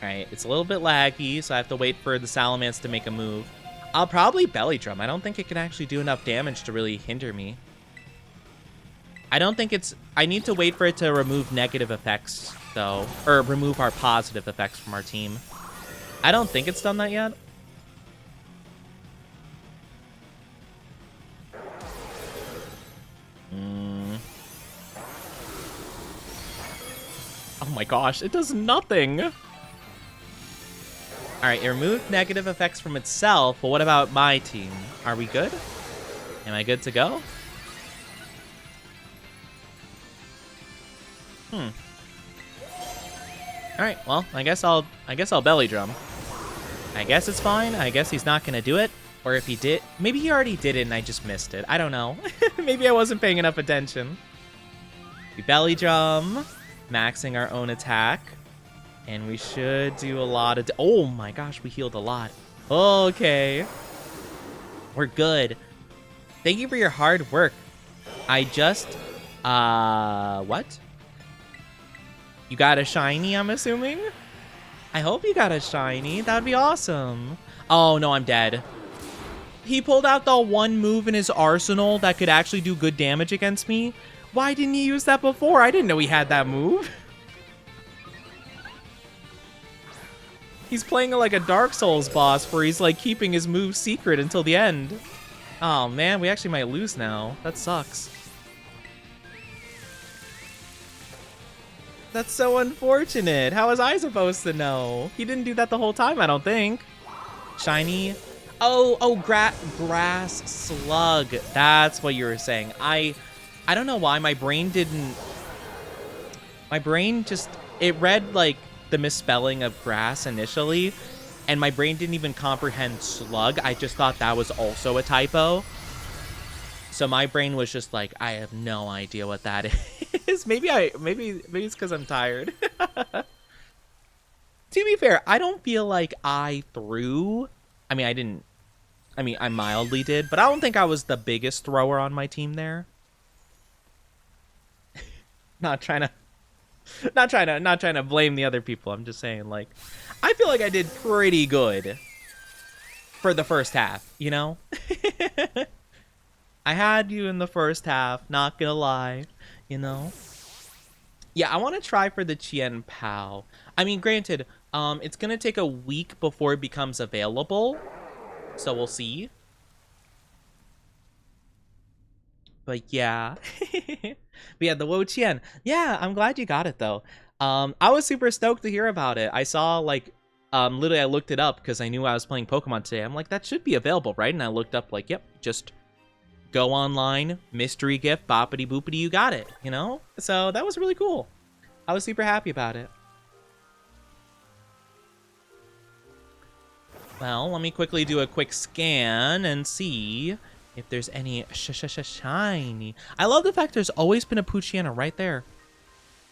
Alright, it's a little bit laggy, so I have to wait for the Salamence to make a move. I'll probably belly drum. I don't think it can actually do enough damage to really hinder me. I don't think it's... I need to wait for it to remove negative effects, though. Or remove our positive effects from our team. I don't think it's done that yet. Oh my gosh, it does nothing! Alright, it removed negative effects from itself, but what about my team? Are we good? Am I good to go? Alright, well, I guess I'll belly drum. I guess it's fine. I guess he's not gonna do it. Or if he did, maybe he already did it and I just missed it. I don't know. Maybe I wasn't paying enough attention. We belly drum, maxing our own attack. And we should do a lot of... Oh my gosh, we healed a lot. Okay. We're good. Thank you for your hard work. I just... what? You got a shiny, I'm assuming? I hope you got a shiny. That would be awesome. Oh, no, I'm dead. He pulled out the one move in his arsenal that could actually do good damage against me. Why didn't he use that before? I didn't know he had that move. He's playing like a Dark Souls boss where he's like keeping his move secret until the end. Oh man, we actually might lose now. That sucks. That's so unfortunate. How was I supposed to know? He didn't do that the whole time, I don't think. Shiny. Oh, grass slug. That's what you were saying. I don't know why my brain didn't. My brain just, it read like the misspelling of grass initially, and my brain didn't even comprehend slug. I just thought that was also a typo. So my brain was just like, I have no idea what that is. Maybe it's because I'm tired. To be fair, I don't feel like I threw. I mean, I didn't. I mean, I mildly did, but I don't think I was the biggest thrower on my team there. Not trying to blame the other people. I'm just saying, like, I feel like I did pretty good for the first half, you know? I had you in the first half, not gonna lie, you know? Yeah, I want to try for the Chien Pao. I mean, granted, it's gonna take a week before it becomes available, so we'll see. But yeah. But yeah, the Wo Chien. Yeah, I'm glad you got it though. I was super stoked to hear about it. I saw like literally I looked it up because I knew I was playing Pokemon today. I'm like, that should be available, right? And I looked up like, yep, just go online, mystery gift, boppity boopity, you got it, you know? So that was really cool. I was super happy about it. Well, let me quickly do a quick scan and see if there's any shiny. I love the fact there's always been a Poochyena right there.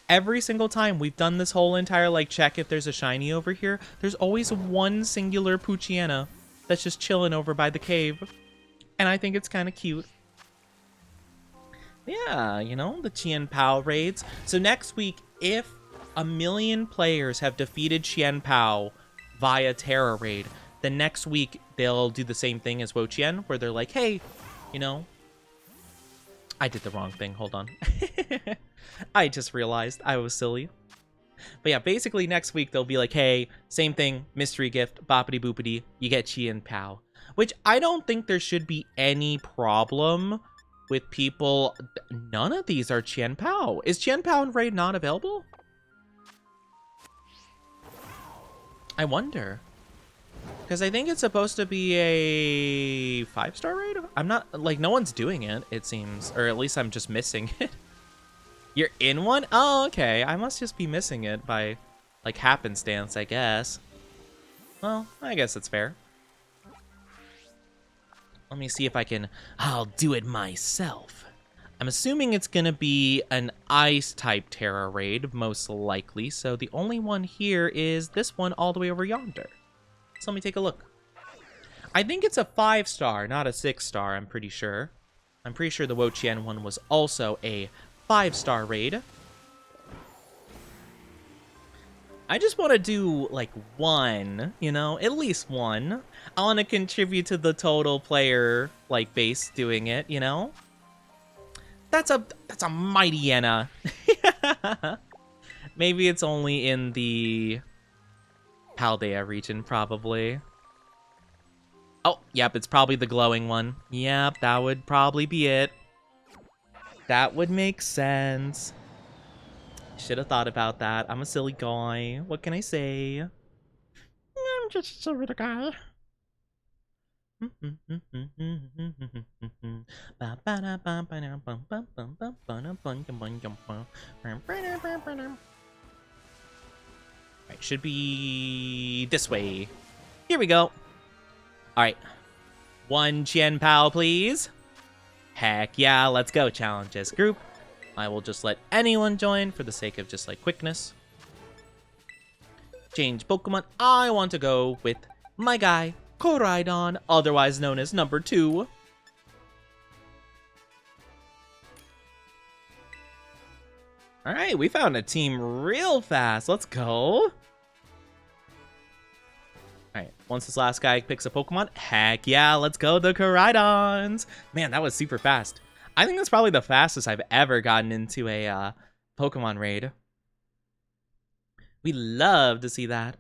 Every single time we've done this whole entire, like, check if there's a shiny over here, there's always one singular Poochyena that's just chilling over by the cave. And I think it's kind of cute. Yeah, you know, the Chien Pao raids. So next week, if 1,000,000 players have defeated Chien Pao via Terra Raid, then next week they'll do the same thing as Wo Chien, where they're like, hey, you know, I did the wrong thing. Hold on. I just realized I was silly. But yeah, basically next week they'll be like, hey, same thing, mystery gift, boppity boopity, you get Chien Pao. Which I don't think there should be any problem with people. None of these are Chien Pao. Is Chien Pao and Raid not available? I wonder. Because I think it's supposed to be a 5-star raid. I'm not, like, no one's doing it, it seems. Or at least I'm just missing it. You're in one? Oh, okay. I must just be missing it by, like, happenstance, I guess. Well, I guess it's fair. Let me see if I can... I'll do it myself. I'm assuming it's going to be an ice-type Terra raid, most likely. So the only one here is this one all the way over yonder. So let me take a look. I think it's a 5-star, not a 6-star, I'm pretty sure. I'm pretty sure the Wo Chien one was also a 5-star raid. I just want to do, like, one, you know? At least one. I want to contribute to the total player, like, base doing it, you know? That's a mighty Yenna. Maybe it's only in the Paldea region, probably. Oh, yep, it's probably the glowing one. Yep, that would probably be it. That would make sense. Should have thought about that. I'm a silly guy. What can I say? I'm just a silly guy. Right, should be this way. Here we go. Alright. One Chien Pao, please. Heck yeah, let's go. Challenges group. I will just let anyone join for the sake of just, like, quickness. Change Pokemon. I want to go with my guy, Koraidon, otherwise known as number 2. Alright, we found a team real fast. Let's go. All right, once this last guy picks a Pokemon, heck yeah, let's go the Koraidons. Man, that was super fast. I think that's probably the fastest I've ever gotten into a Pokemon raid. We love to see that.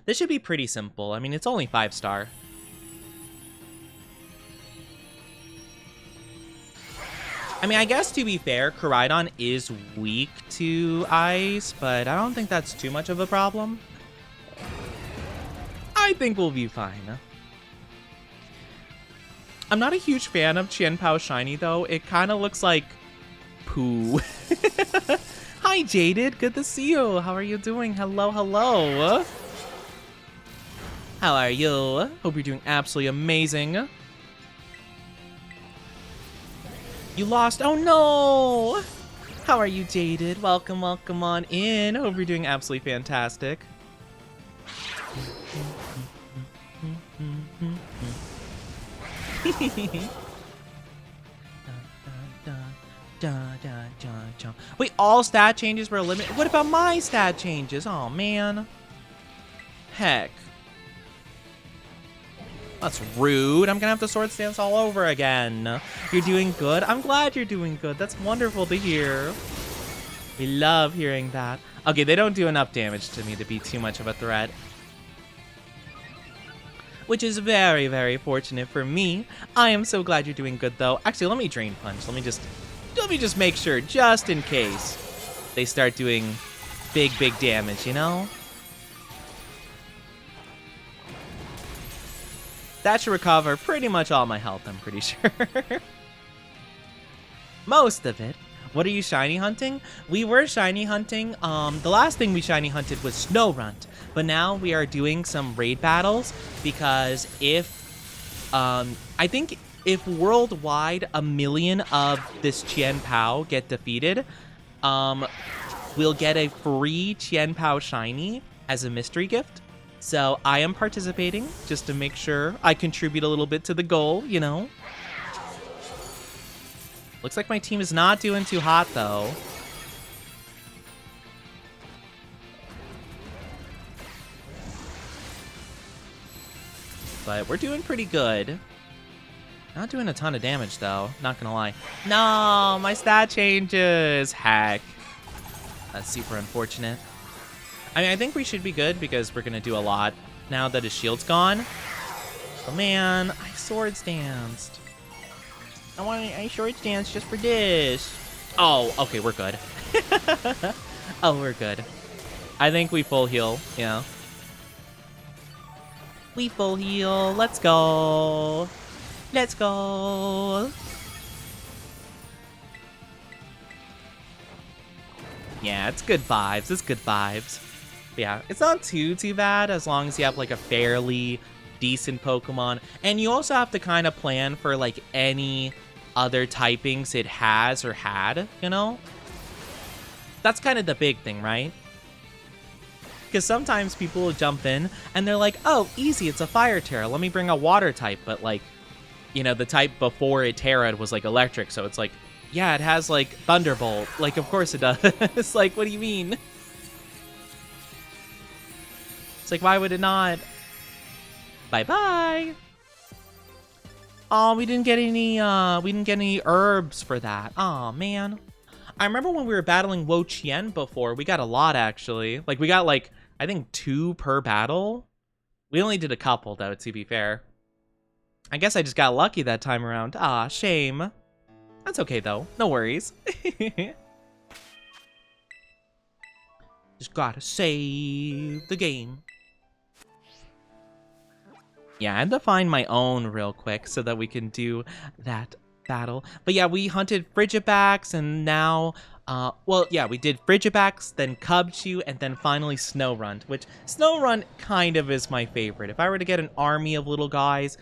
This should be pretty simple. I mean, it's only 5-star. I mean, I guess to be fair, Koraidon is weak to ice, but I don't think that's too much of a problem. I think we'll be fine. I'm not a huge fan of Qianpao Shiny, though. It kind of looks like poo. Hi, Jaded. Good to see you. How are you doing? Hello, hello. How are you? Hope you're doing absolutely amazing. You lost. Oh, no. How are you, Jaded? Welcome, welcome on in. Hope you're doing absolutely fantastic. Wait, all stat changes were limited? What about my stat changes? Oh, man. Heck. That's rude. I'm gonna have to Sword Stance all over again. You're doing good? I'm glad you're doing good. That's wonderful to hear. We love hearing that. Okay, they don't do enough damage to me to be too much of a threat. Which is very, very fortunate for me. I am so glad you're doing good, though. Actually, let me Drain Punch. Let me just make sure, just in case they start doing big, big damage, you know? That should recover pretty much all my health, I'm pretty sure. Most of it. What are you shiny hunting? We were shiny hunting. The last thing we shiny hunted was Snorunt, but now we are doing some raid battles because I think if worldwide 1 million of this Qianpao get defeated, we'll get a free Qianpao shiny as a mystery gift. So I am participating just to make sure I contribute a little bit to the goal, you know. Looks like my team is not doing too hot, though. But we're doing pretty good. Not doing a ton of damage, though. Not gonna lie. No, my stat changes. Heck. That's super unfortunate. I mean, I think we should be good because we're gonna do a lot now that his shield's gone. Oh, man. I Sword Stanced. I Sword Stance just for this. Oh, okay, we're good. Oh, we're good. I think we full heal, yeah. We full heal. Let's go. Let's go. Yeah, it's good vibes. It's good vibes. But yeah, it's not too bad as long as you have like a fairly decent Pokemon. And you also have to kind of plan for like any other typings it has or had, you know? That's kind of the big thing, right? Because sometimes people will jump in and they're like, oh, easy, it's a Fire Terra. Let me bring a Water type. But like, you know, the type before it Terra'd was like electric. So it's like, yeah, it has like Thunderbolt. Like, of course it does. It's like, what do you mean? It's like, why would it not? Bye-bye. Oh, we didn't get any herbs for that. Oh, man. I remember when we were battling Wo Chien before, we got a lot, actually. Like, we got, like, I think 2 per battle. We only did a couple, though, to be fair. I guess I just got lucky that time around. Ah, shame. That's okay, though. No worries. Just gotta save the game. Yeah, I had to find my own real quick so that we can do that battle. But yeah, we hunted Frigibax and now, well, yeah, we did Frigibax, then Cubchoo, and then finally Snorunt, which Snorunt kind of is my favorite. If I were to get an army of little guys,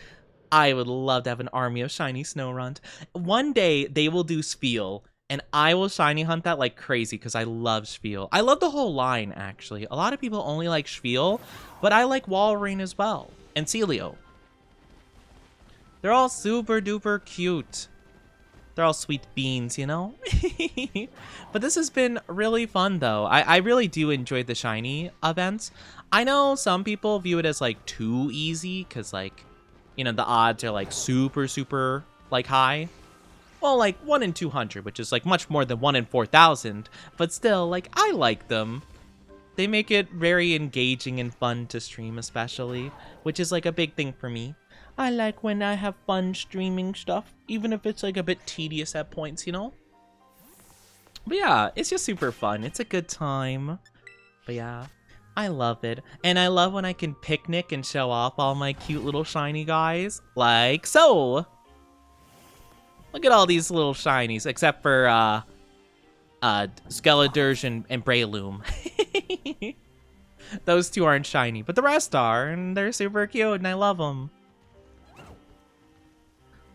I would love to have an army of shiny Snorunt. One day, they will do Spiel, and I will shiny hunt that like crazy because I love Spiel. I love the whole line, actually. A lot of people only like Spiel, but I like Walrein as well. And Celio. They're all super duper cute. They're all sweet beans, you know? But this has been really fun, though. I really do enjoy the shiny events. I know some people view it as, like, too easy, because, like, you know, the odds are, like, super, super, like, high. Well, like, 1 in 200, which is, like, much more than 1 in 4,000. But still, like, I like them. They make it very engaging and fun to stream, especially, which is, like, a big thing for me. I like when I have fun streaming stuff, even if it's, like, a bit tedious at points, you know? But yeah, it's just super fun. It's a good time. But yeah, I love it. And I love when I can picnic and show off all my cute little shiny guys. Like so. Look at all these little shinies, except for, Skeledirge and Breloom. Those two aren't shiny, but the rest are, and they're super cute, and I love them.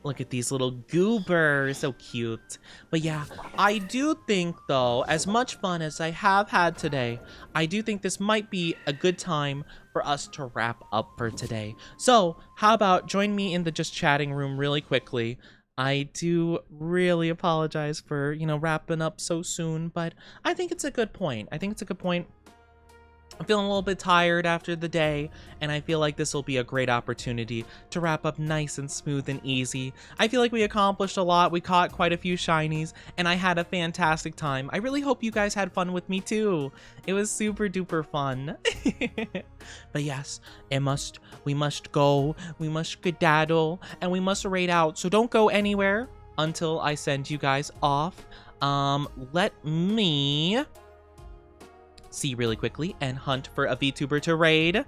Look at these little goobers, so cute. But yeah, I do think, though, as much fun as I have had today, I do think this might be a good time for us to wrap up for today. So, how about join me in the just chatting room really quickly. I do really apologize for, you know, wrapping up so soon, but I think it's a good point. I think it's a good point. I'm feeling a little bit tired after the day, and I feel like this will be a great opportunity to wrap up nice and smooth and easy. I feel like we accomplished a lot. We caught quite a few shinies, and I had a fantastic time. I really hope you guys had fun with me too. It was super duper fun. But yes, we must go, we must skedaddle, and we must raid out. So don't go anywhere until I send you guys off. Let me see really quickly and hunt for a VTuber to raid.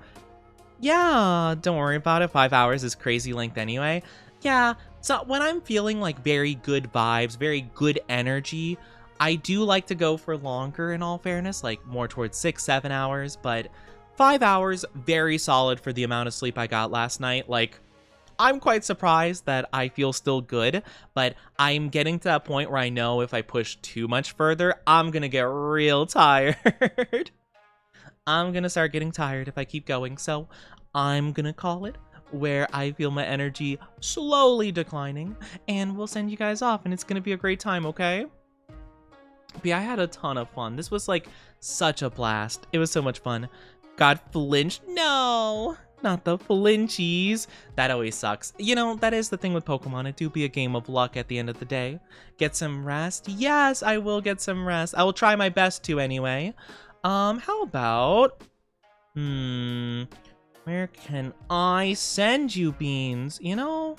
Yeah, don't worry about it. 5 hours is crazy length anyway. Yeah, so when I'm feeling like very good vibes, very good energy, I do like to go for longer in all fairness, like more towards 6-7 hours, but 5 hours, very solid for the amount of sleep I got last night. Like, I'm quite surprised that I feel still good, but I'm getting to that point where I know if I push too much further, I'm gonna get real tired. I'm gonna start getting tired if I keep going, so I'm gonna call it where I feel my energy slowly declining, and we'll send you guys off, and it's gonna be a great time, okay? But yeah, I had a ton of fun. This was like such a blast. It was so much fun. Got flinched. No! Not the flinchies. That always sucks. You know, that is the thing with Pokemon. It do be a game of luck at the end of the day. Get some rest? Yes, I will get some rest. I will try my best to anyway. How about... where can I send you, Beans? You know...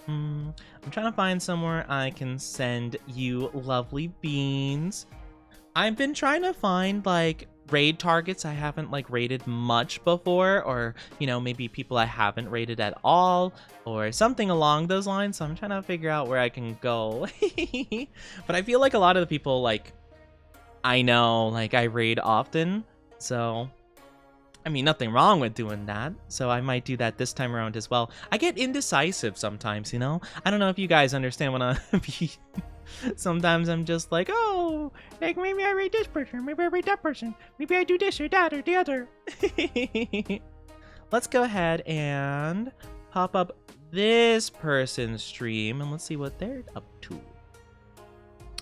I'm trying to find somewhere I can send you lovely Beans. I've been trying to find, like, raid targets I haven't, like, raided much before, or, you know, maybe people I haven't raided at all, or something along those lines, so I'm trying to figure out where I can go. But I feel like a lot of the people, like, I know, like, I raid often, so... I mean, nothing wrong with doing that, so I might do that this time around as well. I get indecisive sometimes, you know? I don't know if you guys understand what I mean. Sometimes I'm just like, oh, like maybe I rate this person, maybe I rate that person, maybe I do this or that or the other. Let's go ahead and pop up this person's stream and let's see what they're up to.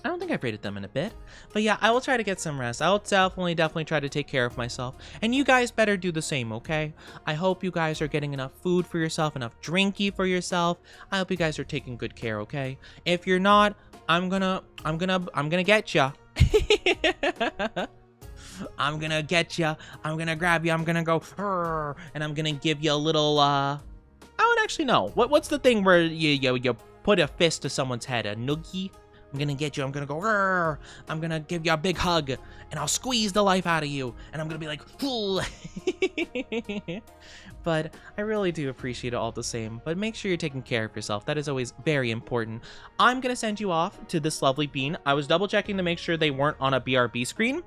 I don't think I've rated them in a bit, but yeah, I will try to get some rest. I will definitely try to take care of myself, and you guys better do the same, okay? I hope you guys are getting enough food for yourself, enough drinky for yourself. I hope you guys are taking good care, okay? If you're not, I'm gonna get ya. I'm gonna get ya. I'm gonna grab you. I'm gonna go, and I'm gonna give you a little. I don't actually know. What's the thing where you put a fist to someone's head? A noogie. I'm gonna get you. I'm gonna go. I'm gonna give you a big hug, and I'll squeeze the life out of you, and I'm gonna be like, fool. But I really do appreciate it all the same. But make sure you're taking care of yourself. That is always very important. I'm gonna send you off to this lovely bean. I was double checking to make sure they weren't on a BRB screen.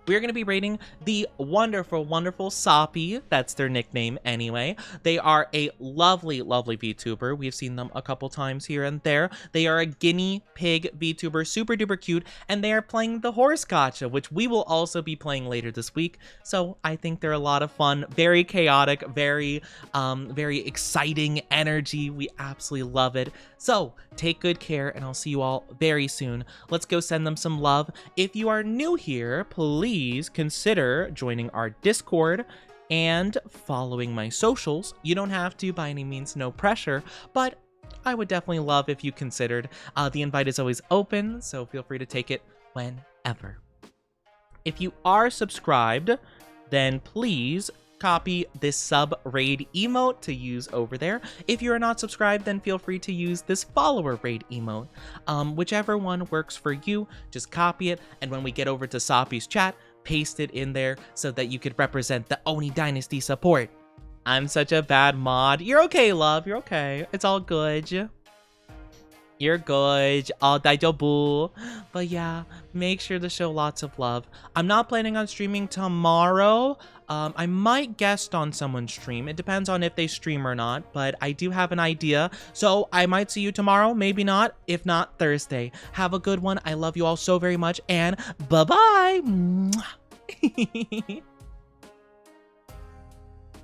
we're going to be rating the wonderful, wonderful Soppy. That's their nickname anyway. They are a lovely, lovely VTuber. We've seen them a couple times here and there. They are a guinea pig VTuber, super duper cute, and they are playing the horse gacha, which we will also be playing later this week. So I think they're a lot of fun, very chaotic, very exciting energy. We absolutely love it. So take good care, and I'll see you all very soon. Let's go send them some love. If you are new here, please consider joining our Discord and following my socials. You don't have to, by any means, no pressure, but I would definitely love if you considered. The invite is always open, so feel free to take it whenever. If you are subscribed, then please copy this sub raid emote to use over there. If you're not subscribed, then feel free to use this follower raid emote. Whichever one works for you, just copy it, and when we get over to Soppy's chat, paste it in there so that you could represent the Oni Dynasty support. I'm such a bad mod. You're okay, love. You're okay. It's all good. You're good. All daijoubu. But yeah, make sure to show lots of love. I'm not planning on streaming tomorrow. I might guest on someone's stream. It depends on if they stream or not, but I do have an idea. So I might see you tomorrow, maybe not. If not, Thursday. Have a good one. I love you all so very much, and bye-bye.